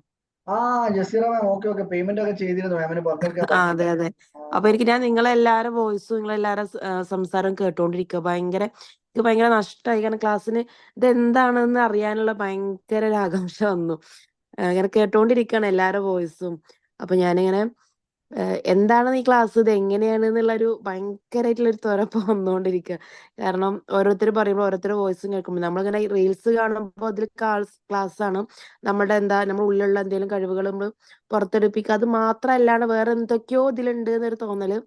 ജസീറ മാം. ഓക്കെ പേയ്മെന്റ് ഒക്കെ ചെയ്തിരുന്നു മാമിന് പങ്കെടുക്കാൻ. അതെ. അപ്പൊ ഞാൻ നിങ്ങളെല്ലാരും വോയിസും നിങ്ങളെല്ലാരും സംസാരം കേട്ടോണ്ടിരിക്കുക. എനിക്ക് ഭയങ്കര നഷ്ടമായി. കാരണം ക്ലാസ്സിന് ഇതെന്താണെന്ന് അറിയാനുള്ള ഭയങ്കര ഒരു ആകാംക്ഷ വന്നു. ഇങ്ങനെ കേട്ടോണ്ടിരിക്കുകയാണ് എല്ലാരും വോയിസും. അപ്പൊ ഞാനിങ്ങനെ എന്താണ് ഈ ക്ലാസ്, ഇത് എങ്ങനെയാണ് എന്നുള്ളൊരു ഭയങ്കരമായിട്ടുള്ളൊരു ത്വരപ്പ് വന്നുകൊണ്ടിരിക്കുക. കാരണം ഓരോരുത്തർ പറയുമ്പോൾ ഓരോരുത്തർ വോയിസും കേൾക്കുമ്പോൾ നമ്മളിങ്ങനെ റീൽസ് കാണുമ്പോൾ അതിൽ ക്ലാസ് ആണ് നമ്മുടെ നമ്മുടെ ഉള്ളിലുള്ള എന്തെങ്കിലും കഴിവുകൾ നമ്മൾ പുറത്തെടുപ്പിക്കുക. അത് മാത്രമല്ലാണ്ട് വേറെ എന്തൊക്കെയോ ഇതിലുണ്ട് എന്നൊരു തോന്നല്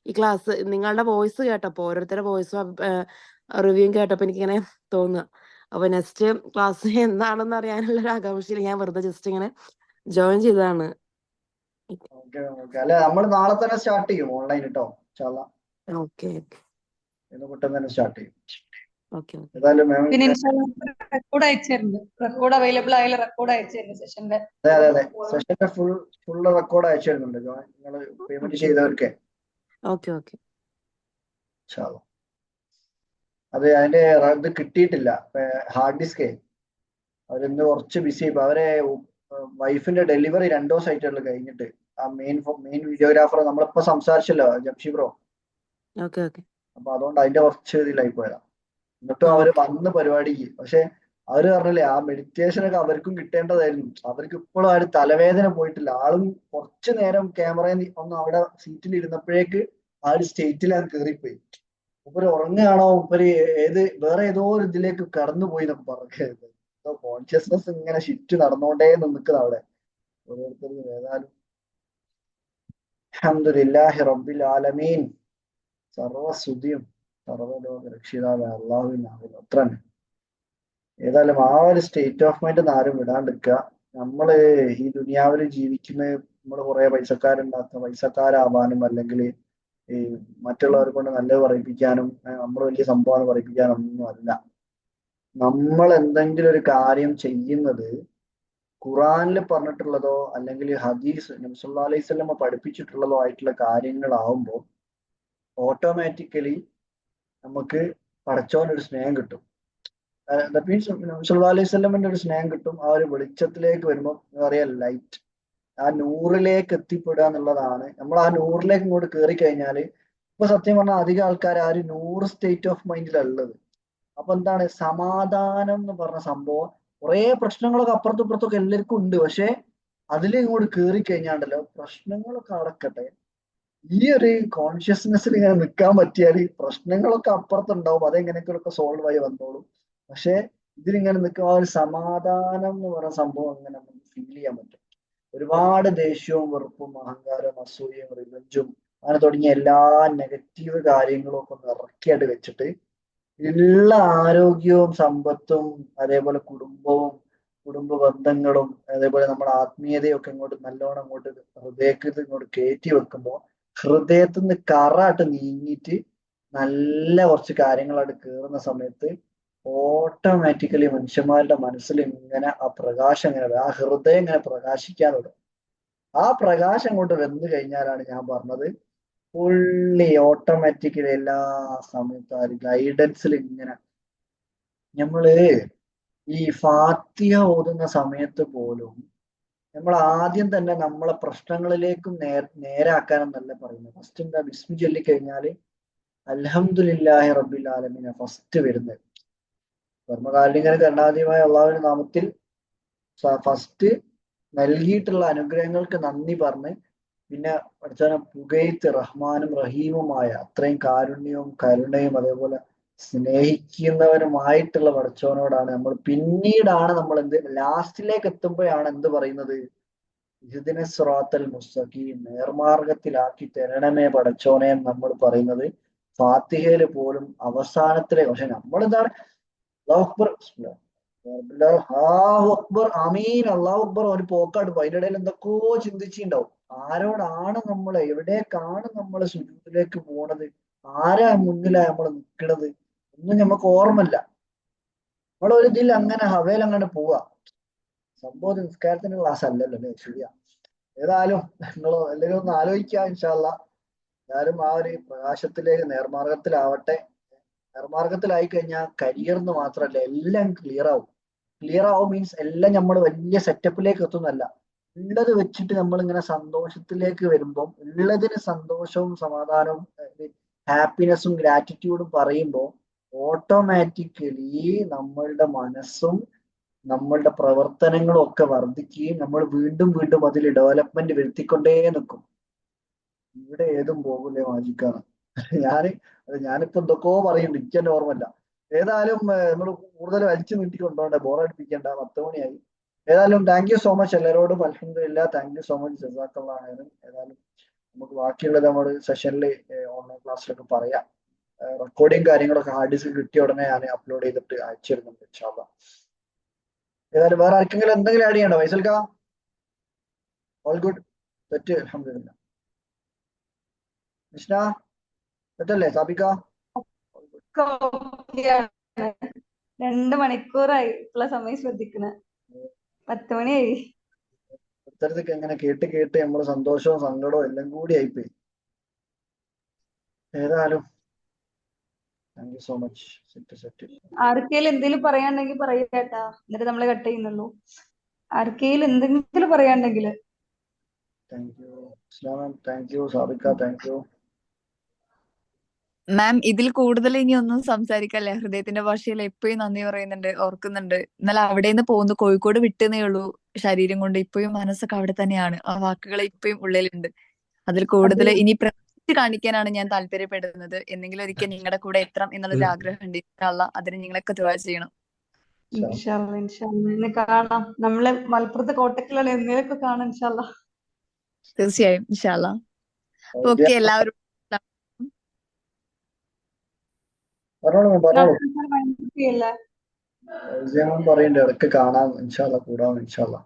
ഈ ക്ലാസ് നിങ്ങളുടെ വോയിസ് കേട്ടപ്പോൾ, ഓരോരുത്തരുടെ വോയിസും റിവ്യൂവും കേട്ടപ്പോൾ എനിക്കിങ്ങനെ തോന്നുക. അപ്പൊ നെക്സ്റ്റ് ക്ലാസ് എന്താണെന്ന് അറിയാനുള്ള ഒരു ആകാംക്ഷയിൽ ഞാൻ വെറുതെ ജസ്റ്റ് ഇങ്ങനെ ജോയിൻ ചെയ്തതാണ്. അല്ല നമ്മൾ നാളെ തന്നെ സ്റ്റാർട്ട് ചെയ്യും ഓൺലൈൻ കേട്ടോ. ഇൻഷാല്ലാ ഓക്കെ ഇന്ന് പെട്ടെന്ന് തന്നെ സ്റ്റാർട്ട് ചെയ്യും. ഓക്കെ ഏതായാലും മാം പിന്നെ റെക്കോർഡ് അയച്ചിരുന്നു. റെക്കോർഡ് അവൈലബിൾ ആയാലും റെക്കോർഡ് അയച്ചിരുന്നു സെഷന്റെ. അതെ സെഷന്റെ ഫുൾ റെക്കോർഡ് അയച്ചു തരുന്നുണ്ട് നിങ്ങൾ പേയ്മെന്റ് ചെയ്തവർക്ക്. ഓക്കെ ഇൻഷാല്ലാ. അത് അതിന്റെ ഇത് കിട്ടിയിട്ടില്ല, ഹാർഡ് ഡിസ്കേ. അവരിന്ന് കുറച്ച് ബിസി. ഇപ്പൊ അവരെ വൈഫിന്റെ ഡെലിവറി 2 ദിവസമായിട്ടുള്ളൂ കഴിഞ്ഞിട്ട്. ആ മെയിൻ വീഡിയോഗ്രാഫർ നമ്മളിപ്പോ സംസാരിച്ചല്ലോ, ജംഷി ബ്രോ. ഓക്കെ അപ്പൊ അതുകൊണ്ട് അതിന്റെ കുറച്ച് ഇതിലായി പോയതാ. എന്നിട്ടും അവര് വന്ന് പരിപാടിക്ക്. പക്ഷെ അവര് പറഞ്ഞില്ലേ, ആ മെഡിറ്റേഷൻ ഒക്കെ അവർക്കും കിട്ടേണ്ടതായിരുന്നു. അവർക്ക് ഇപ്പോഴും ആ ഒരു തലവേദന പോയിട്ടില്ല. ആളും കുറച്ചു നേരം ക്യാമറയിൽ ഒന്ന് അവിടെ സീറ്റിൽ ഇരുന്നപ്പോഴേക്ക് ആ ഒരു സ്റ്റേറ്റിൽ അത് കയറിപ്പോയി. ഉപരി ഉറങ്ങുകയാണോ, ഉപരി വേറെ ഏതോ ഒരു ഇതിലേക്ക് കടന്നുപോയി എന്നൊക്കെ പറഞ്ഞത്. കോൺഷ്യസ്നസ് ഇങ്ങനെ ഷിഫ്റ്റ് നടന്നുകൊണ്ടേ നിൽക്കുന്നത് അവിടെ ഓരോരുത്തരും. ഏതായാലും അൽഹംദുലില്ലാഹി റബ്ബിൽ ആലമീൻ. സർവസ്തുതിയും സർവലോക രക്ഷിതാവായ അള്ളാഹുവിനാണ്. അത്ര ഏതായാലും ആ ഒരു സ്റ്റേറ്റ് ഓഫ് മൈൻഡ് ആരും വിടാണ്ടിരിക്കുക. നമ്മള് ഈ ദുനിയാവിൽ ജീവിക്കുന്ന നമ്മള് കുറെ പൈസക്കാരാവാനും അല്ലെങ്കിൽ ഈ മറ്റുള്ളവരെ കൊണ്ട് നല്ലത് പറയിപ്പിക്കാനും നമ്മൾ വലിയ സംഭവം പറയിപ്പിക്കാനും ഒന്നും അല്ല. നമ്മൾ എന്തെങ്കിലും ഒരു കാര്യം ചെയ്യുന്നത് ഖുറാനിൽ പറഞ്ഞിട്ടുള്ളതോ അല്ലെങ്കിൽ ഹദീസ് നബി സല്ലല്ലാഹു അലൈഹി വസല്ലം പഠിപ്പിച്ചിട്ടുള്ളതോ ആയിട്ടുള്ള കാര്യങ്ങളാവുമ്പോൾ ഓട്ടോമാറ്റിക്കലി നമുക്ക് പടച്ചവനൊരു സ്നേഹം കിട്ടും. ദാറ്റ് മീൻസ് നബി സല്ലല്ലാഹു അലൈഹി വസല്ലമിന്റെ ഒരു സ്നേഹം കിട്ടും. ആ ഒരു വെളിച്ചത്തിലേക്ക് വരുമ്പോൾ എന്താ പറയാ, ലൈറ്റ്, ആ നൂറിലേക്ക് എത്തിപ്പെടുക എന്നുള്ളതാണ്. നമ്മൾ ആ നൂറിലേക്ക് ഇങ്ങോട്ട് കയറി കഴിഞ്ഞാല് ഇപ്പൊ സത്യം പറഞ്ഞാൽ അധികം ആൾക്കാർ ആ ഒരു 100 സ്റ്റേറ്റ് ഓഫ് മൈൻഡിലുള്ളത്. അപ്പൊ എന്താണ് സമാധാനം എന്ന് പറഞ്ഞ സംഭവം. കുറെ പ്രശ്നങ്ങളൊക്കെ അപ്പുറത്തും ഇപ്പുറത്തൊക്കെ എല്ലാവർക്കും ഉണ്ട്. പക്ഷെ അതിൽ ഇങ്ങോട്ട് കയറി കഴിഞ്ഞാണ്ടല്ലോ പ്രശ്നങ്ങളൊക്കെ അടക്കട്ടെ, ഈ ഒരു കോൺഷ്യസ്നെസ്സിൽ ഇങ്ങനെ നിൽക്കാൻ പറ്റിയാല് പ്രശ്നങ്ങളൊക്കെ അപ്പുറത്തുണ്ടാവും, അതെങ്ങനെയൊക്കെ സോൾവ് ആയി വന്നോളും. പക്ഷെ ഇതിലിങ്ങനെ നിൽക്കുക, ആ ഒരു സമാധാനം എന്ന് പറയുന്ന സംഭവം ഇങ്ങനെ നമുക്ക് ഫീൽ ചെയ്യാൻ പറ്റും. ഒരുപാട് ദേഷ്യവും വെറുപ്പും അഹങ്കാരവും അസൂയയും റിവെഞ്ചും അങ്ങനെ തുടങ്ങിയ എല്ലാ നെഗറ്റീവ് കാര്യങ്ങളും ഒക്കെ ഒന്ന് ഇറക്കിയായിട്ട് വെച്ചിട്ട് ഉള്ള ആരോഗ്യവും സമ്പത്തും അതേപോലെ കുടുംബ ബന്ധങ്ങളും അതേപോലെ നമ്മുടെ ആത്മീയതയും ഒക്കെ ഇങ്ങോട്ട് നല്ലോണം ഇങ്ങോട്ട് ഹൃദയത്തിൽ ഇങ്ങോട്ട് കയറ്റി വെക്കുമ്പോൾ ഹൃദയത്തിൽ നിന്ന് കറായിട്ട് നീങ്ങിയിട്ട് നല്ല കുറച്ച് കാര്യങ്ങളായിട്ട് കയറുന്ന സമയത്ത് ഓട്ടോമാറ്റിക്കലി മനുഷ്യന്മാരുടെ മനസ്സിൽ ഇങ്ങനെ ആ പ്രകാശം ഇങ്ങനെ ആ ഹൃദയം ഇങ്ങനെ പ്രകാശിക്കാൻ തുടങ്ങും. ആ പ്രകാശം കൊണ്ട് വന്നു കഴിഞ്ഞാലാണ് ഞാൻ പറഞ്ഞത് ഫുള്ളി ഓട്ടോമാറ്റിക്കലി എല്ലാ സമയത്തും ആ ഒരു ഗൈഡൻസിൽ ഇങ്ങനെ നമ്മള് ഈ ഫാത്തിഹ ഓതുന്ന സമയത്ത് പോലും നമ്മൾ ആദ്യം തന്നെ നമ്മളെ പ്രശ്നങ്ങളിലേക്കും നേരാക്കാനെന്നല്ല പറയുന്നത്. ഫസ്റ്റ് എന്താ, ബിസ്മി ചൊല്ലി കഴിഞ്ഞാല് അൽഹംദുലില്ലാഹി റബ്ബിൽ ആലമീന ഫസ്റ്റ് വരുന്നത്. കർമ്മകാലികന് കരുണാധിപമായ അള്ളാഹുവിന്റെ നാമത്തിൽ ഫസ്റ്റ് നൽകിയിട്ടുള്ള അനുഗ്രഹങ്ങൾക്ക് നന്ദി പറഞ്ഞ് പിന്നെ പഠിച്ചാൽ പുകയത്ത് റഹ്മാനും റഹീമുമായ അത്രയും കാരുണ്യവും കരുണയും അതേപോലെ സ്നേഹിക്കുന്നവരുമായിട്ടുള്ള പടച്ചവനോടാണ് നമ്മൾ പിന്നീടാണ് നമ്മൾ ലാസ്റ്റിലേക്ക് എത്തുമ്പോഴാണ് എന്ത് പറയുന്നത്, ഇഹ്ദിന സിറാത്തൽ മുസ്തഖീം, നേർമാർഗത്തിലാക്കി തരണമേ പടച്ചോനെ നമ്മൾ പറയുന്നത് ഫാത്തിഹയില് പോലും അവസാനത്തിലേക്ക്. പക്ഷെ നമ്മളെന്താണ് അല്ലാഹു അക്ബർ അല്ലാഹു അക്ബർ ആമീൻ അല്ലാഹു അക്ബർ ഒരു പോക്കാട്ട് പോയി. അതിന്റെ ഇടയിൽ എന്തൊക്കെയോ ചിന്തിച്ചിട്ടുണ്ടാവും. ആരോടാണ് നമ്മൾ, എവിടേക്കാണ് നമ്മൾ സുജൂദിലേക്ക് പോണത്, ആരാ മുന്നിലാ നമ്മൾ നിൽക്കണത് ഒന്നും നമുക്ക് ഓർമ്മല്ല. നമ്മളൊരു ഇതിൽ അങ്ങനെ ഹവേൽ അങ്ങനെ പോവാ. സംഭവം നിസ്കാരത്തിന്റെ ക്ലാസ് അല്ലല്ലോ അല്ലേ? ശരിയാ. ഏതായാലും നിങ്ങൾ എല്ലാവരും ഒന്ന് ആലോചിക്കുക. ഇൻഷാ അല്ലാ എല്ലാവരും ആ ഒരു പ്രകാശത്തിലേക്ക് നേർമാർഗത്തിലാവട്ടെ. നേർമാർഗത്തിലായി കഴിഞ്ഞാൽ കരിയർ എന്ന് മാത്രമല്ല എല്ലാം ക്ലിയർ ആവും. ക്ലിയർ ആവും മീൻസ് എല്ലാം നമ്മൾ വലിയ സെറ്റപ്പിലേക്ക് എത്തുന്നല്ല, ഉള്ളത് വെച്ചിട്ട് നമ്മൾ ഇങ്ങനെ സന്തോഷത്തിലേക്ക് വരുമ്പോൾ ഉള്ളതിന് സന്തോഷവും സമാധാനവും ഹാപ്പിനെസ്സും ഗ്രാറ്റിറ്റ്യൂഡും പറയുമ്പോൾ ഓട്ടോമാറ്റിക്കലി നമ്മളുടെ മനസ്സും നമ്മളുടെ പ്രവർത്തനങ്ങളും ഒക്കെ വർദ്ധിക്കുകയും നമ്മൾ വീണ്ടും വീണ്ടും അതിൽ ഡെവലപ്മെന്റ് വരുത്തിക്കൊണ്ടേ നിൽക്കും. ഇവിടെ ഏതും പോകില്ലേ മാജിക്കാണ്. ഞാനിപ്പോ എന്തൊക്കെയോ പറയുന്നുണ്ട്, എനിക്ക് തന്നെ ഓർമ്മയില്ല. ഏതായാലും നമ്മൾ കൂടുതൽ വലിച്ചു നീട്ടി കൊണ്ടുപോകണ്ട, ബോറടിപ്പിക്കേണ്ട, 10 മണിയായി. ഏതായാലും താങ്ക് യു സോ മച്ച് എല്ലാവരോടും. അൽഹംദുലില്ലാ, താങ്ക് യു സോ മച്ച്, ജസാക്കല്ലാഹ് ഖൈറൻ. ഏതായാലും നമുക്ക് ബാക്കിയുള്ളത് നമ്മൾ സെഷനിൽ ഓൺലൈൻ ക്ലാസ്സിലൊക്കെ പറയാം. റെക്കോർഡിങ് കാര്യങ്ങളൊക്കെ ഹാർഡ് ഡിസ്ക് കിട്ടിയ ഉടനെ ഞാൻ അപ്ലോഡ് ചെയ്തിട്ട് അയച്ചിരുന്നുണ്ട് ഇൻഷാ അല്ലാഹ്. ഏതായാലും വേറെ ആർക്കെങ്കിലും എന്തെങ്കിലും ആഡ് ചെയ്യണ്ടോ? വൈസൽക്ക ഓൾ ഗുഡ്, തെറ്റ് അൽഹംദുലില്ലാ. മിഷ്ന സെറ്റല്ലേ സാബിക്ക? ഒക്കെ ഓക്കെയാണ്. 2 മണിക്കൂറായി ഇപ്പള സമയം ശ്രദ്ധിക്കണ. 10 മണിയായി. ഇത്തരത്തിക്ക് എങ്ങനെ കേട്ട് കേട്ട് നമ്മള് സന്തോഷവും സങ്കടവും എല്ലാം കൂടി ആയിപ്പോയി. ഏതായാലും thank you so much. Set. ആർക്കേലും എന്തെങ്കിലും പറയാണ്ടെങ്കിൽ പറയാട്ടാ, എന്നിട്ട് നമ്മള് കട്ട് ചെയ്യുന്നുള്ളൂ. ആർക്കേലും എന്തെങ്കിലും പറയാണ്ടെങ്കിൽ. Thank you Islam, thank you Sabika, thank you. Ma'am ഇതിൽ കൂടുതൽ ഇനി ഒന്നും സംസാരിക്കല്ലേ. ഹൃദയത്തിന്റെ ഭാഷയിൽ എപ്പോഴും നന്ദി പറയുന്നുണ്ട്, ഓർക്കുന്നുണ്ട്. ഇന്നലെ അവിടെ നിന്ന് പോകുന്നു, കോഴിക്കോട് വിട്ടുന്നേ ഉള്ളൂ ശരീരം കൊണ്ട്. ഇപ്പോഴും മനസ്സൊക്കെ അവിടെ തന്നെയാണ്. ആ വാക്കുകൾ ഇപ്പോഴും ഉള്ളിലുണ്ട്. അതിൽ കൂടുതൽ അത് ഇനി പ്രവർത്തിച്ച് കാണിക്കാനാണ് ഞാൻ താല്പര്യപ്പെടുന്നത്. എന്തെങ്കിലും ഒരിക്കൽ നിങ്ങളുടെ കൂടെ എത്തണം എന്നുള്ളൊരു ആഗ്രഹമുണ്ട്. ഇൻഷാല്ലാ അതിന് നിങ്ങളൊക്കെ ദുആ ചെയ്യണം. ഇൻഷാല്ലാ ഇന്ന് കാണാം. നമ്മളെ മലപ്പുറത്ത് കോട്ടക്കലാണ്, എന്നേലൊക്കെ കാണാം ഇൻഷാല്ലാ. തീർച്ചയായും ഇൻഷാല്ലാ. ഓക്കെ, എല്ലാവരും പറഞ്ഞോളൂ. ചെയ്യല്ലേ? ഞാൻ പറയണ്ട് ഇടയ്ക്ക് കാണാം ഇൻഷാല്ലാ, കൂടാം ഇൻഷാല്ലാ.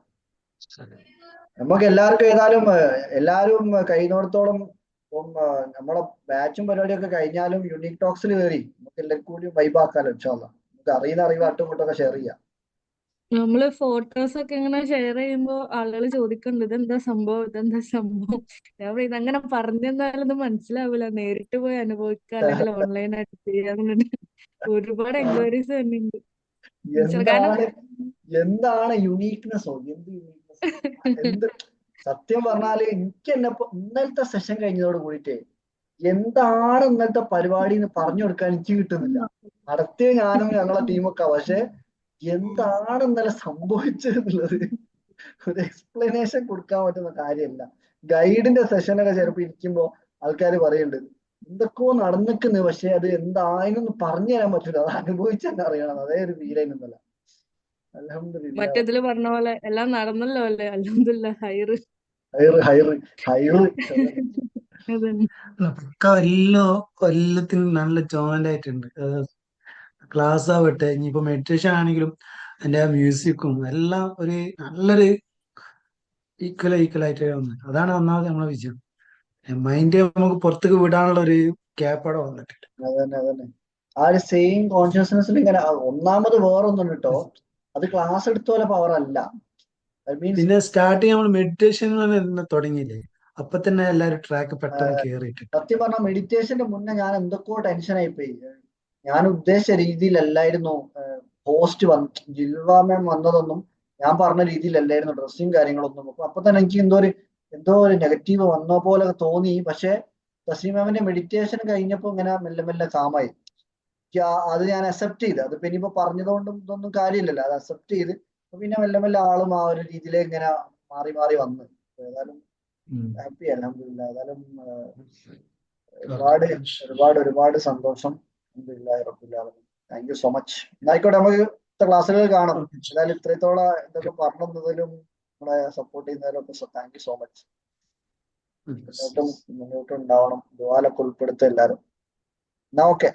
നമുക്ക് എല്ലാവർക്കും ഏതായാലും എല്ലാവരും കഴിയുന്നിടത്തോളം ഇപ്പം നമ്മളെ ബാച്ചും പരിപാടിയൊക്കെ കഴിഞ്ഞാലും യുണീക് ടോക്സിൽ കയറി നമുക്ക് എല്ലാവർക്കും കൂടി വൈബാക്കാലോ ഇൻഷാല്ലാ. നമുക്ക് അറിയുന്ന അറിവ് അങ്ങോട്ടും ഇങ്ങോട്ടൊക്കെ ഷെയർ ചെയ്യാം. നമ്മള് ഫോട്ടോസ് ഒക്കെ ഇങ്ങനെ ഷെയർ ചെയ്യുമ്പോ ആളുകൾ ചോദിക്കുന്നുണ്ട് ഇതെന്താ സംഭവം. ഞാൻ പറയും ഇതങ്ങനെ പറഞ്ഞെന്നാലൊന്നും മനസ്സിലാവില്ല, നേരിട്ട് പോയി അനുഭവിക്കുക അല്ലെങ്കിൽ ഓൺലൈനായിട്ട് ചെയ്യാറുണ്ട്. ഒരുപാട് എൻക്വയറീസ് തന്നെയുണ്ട്. കാരണം എന്താണ് യുണീക്നെസ്സോ? എന്ത് സത്യം പറഞ്ഞാല് എനിക്ക് എന്നെ ഇന്നലത്തെ സെഷൻ കഴിഞ്ഞതോട് കൂടിയിട്ടേ എന്താണ് ഇന്നലത്തെ പരിപാടി എന്ന് പറഞ്ഞു കൊടുക്കാൻ എനിക്ക് കിട്ടുന്നില്ല. നടത്തിയ ഞാനും ഞങ്ങളെ ടീമൊക്കെ, പക്ഷെ എന്താണ് ഇന്നലെ സംഭവിച്ചത് എന്നുള്ളത് ഒരു എക്സ്പ്ലനേഷൻ കൊടുക്കാൻ പറ്റുന്ന കാര്യമല്ല. ഗൈഡിന്റെ സെഷനൊക്കെ ചിലപ്പോ ഇരിക്കുമ്പോ ആൾക്കാർ പറയുന്നുണ്ട് എന്തൊക്കെയോ നടന്നിക്കുന്നു, പക്ഷെ അത് എന്തായെന്നൊന്നും പറഞ്ഞു തരാൻ പറ്റില്ല. അത് അനുഭവിച്ചെന്നെ അറിയണം. അതേ ഒരു ഫീലായിരുന്നല്ല. അൽഹംദുലില്ലാ. മറ്റേതില് പറഞ്ഞ പോലെ എല്ലാം നടന്നല്ലോ അല്ലേ, അൽഹംദുലില്ലാ. ഹൈറ്. അതന്നെ. പക്ക എല്ലാത്തിനും നല്ല ജോയിന്റ് ആയിട്ടുണ്ട്. ക്ലാസ് ആവട്ടെ, ഇനിയിപ്പോ മെഡിറ്റേഷൻ ആണെങ്കിലും അതിന്റെ മ്യൂസിക്കും എല്ലാം ഒരു നല്ലൊരു ഈക്വൽ ആയിട്ട് വന്നത്. അതാണ് ഒന്നാമത് നമ്മളെ വിജയം. മൈൻഡ് നമുക്ക് പുറത്തേക്ക് വിടാനുള്ള ഒരു ഗ്യാപ്പ് അവിടെ വന്നിട്ടില്ല. അതന്നെ ആ ഒരു സെയിം കോൺഷ്യസ്നെസ്സിൽ ഇങ്ങനെ ഒന്നാമത് വേറൊന്നും കേട്ടോ, അത് ക്ലാസ് എടുത്ത പോലെ പവർ അല്ല. പിന്നെ സ്റ്റാർട്ടിങ് നമ്മൾ മെഡിറ്റേഷൻ തുടങ്ങിയില്ലേ, അപ്പൊ തന്നെ എല്ലാവരും ട്രാക്ക് പെട്ടെന്ന് കേറിയിട്ട്. സത്യം പറഞ്ഞാൽ മെഡിറ്റേഷന്റെ മുന്നേ ഞാൻ എന്തൊക്കെയോ ടെൻഷൻ ആയിപ്പോയി. ഞാൻ ഉദ്ദേശിച്ച രീതിയിലല്ലായിരുന്നു പോസ്റ്റ് ജിൽവ മാം വന്നതൊന്നും ഞാൻ പറഞ്ഞ രീതിയിലല്ലായിരുന്നു ഡ്രസ്സും കാര്യങ്ങളൊന്നും. അപ്പൊ തന്നെ എനിക്ക് എന്തോ ഒരു നെഗറ്റീവ് വന്ന പോലെ തോന്നി. പക്ഷെ തസ്ലീം മാമിന്റെ മെഡിറ്റേഷൻ കഴിഞ്ഞപ്പോ ഇങ്ങനെ മെല്ലെ മെല്ലെ കാമായി. അത് ഞാൻ അക്സെപ്റ്റ് ചെയ്ത്. അതിപ്പോ ഇനിയിപ്പോ പറഞ്ഞതുകൊണ്ടും ഇതൊന്നും കാര്യമില്ലല്ലോ, അത് അക്സെപ്റ്റ് ചെയ്ത് പിന്നെ മെല്ലെ മെല്ലെ ആളും ആ ഒരു രീതിയിലേക്ക് ഇങ്ങനെ മാറി വന്ന്. ഏതായാലും ഹാപ്പി അൽഹംദുലില്ലാ. ഏതായാലും ഒരുപാട് സന്തോഷം. അൽഹംദുലില്ലാഹി റബ്ബിൽ ആലമീൻ. Thank you so much. എന്നായിക്കോട്ടെ, നമുക്ക് ക്ലാസ്സുകൾ കാണാം. ഏതായാലും ഇത്രത്തോളം ഇതൊക്കെ പറഞ്ഞതിലും നമ്മളെ സപ്പോർട്ട് ചെയ്യുന്നതിലും ഒക്കെ താങ്ക് യു സോ മച്ച്. മുന്നോട്ടും ഉണ്ടാവണം. ദുആലൊക്കെ ഉൾപ്പെടുത്തുക എല്ലാവരും. എന്നാ ഓക്കെ.